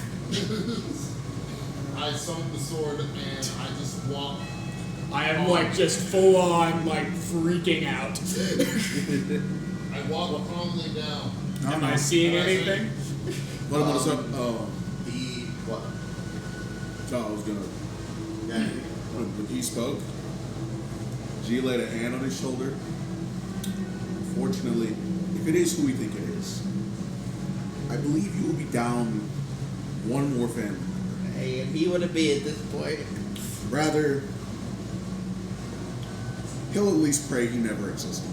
Speaker 10: I summoned the sword and I just walk.
Speaker 3: I am like just full on like freaking out.
Speaker 10: I walk calmly down.
Speaker 3: Am I seeing anything?
Speaker 9: What about us?
Speaker 4: The what?
Speaker 9: So I was gonna.
Speaker 4: Yeah.
Speaker 9: When he spoke, G laid a hand on his shoulder. Fortunately, if it is who we think it is, I believe you will be down one more family.
Speaker 2: Hey, and he would it be at this point?
Speaker 9: Rather, he'll at least pray he never existed.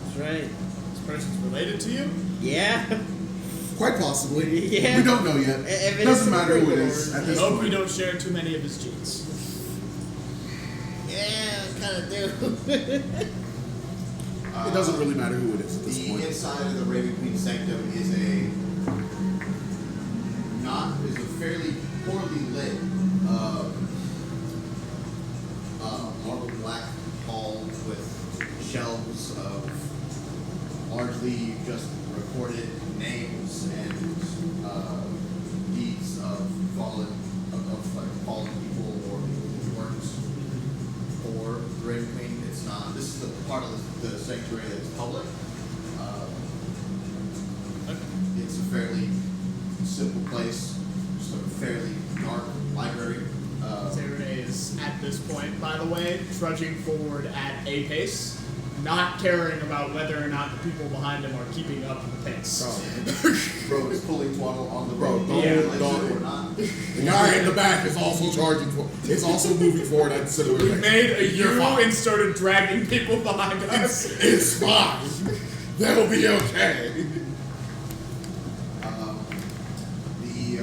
Speaker 2: That's right.
Speaker 3: This person's related to you?
Speaker 2: Yeah.
Speaker 9: Quite possibly.
Speaker 2: Yeah.
Speaker 9: We don't know yet.
Speaker 2: If it
Speaker 9: Doesn't
Speaker 2: is
Speaker 9: matter who it
Speaker 2: Gryffindor,
Speaker 9: is at
Speaker 3: I
Speaker 9: this
Speaker 3: hope
Speaker 9: point.
Speaker 3: we don't share too many of his genes.
Speaker 2: Yeah, kind of do.
Speaker 9: It doesn't really matter who it is at this
Speaker 4: The
Speaker 9: point.
Speaker 4: inside of the Raven Queen sanctum is a fairly poorly lit marble black hall with shelves of largely just recorded names and deeds of fallen people or people who weren't for the Raven Queen. It's not. This is the part of the sanctuary that is public. It's a fairly simple place, just a fairly dark library.
Speaker 3: Zayrune is, at this point, by the way, trudging forward at a pace, not caring about whether or not the people behind him are keeping up with the pace.
Speaker 4: Bro is pulling twaddle on the
Speaker 9: Bro,
Speaker 4: road.
Speaker 9: don't- don't-
Speaker 4: Or not.
Speaker 9: The guy in the back is also charging for. Is also moving forward at similar
Speaker 3: We
Speaker 9: rates.
Speaker 3: made a
Speaker 9: You're
Speaker 3: U
Speaker 9: fine.
Speaker 3: and started dragging people behind us.
Speaker 9: It's fine. They'll be okay.
Speaker 4: You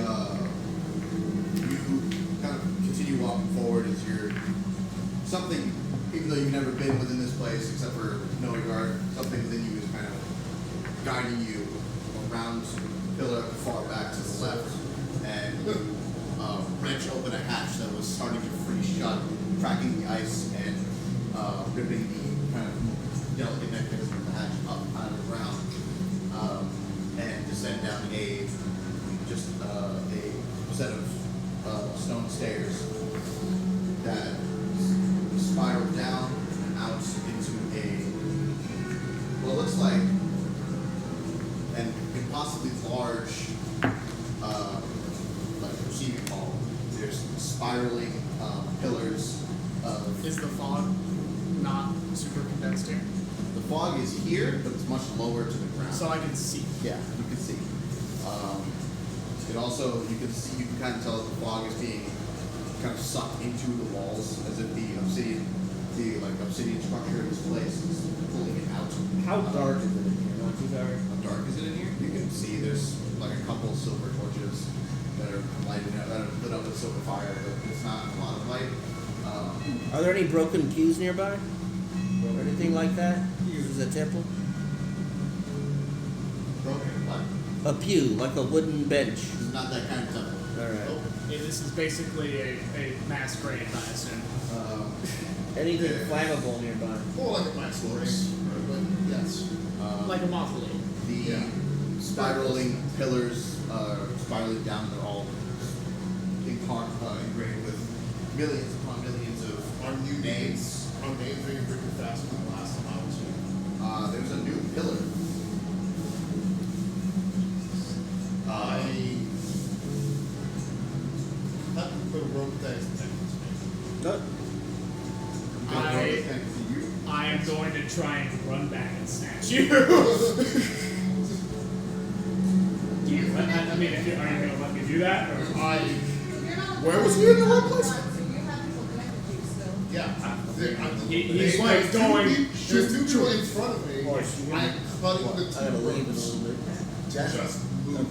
Speaker 4: kind of continue walking forward as you're something, even though you've never been within this place except for knowing guard, something within you is kind of guiding you around the pillar far back to the left, and you wrench open a hatch that was starting to freeze shut, cracking the ice and ripping the kind of delicate mechanism of the hatch up out of the ground, and descend down a set of stone stairs that spiral down and out into what looks like an impossibly large like receiving hall. There's spiraling pillars of
Speaker 3: Is the fog not super condensed here?
Speaker 4: the fog is here, but it's much lower to the ground.
Speaker 3: So I can see.
Speaker 4: Yeah, you can see. It also, you can kind of tell that the fog is being kind of sucked into the walls as if the obsidian structure of this place is pulling it out.
Speaker 2: How dark is it in here? Not too dark.
Speaker 4: How dark is it in here? You can see there's like a couple silver torches that are lighting up, that are lit up with silver fire, but it's not a lot of light.
Speaker 2: Are there any broken pews nearby? Or anything like that? This is a temple?
Speaker 4: Broken, what?
Speaker 2: A pew, like a wooden bench.
Speaker 4: This is not that kind of temple.
Speaker 2: Alright.
Speaker 3: Yeah, this is basically a mass grave, I assume.
Speaker 2: Anything
Speaker 4: Yeah.
Speaker 2: flammable nearby?
Speaker 10: More like a max force, but yes.
Speaker 3: Like a mausoleum.
Speaker 4: The spiraling pillars spiraling down, they're all engraved with millions upon millions of
Speaker 10: Our new
Speaker 4: names.
Speaker 10: Our names being written faster than the last time I was here.
Speaker 4: There's a new pillar.
Speaker 10: I have to put a rope thanks to me.
Speaker 2: No.
Speaker 3: I am going to try and run back and snatch you. Do you I mean, if you, are you going to let me do that? Or
Speaker 9: Where was he in the wrong place?
Speaker 10: Yeah,
Speaker 3: He's like going.
Speaker 10: There's two people in front of me. I'm cutting the
Speaker 2: I gotta
Speaker 10: two
Speaker 2: leave in a
Speaker 10: ropes.
Speaker 2: little bit.
Speaker 10: Just move.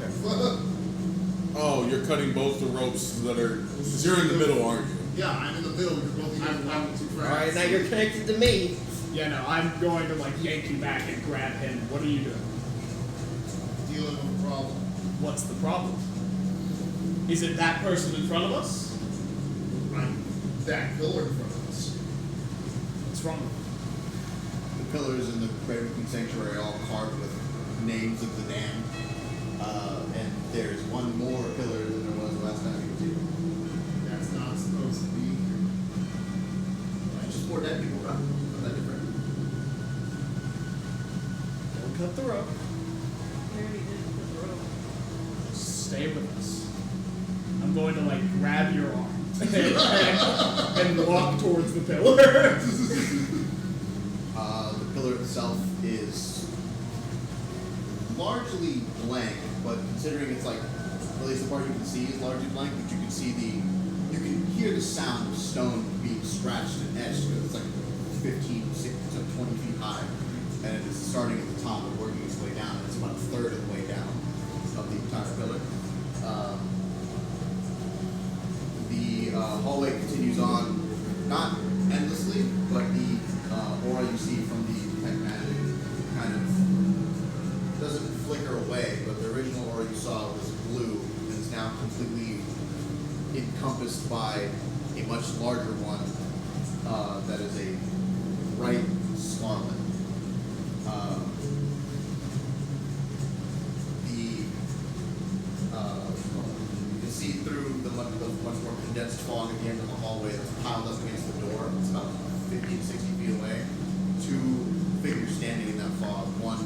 Speaker 5: Oh, you're cutting both the ropes that are. Because you're in the middle, aren't you?
Speaker 10: Yeah, I'm in the middle. You're both here.
Speaker 3: I'm
Speaker 10: Two
Speaker 2: Alright, now you're connected to me.
Speaker 3: Yeah, no, I'm going to like yank you back and grab him. What are you doing?
Speaker 10: dealing with a problem.
Speaker 3: What's the problem? Is it that person in front of us?
Speaker 10: Right. That pillar in front of us.
Speaker 3: What's wrong?
Speaker 4: The pillars in the Great Wicked Sanctuary are all carved with names of the damned. And there's one more pillar than there was last time you was here.
Speaker 10: That's not supposed to be here.
Speaker 4: It's just more dead people, right? Not that different.
Speaker 3: Don't cut the rope.
Speaker 6: We already did put the rope.
Speaker 3: Stay with us. I'm going to like grab your arm and walk towards the pillar.
Speaker 4: The pillar itself is largely blank, but considering it's like, at least the part you can see is largely blank, but you can see you can hear the sound of stone being scratched and etched because it's like 15, 6 to 20 feet high, and it is starting at the top and working its way down, and it's about a third of the way down of the entire pillar. The hallway continues on, not endlessly, but the aura you see from the detect magic kind of doesn't flicker away, but the original aura you saw was blue and is now completely encompassed by a much larger one that is a bright scarlet. You can see through the much more condensed fog at the end of the hallway that's piled up against the door. It's about 50 to 60 feet away. Two figures standing in that fog. One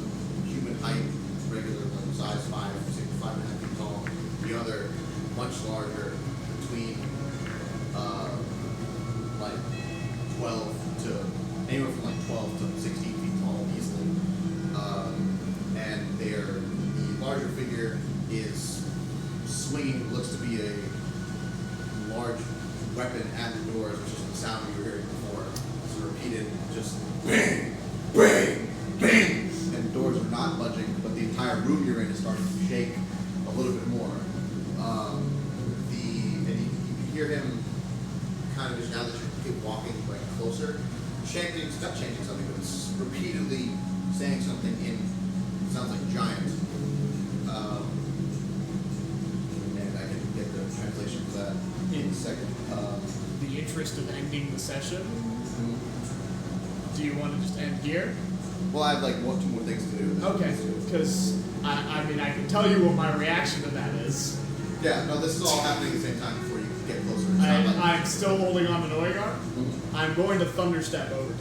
Speaker 4: human height, regular like, size 5 and a half feet tall. The other much larger, between like 12 to anywhere from like 12 to 16 feet tall easily. And the larger figure is swinging what looks to be a large weapon at the doors, which is the sound you were hearing before. It's repeated, just bang, bang, bang, and the doors are not budging, but the entire room you're in is starting to shake a little bit more. And you can hear him kind of just now that you keep walking like closer, changing something, but it's repeatedly saying something in sounds like giant. And I can get the translation for that in a second.
Speaker 3: The interest of ending the session. Do you want to just end here?
Speaker 4: Well, I have like 2 more things to do.
Speaker 3: Okay, because I mean I can tell you what my reaction to that is.
Speaker 4: Yeah, no, this is all happening at the same time before you get closer. It's not like-
Speaker 3: I'm still holding on to Noigar.
Speaker 4: Mhm.
Speaker 3: I'm going to thunderstep over to it.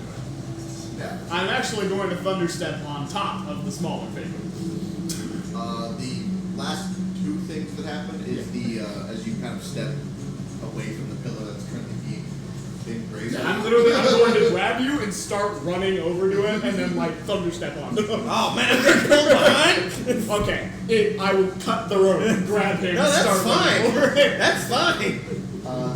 Speaker 4: Yeah.
Speaker 3: I'm actually going to thunderstep on top of the smaller figure.
Speaker 4: The last 2 things that happen is as you kind of step away from the pillar that's currently being engraved.
Speaker 3: I'm going to grab you and start running over to it and then like thunderstep on it.
Speaker 2: Oh man, I'm getting pulled behind.
Speaker 3: Okay, I will cut the rope and grab him
Speaker 2: No,
Speaker 3: and
Speaker 2: that's
Speaker 3: start running
Speaker 2: fine.
Speaker 3: over it.
Speaker 2: That's fine.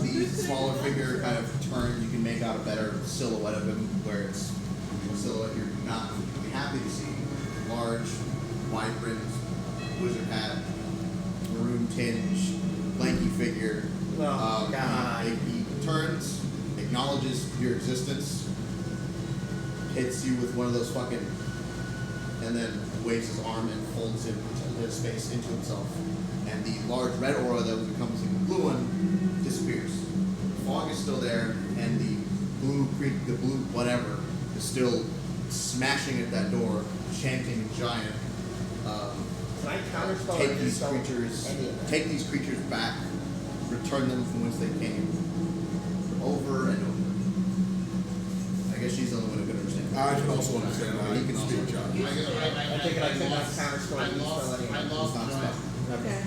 Speaker 4: The smaller figure kind of turns. You can make out a better silhouette of him, where it's a silhouette you're not really happy to see. Large, wide-brimmed wizard hat, maroon tinge, lanky figure.
Speaker 2: Oh, God.
Speaker 4: He turns, acknowledges your existence, hits you with one of those fucking, and then waves his arm and folds his space into himself. And the large red aura that was encompassing the blue one disappears. The fog is still there, and the blue whatever is still smashing at that door, chanting giant.
Speaker 2: Can I counterspell
Speaker 4: Take
Speaker 2: or
Speaker 4: these
Speaker 2: dispel
Speaker 4: creatures,
Speaker 2: any of that?
Speaker 4: take these creatures back, return them from whence they came, over and over. I guess she's the only one who can understand.
Speaker 5: I can also understand that.
Speaker 4: He can speak.
Speaker 10: I
Speaker 2: think I could not counterspell
Speaker 10: I lost
Speaker 4: It's not
Speaker 10: giant.
Speaker 4: spell.
Speaker 6: Okay.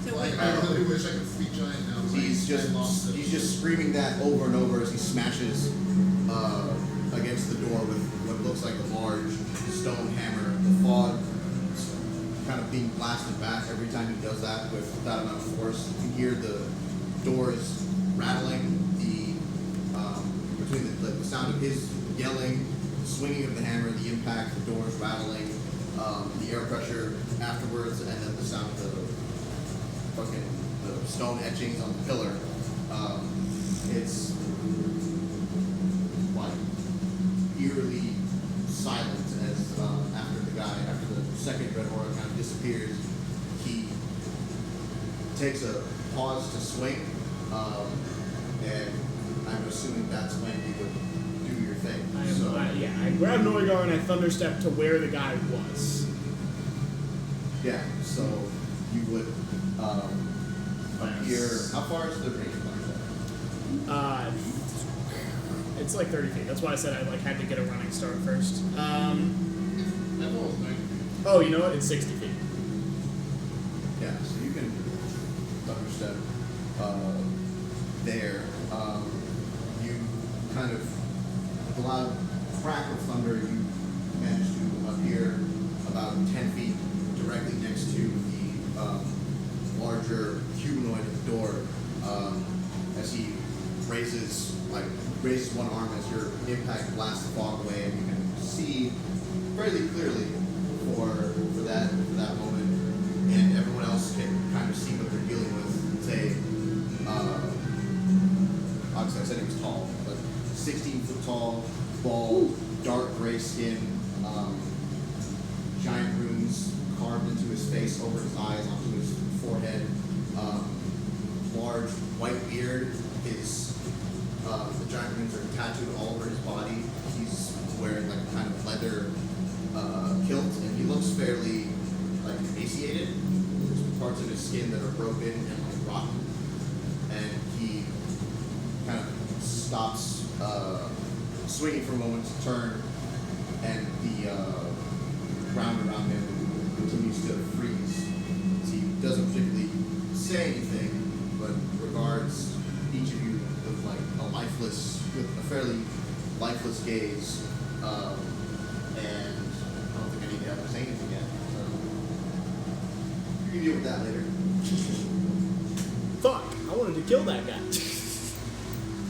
Speaker 6: So
Speaker 10: Like,
Speaker 6: what?
Speaker 10: I really wish I could speak giant now. but
Speaker 4: He's
Speaker 10: I lost it.
Speaker 4: just screaming that over and over as he smashes against the door with what looks like a large stone hammer. The fog kind of being blasted back every time he does that with that amount of force. You can hear the doors rattling. Between the sound of his yelling, the swinging of the hammer, the impact, the doors rattling, the air pressure afterwards, and then the sound of the stone etchings on the pillar. It's like eerily silent as after the second red aura kind of disappears, he takes a pause to swing, and I'm assuming that's when you would do your thing.
Speaker 3: I grabbed Noigar and I thunderstepped to where the guy was.
Speaker 4: Yeah, so you would appear. How far is the range of that?
Speaker 3: It's like 30 feet. That's why I said I had to get a running start first.
Speaker 10: That was 90 feet.
Speaker 3: Oh, you know what? It's 60 feet.
Speaker 4: Yeah, so you can thunderstep there. You kind of, with a loud crack of thunder, you manage to appear about 10 feet directly next to the larger humanoid at the door as he raises one arm as your impact blasts the fog away, and you can see fairly clearly for that moment, and everyone else can kind of see what they're dealing with. Say, obviously I said he was tall, but 16 foot tall, bald, dark gray skin, giant runes carved into his face, over his eyes, onto his forehead, large white beard. The giant runes are tattooed all over his body. He's wearing like a kind of leather kilt, and he looks fairly emaciated. There's parts of his skin that are broken and rotten, and he kind of stops swinging for a moment to turn, and the ground around him continues to freeze. So he doesn't particularly say anything, but regards each of you with with a fairly lifeless gaze, and I don't think I need to ever say anything yet. So you can deal with that later.
Speaker 3: Fuck! I wanted to kill that guy.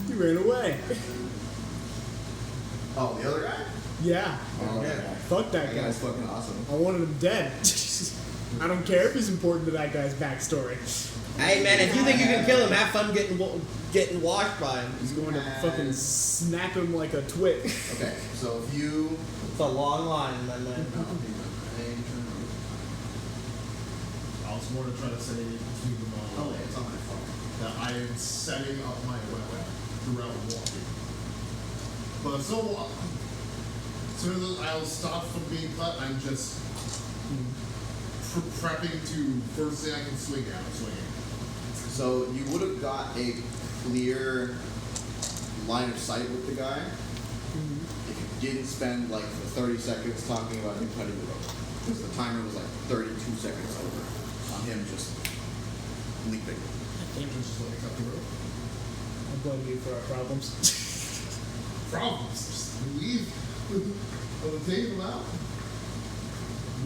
Speaker 3: He ran away.
Speaker 4: Oh, the other guy?
Speaker 3: Yeah.
Speaker 4: Oh, yeah.
Speaker 3: Fuck that
Speaker 4: That
Speaker 3: guy.
Speaker 4: guy's fucking awesome.
Speaker 3: I wanted him dead. I don't care if he's important to that guy's backstory.
Speaker 2: Hey man, if you think you can kill him, have fun getting washed by him.
Speaker 3: He's going to fucking snap him like a twig.
Speaker 4: Okay, so if you...
Speaker 2: It's a long line, my man.
Speaker 10: I was more to try to say between them all.
Speaker 4: Oh, yeah, it's on my phone.
Speaker 10: That I am setting up my weapon throughout walking. But so as soon as I'll stop from being cut, I'm just prepping to first thing I can swing at. I'm swinging.
Speaker 4: So you would have got a clear line of sight with the guy if you didn't spend the 30 seconds talking about him cutting the rope. Because the timer was 32 seconds over on him just leaping.
Speaker 10: Just let me cut the rope.
Speaker 3: I blame you for our problems.
Speaker 10: Problems. Just leave. I'll take him out.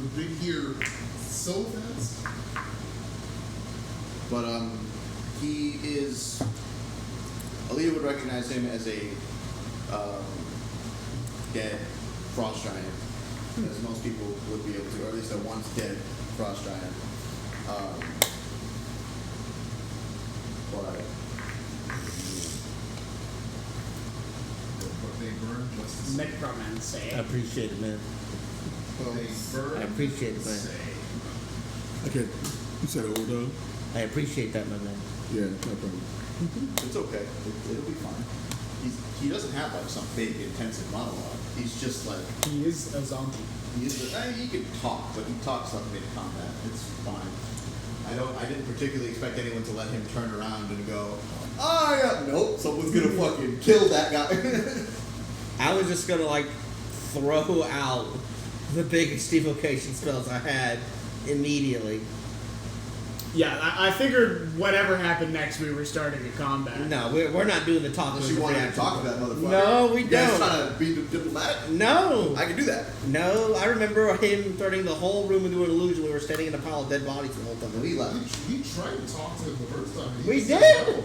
Speaker 10: The big here so fast.
Speaker 4: But he is. Aaliyah would recognize him as a dead frost giant, as most people would be able to, or at least a once dead frost giant.
Speaker 10: But they burn just the same.
Speaker 3: Necromancy.
Speaker 2: I appreciate it, man.
Speaker 10: They burn
Speaker 2: I appreciate it,
Speaker 10: the
Speaker 2: man.
Speaker 10: same.
Speaker 5: Okay. You said old dog?
Speaker 2: I appreciate that, my man.
Speaker 5: Yeah, no problem.
Speaker 4: It's okay. It'll be fine. He doesn't have some big intensive monologue. He's just
Speaker 3: He is a zombie.
Speaker 4: he can talk, but he talks like mid combat. It's fine. I didn't particularly expect anyone to let him turn around and go, oh yeah, nope, someone's gonna fucking kill that guy.
Speaker 2: I was just gonna throw out the biggest evocation spells I had immediately.
Speaker 3: Yeah, I figured whatever happened next, we were starting a combat.
Speaker 2: No, we're not doing the talk.
Speaker 4: Unless you want to talk to that motherfucker.
Speaker 2: No, we
Speaker 4: You guys
Speaker 2: don't.
Speaker 4: trying to be diplomatic?
Speaker 2: No.
Speaker 4: I can do that.
Speaker 2: No, I remember him turning the whole room into an illusion. We were standing in a pile of dead bodies the whole time.
Speaker 4: And he left.
Speaker 10: We tried to talk to him the first time. and he
Speaker 2: We
Speaker 10: said
Speaker 2: did.
Speaker 10: no.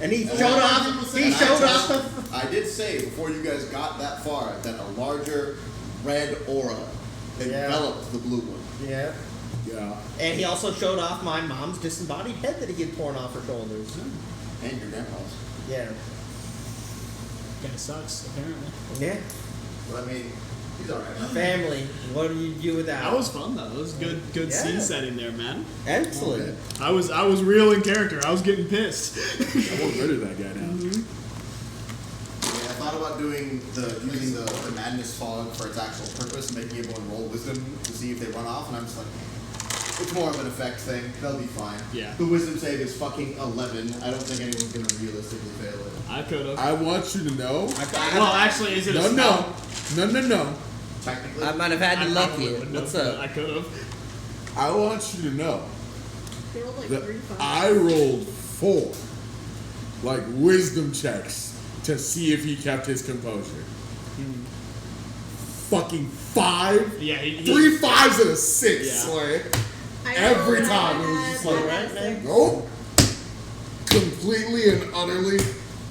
Speaker 2: And he
Speaker 10: And
Speaker 2: showed
Speaker 10: all I
Speaker 2: off.
Speaker 10: did was say,
Speaker 2: He
Speaker 10: and I
Speaker 2: showed
Speaker 10: told
Speaker 2: off the.
Speaker 4: I did say before you guys got that far that a larger red aura enveloped the blue one.
Speaker 2: Yeah.
Speaker 5: Yeah.
Speaker 2: And he also showed off my mom's disembodied head that he had torn off her shoulders.
Speaker 4: And your grandpa's.
Speaker 2: Yeah.
Speaker 3: Kinda sucks, apparently.
Speaker 2: Yeah.
Speaker 4: But I mean, He's alright.
Speaker 2: Family. What do you do with that?
Speaker 3: That was fun though. That was good
Speaker 2: Yeah.
Speaker 3: scene setting there, man.
Speaker 2: excellent.
Speaker 3: I was real in character. I was getting pissed.
Speaker 9: I want rid of that guy now.
Speaker 4: Yeah, I thought about using the madness fog for its actual purpose, making everyone roll wisdom to see if they run off, and I'm just like, it's more of an effect thing. They'll be fine.
Speaker 3: Yeah.
Speaker 4: The wisdom save is fucking 11. I don't think anyone's gonna realistically fail it.
Speaker 3: I could have.
Speaker 5: I want you to know.
Speaker 3: Well, actually, is it a spell?
Speaker 5: No.
Speaker 4: Technically,
Speaker 2: I might have had you lucky.
Speaker 3: probably wouldn't
Speaker 2: What's
Speaker 3: have, but
Speaker 2: up?
Speaker 3: I could have.
Speaker 5: I want you to know
Speaker 6: They rolled like
Speaker 5: that
Speaker 6: 3 5.
Speaker 5: I rolled 4, like wisdom checks to see if he kept his composure. Fucking 5,
Speaker 3: Yeah, he
Speaker 5: 3 5s and a 6.
Speaker 3: Yeah.
Speaker 5: Like,
Speaker 6: I
Speaker 5: every
Speaker 6: rolled
Speaker 5: time it was
Speaker 6: at-
Speaker 5: just like,
Speaker 6: at
Speaker 2: right,
Speaker 6: 6.
Speaker 5: nope. Completely and utterly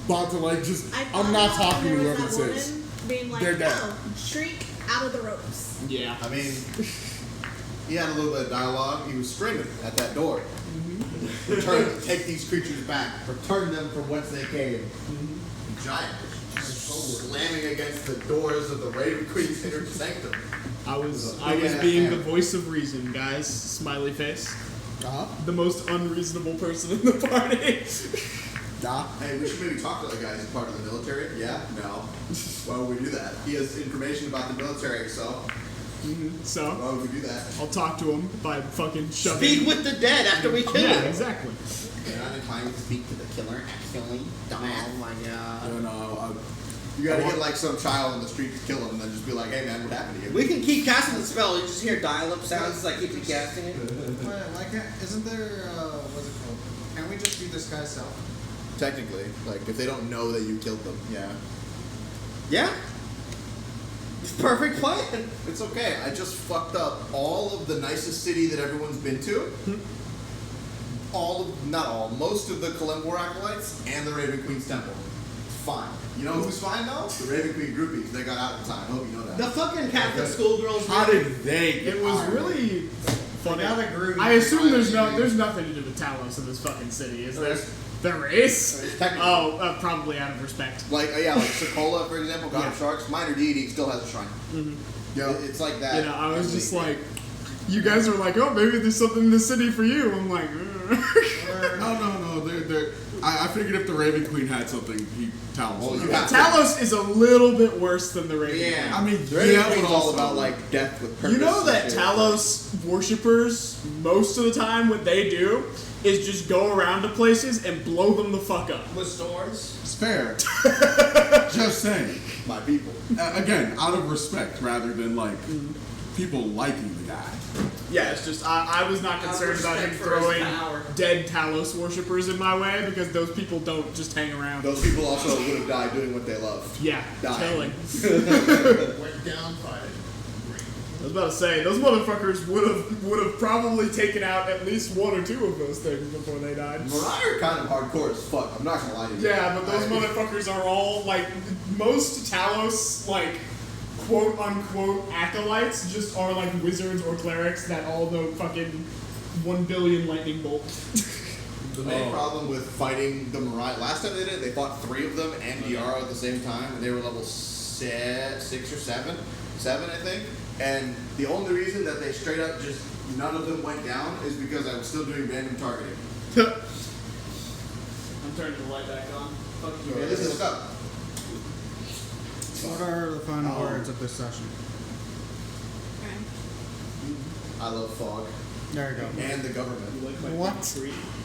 Speaker 5: about to like just.
Speaker 6: I
Speaker 5: I'm not
Speaker 6: thought
Speaker 5: talking to
Speaker 6: there was
Speaker 5: whoever
Speaker 6: that
Speaker 5: this is.
Speaker 6: woman being like,
Speaker 5: They're dead.
Speaker 6: oh, shrink out of the ropes.
Speaker 3: Yeah.
Speaker 4: I mean, he had a little bit of dialogue. He was screaming at that door. Return, take these creatures back. Return them from whence they came. Giant. Slamming against the doors of the Raven Queen's inner sanctum.
Speaker 3: I was
Speaker 4: Big-ass
Speaker 3: being the
Speaker 4: hammer.
Speaker 3: voice of reason, guys. Smiley face.
Speaker 5: Uh-huh.
Speaker 3: The most unreasonable person in the party.
Speaker 4: Hey, we should maybe talk to that guy. Is he part of the military? Yeah? No. Why would we do that? He has information about the military, so
Speaker 3: So
Speaker 4: why would we do that?
Speaker 3: I'll talk to him by fucking shoving.
Speaker 2: Speak with the dead after we kill
Speaker 3: Yeah,
Speaker 2: him.
Speaker 3: exactly.
Speaker 4: You're not inclined to speak to the killer, actually. Dumbass.
Speaker 2: Oh my god.
Speaker 5: And,
Speaker 4: You gotta get like some child on the street to kill him and then just be like, hey man, what happened to you?
Speaker 2: We can keep casting the spell. You just hear dial-up sounds as I keep casting it.
Speaker 11: Why can't, isn't there, what's it called? Can't we just be this guy's self?
Speaker 4: Technically, like if they don't know that you killed them, yeah.
Speaker 2: Yeah. It's perfect plan.
Speaker 4: It's okay. I just fucked up all of the nicest city that everyone's been to. Most of the Kalembor acolytes and the Raven Queen's temple. Fine. You know who's fine though? The Raven Queen groupies. They got out in time. I hope you know that.
Speaker 2: The fucking Catholic schoolgirls.
Speaker 5: how did they get
Speaker 3: It was
Speaker 5: out?
Speaker 3: really funny.
Speaker 11: Now that Groovy
Speaker 3: I assume there's
Speaker 11: finally-
Speaker 3: there's nothing to do with Talos in this fucking city, is there?
Speaker 4: There is.
Speaker 3: There is?
Speaker 4: Technically.
Speaker 3: Oh, probably out of respect.
Speaker 4: Like like Sokola, for example, God of
Speaker 3: Yeah.
Speaker 4: Sharks, minor deity still has a shrine.
Speaker 5: Yeah.
Speaker 4: It's like that.
Speaker 3: You know, I was just like, you guys are like, oh, maybe there's something in the city for you. I'm like,
Speaker 5: No. I figured if the Raven Queen had something, he Talos.
Speaker 4: Well,
Speaker 5: would
Speaker 4: you
Speaker 5: have.
Speaker 4: have-
Speaker 3: Talos is a little bit worse than the Raven.
Speaker 4: Yeah.
Speaker 5: I mean,
Speaker 4: the Raven
Speaker 5: yeah,
Speaker 4: Queen's
Speaker 5: but
Speaker 4: all
Speaker 5: also-
Speaker 4: about like death with purpose.
Speaker 3: You know
Speaker 4: and
Speaker 3: that
Speaker 4: shit.
Speaker 3: Talos worshippers, most of the time, what they do is just go around to places and blow them the fuck up.
Speaker 2: With storms.
Speaker 5: It's fair. Just saying.
Speaker 4: My people.
Speaker 5: Again, out of respect rather than like people liking the guy.
Speaker 3: Yeah, it's just I was not concerned about him
Speaker 2: respect for his
Speaker 3: throwing
Speaker 2: power.
Speaker 3: dead Talos worshippers in my way because those people don't just hang around.
Speaker 4: Those people also would have died doing what they love.
Speaker 3: Yeah,
Speaker 4: Die.
Speaker 3: killing.
Speaker 10: Went down fighting. Great.
Speaker 3: I was about to say those motherfuckers would have probably taken out at least one or two of those things before they died.
Speaker 4: Mariah are kind of hardcore as fuck. I'm not gonna lie to you.
Speaker 3: Yeah, but those motherfuckers are all like most Talos like quote unquote acolytes just are like wizards or clerics that all know fucking 1 billion lightning bolt.
Speaker 4: The main problem with fighting the Mariah, last time they did it, they fought 3 of them and Diara at the same time, and they were level 6 or 7, I think. And the only reason that they straight up just none of them went down is because I was still doing random targeting.
Speaker 3: I'm turning the light back on. Fuck you
Speaker 4: So
Speaker 3: guys.
Speaker 4: this is up.
Speaker 7: What are the final words of this session?
Speaker 6: Okay.
Speaker 4: I love fog
Speaker 7: There you go.
Speaker 4: and the government.
Speaker 3: You like my
Speaker 7: What?
Speaker 3: tree?